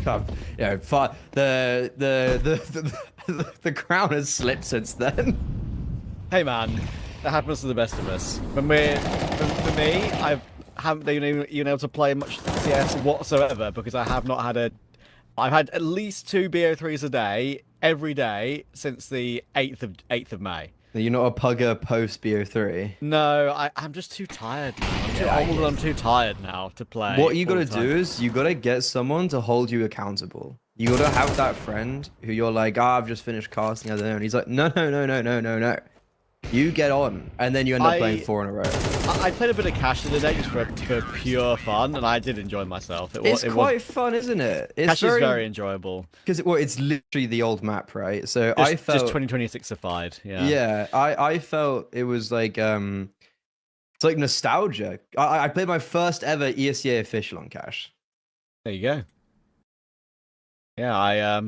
The crown has slipped since then. Hey man, that happens to the best of us. For me, I haven't been even able to play much CS whatsoever because I have not had I've had at least 2 BO3s a day every day since the 8th of May. You're not a pugger post BO3. No, I'm just too tired. I'm too old and I'm too tired now to play. What you gotta do is you gotta get someone to hold you accountable. You gotta have that friend who you're like, I've just finished casting, I don't know. And he's like, no. You get on, and then you end up playing 4 in a row. I played a bit of Cash the other day just for pure fun, and I did enjoy myself. It's quite fun, isn't it? Cash is very enjoyable. Because it's literally the old map, right? So I felt just 2026ified. Yeah. Yeah, I felt it was like it's like nostalgia. I played my first ever ESEA official on Cash. There you go. Yeah,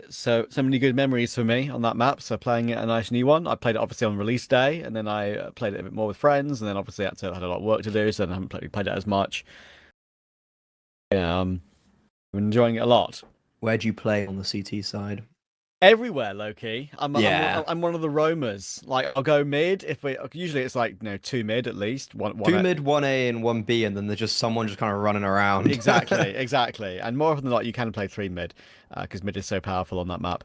so many good memories for me on that map. So playing it a nice new one. I played it obviously on release day, and then I played it a bit more with friends, and then obviously I had a lot of work to do, so I haven't played it as much. Yeah, I'm enjoying it a lot. Where do you play on the CT side? Everywhere, low-key. I'm one of the roamers. Like, I'll go mid usually it's like 2 mid at least. 2 mid, 1A, and 1B, and then there's just someone just kind of running around. Exactly. And more often than not, you can play 3 mid because mid is so powerful on that map.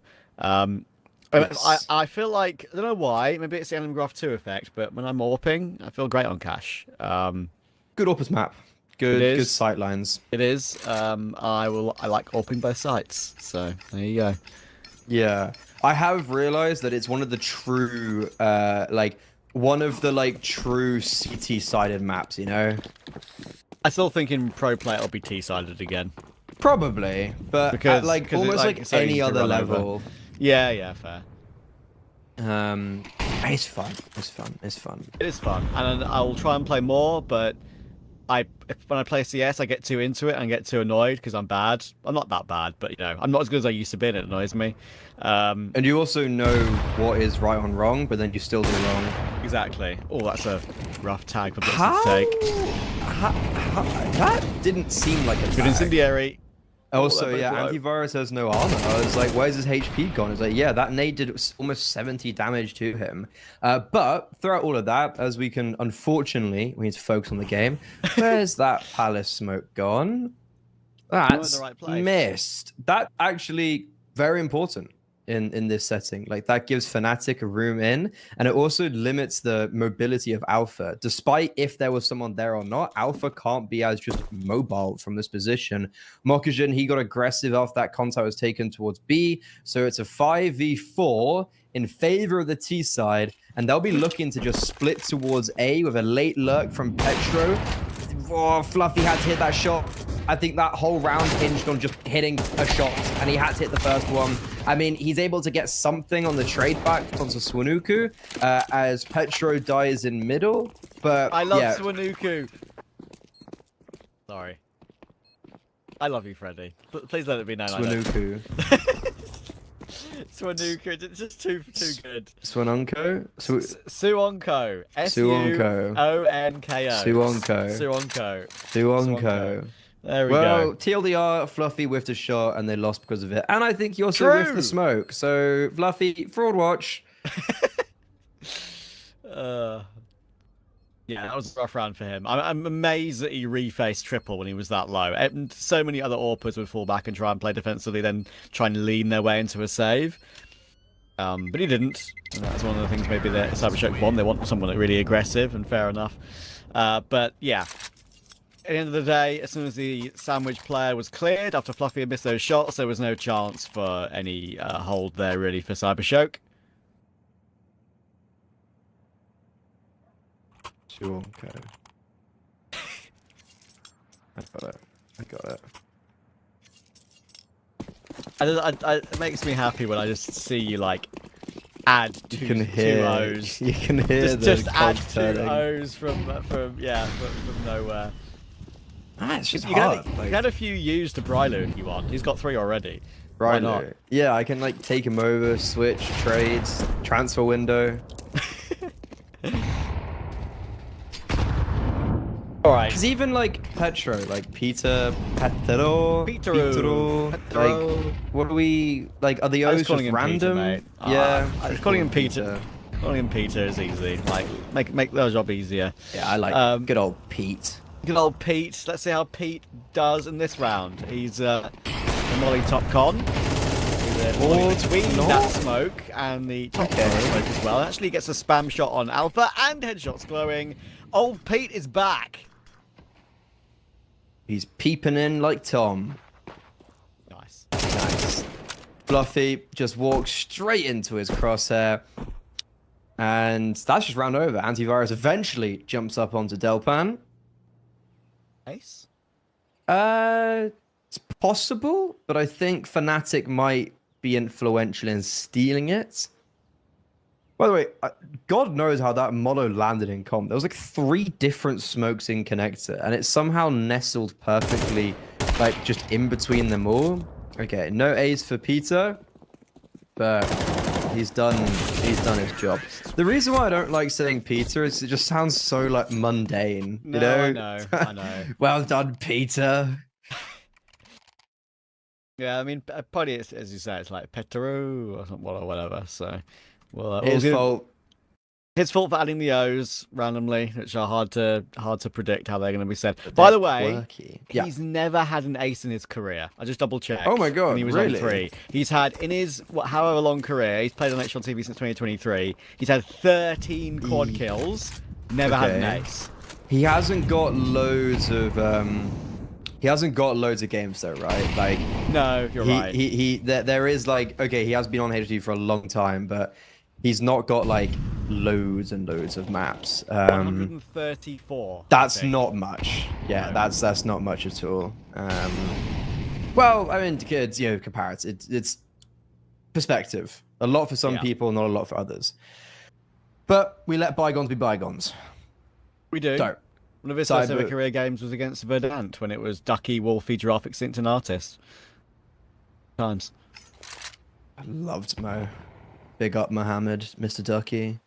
Yes. I feel like, I don't know why, maybe it's the Elim Graph 2 effect, but when I'm AWPing, I feel great on Cash. Good AWPers map. Good sight lines. It is. I like AWPing both sites. So there you go. Yeah, I have realized that it's one of the true, one of the true CT-sided maps. You know, I still think in pro play it'll be T-sided again. probably, but Because- at, because almost it's, like so any easy to other run over. level. Yeah, fair. It's fun. It's fun. It's fun. It is fun, and I'll try and play more, but when I play CS, I get too into it and get too annoyed because I'm bad. I'm not that bad, but you know, I'm not as good as I used to be, and it annoys me. And you also know what is right and wrong, but then you still do wrong. Exactly. Oh, that's a rough tag for Blitz's How? sake. That didn't seem like a Good tag. incendiary. Also, Oh, yeah, that both antivirus has no armor. I was like, where's his HP gone? It's like, yeah, that nade did almost 70 damage to him. But throughout all of that, as we can, unfortunately, we need to focus on the game. Where's that palace smoke gone? That's the right place. missed. That actually very important in this setting. Like, that gives Fnatic a room in, and it also limits the mobility of Alpha. Despite if there was someone there or not, Alpha can't be as just mobile from this position. Mokujin, he got aggressive after that contact was taken towards B, so it's a 5v4 in favor of the T side, and they'll be looking to just split towards A with a late lurk from Petro. Oh, Fluffy had to hit that shot. I think that whole round hinged on just hitting a shot, and he had to hit the first one. I mean, he's able to get something on the trade back onto Swanuku as Petro dies in middle, but I love yeah. Swanuku. Sorry. I love you, Freddy. Please let it be known. Swanuku. Swanuku. It's just too good. Swanonko? Suonko. Suonko. Suonko. Suonko. Suonko. Suonko. There we Well, go. TLDR, Fluffy whiffed a shot and they lost because of it. And I think he also whiffed the smoke. So, Fluffy, fraud watch. Yeah, that was a rough round for him. I'm amazed that he refaced triple when he was that low. And so many other AWPers would fall back and try and play defensively, then try and lean their way into a save. But he didn't. And that's one of the things maybe that CYBERSHOKE want. They want someone really aggressive, and fair enough. But yeah. At the end of the day, as soon as the sandwich player was cleared, after Fluffy had missed those shots, there was no chance for any hold there, really, for CYBERSHOKE. Suonko. I got it. I got it. It makes me happy when I just see you, like, add two, You can two hear, O's. you can hear Just the add cogs two turning. O's from nowhere. It's just You hard. can add a few U's to Brylu if you want. He's got 3 already. Why Right not? Yeah, I can like take him over, switch, trades, transfer window. Alright. Because even like Petro, like Petro, Petro. like what are we like? Are the I was O's calling just him Peter, random? mate. Yeah, I was calling him Peter. Calling him Peter is easy. Like, make their job easier. Yeah, I like good old Pete. Good old Pete. Let's see how Pete does in this round. He's a molly top con. He's a molly between that smoke and the top con smoke as well. Actually gets a spam shot on Alpha and headshots glowing. Old Pete is back. He's peeping in like Tom. Nice. Nice. Fluffy just walks straight into his crosshair. And that's just round over. Antivirus eventually jumps up onto Delpan. Ace. It's possible, but I think Fnatic might be influential in stealing it. By the way, God knows how that mono landed in comp. There was like 3 different smokes in connector, and it somehow nestled perfectly, like just in between them all. Okay, no A's for Peter, but he's done his job. The reason why I don't like saying Peter is it just sounds so like mundane. No, you know? I know. Well done, Peter. Yeah, I mean, probably it's, as you say, it's like Petro or something, or whatever. So, well, His fault. His fault for adding the O's randomly, which are hard to predict how they're going to be said. By the way, Quirky. Yeah. he's never had an ace in his career. I just double checked. Oh my God, when he was really? on 3. He's had in his however long career, he's played on HL TV since 2023. He's had 13 quad kills. Never had an Okay. ace. He hasn't got loads of He hasn't got loads of games though, right? Like, No, you're right. There is like, okay, he has been on HT for a long time, but he's not got like loads and loads of maps. 134. That's not much. Yeah, that's not much at all. Well, I mean, kids, you know, comparative. It's perspective. A lot for some people, not a lot for others. But we let bygones be bygones. We do. So, one of his first ever career games was against Verdant when it was Ducky, Wolfie, Giraffe, Extinct, and Artist. Times. I loved Mo. Big up Mohammed, Mr. Ducky.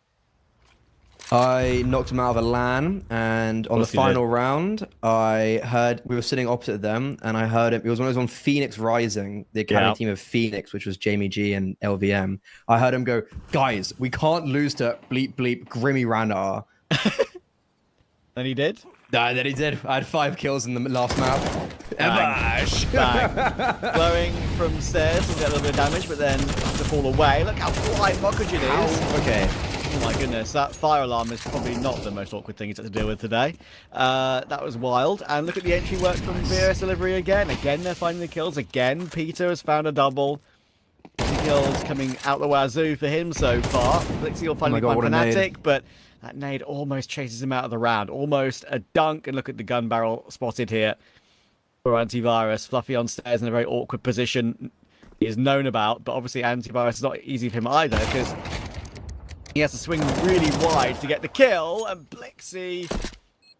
I knocked him out of a LAN, and on the final round, I heard we were sitting opposite them, and I heard him. It was when I was on Phoenix Rising, the academy team of Phoenix, which was Jamie G and LVM. I heard him go, "Guys, we can't lose to bleep bleep Grimmy Ranar." And he did? Then he did. I had 5 kills in the last map. Bang. Bang. Blowing from stairs will get a little bit of damage, but then has to fall away. Look how wide blockage it is. Okay. Oh my goodness, that fire alarm is probably not the most awkward thing he's had to deal with today. That was wild. And look at the entry work from VRSDelivery again. Again, they're finding the kills. Again, Peter has found a double. 2 kills coming out the wazoo for him so far. Blixie will finally find Fnatic, but that nade almost chases him out of the round. Almost a dunk. And look at the gun barrel spotted here for Antivirus. Fluffy on stairs in a very awkward position. He is known about, but obviously Antivirus is not easy for him either because he has to swing really wide to get the kill. And Blixie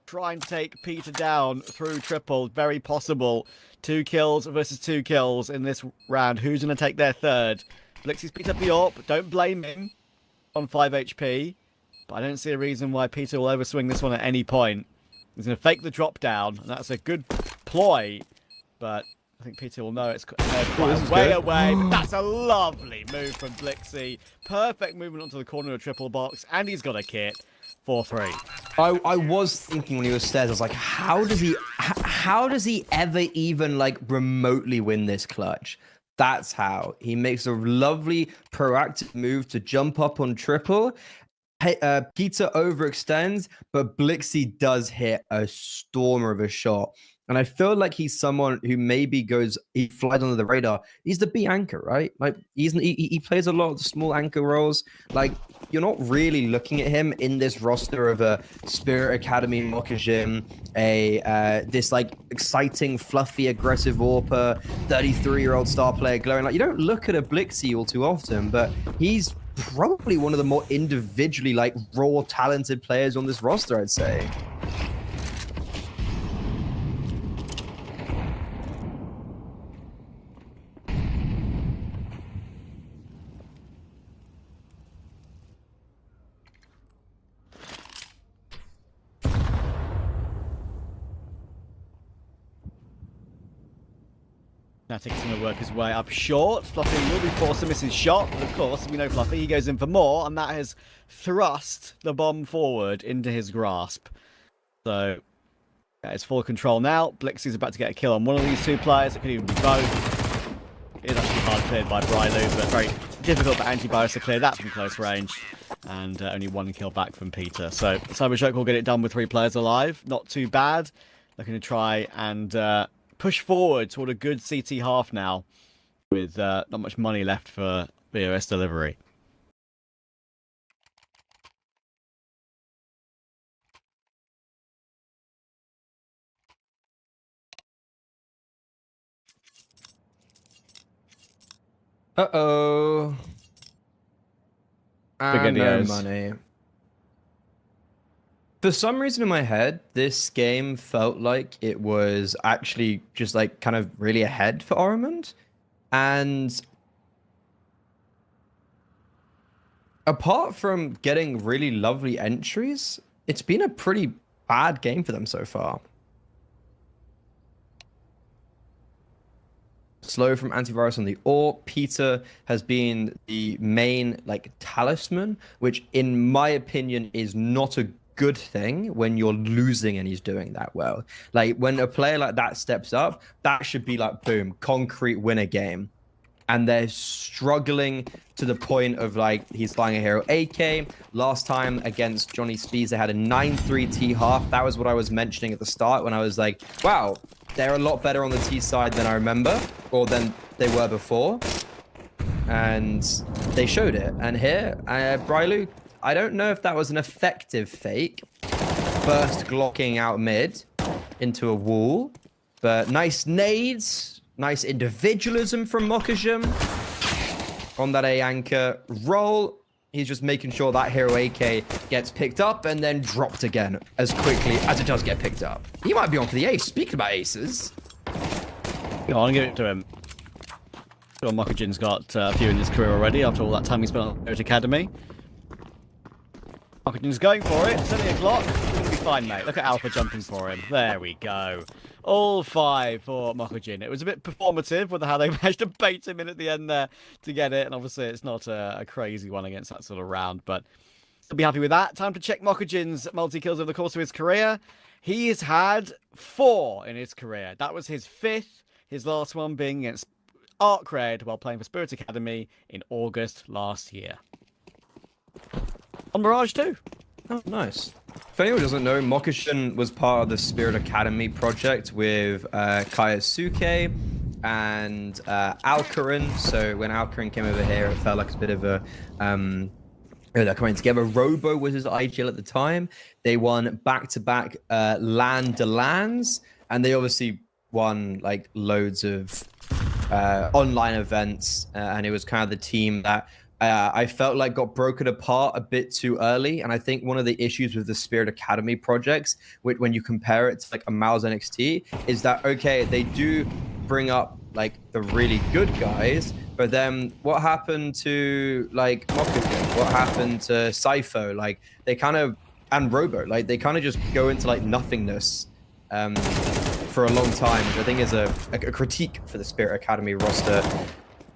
trying to take Peter down through triple. Very possible. 2 kills versus 2 kills in this round. Who's going to take their third? Blixie's picked up the AWP. Don't blame him on 5 HP. But I don't see a reason why Peter will overswing this one at any point. He's going to fake the drop down, and that's a good ploy. But I think Peter will know it's quite way away. But that's a lovely move from Blixie. Perfect movement onto the corner of the triple box, and he's got a kit. 4-3. I was thinking when he was stairs, I was like, how does he ever even like remotely win this clutch? That's how. He makes a lovely proactive move to jump up on triple. Peter overextends, but Blixie does hit a stormer of a shot. And I feel like he's someone who maybe he flies under the radar. He's the B anchor, right? Like he plays a lot of the small anchor roles. Like you're not really looking at him in this roster of a Spirit Academy Mokajim, this like exciting, fluffy, aggressive AWPer, 33-year-old star player glowing. Like you don't look at a Blixie all too often, but he's probably one of the more individually like raw, talented players on this roster, I'd say. Fnatic's going to work his way up short. Fluffy will be forced to miss his shot, but of course, we know Fluffy, he goes in for more, and that has thrust the bomb forward into his grasp. So, that is full control now. Blixie's about to get a kill on one of these 2 players. It could even be both. It is actually hard cleared by Brylu, but very difficult for Antivirus to clear that from close range. And only 1 kill back from Peter. So, CYBERSHOKE will get it done with 3 players alive. Not too bad. Looking to try and push forward toward a good CT half now with not much money left for VRSDelivery. Uh-oh. No money. For some reason in my head, this game felt like it was actually just like kind of really ahead for Ormond. And apart from getting really lovely entries, it's been a pretty bad game for them so far. Slow from Antivirus on the AWP. Peter has been the main like talisman, which in my opinion is not a good thing when you're losing and he's doing that well. Like when a player like that steps up, that should be like boom, concrete winner game. And they're struggling to the point of like he's flying a hero AK. Last time against Johnny Speeds, they had a 9-3 T half. That was what I was mentioning at the start when I was like, wow, they're a lot better on the T side than I remember, or than they were before. And they showed it. And here, Brylu, I don't know if that was an effective fake. First glocking out mid into a wall. But nice nades, nice individualism from Mokajim. On that A anchor roll, he's just making sure that hero AK gets picked up and then dropped again as quickly as it does get picked up. He might be on for the ace. Speaking about aces. Go on, give it to him. Sure, Mokajin's got a few in his career already after all that time he spent on the Academy. Mokajin's going for it. It's only a Glock. It'll be fine, mate. Look at Alpha jumping for him. There we go. All 5 for Mokajin. It was a bit performative with how they managed to bait him in at the end there to get it. And obviously, it's not a crazy one against that sort of round, but I'll be happy with that. Time to check Mokajin's multi-kills over the course of his career. He has had 4 in his career. That was his 5th, his last one being against Arc Red while playing for Spirit Academy in August last year. On Mirage 2. Oh, nice. If anyone doesn't know, Mokashin was part of the Spirit Academy project with Kaisuke and Alcarin. So when Alcarin came over here, it felt like a bit of a they're coming together. Robo was his IGL at the time. They won back-to-back LAN de LANs, and they obviously won like loads of online events. And it was kind of the team that I felt like got broken apart a bit too early. And I think one of the issues with the Spirit Academy projects, when you compare it to like a Mouse NXT, is that, okay, they do bring up like the really good guys, but then what happened to like Mokujin? What happened to Cypher? Like they kind of, and Robo, like they kind of just go into like nothingness for a long time, which I think is a critique for the Spirit Academy roster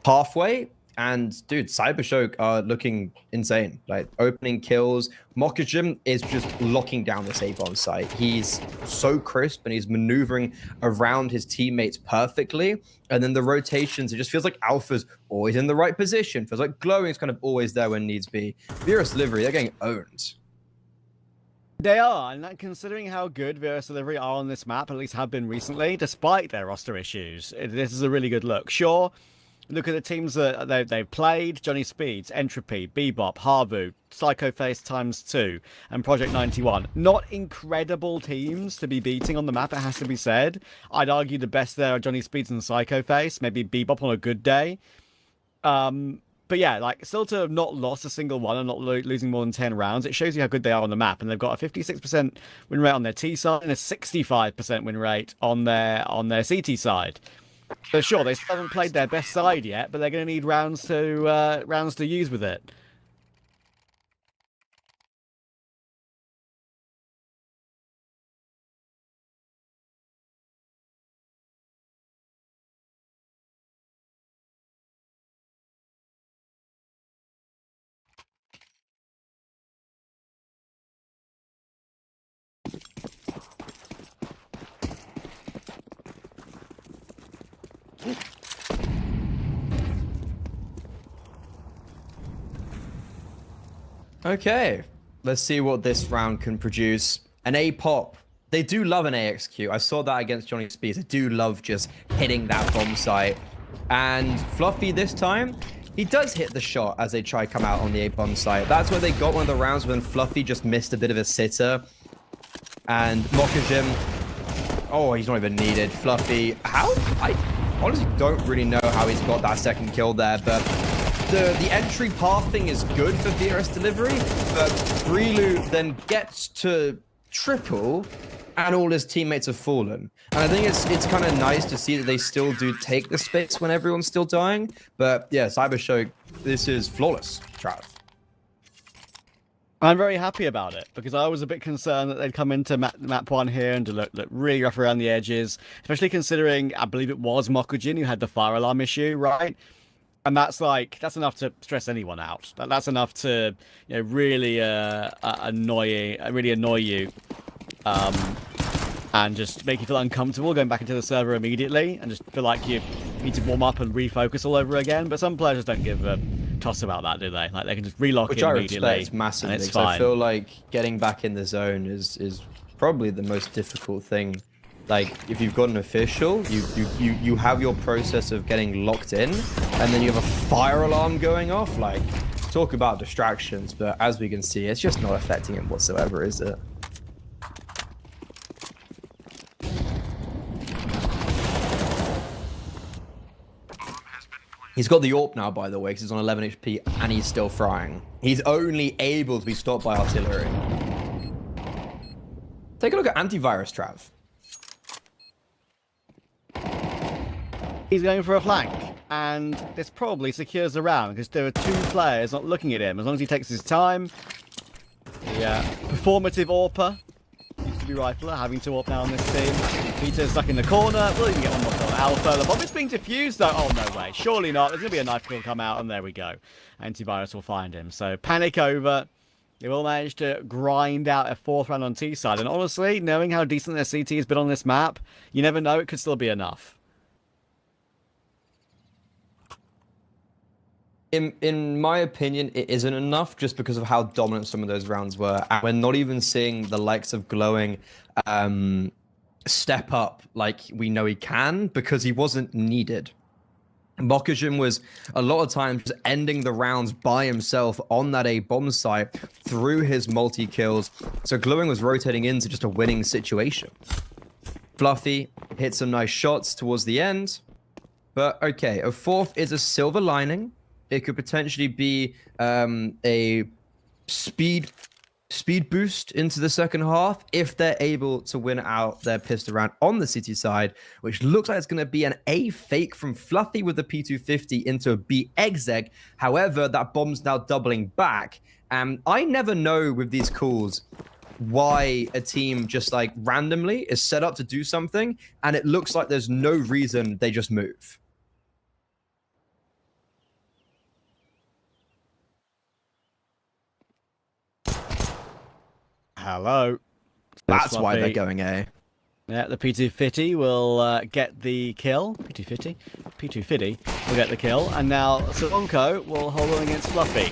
halfway. And dude, CYBERSHOKE are looking insane. Like opening kills. Mokujin is just locking down this A-bomb site. He's so crisp and he's maneuvering around his teammates perfectly. And then the rotations, it just feels like Alpha's always in the right position. Feels like Glowing's kind of always there when needs be. VRSDelivery, they're getting owned. They are, and considering how good VRSDelivery are on this map, at least have been recently, despite their roster issues, this is a really good look. Sure, look at the teams that they've played: Johnny Speeds, Entropy, Bebop, Harvu, Psychoface ×2, and Project 91. Not incredible teams to be beating on the map, it has to be said. I'd argue the best there are Johnny Speeds and Psychoface, maybe Bebop on a good day. But yeah, like still to have not lost a single one and not losing more than 10 rounds, it shows you how good they are on the map. And they've got a 56% win rate on their T side and a 65% win rate on their CT side. So sure, they still haven't played their best side yet, but they're going to need rounds to use with it. Okay, let's see what this round can produce. An A-pop. They do love an AXQ. I saw that against Johnny Spears. They do love just hitting that bomb site. And Fluffy this time, he does hit the shot as they try to come out on the A-bomb site. That's where they got one of the rounds when Fluffy just missed a bit of a sitter. And Mokajim, oh, he's not even needed. Fluffy, how? I honestly don't really know how he's got that second kill there, but the entry path thing is good for VRSDelivery, but Brilu then gets to triple and all his teammates have fallen. And I think it's kind of nice to see that they still do take the space when everyone's still dying. But yeah, CYBERSHOKE, this is flawless, Trav. I'm very happy about it because I was a bit concerned that they'd come into map 1 here and to look really rough around the edges, especially considering I believe it was Mokujin who had the fire alarm issue, right? And that's enough to stress anyone out. That's enough to really annoy you, and just make you feel uncomfortable going back into the server immediately, and just feel like you need to warm up and refocus all over again. But some players just don't give a toss about that, do they? Like they can just relock Which in I immediately, respect massively. and it's fine. I feel like getting back in the zone is probably the most difficult thing Like, if you've got an official, you have your process of getting locked in, and then you have a fire alarm going off. Like, talk about distractions, but as we can see, it's just not affecting him whatsoever, is it? He's got the AWP now, by the way, because he's on 11 HP and he's still frying. He's only able to be stopped by artillery. Take a look at antivirus, Trav. He's going for a flank, and this probably secures the round because there are 2 players not looking at him. As long as he takes his time, the performative AWPer used to be Rifler, having 2 AWP now on this team. Peter's stuck in the corner. Will even get one more kill. Alpha. The bomb is being defused though. Oh no way! Surely not. There's gonna be a knife kill come out, and there we go. Antivirus will find him. So panic over. They will manage to grind out a 4th round on T side, and honestly, knowing how decent their CT has been on this map, you never know. It could still be enough. In my opinion, it isn't enough just because of how dominant some of those rounds were. And we're not even seeing the likes of Glowing step up like we know he can because he wasn't needed. Mokajin was a lot of times just ending the rounds by himself on that A bomb site through his multi-kills. So Glowing was rotating into just a winning situation. Fluffy hit some nice shots towards the end. But okay, a 4th is a silver lining. It could potentially be a speed boost into the second half if they're able to win out their pistol round on the City side, which looks like it's going to be an A fake from Fluffy with the P250 into a B exec. However, that bomb's now doubling back. I never know with these calls why a team just like randomly is set up to do something, and it looks like there's no reason they just move. Hello. That's why they're going A. Yeah, the P250 will get the kill. P250? P250 will get the kill. And now Soronko will hold on against Fluffy.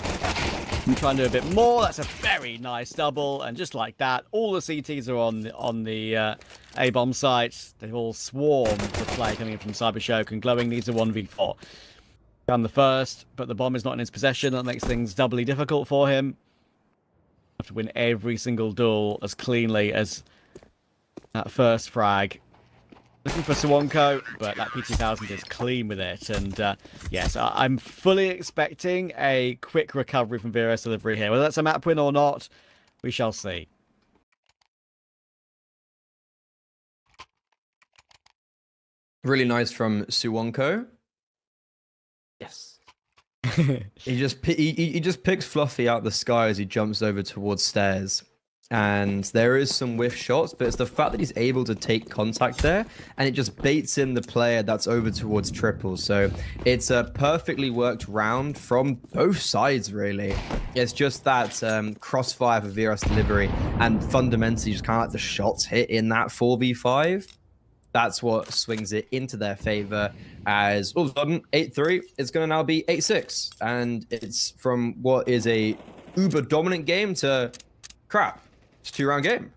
And try and do a bit more. That's a very nice double. And just like that, all the CTs are on the A-bomb site. They've all swarmed the play coming in from CYBERSHOKE, and Glowing needs a 1v4. Found the first, but the bomb is not in his possession. That makes things doubly difficult for him. Have to win every single duel as cleanly as that first frag. Looking for Soronko, but that P2000 is clean with it. And yes, I'm fully expecting a quick recovery from VRSDelivery here. Whether that's a map win or not, we shall see. Really nice from Soronko. Yes. he just picks Fluffy out the sky as he jumps over towards stairs, and there is some whiff shots, but it's the fact that he's able to take contact there, and it just baits in the player that's over towards triple. So it's a perfectly worked round from both sides, really. It's just that crossfire for VRSDelivery, and fundamentally just kind of like the shots hit in that 4v5. That's what swings it into their favor, as all of a sudden 8-3 is going to now be 8-6, and it's from what is a uber dominant game to crap. It's a 2-round game.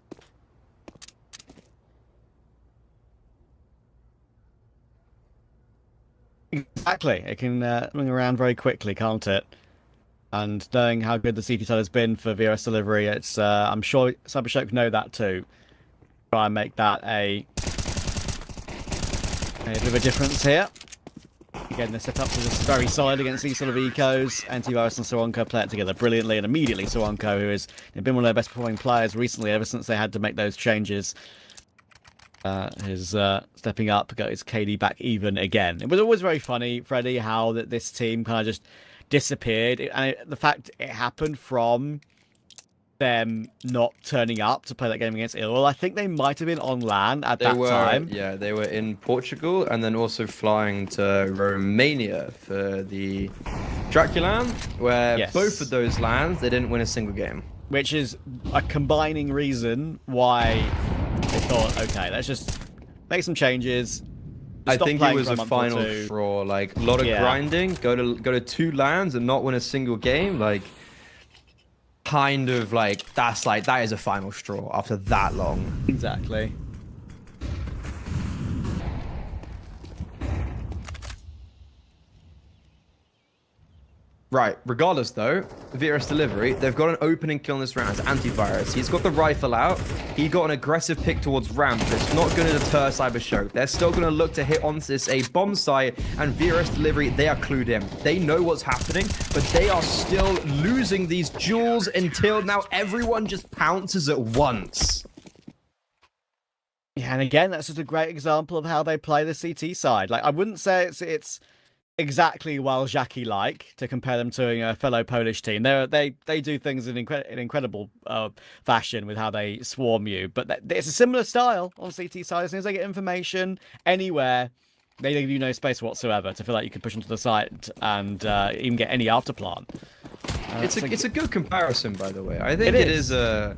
Exactly. It can swing around very quickly, can't it? And knowing how good the CT side has been for VRSDelivery, it's I'm sure CYBERSHOKE know that too. Try and make that a bit of a difference here. Again, the setup is very solid against these sort of ecos. Antivirus and Soronko play it together brilliantly, and immediately Soronko, who has been one of their best performing players recently, ever since they had to make those changes, is stepping up, got his KD back even again. It was always very funny, Freddie, how that this team kind of just disappeared, and the fact it happened from them not turning up to play that game against Ill. I think they might have been on LAN at that time. Yeah, they were in Portugal and then also flying to Romania for the Draculan, where both of those LANs, they didn't win a single game. Which is a combining reason why they thought, okay, let's just make some changes. I think it was a final straw, like a lot of grinding, go to 2 LANs and not win a single game, like kind of like that is a final straw after that long. Exactly. Right, regardless though, VRSDelivery, they've got an opening kill in this round as antivirus. He's got the rifle out. He got an aggressive pick towards ramp. It's not going to deter CYBERSHOKE. They're still going to look to hit onto this a bomb site, and VRSDelivery, they are clued in. They know what's happening, but they are still losing these duels until now everyone just pounces at once. Yeah, and again, that's just a great example of how they play the CT side. Like, I wouldn't say it's exactly Waljaki-like to compare them to a fellow Polish team. They do things in incredible fashion with how they swarm you, but it's a similar style on CT side. As soon as they get information anywhere, they leave you no space whatsoever to feel like you can push into the site and even get any afterplan. It's a good comparison, by the way. I think it is a.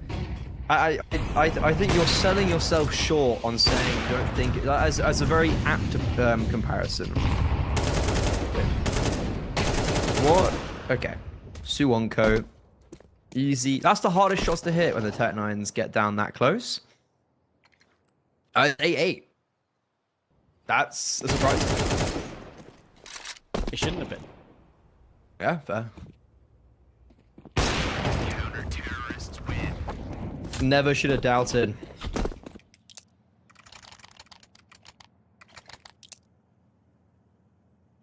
I think you're selling yourself short on saying you don't think as a very apt comparison. What? Okay. Suwonko. Easy. That's the hardest shots to hit when the Tech-9s get down that close. 8-8. That's a surprise. It shouldn't have been. Yeah, fair. Counter-terrorists win. Never should have doubted.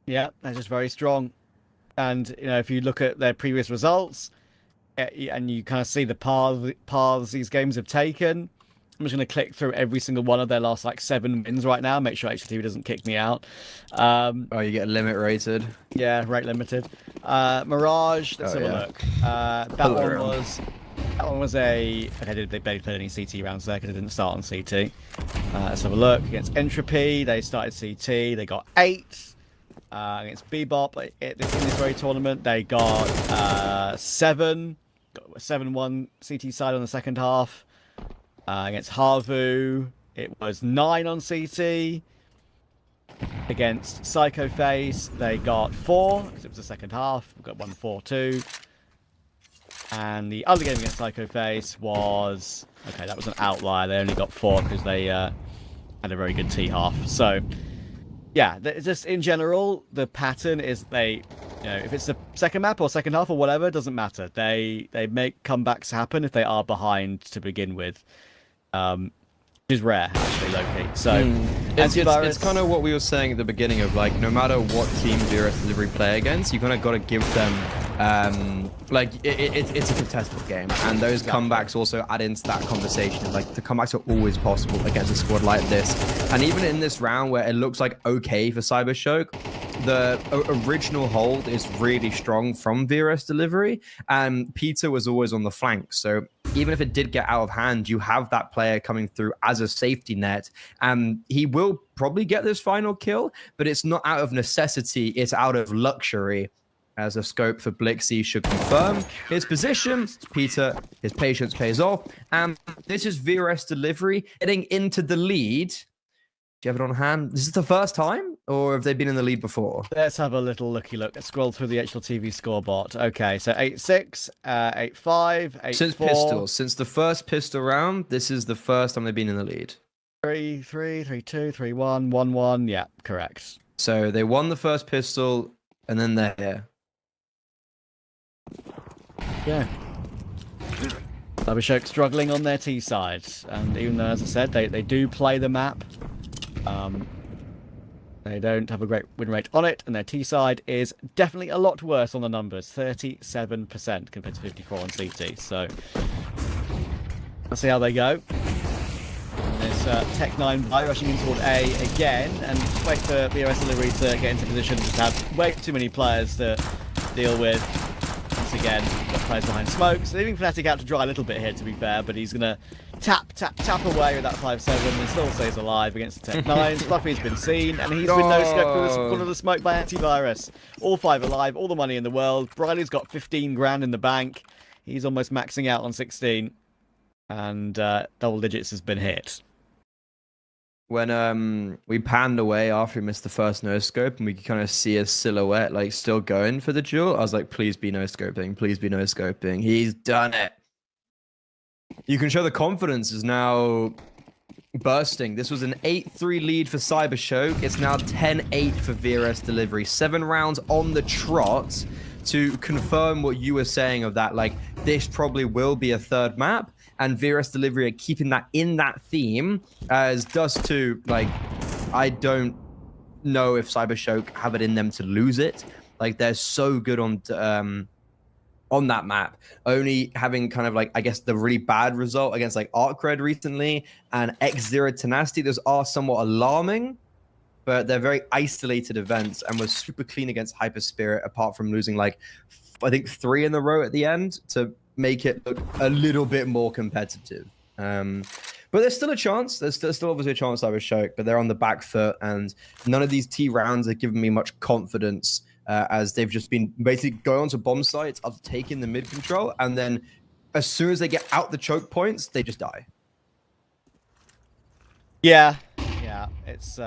Yeah, they're just very strong. And, you know, if you look at their previous results and you kind of see the paths these games have taken, I'm just going to click through every single one of their last, 7 wins right now. Make sure HTV doesn't kick me out. Oh, you get limit rated. Yeah, rate limited. Mirage, let's have a look. That one was a... Okay, they barely played any CT rounds there because they didn't start on CT. Let's have a look. Against Entropy, they started CT. They got 8. Against Bebop in this very tournament, they got 7. Got 7-1 CT side on the second half. Against Harvu, it was 9 on CT. Against Psycho Face, they got 4 because it was the second half. We got 1-4-2. And the other game against Psycho Face was... Okay, that was an outlier. They only got 4 because they had a very good T half. So... Yeah, just in general, the pattern is if it's the second map or second half or whatever, it doesn't matter. They make comebacks happen if they are behind to begin with, which is rare, actually, low-key. So, it's kind of what we were saying at the beginning of, no matter what team VRSDelivery play against, you kind of got to give them, it's a contested game. And those comebacks also add into that conversation. The comebacks are always possible against a squad like this. And even in this round where it looks okay for CYBERSHOKE, the original hold is really strong from VRSDelivery, and Peter was always on the flank. So even if it did get out of hand, you have that player coming through as a safety net, and he will probably get this final kill, but it's not out of necessity, it's out of luxury. As a scope for Blixie should confirm his position. Peter, his patience pays off, and this is VRSDelivery getting into the lead. Do you have it on hand? This is the first time, or have they been in the lead before? Let's have a little looky look. Let's scroll through the HLTV scoreboard. Okay, so 8-6, 8-5, 8-4. Since pistols, since the first pistol round, this is the first time they've been in the lead. 3-3, 3-2, 3-1, 1-1. Yeah, correct. So they won the first pistol, and then they're here. Yeah. CYBERSHOKE struggling on their T side, and even though, as I said, they do play the map, they don't have a great win rate on it, and their T side is definitely a lot worse on the numbers, 37% compared to 54 on CT. So let's see how they go. And this Tech-9 by rushing in toward A again, and just wait for VRSDelivery to get into position. Just have way too many players to deal with. Once again, got players behind smoke, so leaving Fnatic out to dry a little bit here, to be fair, but he's going to tap away with that 5-7 and still stays alive against the Tech-9. Fluffy's been seen, and he's been no-scoped through one of the smoke by antivirus. All 5 alive, all the money in the world. Briley's got 15 grand in the bank. He's almost maxing out on 16, and double digits has been hit. When we panned away after he missed the first no-scope and we could kind of see his silhouette still going for the duel, I was like, please be no-scoping, please be no-scoping. He's done it. You can show the confidence is now bursting. This was an 8-3 lead for CYBERSHOKE. It's now 10-8 for VRSDelivery. 7 rounds on the trot to confirm what you were saying of that, like, this probably will be a third map, and VRSDelivery are keeping that in that theme, as Dust 2, like, I don't know if CYBERSHOKE have it in them to lose it. Like, they're so good on that map, only having kind of like, I guess, the really bad result against like ArcRed recently and X0 Tenacity. Those are somewhat alarming, but they're very isolated events and was super clean against HYPERSPIRIT, apart from losing like, I think 3 in a row at the end to make it look a little bit more competitive. But there's still a chance. There's still obviously a chance CYBERSHOKE, but they're on the back foot, and none of these T rounds have given me much confidence, as they've just been basically going onto bomb sites after taking the mid control, and then as soon as they get out the choke points, they just die. Yeah, it's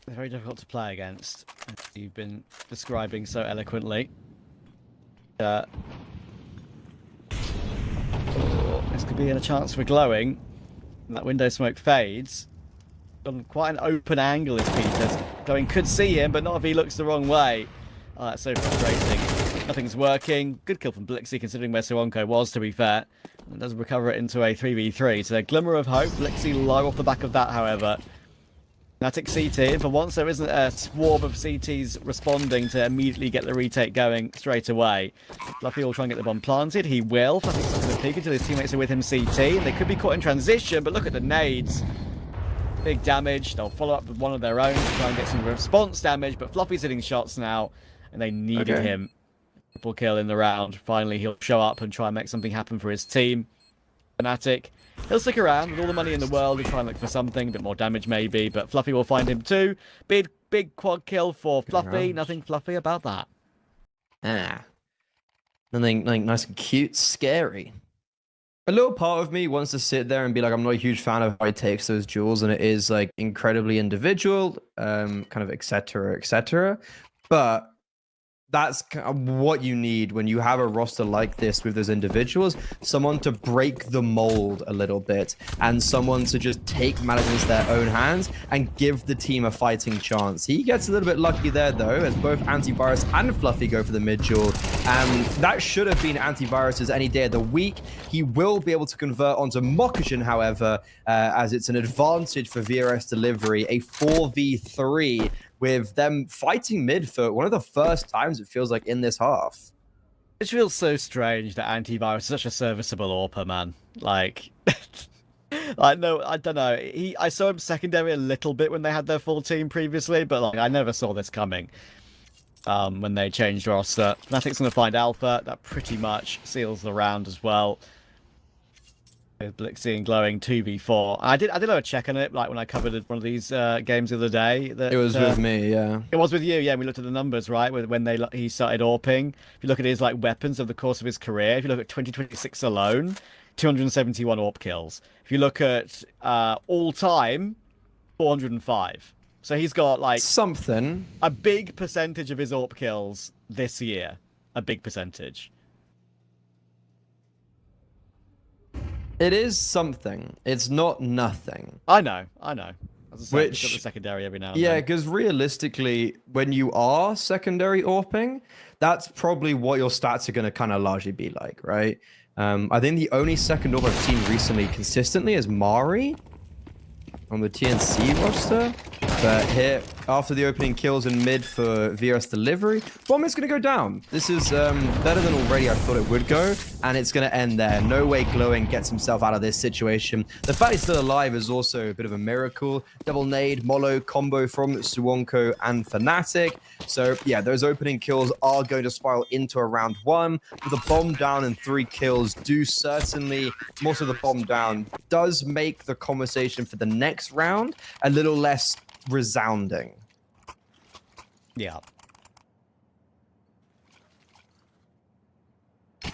very difficult to play against, as you've been describing so eloquently. This could be a chance for glowing. That window smoke fades. On quite an open angle is Peters. Glowing could see him, but not if he looks the wrong way. Oh, that's so frustrating. Nothing's working. Good kill from Blixie, considering where Suwonko was, to be fair. And does recover it into a 3v3. So a glimmer of hope. Blixie low off the back of that, however. Fnatic CT, and for once there isn't a swarm of CTs responding to immediately get the retake going straight away. Fluffy will try and get the bomb planted. He will. Fluffy's not going to peek until his teammates are with him CT. They could be caught in transition, but look at the nades. Big damage. They'll follow up with one of their own to try and get some response damage, but Fluffy's hitting shots now, and they needed him. Triple kill in the round. Finally, he'll show up and try and make something happen for his team. Fnatic. He'll stick around with all the money in the world and try and look for something, a bit more damage maybe, but Fluffy will find him too. Big quad kill for Fluffy. Nothing fluffy about that. Nothing like nice and cute, scary. A little part of me wants to sit there and be like, I'm not a huge fan of how he takes those duels, and it is like incredibly individual, kind of etc. But that's kind of what you need when you have a roster like this with those individuals. Someone to break the mold a little bit, and someone to just take matters into their own hands and give the team a fighting chance. He gets a little bit lucky there, though, as both Antivirus and Fluffy go for the mid duel. That should have been Antivirus's any day of the week. He will be able to convert onto Mokujin, however, as it's an advantage for VRSDelivery, a 4v3, with them fighting mid for one of the first times it feels like in this half. It feels so strange that Antivirus is such a serviceable AWPer, man. Like, I don't know. I saw him secondary a little bit when they had their full team previously, but like I never saw this coming. When they changed roster, Fnatic's going to find Alpha. That pretty much seals the round as well. With Blixie and Glowing 2v4. I did a check on it, like when I covered one of these games the other day. That, it was with me, yeah. It was with you, yeah. We looked at the numbers, right? When he started AWPing. If you look at his like weapons of the course of his career, if you look at 2026 alone, 271 AWP kills. If you look at all time, 405. So he's got like something, a big percentage of his AWP kills this year. A big percentage. It is something. It's not nothing. I know. As I say, Which, got the secondary every now and yeah, then. because realistically, when you are secondary AWPing, that's probably what your stats are going to kind of largely be like, right? I think the only second AWP I've seen recently consistently is Mari on the TNC roster. But here, after the opening kills in mid for VRSDelivery, bomb is going to go down. This is better than already I thought it would go, and it's going to end there. No way Glowing gets himself out of this situation. The fact he's still alive is also a bit of a miracle. Double nade, Molo combo from Suwonko and Fnatic. So yeah, those opening kills are going to spiral into a round 1. With a bomb down and 3 kills do certainly, most of the bomb down does make the conversation for the next round a little less resounding. Yeah. I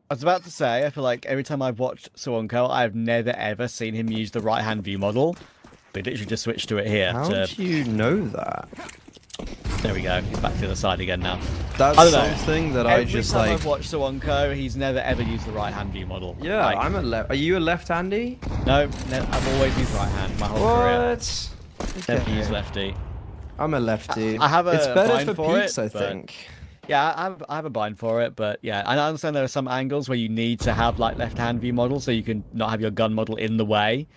was about to say, I feel like every time I've watched Suwonko, I've never ever seen him use the right-hand view model. But he literally just switched to it here. How do you know that? There we go. He's back to the other side again now. That's I don't know. something that I Every just time like. I've watched Suwonko, he's never ever used the right hand view model. Yeah, Like, I'm a left. Are you a left-handy? no, I've always used right hand my whole career. What? Never Okay. used lefty. I'm a lefty. I have a It's better bind for for peaks, it, I but- think. Yeah, I have a bind for it, but yeah, I understand there are some angles where you need to have like left hand view model so you can not have your gun model in the way.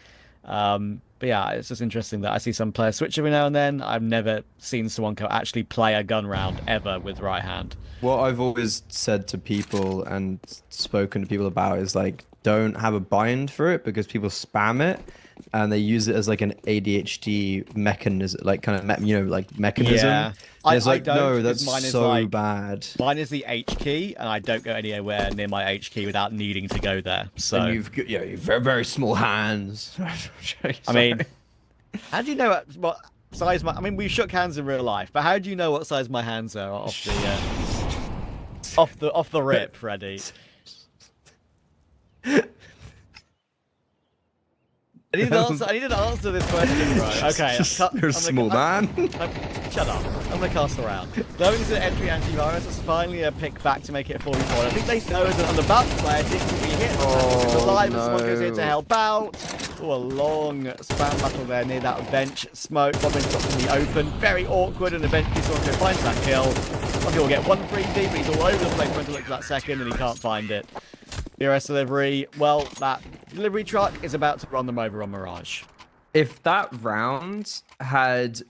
But yeah, it's just interesting that I see some players switch every now and then. I've never seen Suwonko actually play a gun round ever with right hand. What I've always said to people and spoken to people about is like, don't have a bind for it because people spam it and they use it as like an ADHD mechanism, like kind of mechanism. Yeah. It's I like, don't, no, because that's mine is so like- bad. Mine is the H key, and I don't go anywhere near my H key without needing to go there. So And you've very, very small hands. I mean, how do you know what size my? I mean, we shook hands in real life, but how do you know what size my hands are off the rip, Freddy? I need an answer to this question, bro. Okay, You're a small man. Shut up. I'm going to cast around. Going to entry antivirus is finally a pick back to make it 44. I think they know as an underbound player, it can be hit. Alive, and someone goes in to help out. Oh, a long spam battle there near that bench. Smoke, bombing dropped in the open. Very awkward, and eventually Suwonko finds that kill. He will get 1 3D, but he's all over the place trying to look for that second, and he can't find it. VRSDelivery, well, that delivery truck is about to run them over on Mirage. If that round had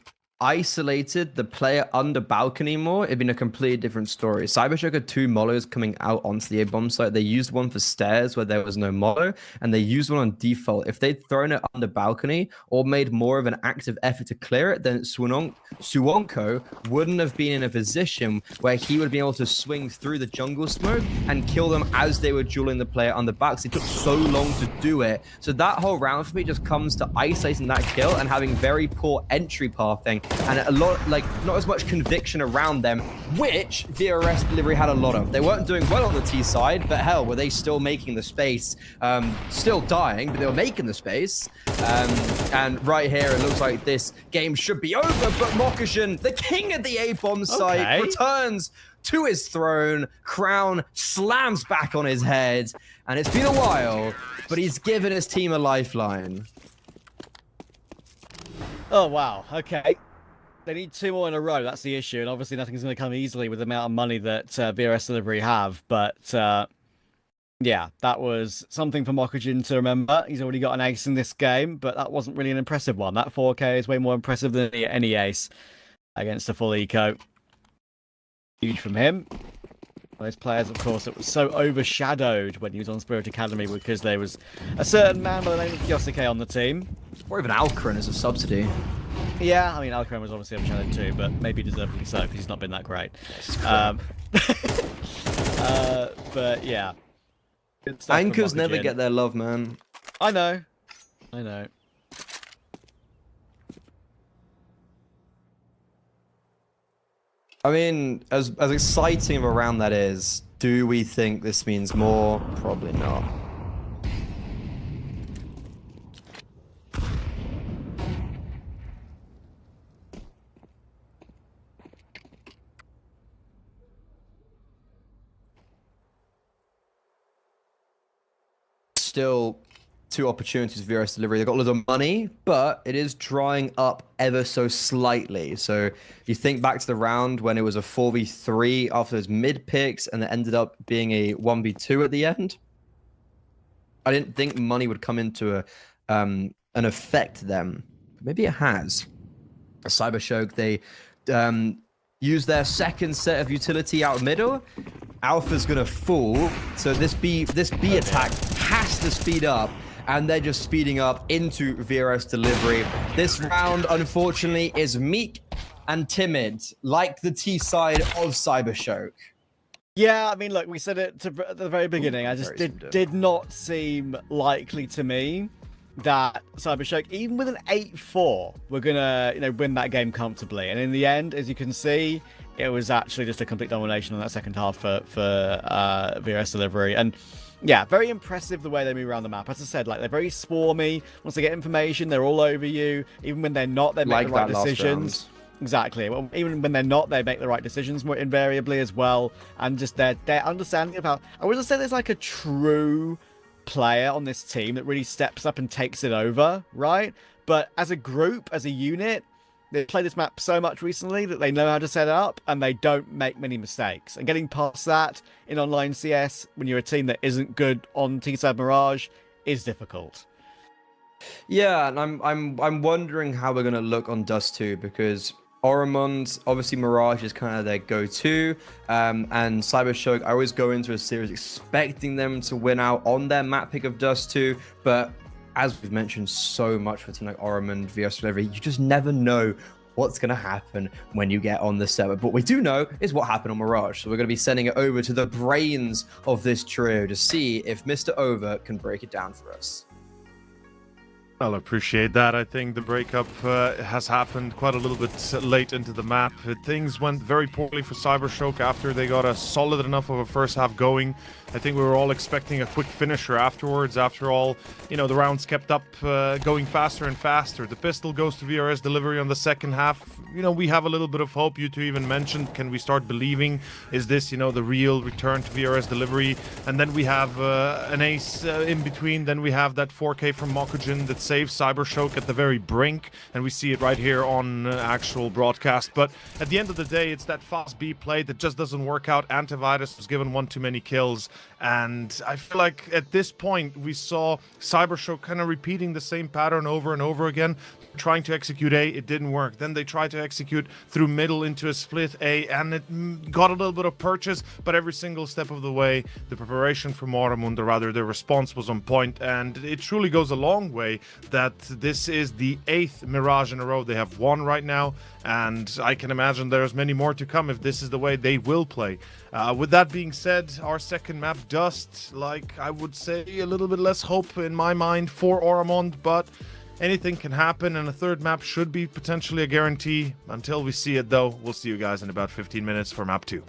isolated the player under balcony more, it'd been a completely different story. CYBERSHOKE had 2 molos coming out onto the A-bomb site. They used one for stairs where there was no molo, and they used one on default. If they'd thrown it under balcony or made more of an active effort to clear it, then Suwonko wouldn't have been in a position where he would be able to swing through the jungle smoke and kill them as they were dueling the player on the back. So it took so long to do it. So that whole round for me just comes to isolating that kill and having very poor entry pathing and a lot, like, not as much conviction around them, which VRSDelivery had a lot of. They weren't doing well on the T side, but hell, were they still making the space? Still dying, but they were making the space. And right here, it looks like this game should be over, but Mokashin, the king of the A-bomb site, returns to his throne, crown slams back on his head, and it's been a while, but he's given his team a lifeline. Oh, wow. Okay. They need 2 more in a row. That's the issue. And obviously nothing's going to come easily with the amount of money that VRSDelivery have. But yeah, that was something for Mokujin to remember. He's already got an ace in this game, but that wasn't really an impressive one. That 4K is way more impressive than any ace against a full eco. Huge from him. Those players, of course, it was so overshadowed when he was on Spirit Academy because there was a certain man by the name of Yosuke on the team. Or even Alcarin as a subsidy. Yeah, I mean, Alcarin was obviously overshadowed too, but maybe deservedly so because he's not been that great. But yeah. Good stuff from Anchors never Mokujin. get their love, man. I know. I know. I mean, as exciting of a round that is, do we think this means more? Probably not. Still 2 opportunities for VRSDelivery. They've got a lot of money, but it is drying up ever so slightly. So you think back to the round when it was a 4v3 after those mid picks and it ended up being a 1v2 at the end. I didn't think money would come into an effect then. Maybe it has. CYBERSHOKE, they use their second set of utility out middle. Alpha's gonna fall, so this B attack has to speed up, and they're just speeding up into VRSDelivery. This round, unfortunately, is meek and timid, like the T side of CYBERSHOKE. Yeah, I mean, look, we said it at the very beginning. I just did not seem likely to me that CYBERSHOKE, even with an 8-4, were gonna win that game comfortably. And in the end, as you can see, it was actually just a complete domination on that second half for VRSDelivery. And yeah, very impressive the way they move around the map. As I said, like, they're very swarmy. Once they get information, they're all over you. Even when they're not, they make Like the right that last decisions. Exactly. Well, even when they're not, they make the right decisions more invariably as well, and just their understanding of how I wouldn't say there's like a true player on this team that really steps up and takes it over, right? But as a group, as a unit, they play this map so much recently that they know how to set it up and they don't make many mistakes. And getting past that in online CS when you're a team that isn't good on T-Side Mirage is difficult. Yeah, and I'm wondering how we're gonna look on Dust 2 because Oromond, obviously Mirage is kind of their go-to, and CYBERSHOKE, I always go into a series expecting them to win out on their map pick of Dust 2, but as we've mentioned so much for team like Oromond, VRSDelivery, you just never know what's going to happen when you get on the server. But what we do know is what happened on Mirage, so we're going to be sending it over to the brains of this trio to see if Mr. Over can break it down for us. I'll appreciate that. I think the breakup has happened quite a little bit late into the map. Things went very poorly for CYBERSHOKE after they got a solid enough of a first half going. I think we were all expecting a quick finisher afterwards. After all, you know, the rounds kept up going faster and faster. The pistol goes to VRSDelivery on the second half. You know, we have a little bit of hope. You two even mentioned, can we start believing? Is this, you know, the real return to VRSDelivery? And then we have an ace in between. Then we have that 4K from Mokujin that saves CYBERSHOKE at the very brink. And we see it right here on actual broadcast. But at the end of the day, it's that fast B play that just doesn't work out. Antivirus was given one too many kills. And I feel like at this point, we saw CYBERSHOKE kind of repeating the same pattern over and over again, trying to execute A, it didn't work. Then they tried to execute through middle into a split A, and it got a little bit of purchase, but every single step of the way, the preparation from Oromund, or rather their response was on point, and it truly goes a long way that this is the 8th Mirage in a row they have won right now, and I can imagine there's many more to come if this is the way they will play. With that being said, our second map, Dust, like I would say a little bit less hope in my mind for Oromond, but anything can happen, and a third map should be potentially a guarantee. Until we see it though, we'll see you guys in about 15 minutes for map 2.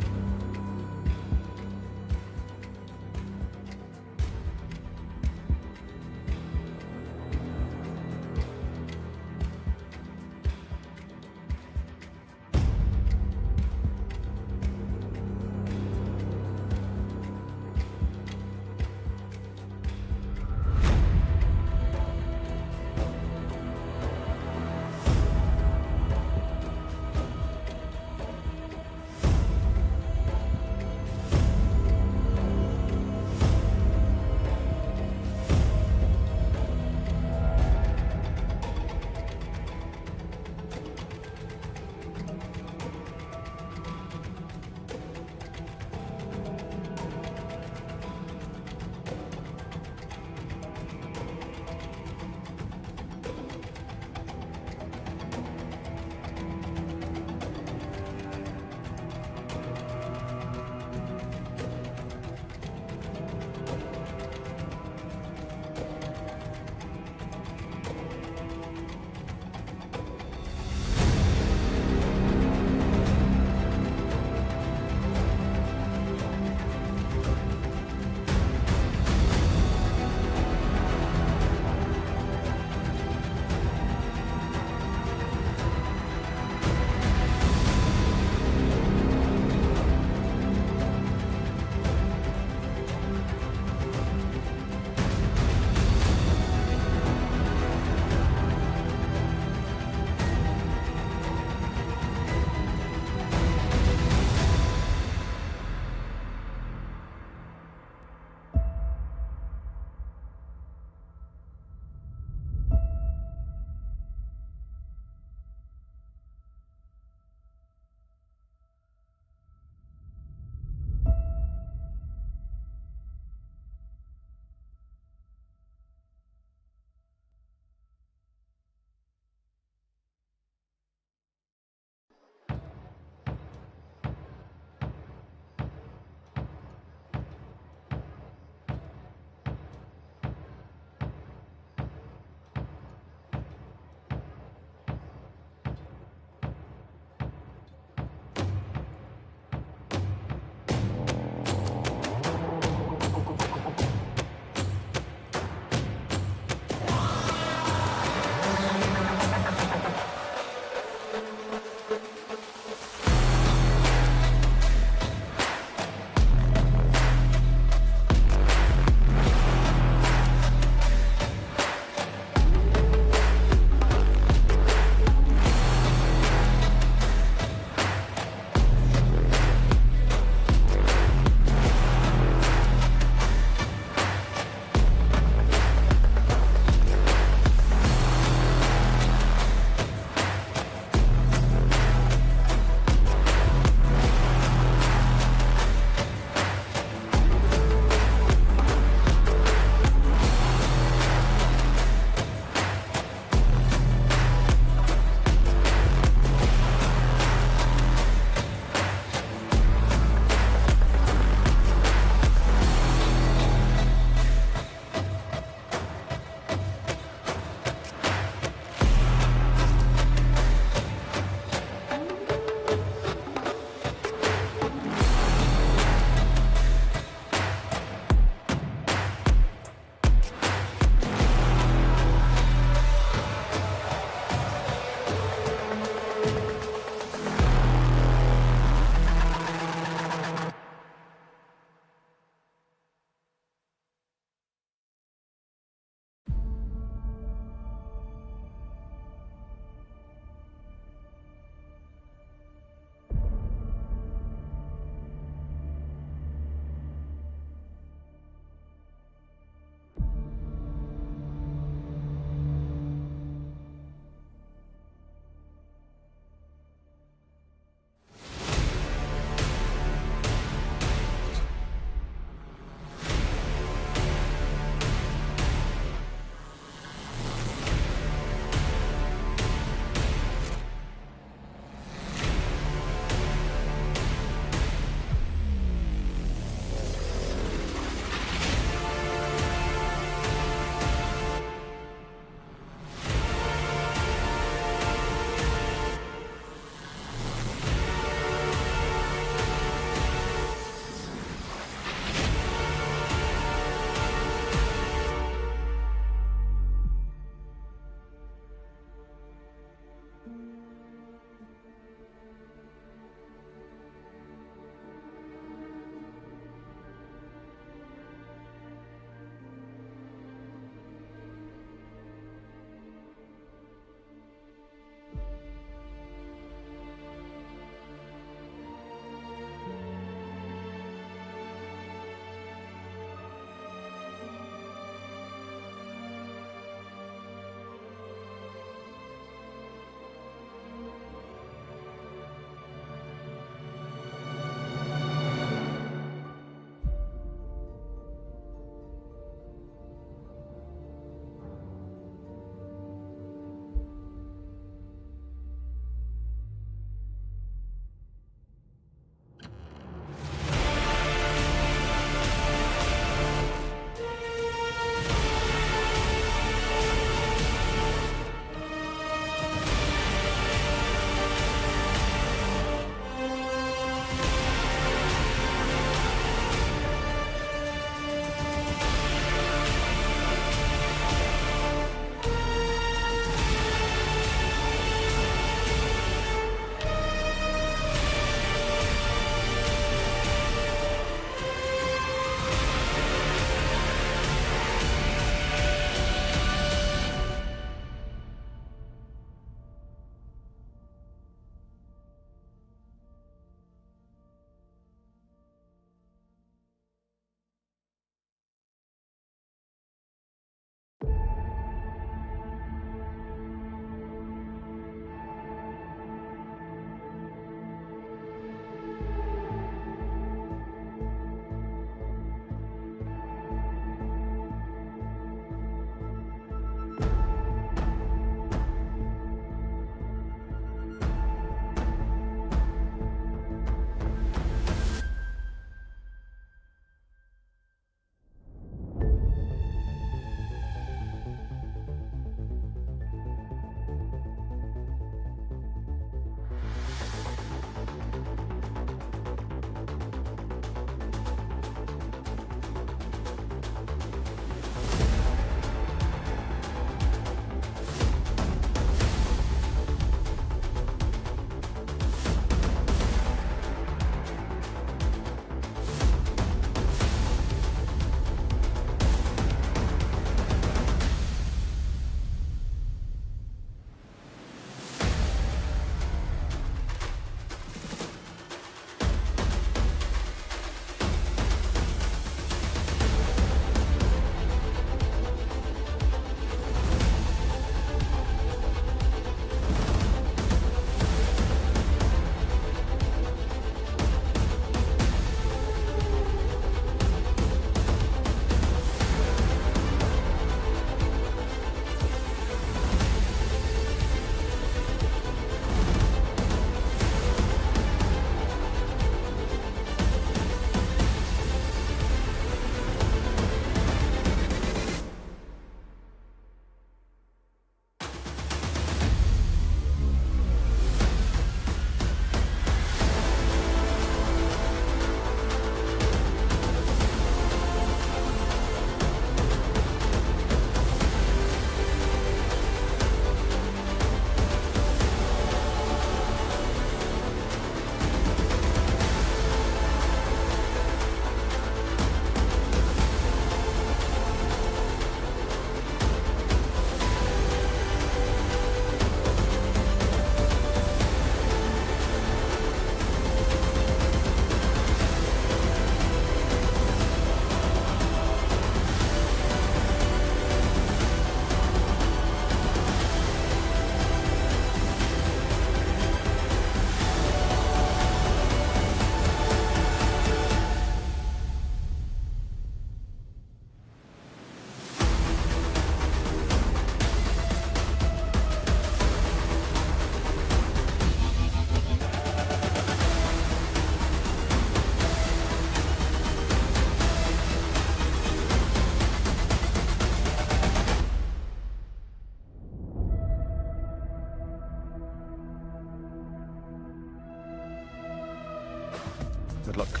Good luck.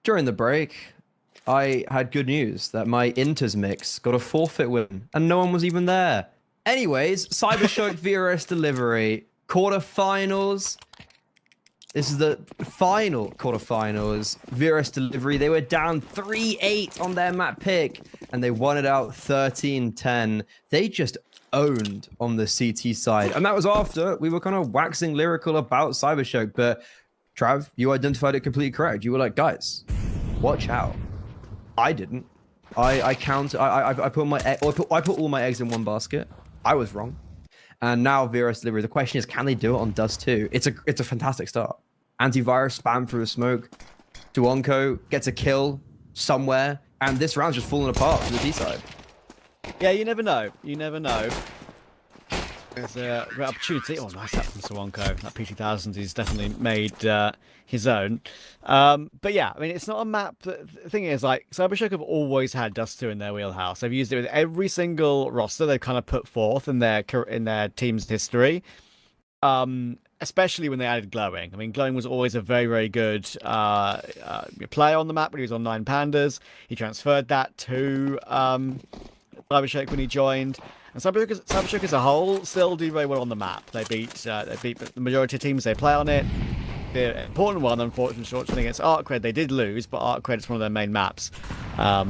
During the break, I had good news that my Inters mix got a forfeit win, and no one was even there. Anyways, CYBERSHOKE VRSDelivery quarterfinals. This is the final quarterfinals. VRSDelivery, they were down 3-8 on their map pick, and they won it out 13-10. They just owned on the CT side, and that was after we were kind of waxing lyrical about CYBERSHOKE, but Trav, you identified it completely correct. You were like, guys, watch out. I didn't. I put all my eggs in one basket. I was wrong. And now VRSDelivery. The question is, can they do it on Dust 2? It's a fantastic start. Antivirus spam through the smoke. Duonko gets a kill somewhere, and this round's just falling apart to the T side. Yeah, you never know. You never know. There's a great opportunity. Oh, nice that from Suwonko. That P2000 he's definitely made his own. But yeah, I mean, it's not a map. The thing is, like, CYBERSHOKE have always had Dust 2 in their wheelhouse. They've used it with every single roster they've kind of put forth in their team's history. Especially when they added Glowing. I mean, Glowing was always a very, very good player on the map when he was on 9 Pandas. He transferred that to CYBERSHOKE when he joined. And CYBERSHOKE as a whole still do very well on the map. They beat the majority of teams they play on it. The important one, unfortunately, against ArcRed, they did lose, but ArcRed is one of their main maps. That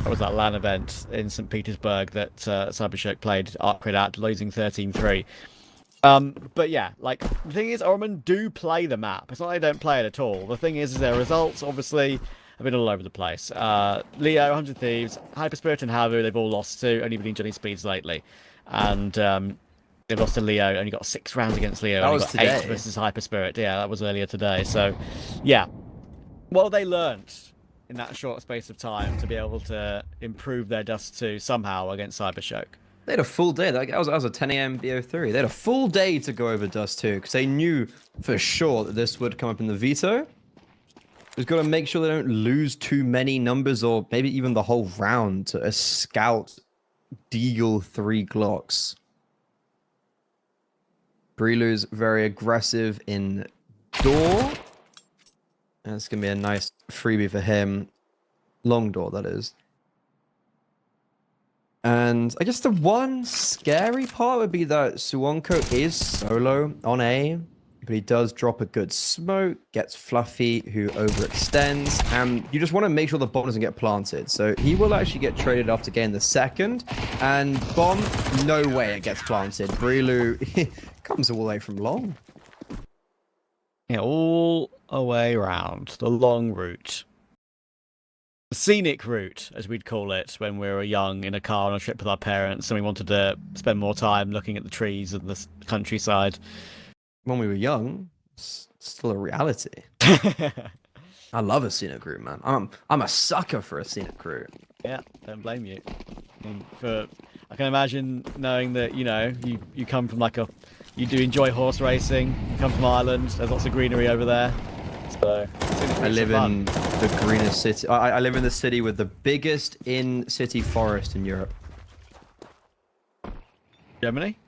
was that LAN event in St. Petersburg that CYBERSHOKE played ArcRed at, losing 13-3. But yeah, like, the thing is, Orman do play the map. It's not they don't play it at all. The thing is their results, obviously, have been all over the place. Leo, 100 Thieves, HYPERSPIRIT and Havu, they've all lost to, only been Johnny Speeds lately. And they've lost to Leo, only got 6 rounds against Leo. That was got today. 8 versus HYPERSPIRIT. Yeah, that was earlier today. So, yeah. Well, they learnt in that short space of time to be able to improve their Dust 2 somehow against CYBERSHOKE. They had a full day. That was a 10 a.m. BO3. They had a full day to go over Dust 2 because they knew for sure that this would come up in the veto. Just got to make sure they don't lose too many numbers or maybe even the whole round to a Scout Deagle 3 Glocks. Brilu's very aggressive in door. That's going to be a nice freebie for him. Long door, that is. And I guess the one scary part would be that Suwonko is solo on A. But he does drop a good smoke, gets Fluffy, who overextends, and you just want to make sure the bomb doesn't get planted. So he will actually get traded after getting the second, and bomb, no way it gets planted. Brilu comes all the way from long. Yeah, all a way around the long route. The scenic route, as we'd call it, when we were young in a car on a trip with our parents, and we wanted to spend more time looking at the trees and the countryside. When we were young, it's still a reality. I love a scenic route, man. I'm a sucker for a scenic route. Yeah, don't blame you. I can imagine knowing that, you know, you come from you do enjoy horse racing, you come from Ireland, there's lots of greenery over there. So I live in the greenest city. I live in the city with the biggest in-city forest in Europe. Germany?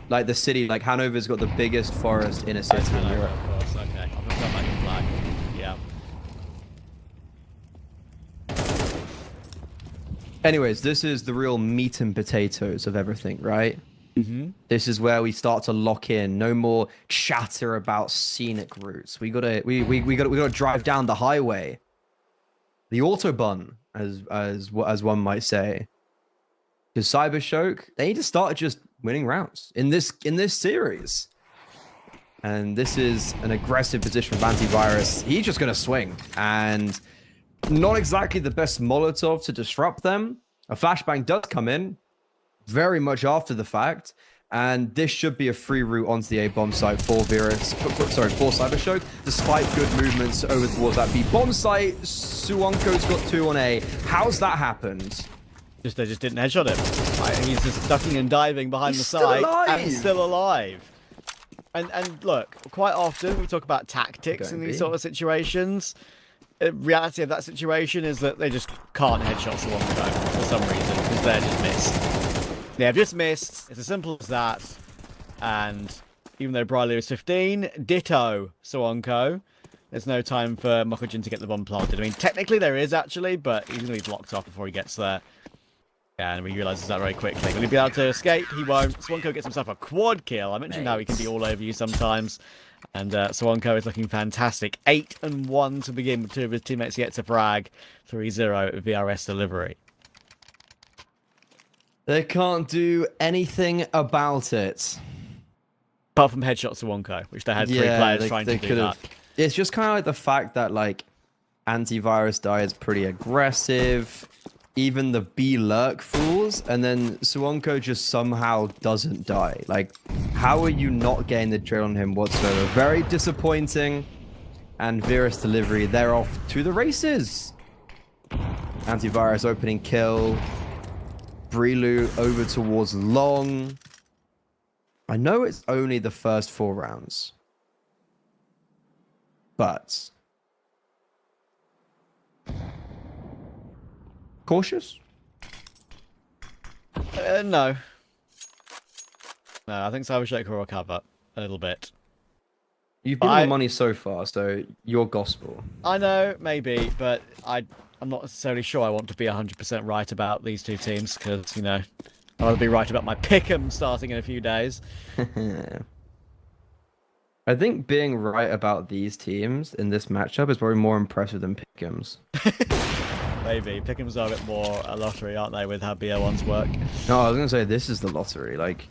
Like the city, like Hanover's got the biggest forest in a city in Europe. Of course, okay. I've got that in flag. Yeah. Anyways, this is the real meat and potatoes of everything, right? Mm-hmm. This is where we start to lock in. No more chatter about scenic routes. We gotta drive down the highway, the autobahn, as one might say. Because CYBERSHOKE, they need to start just winning rounds in this series. And this is an aggressive position from Antivirus. He's just gonna swing, and not exactly the best Molotov to disrupt them. A flashbang does come in very much after the fact, and this should be a free route onto the A bomb site for CYBERSHOKE, despite good movements over towards that B bomb site. Suwonko's got 2 on A. How's that happened? They just didn't headshot him. He's just ducking and diving behind the site and still alive. And look, quite often we talk about tactics in these sort of situations. The reality of that situation is that they just can't headshot Suwonko for some reason because they're just missed. Yeah, I've just missed. It's as simple as that. And even though Briley is 15, ditto Suwonko. There's no time for Mokujin to get the bomb planted. I mean, technically there is actually, but he's going to be blocked off before he gets there. Yeah, and he realizes that very quickly. Will he be able to escape? He won't. Suwonko gets himself a quad kill. I mentioned how he can be all over you sometimes. And Suwonko is looking fantastic. 8-1 to begin with 2 of his teammates yet to frag. 3-0 VRSDelivery. They can't do anything about it. Apart from headshot Suwonko, which they had 3 players trying to do that. It's just kind of like the fact that, like, Antivirus Die is pretty aggressive. Even the B lurk fools, and then Suwonko just somehow doesn't die. Like, how are you not getting the drill on him whatsoever? Very disappointing. And VRSDelivery, they're off to the races. Antivirus opening kill. Brilu over towards long. I know it's only the first 4 rounds. But cautious? No. No, I think CYBERSHOKE will recover a little bit. You've been on the money so far, so you're gospel. I know, maybe, but I'm not necessarily sure I want to be 100% right about these 2 teams, because, you know, I want to be right about my pick'em starting in a few days. I think being right about these teams in this matchup is probably more impressive than pick'ems. Maybe. Pick'ems are a bit more a lottery, aren't they, with how BO1s work? No, I was going to say this is the lottery. Like,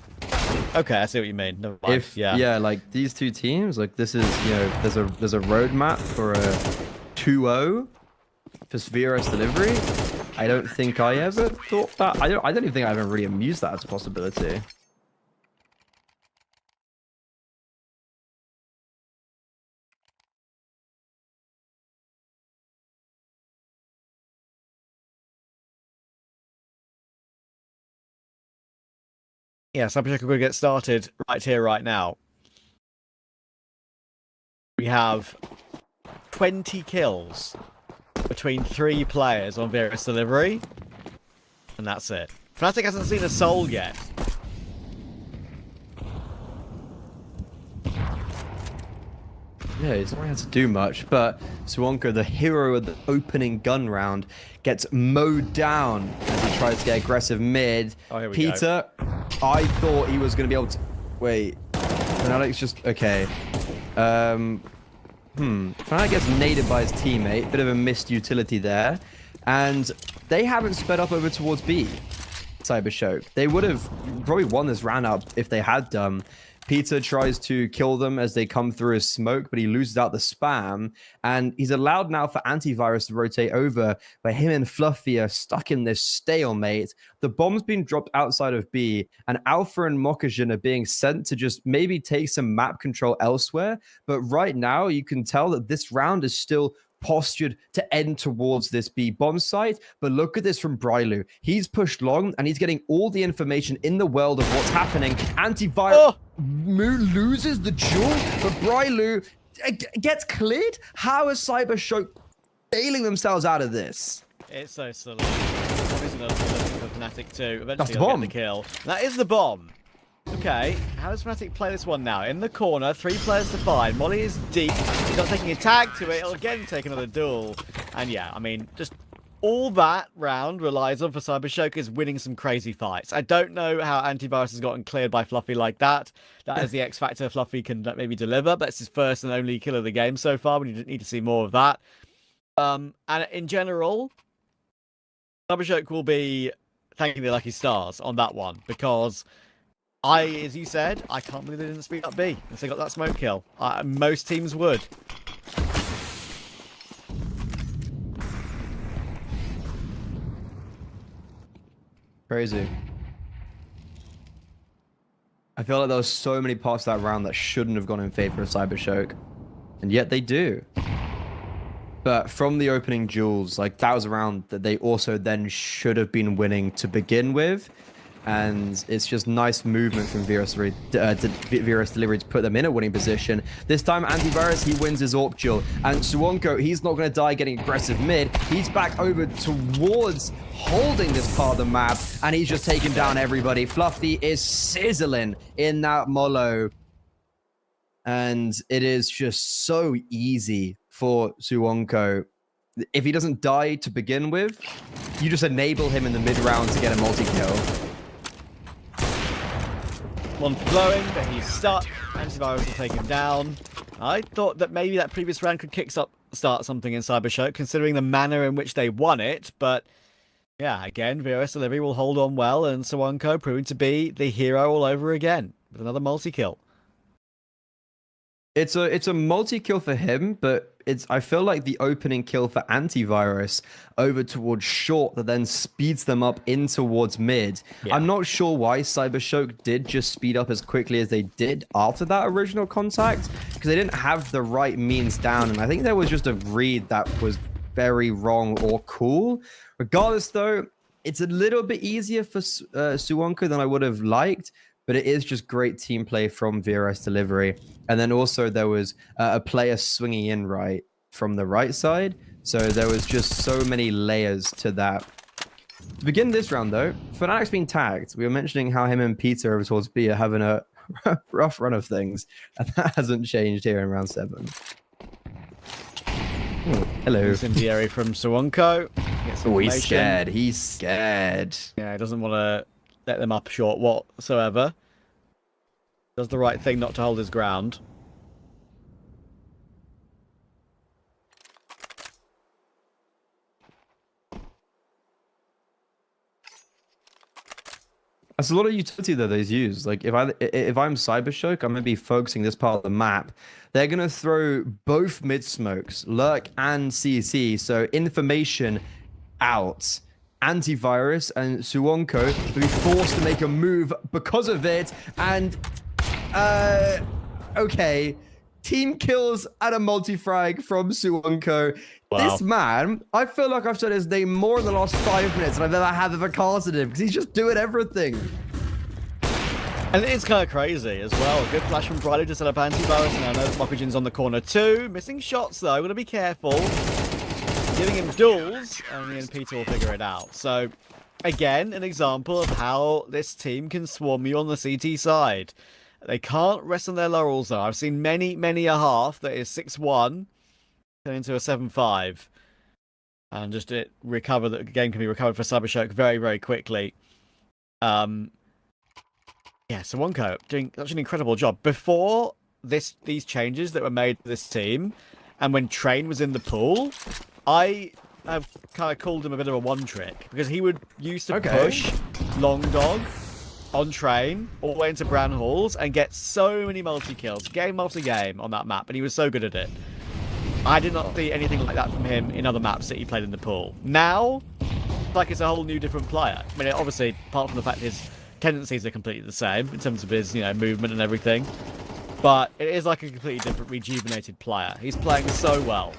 okay, I see what you mean. Never mind. Yeah, like these 2 teams, like this is, you know, there's a roadmap for a 2-0 for VRSDelivery. I don't think I ever thought that. I don't even think I ever really amused that as a possibility. Yeah, CYBERSHOKE are going to get started right here, right now. We have 20 kills between 3 players on VRSDelivery. And that's it. Fnatic hasn't seen a soul yet. Yeah, he's not really had to do much, but Suwonko, the hero of the opening gun round, gets mowed down as he tries to get aggressive mid. Oh, here we Peter, I thought he was going to be able to... Wait. Fnatic's just... Okay. Fnatic gets naded by his teammate. Bit of a missed utility there. And they haven't sped up over towards B, CYBERSHOKE. They would have probably won this round up if they had done. Peter tries to kill them as they come through his smoke, but he loses out the spam. And he's allowed now for Antivirus to rotate over, where him and Fluffy are stuck in this stalemate. The bomb's been dropped outside of B, and Alpha and Mokujin are being sent to just maybe take some map control elsewhere. But right now, you can tell that this round is still postured to end towards this B bomb site. But look at this from Brilu. He's pushed long and he's getting all the information in the world of what's happening. Antivirus loses the duel, but Brilu gets cleared. How is CYBERSHOKE bailing themselves out of this? It's so silly. Obviously, they're looking for Fnatic too. Eventually, That's the they'll bomb. get the kill. That is the bomb. Okay, how does Fnatic play this one now? In the corner, 3 players to find. Molly is deep. He's not taking a tag to it. He'll again take another duel. And yeah, I mean, just all that round relies on for CYBERSHOKE is winning some crazy fights. I don't know how Antivirus has gotten cleared by Fluffy like that. That is the X factor Fluffy can maybe deliver, but it's his first and only kill of the game so far. We need to see more of that. And in general, CYBERSHOKE will be thanking the lucky stars on that one, because as you said, I can't believe they didn't speed up B once they got that smoke kill. Most teams would. Crazy. I feel like there was so many parts of that round that shouldn't have gone in favor of CYBERSHOKE, and yet they do. But from the opening duels, like that was a round that they also then should have been winning to begin with. and it's just nice movement from VRSDelivery to put them in a winning position. This time, Antivirus, he wins his AWP duel, and Suwonko, he's not going to die getting aggressive mid. He's back over towards holding this part of the map, and he's just taking down everybody. Fluffy is sizzling in that Molo, and it is just so easy for Suwonko. If he doesn't die to begin with, you just enable him in the mid-round to get a multi-kill. One flowing, but he's stuck. Antivirus will take him down. I thought that maybe that previous round could start something in CYBERSHOKE, considering the manner in which they won it. But yeah, again, VRSDelivery will hold on well, and Suwonko proving to be the hero all over again with another multi-kill. It's a multi-kill for him, but I feel like the opening kill for Antivirus over towards short that then speeds them up in towards mid. Yeah. I'm not sure why CYBERSHOKE did just speed up as quickly as they did after that original contact, because they didn't have the right means down, and I think there was just a read that was very wrong or cool. Regardless, though, it's a little bit easier for Suwonko than I would have liked, but it is just great team play from VRSDelivery. And then also there was a player swinging in right from the right side. So there was just so many layers to that. To begin this round, though, Fnatic's being tagged. We were mentioning how him and Peter over towards B are having a rough run of things. And that hasn't changed here in round 7. Oh, hello. Incendiary from Suwonko. Oh, he's scared. He's scared. Yeah, he doesn't want to let them up short whatsoever. Does the right thing not to hold his ground. That's a lot of utility that they've used. Like if I'm CYBERSHOKE, I'm gonna be focusing this part of the map. They're gonna throw both mid smokes, Lurk and CC. So information out. Antivirus and Suwonko will be forced to make a move because of it. And okay, team kills and a multi-frag from Suwonko. Wow. This man, I feel like I've said his name more in the last 5 minutes than I've ever casted him, because he's just doing everything. And it's kind of crazy as well. Good flash from Briley to set up Antivirus, and I know Mokogen's on the corner too. Missing shots though, gotta be careful. Giving him duels, only and Peter will figure it out. So, again, an example of how this team can swarm you on the CT side. They can't rest on their laurels, though. I've seen many a half that is 6-1, turn into a 7-5. And just the game can be recovered for CYBERSHOKE very quickly. Yeah, Suwonko doing such an incredible job. Before these changes that were made to this team, and when Train was in the pool, I have kind of called him a bit of a one-trick, because he would used to push Long Dog on Train all the way into Brown Halls and get so many multi-kills, game after game on that map, and he was so good at it. I did not see anything like that from him in other maps that he played in the pool. Now, like it's a whole new different player. I mean, obviously, apart from the fact his tendencies are completely the same in terms of his, movement and everything, but it is like a completely different, rejuvenated player. He's playing so well.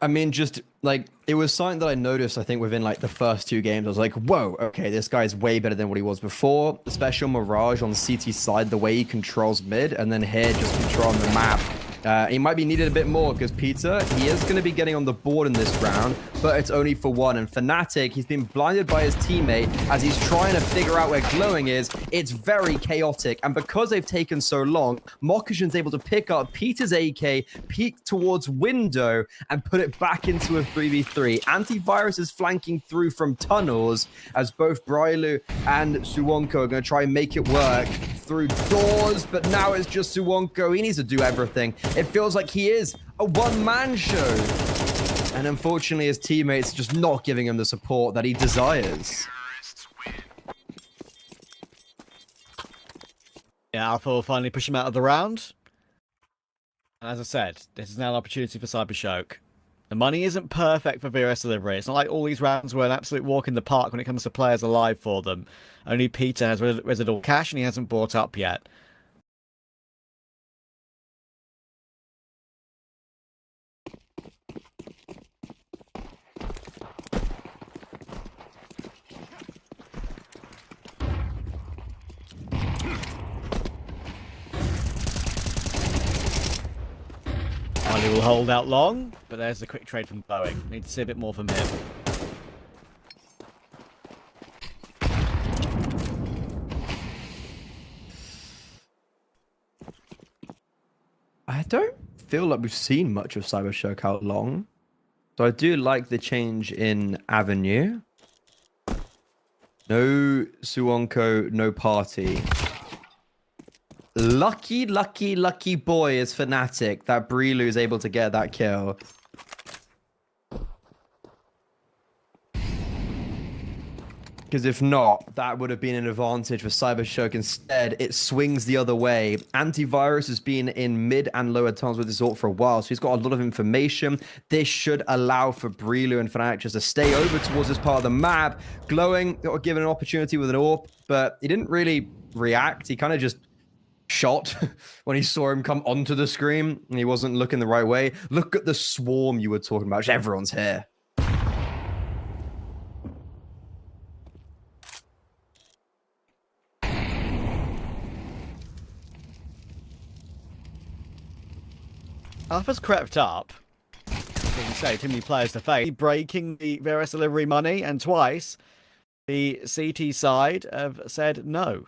I mean, just like it was something that I noticed, I think, within like the first 2 games. I was like, whoa, okay, this guy's way better than what he was before. Especially on Mirage on CT side, the way he controls mid, and then here just controlling the map. He might be needed a bit more, because Peter, he is going to be getting on the board in this round, but it's only for 1. And Fnatic, he's been blinded by his teammate as he's trying to figure out where Glowing is. It's very chaotic, and because they've taken so long, Mokogen's able to pick up Peter's AK, peek towards window, and put it back into a 3v3. Antivirus is flanking through from tunnels, as both Briley and Suwonko are going to try and make it work through doors, but now it's just Suwonko. He needs to do everything. It feels like he is a one-man show. And unfortunately, his teammates are just not giving him the support that he desires. Yeah, Alpha will finally push him out of the round. And as I said, this is now an opportunity for CYBERSHOKE. The money isn't perfect for VRSDelivery. It's not like all these rounds were an absolute walk in the park when it comes to players alive for them. Only Peter has residual cash and he hasn't bought up yet. Whether he will hold out long, but there's the quick trade from Glowing. Need to see a bit more from him. I don't feel like we've seen much of CYBERSHOKE out long. So I do like the change in avenue. No Suwonko, no party. Lucky boy is Fnatic that Brilu is able to get that kill. Because if not, that would have been an advantage for CYBERSHOKE. Instead, it swings the other way. Antivirus has been in mid and lower tunnels with his ult for a while, so he's got a lot of information. This should allow for Brilu and Fnatic just to stay over towards this part of the map. Glowing got given an opportunity with an AWP, but he didn't really react. He kind of just shot when he saw him come onto the screen, and he wasn't looking the right way. Look at the swarm you were talking about. Everyone's here. Alpha's crept up. As you say, too many players to face. Breaking the VRSDelivery money, and twice the CT side have said no.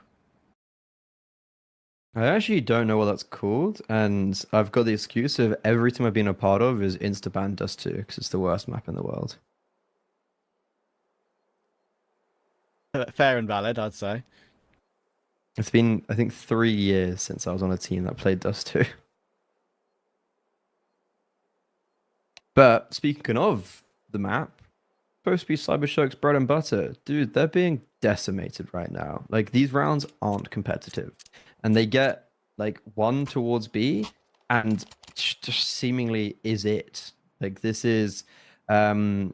I actually don't know what that's called, and I've got the excuse of every team I've been a part of is Instaban Dust 2, because it's the worst map in the world. Fair and valid, I'd say. It's been, I think, 3 years since I was on a team that played Dust 2. But speaking of the map, supposed to be CYBERSHOKE's bread and butter. Dude, they're being decimated right now. Like, these rounds aren't competitive. And they get, like, one towards B, and just seemingly is it. Like, this is... we're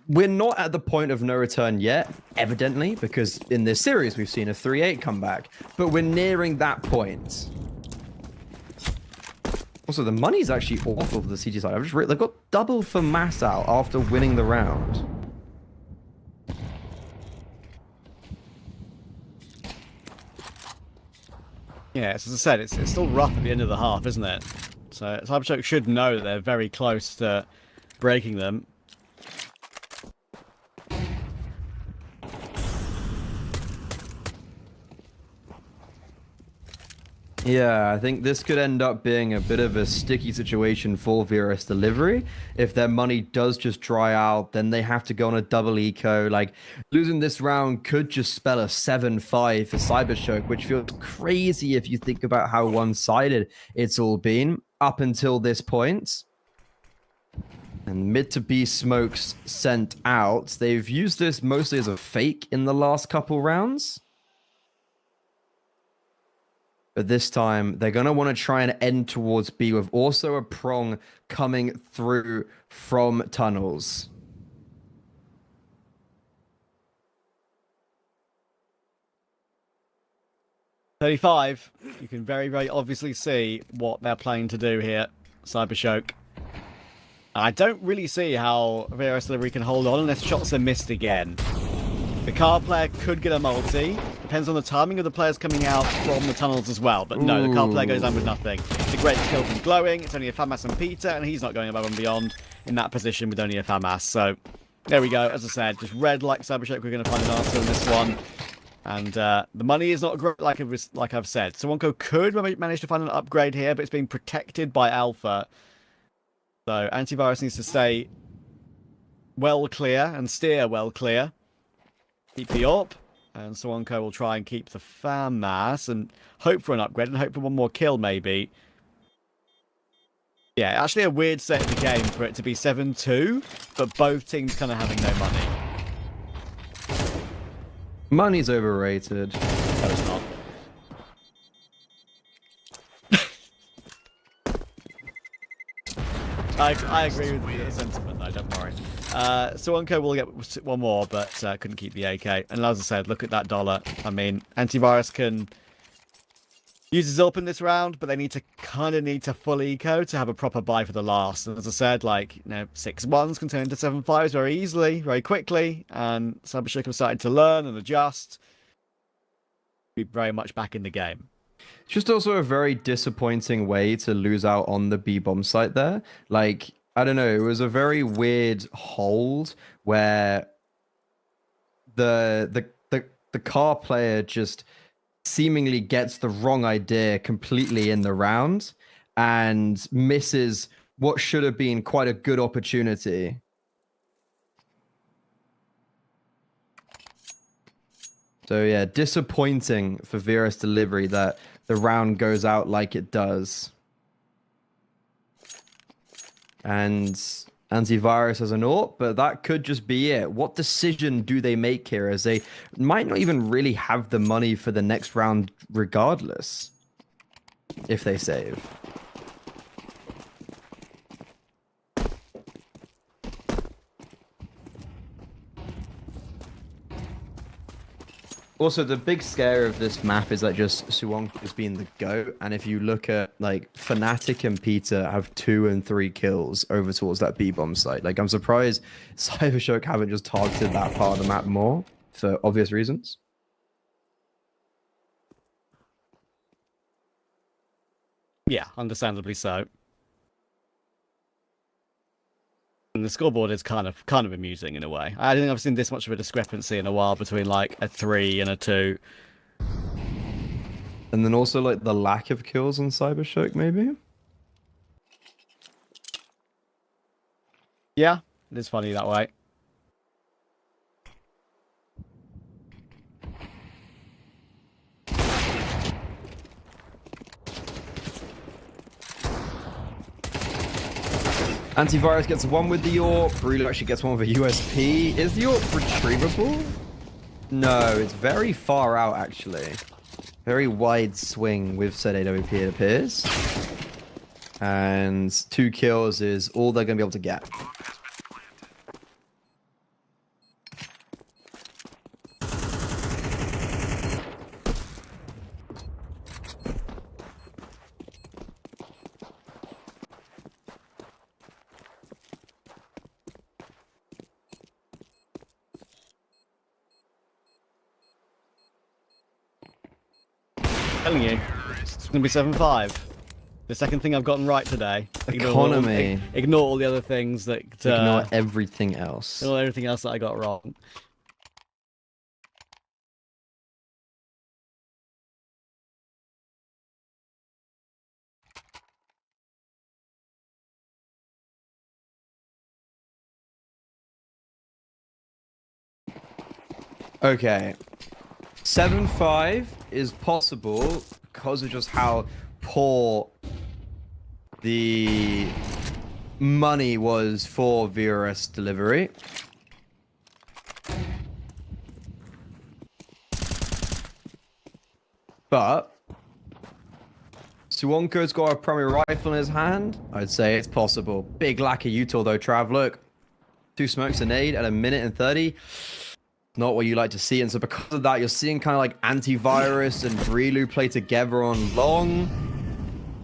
not at the point of no return yet, evidently, because in this series we've seen a 3-8 comeback. But we're nearing that point. Also, the money's actually awful for the CT side. They've got double for Masal after winning the round. Yeah, as I said, it's still rough at the end of the half, isn't it? So CYBERSHOKE should know that they're very close to breaking them. Yeah, I think this could end up being a bit of a sticky situation for VRSDelivery. If their money does just dry out, then they have to go on a double eco. Like, losing this round could just spell a 7-5 for CYBERSHOKE, which feels crazy if you think about how one-sided it's all been up until this point. And mid to B smokes sent out. They've used this mostly as a fake in the last couple rounds. But this time, they're going to want to try and end towards B with also a prong coming through from tunnels. $35. You can very, very obviously see what they're planning to do here, CYBERSHOKE. I don't really see how VRSDelivery can hold on unless shots are missed again. The car player could get a multi. Depends on the timing of the players coming out from the tunnels as well. But no, the car player goes down with nothing. It's a great kill from Glowing. It's only a FAMAS and Peter, and he's not going above and beyond in that position with only a FAMAS. So there we go. As I said, just red like CYBERSHOKE. We're going to find an answer on this one. And the money is not great, like I've said. Suwonko could manage to find an upgrade here, but it's being protected by Alpha. So Antivirus needs to stay well clear and steer well clear. Keep the AWP, and Suwonko will try and keep the FAMAS and hope for an upgrade and hope for one more kill, maybe. Yeah, actually a weird set of the game for it to be 7-2, but both teams kind of having no money. Money's overrated. No, it's not. I agree with the sentiment, though, don't worry. Suwonko will get one more, but couldn't keep the AK. And as I said, look at that dollar. I mean, Antivirus can use his AWP in this round, but they need to full eco to have a proper buy for the last. And as I said, like, 6-1s can turn into 7-5s very easily, very quickly. And CYBERSHOKE have started to learn and adjust. Be very much back in the game. It's just also a very disappointing way to lose out on the B-bomb site there. Like, I don't know, it was a very weird hold where the car player just seemingly gets the wrong idea completely in the round and misses what should have been quite a good opportunity. So yeah, disappointing for VRSDelivery that the round goes out like it does. And antivirus as an AWP, but that could just be it. What decision do they make here, as they might not even really have the money for the next round regardless, if they save. Also, the big scare of this map is that just Suwonk has been the GOAT, and if you look at, like, Fnatic and Peter have 2 and 3 kills over towards that B-bomb site. Like, I'm surprised CYBERSHOKE haven't just targeted that part of the map more, for obvious reasons. Yeah, understandably so. And the scoreboard is kind of amusing in a way. I don't think I've seen this much of a discrepancy in a while between like a 3 and a 2. And then also like the lack of kills on CYBERSHOKE, maybe. Yeah, it is funny that way. Antivirus gets one with the AWP. Brulu actually gets one with a USP. Is the AWP retrievable? No, it's very far out, actually. Very wide swing with said AWP, it appears. And 2 kills is all they're going to be able to get. Telling you, it's going to be 7-5. The second thing I've gotten right today. Economy. Ignore all the other things that... Ignore everything else. Ignore everything else that I got wrong. Okay. 7-5 is possible because of just how poor the money was for VRSDelivery. But Suwonko's got a primary rifle in his hand. I'd say it's possible. Big lack of util though, Trav. Look, 2 smokes a nade at 1 minute and 30. Not what you like to see, and so because of that, you're seeing kind of like Antivirus and Brulu play together on long.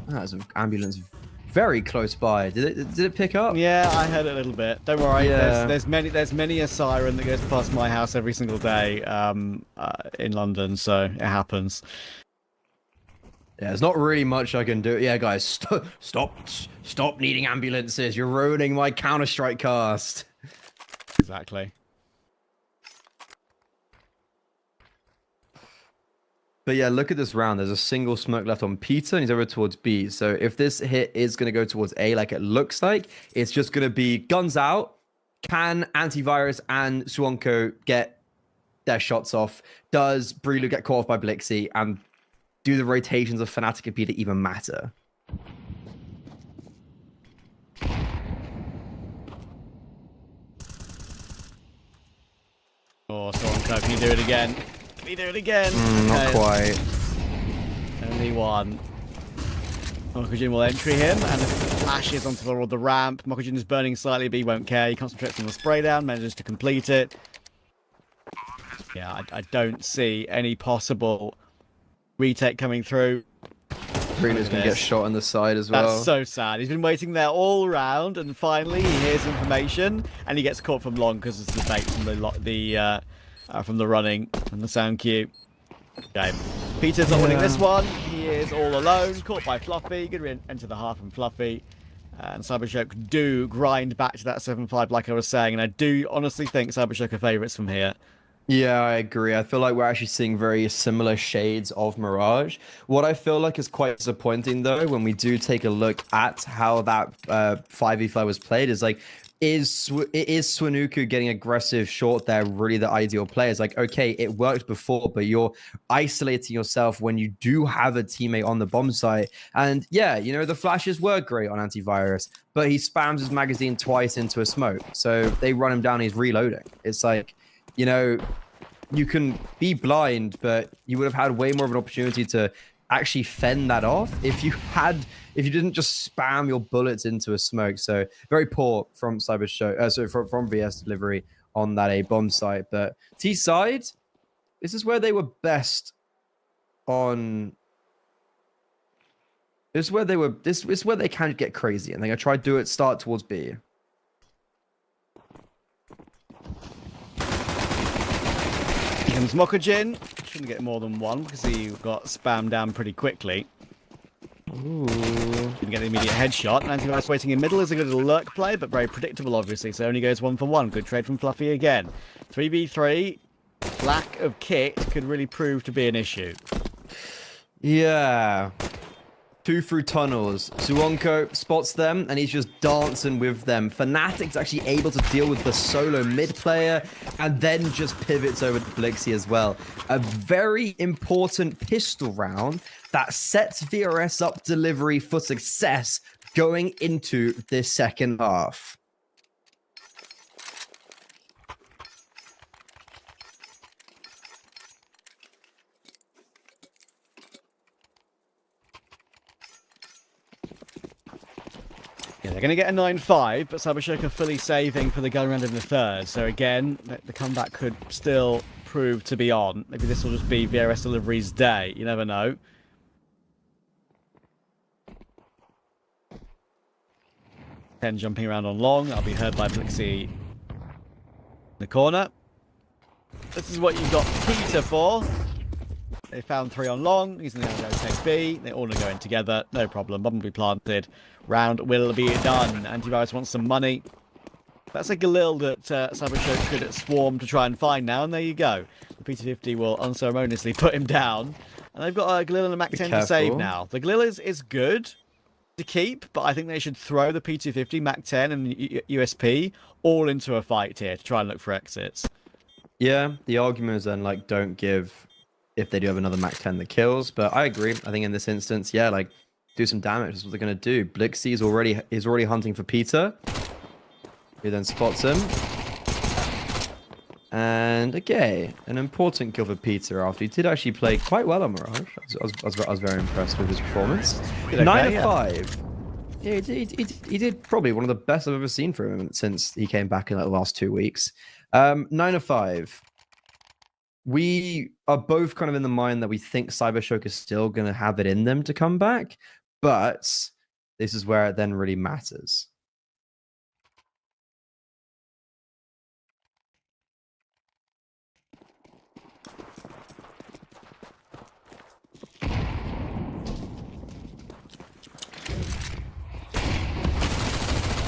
That's an ambulance very close by. Did it pick up? Yeah, I heard it a little bit. Don't worry. Yeah. There's many a siren that goes past my house every single day in London, so it happens. Yeah, there's not really much I can do. Yeah, guys, stop needing ambulances. You're ruining my Counter-Strike cast. Exactly. But yeah, look at this round. There's a single smoke left on Peter, and he's over towards B. So if this hit is going to go towards A, like it looks like, it's just going to be guns out. Can Antivirus and Suwonko get their shots off? Does Brulu get caught off by Blixie? And do the rotations of Fnatic and Peter even matter? Oh, Suwonko, can you do it again? Can you do it again? Not quite. Only one. Mokujin will entry him, and flashes onto the ramp. Mokujin is burning slightly, but he won't care. He concentrates on the spray down, manages to complete it. Yeah, I don't see any possible retake coming through. Bruno's going to get shot on the side as well. That's so sad. He's been waiting there all round, and finally he hears information, and he gets caught from long because it's the bait from the running and the sound cue. Okay, Peter's not winning this one. He he is all alone, caught by Fluffy. Good enter the half from Fluffy. And CYBERSHOKE do grind back to that 7-5 like I was saying. And I do honestly think CYBERSHOKE are favourites from here. Yeah, I agree. I feel like we're actually seeing very similar shades of Mirage. What I feel like is quite disappointing, though, when we do take a look at how that 5v5 was played, is like, is Swanuku getting aggressive short there really the ideal play? It's like, okay, it worked before, but you're isolating yourself when you do have a teammate on the bomb site. And yeah, you know, the flashes were great on antivirus, but he spams his magazine twice into a smoke. So they run him down, he's reloading. It's like, you know, you can be blind, but you would have had way more of an opportunity to actually fend that off if you didn't just spam your bullets into a smoke. So very poor from CYBERSHOKE, from VRSDelivery on that A bomb site. But T side, this is where they were best on. This is where they were. This is where they can get crazy, and they're gonna try to do it. Start towards B. Here comes Mokujin. Shouldn't get more than one because he got spammed down pretty quickly. Ooh. Didn't get the immediate headshot. Antivirus waiting in middle is a good little lurk play, but very predictable, obviously. So only goes 1 for 1. Good trade from Fluffy again. 3v3. Lack of kit could really prove to be an issue. Yeah. 2 through tunnels. Suwonko spots them, and he's just dancing with them. Fnatic's actually able to deal with the solo mid player, and then just pivots over to Blixie as well. A very important pistol round that sets VRS up delivery for success going into this second half. Yeah, they're going to get a 9-5, but CYBERSHOKE are fully saving for the gun round in the third. So again, the comeback could still prove to be on. Maybe this will just be VRSDelivery's day. You never know. Ten jumping around on long. That'll be heard by Blixie in the corner. This is what you've got Peter for. They found 3 on long. He's going to go take B. They're all going together. No problem. Bomb will be planted. Round will be done. Antivirus wants some money. That's a Galil that CYBERSHOKE could swarm to try and find now. And there you go. The PT50 will unceremoniously put him down. And they've got a Galil and a Mac 10 to save now. The Galil is good to keep, but I think they should throw the P250, Mac 10, and USP all into a fight here to try and look for exits. Yeah, the argument is then, like, don't give... if they do have another Mac 10 that kills, but I agree. I think in this instance, yeah, like, do some damage is what they're going to do. Blixie is already hunting for Peter, who then spots him. And again, an important kill for Peter after he did actually play quite well on Mirage. I was very impressed with his performance. 9 of 5. Yeah, he did probably one of the best I've ever seen from him since he came back in like, the last 2 weeks. 9 of 5. We are both kind of in the mind that we think CYBERSHOKE is still going to have it in them to come back, but this is where it then really matters.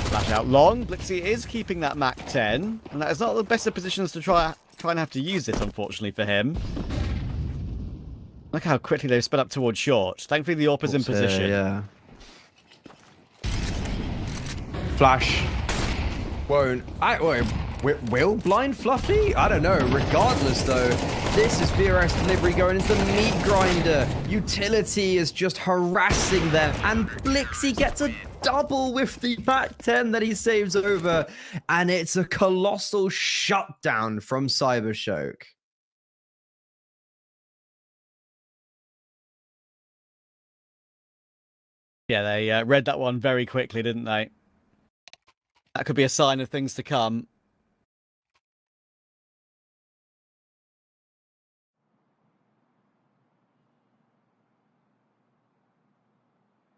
Flash out long. Blixie is keeping that Mac 10, and that is not the best of positions to try and have to use it, unfortunately, for him. Look how quickly they've sped up towards short. Thankfully, the AWP is in position. Yeah. Flash. Will blind Fluffy? I don't know. Regardless, though, this is VRSDelivery going into the meat grinder. Utility is just harassing them, and Blixie gets a double with the Mac 10 that he saves over, and it's a colossal shutdown from CYBERSHOKE. Yeah, they read that one very quickly, didn't they? That could be a sign of things to come.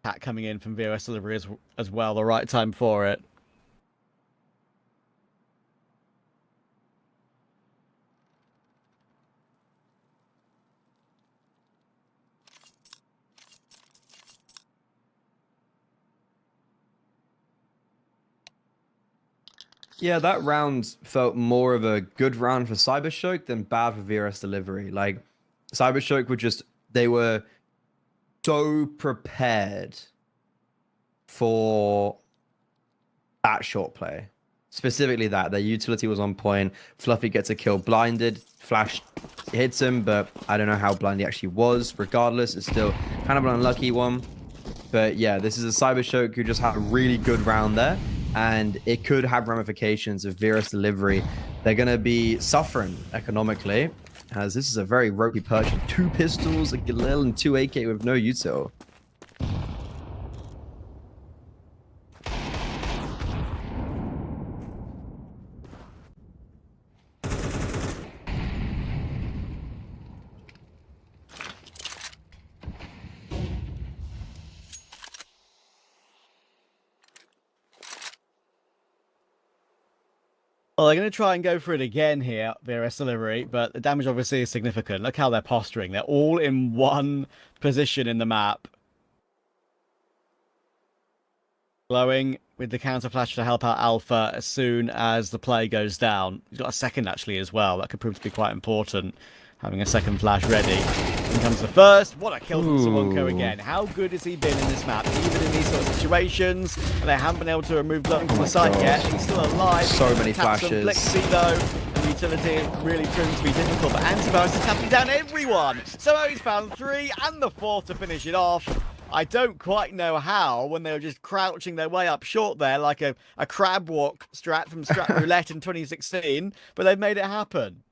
Pat coming in from VRSDelivery as well, the right time for it. Yeah, that round felt more of a good round for CYBERSHOKE than bad for VRSDelivery. Like, CYBERSHOKE they were so prepared for that short play. Specifically that. Their utility was on point. Fluffy gets a kill blinded. Flash hits him, but I don't know how blind he actually was. Regardless, it's still kind of an unlucky one. But yeah, this is a CYBERSHOKE who just had a really good round there. And it could have ramifications of VRSDelivery. They're going to be suffering economically, as this is a very ropey purchase. 2 pistols, a Galil, and 2 AK with no util. Well, they're going to try and go for it again here, VRSDelivery, but the damage obviously is significant. Look how they're posturing. They're all in one position in the map. Glowing with the counter flash to help out Alpha as soon as the play goes down. He's got a second actually as well. That could prove to be quite important. Having a second flash ready. In comes the first. What a kill from Sawonko again. How good has he been in this map? Even in these sort of situations. And they haven't been able to remove Glowing from the site yet. He's still alive. So many Taps flashes. Blixie though. And the utility is really proving to be difficult. But Antivirus is tapping down everyone. So he's found 3 and the 4th to finish it off. I don't quite know how, when they were just crouching their way up short there, like a crab walk strat from Strat Roulette in 2016, but they've made it happen.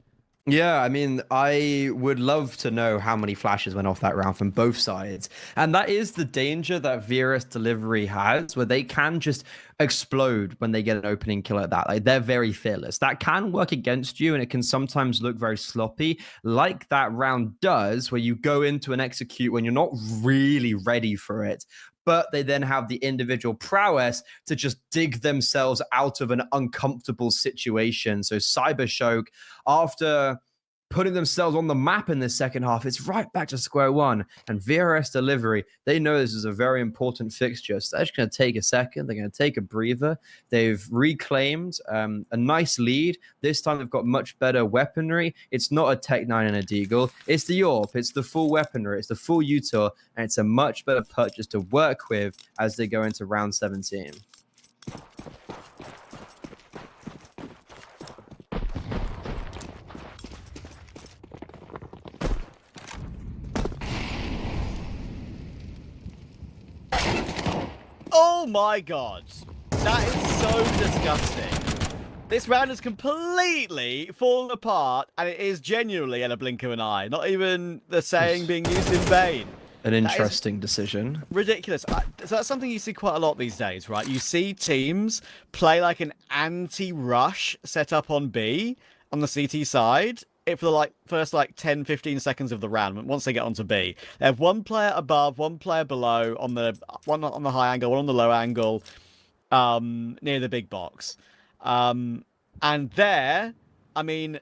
Yeah, I mean, I would love to know how many flashes went off that round from both sides. And that is the danger that VRSDelivery has, where they can just explode when they get an opening kill like that. Like, they're very fearless. That can work against you, and it can sometimes look very sloppy, like that round does, where you go into an execute when you're not really ready for it. But they then have the individual prowess to just dig themselves out of an uncomfortable situation. So CYBERSHOKE, after putting themselves on the map in this second half, it's right back to square one. And VRSDelivery, they know this is a very important fixture. So they're just going to take a second. They're going to take a breather. They've reclaimed a nice lead. This time they've got much better weaponry. It's not a Tech 9 and a Deagle. It's the AWP. It's the full weaponry. It's the full util. And it's a much better purchase to work with as they go into round 17. Oh my god. That is so disgusting. This round is completely fallen apart, and it is genuinely in a blink of an eye. Not even the saying being used in vain. An interesting decision. Ridiculous. So that's something you see quite a lot these days, right? You see teams play like an anti-rush set up on B on the CT side. For the first 10-15 seconds of the round, once they get onto B, they have one player above, one player below, one on the high angle, one on the low angle, near the big box, and there, I mean,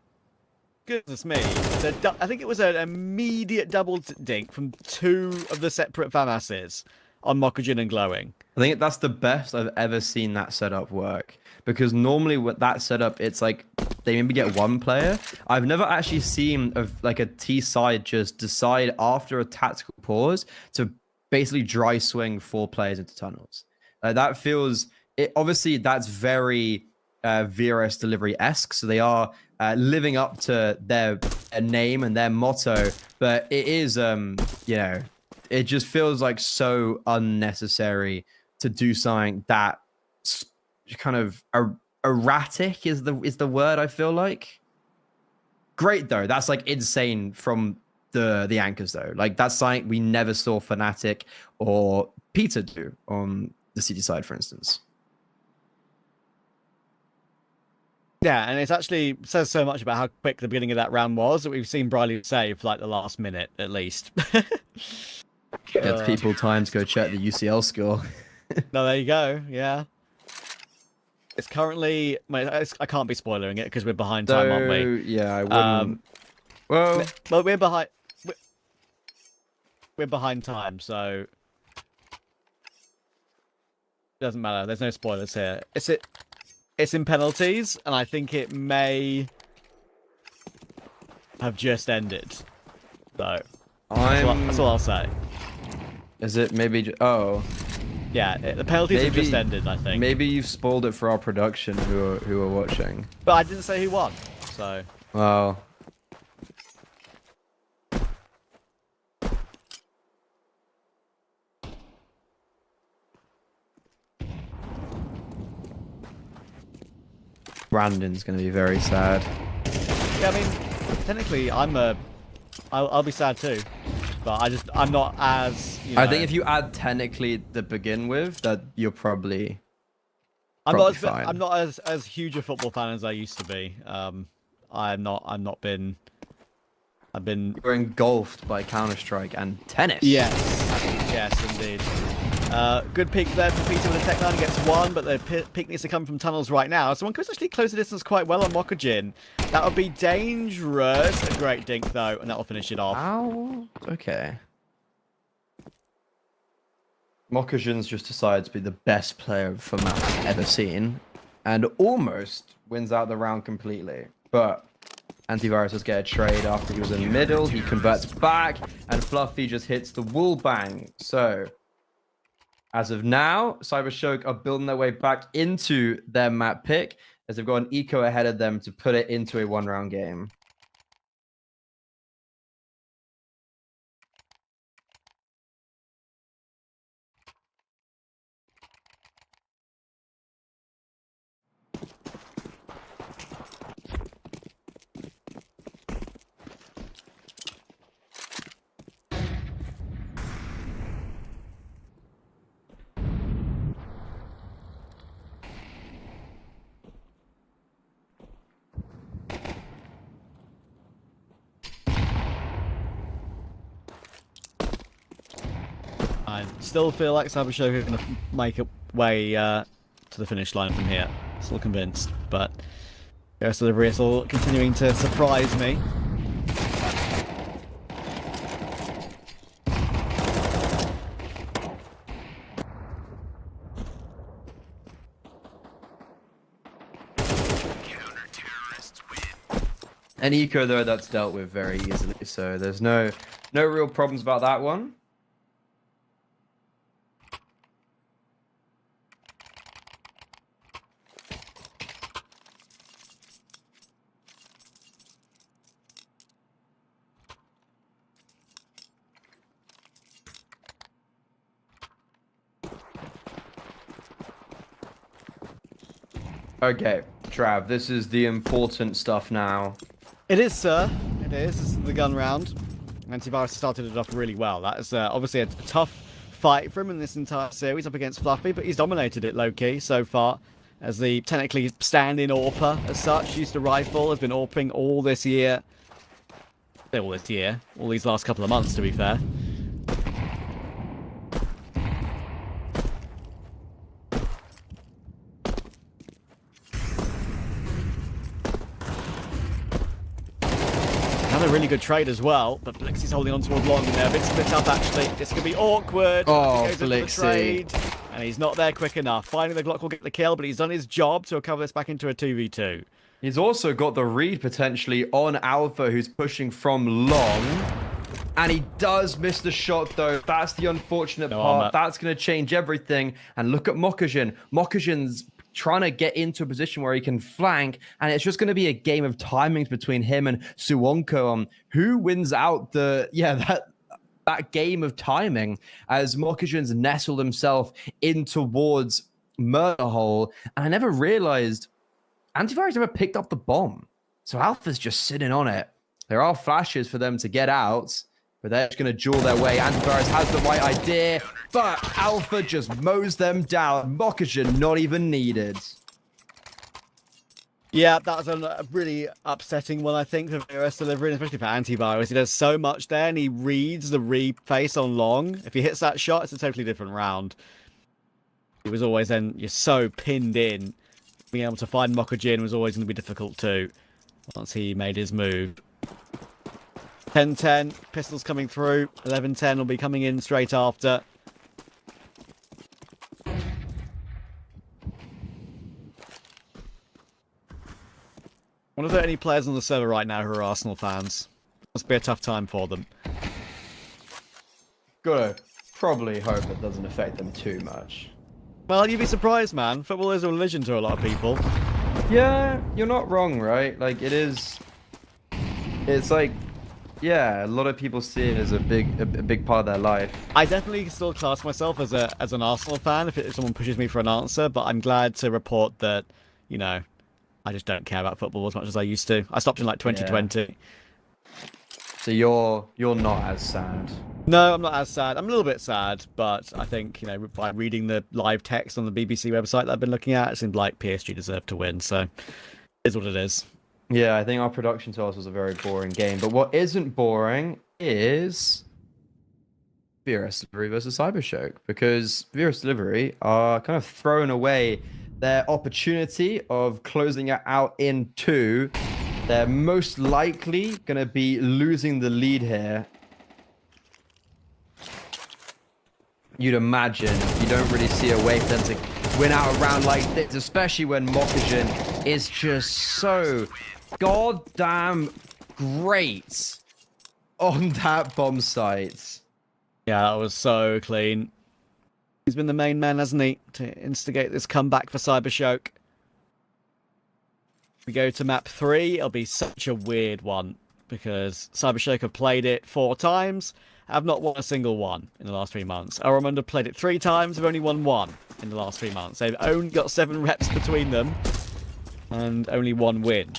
goodness me, I think it was an immediate double dink from 2 of the separate FAMASs on Mokujin and Glowing. I think that's the best I've ever seen that setup work. Because normally with that setup, it's like they maybe get 1 player. I've never actually seen a T side just decide after a tactical pause to basically dry swing 4 players into tunnels. That feels... obviously, that's very VRSDelivery-esque. So they are living up to their name and their motto. But it is, it just feels like so unnecessary to do something that kind of erratic is the word, I feel like. Great though, that's insane from the anchors though. That's something we never saw Fnatic or Peter do on the city side, for instance. Yeah, and it actually says so much about how quick the beginning of that round was that we've seen Briley save for the last minute at least. Gets people time to go check the UCL score. No, there you go. Yeah. It's currently... I can't be spoilering it because we're behind time, aren't we? Yeah, I wouldn't... well, we're behind... We're behind time, so... Doesn't matter. There's no spoilers here. it's in penalties, and I think it may have just ended. So that's all I'll say. Is it maybe? Oh, yeah. The penalties have just ended. I think. Maybe you've spoiled it for our production who are watching. But I didn't say who won. So. Well. Brandon's gonna be very sad. Yeah, I mean, technically, I'll be sad too, but I'm not as. You know, I think if you add technically to begin with, that you're probably. I'm fine. not as huge a football fan as I used to be. I've been. You're engulfed by Counter-Strike and tennis. Yes, indeed. Good peek there for Peter with the Tech 9. He gets one, but the peek needs to come from tunnels right now. So one could actually close the distance quite well on Mokujin. That would be dangerous. A great dink, though, and that will finish it off. Ow. Okay. Mokujin's just decided to be the best player of FAMAS I've ever seen, and almost wins out the round completely. But Antivirus does get a trade after he was in the middle. He converts back, and Fluffy just hits the wall bang. So, as of now, CYBERSHOKE are building their way back into their map pick, as they've got an eco ahead of them to put it into a one-round game. I still feel like CYBERSHOKE are going to make a way to the finish line from here. Still convinced, but VRSDelivery is still continuing to surprise me. An eco though, that's dealt with very easily, so there's no real problems about that one. Okay, Trav, this is the important stuff now. It is, sir. It is. This is the gun round. Antivirus started it off really well. That is obviously a tough fight for him in this entire series up against Fluffy, but he's dominated it low-key so far. As the technically stand-in AWPer as such, used to rifle, has been AWPing all this year. All these last couple of months, to be fair. Another really good trade as well, but Blixie's holding on toward long there. A bit split up, actually. This could be awkward. Oh, He goes into the trade, and he's not there quick enough. Finally, the Glock will get the kill, but he's done his job to recover this back into a 2v2. He's also got the read potentially on Alpha, who's pushing from long. And he does miss the shot, though. That's the unfortunate part. That's going to change everything. And look at Mokujin. Mokujin's trying to get into a position where he can flank, and it's just going to be a game of timings between him and Suwonko on who wins out that game of timing, as Mokujin's nestled himself in towards Murder Hole. And I never realized Antivirus never picked up the bomb, so Alpha's just sitting on it. There are flashes for them to get out, but they're just going to duel their way. Antivirus has the right idea, but Alpha just mows them down. Mokujin not even needed. Yeah, that was a really upsetting one, I think, for VRSDelivery, especially for Antivirus. He does so much there, and he reads the re-face on long. If he hits that shot, it's a totally different round. It was always then, you're so pinned in. Being able to find Mokujin was always going to be difficult too, once he made his move. 10-10, pistols coming through. 11-10 will be coming in straight after. wonder if there are any players on the server right now who are Arsenal fans. Must be a tough time for them. Gotta probably hope it doesn't affect them too much. Well, you'd be surprised, man. Football is a religion to a lot of people. Yeah, you're not wrong, right? Like, it is... It's like... Yeah, a lot of people see it as a big part of their life. I definitely still class myself as an Arsenal fan if someone pushes me for an answer, but I'm glad to report that, you know, I just don't care about football as much as I used to. I stopped in like 2020. Yeah. So you're not as sad. No, I'm not as sad. I'm a little bit sad, but I think, you know, by reading the live text on the BBC website that I've been looking at, it seemed like PSG deserved to win, so it is what it is. Yeah, I think our production to us was a very boring game. But what isn't boring is VRSDelivery versus CYBERSHOKE, because VRSDelivery are kind of throwing away their opportunity of closing it out in 2. They're most likely going to be losing the lead here. You'd imagine you don't really see a way for them to win out a round like this, especially when Mokujin is just so goddamn great on that bomb site. Yeah, that was so clean. He's been the main man, hasn't he, to instigate this comeback for CYBERSHOKE. We go to map 3. It'll be such a weird one because CYBERSHOKE have played it 4 times. Have not won a single one in the last 3 months. Elromund played it 3 times. Have only won 1 in the last 3 months. They've only got 7 reps between them and only 1 win.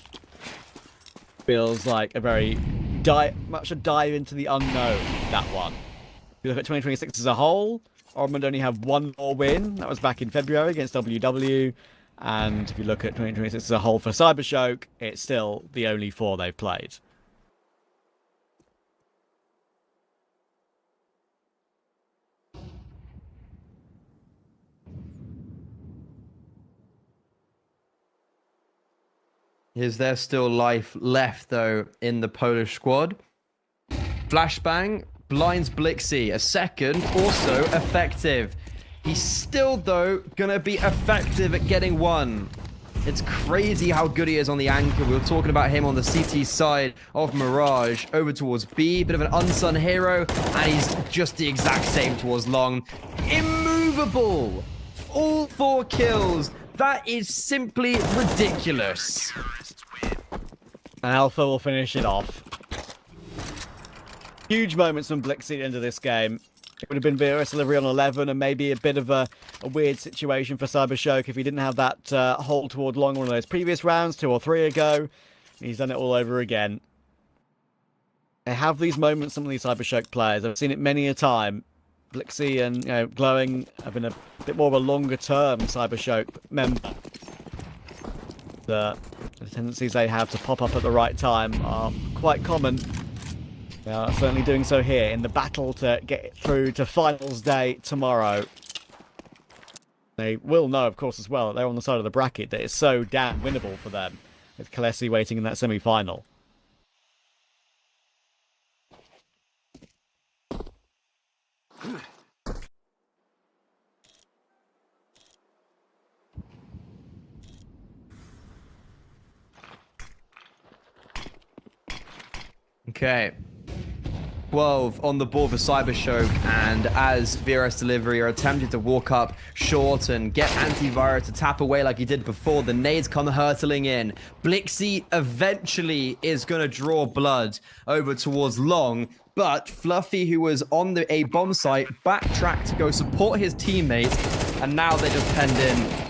Feels like a very much a dive into the unknown, that one. If you look at 2026 as a whole, Elromund only have 1 more win. That was back in February against WW. And if you look at 2026 as a whole for CYBERSHOKE, it's still the only 4 they've played. Is there still life left, though, in the Polish squad? Flashbang blinds Blixie. A second, also effective. He's still, though, going to be effective at getting 1. It's crazy how good he is on the anchor. We were talking about him on the CT side of Mirage. Over towards B, bit of an unsung hero, and he's just the exact same towards Long. Immovable! All 4 kills. That is simply ridiculous. And Alpha will finish it off. Huge moments from Blixie at the end of this game. It would have been VRSDelivery on 11 and maybe a bit of a weird situation for CYBERSHOKE if he didn't have that hold toward Long one of those previous rounds, 2 or 3 ago. He's done it all over again. They have these moments, some of these CYBERSHOKE players. I've seen it many a time. Blixie and Glowing have been a bit more of a longer-term CYBERSHOKE member. The tendencies they have to pop up at the right time are quite common. They are certainly doing so here in the battle to get through to finals day tomorrow. They will know, of course, as well, that they're on the side of the bracket that it's so damn winnable for them, with KOLESIE waiting in that semi-final. Okay. 12 on the board for CYBERSHOKE, and as VRSDelivery are attempting to walk up short and get antivirus to tap away like he did before, the nades come hurtling in. Blixie eventually is going to draw blood over towards Long, but Fluffy, who was on a bomb site, backtracked to go support his teammates, and now they're just penned in.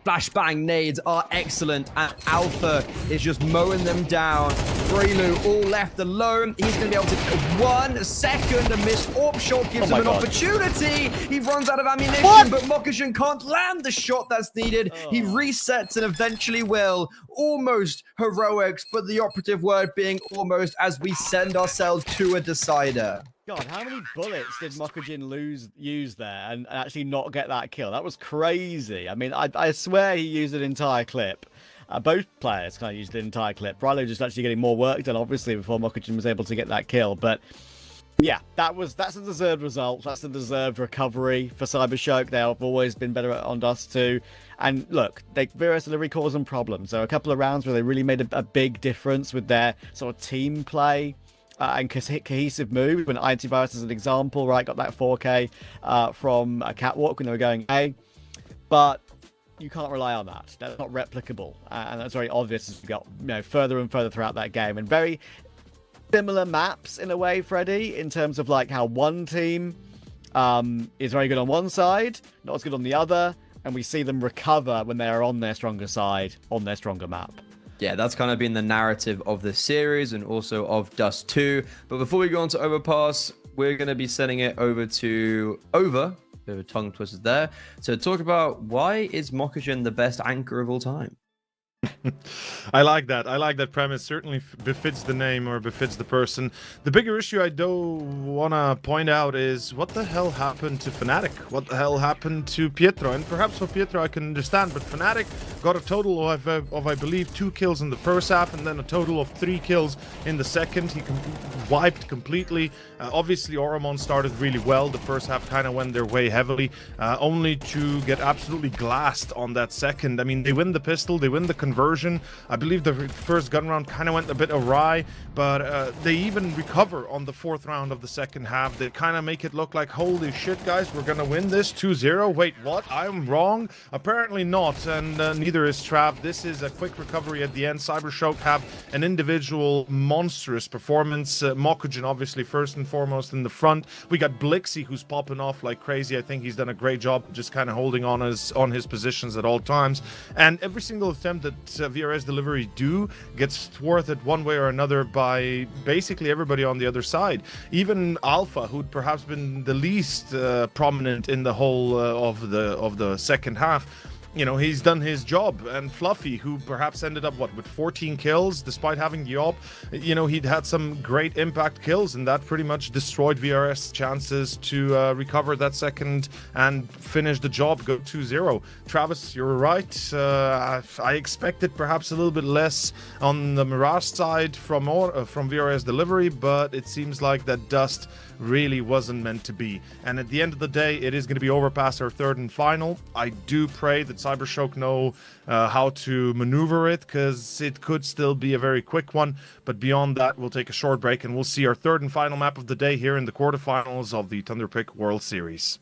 Flashbang nades are excellent, and Alpha is just mowing them down. Brelu all left alone. He's going to be able to get 1 second. A missed AWP shot gives him an opportunity. He runs out of ammunition, but Mokujin can't land the shot that's needed. He resets and eventually will. Almost heroics, but the operative word being almost, as we send ourselves to a decider. God, how many bullets did Mokujin use there and actually not get that kill? That was crazy. I mean, I swear he used an entire clip. Both players kind of used an entire clip. Brilo just actually getting more work done, obviously, before Mokujin was able to get that kill. But Yeah, that's a deserved result. That's a deserved recovery for CYBERSHOKE. They have always been better on Dust 2. And look, VRSDelivery caused them problems. There were a couple of rounds where they really made a big difference with their sort of team play and cohesive moves. When Antivirus, as an example, right, got that 4K from a catwalk when they were going A. But you can't rely on that. That's not replicable. And that's very obvious as we got further and further throughout that game. And very similar maps in a way, Freddie, in terms of like how one team is very good on one side, not as good on the other, and we see them recover when they are on their stronger side, on their stronger map. Yeah, that's kind of been the narrative of the series and also of Dust 2. But before we go on to Overpass, we're going to be sending it over to bit of a tongue twister there, to talk about why is Mokujin the best anchor of all time. I like that. I like that premise. Certainly befits the name or befits the person. The bigger issue I do want to point out is what the hell happened to Fnatic? What the hell happened to Pietro? And perhaps for Pietro I can understand, but Fnatic got a total of I believe 2 kills in the first half and then a total of 3 kills in the second. He wiped completely. Obviously Oromon started really well. The first half kind of went their way heavily, only to get absolutely glassed on that second. I mean, they win the pistol, they win the conversion. I believe the first gun round kind of went a bit awry, but they even recover on the 4th round of the second half. They kind of make it look like, holy shit, guys, we're gonna win this 2-0. Wait, what? I'm wrong? Apparently not, and neither is Trav. This is a quick recovery at the end. CYBERSHOKE have an individual monstrous performance. Mokujin, obviously, first and foremost in the front. We got Blixie, who's popping off like crazy. I think he's done a great job just kind of holding on his positions at all times. And every single attempt that VRSDelivery do gets thwarted one way or another by basically everybody on the other side. Even Alpha, who'd perhaps been the least prominent in the whole of the second half, you know, he's done his job. And Fluffy, who perhaps ended up with 14 kills despite having the op, you know, he'd had some great impact kills, and that pretty much destroyed VRS chances to recover that second and finish the job, go 2-0. Travis, you're right. I expected perhaps a little bit less on the Mirage side from VRSDelivery, but it seems like that Dust really wasn't meant to be. And at the end of the day, it is going to be Overpass, our third and final. I do pray that CYBERSHOKE know how to maneuver it, because it could still be a very quick one. But beyond that, we'll take a short break and we'll see our third and final map of the day here in the quarterfinals of the Thunderpick World Series.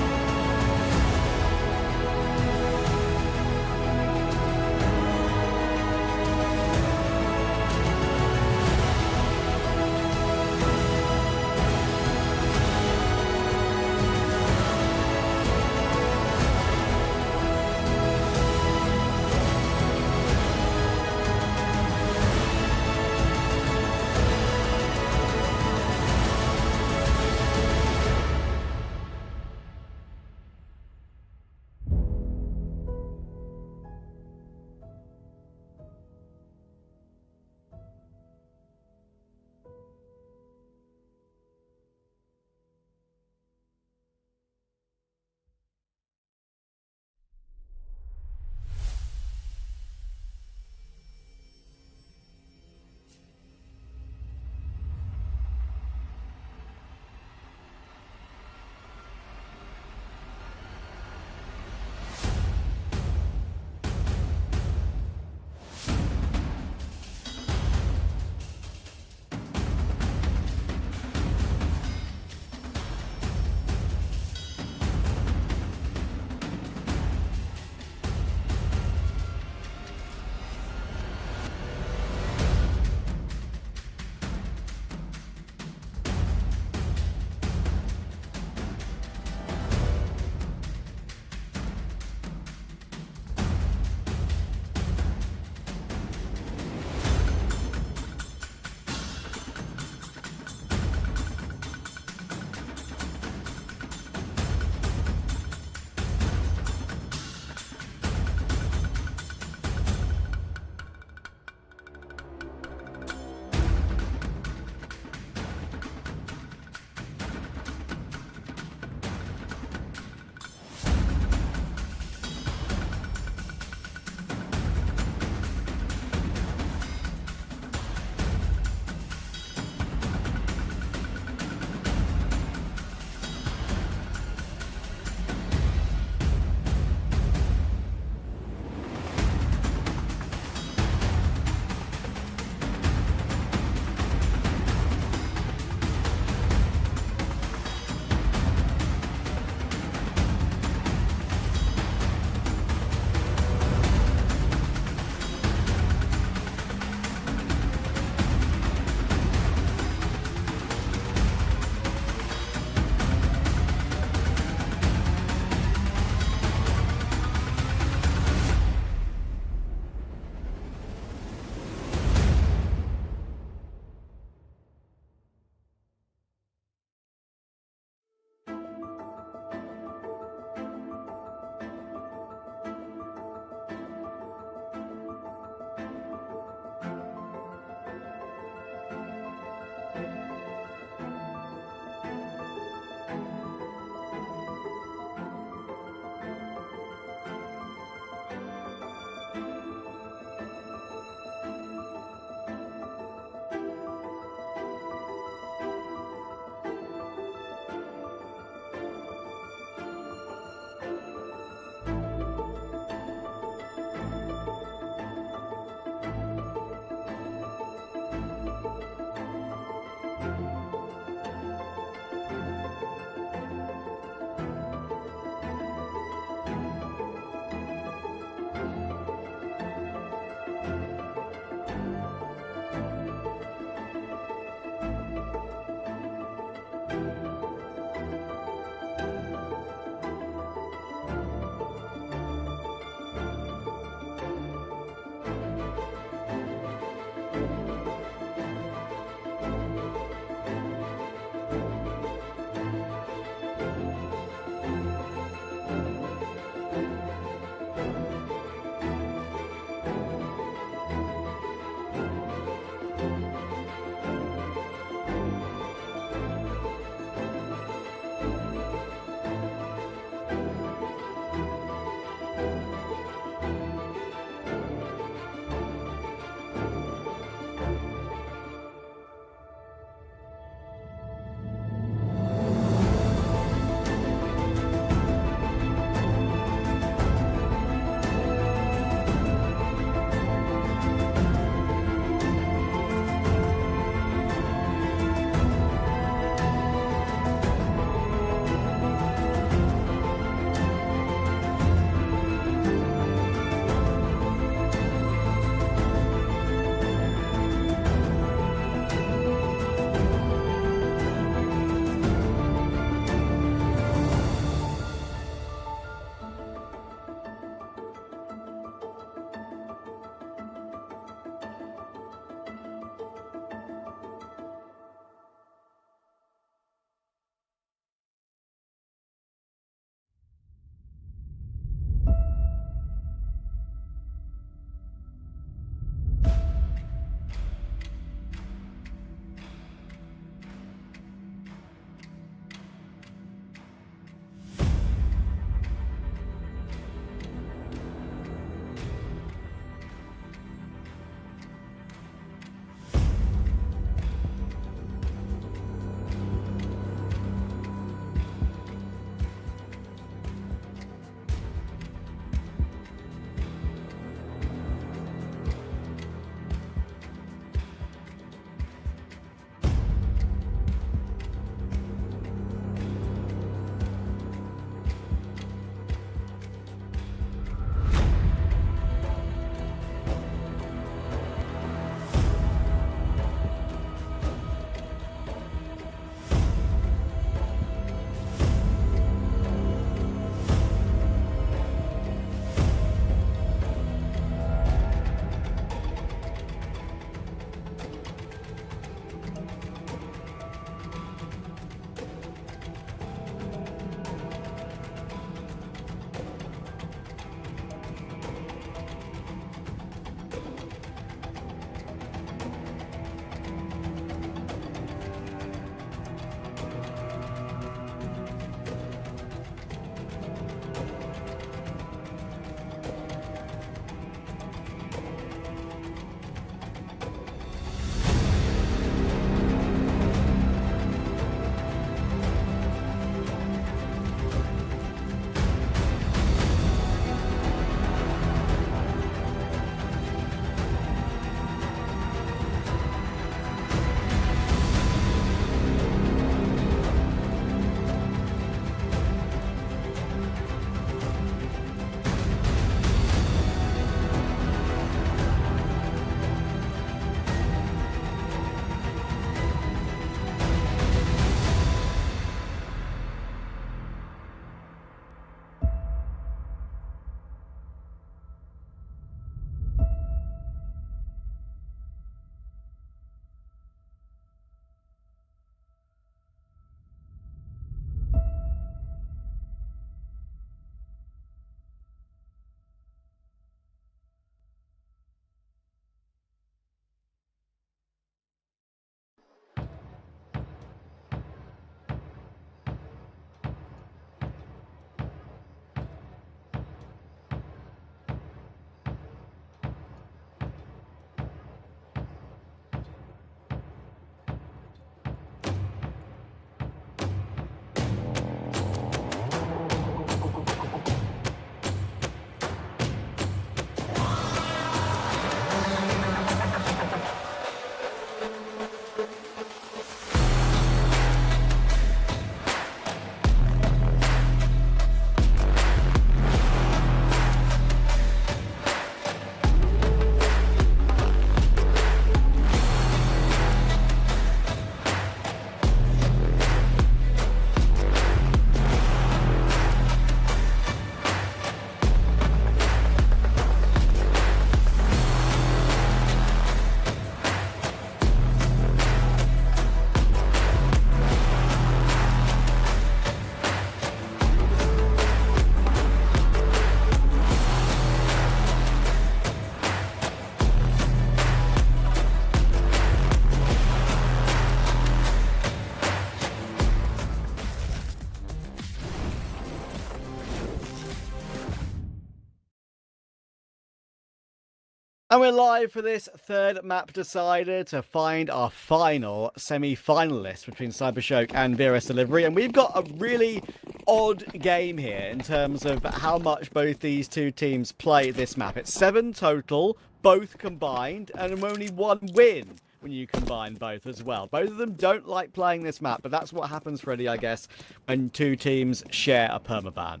And we're live for this third map decider to find our final semi-finalist between CYBERSHOKE and VRSDelivery. And we've got a really odd game here in terms of how much both these two teams play this map. It's 7 total, both combined, and only 1 win when you combine both as well. Both of them don't like playing this map, but that's what happens, Freddy, I guess, when 2 teams share a permaban.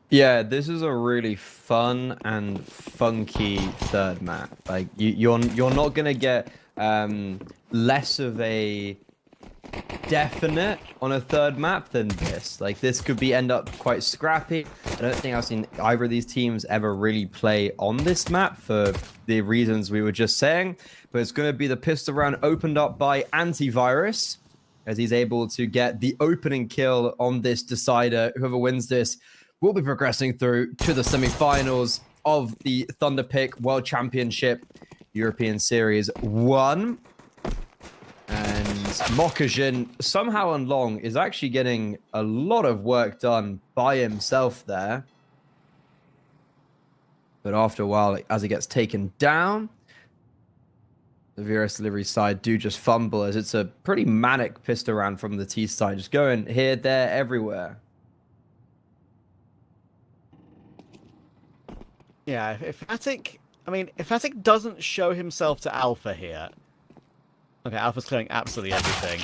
Yeah, this is a really fun and funky third map. Like you're not gonna get less of a definite on a third map than this. Like this could end up quite scrappy. I don't think I've seen either of these teams ever really play on this map for the reasons we were just saying. But it's gonna be the pistol round opened up by Antivirus, as he's able to get the opening kill on this decider. Whoever wins this will be progressing through to the semi-finals of the Thunderpick World Championship European Series 1. And Mokajin, somehow on long, is actually getting a lot of work done by himself there. But after a while, as he gets taken down, the VRSDelivery side do just fumble, as it's a pretty manic pistol round from the T side. Just going here, there, everywhere. Yeah, if Fnatic doesn't show himself to Alpha here. Okay, Alpha's clearing absolutely everything.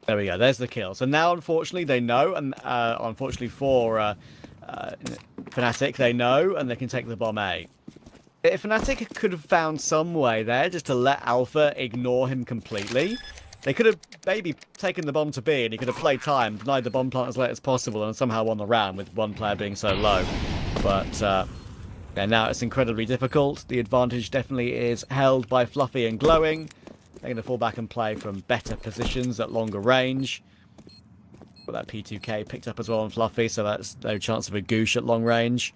There we go, there's the kill. So now, unfortunately, they know, and unfortunately for Fnatic, they know, and they can take the bomb A. If Fnatic could have found some way there just to let Alpha ignore him completely, they could have maybe taken the bomb to B, and he could have played time, denied the bomb plant as late as possible, and somehow won the round with one player being so low. But yeah, now it's incredibly difficult. The advantage definitely is held by Fluffy and Glowing. They're going to fall back and play from better positions at longer range. Got that P2K picked up as well on Fluffy, so that's no chance of a goosh at long range.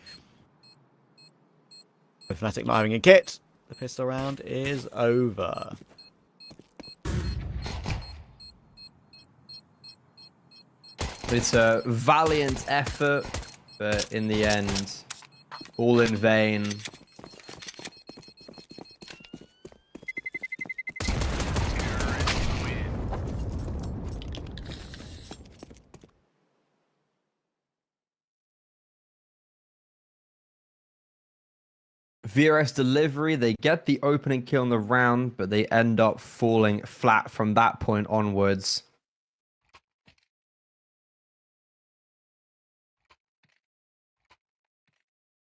With Fnatic not having a kit, the pistol round is over. It's a valiant effort, but in the end, all in vain. VRSDelivery, they get the opening kill in the round, but they end up falling flat from that point onwards.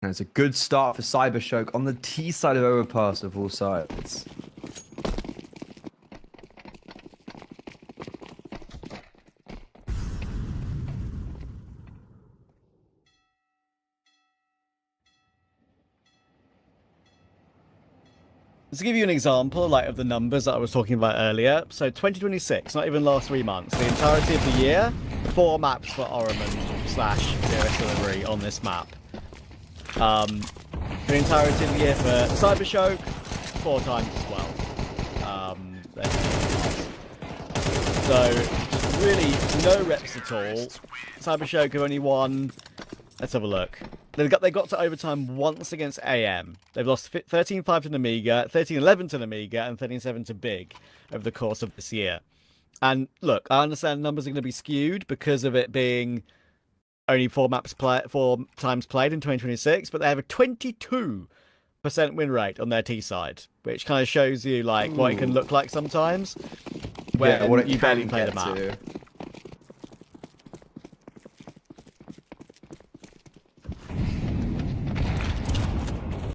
And it's a good start for CYBERSHOKE on the T side of Overpass of all sides. To give you an example, like of the numbers that I was talking about earlier, so 2026, not even last 3 months, the entirety of the year, 4 maps for Oromund/VRSDelivery on this map. The entirety of the year for CYBERSHOKE, 4 times as well. So, just really no reps at all. CYBERSHOKE have only won. Let's have a look. They got to overtime once against AM. They've lost 13-5 to Namiga, 13-11 to Namiga, and 13-7 to Big over the course of this year. And look, I understand numbers are going to be skewed because of it being only 4 times played in 2026, but they have a 22% win rate on their T side, which kind of shows you like what it can look like sometimes when what it you can barely play the get map. to.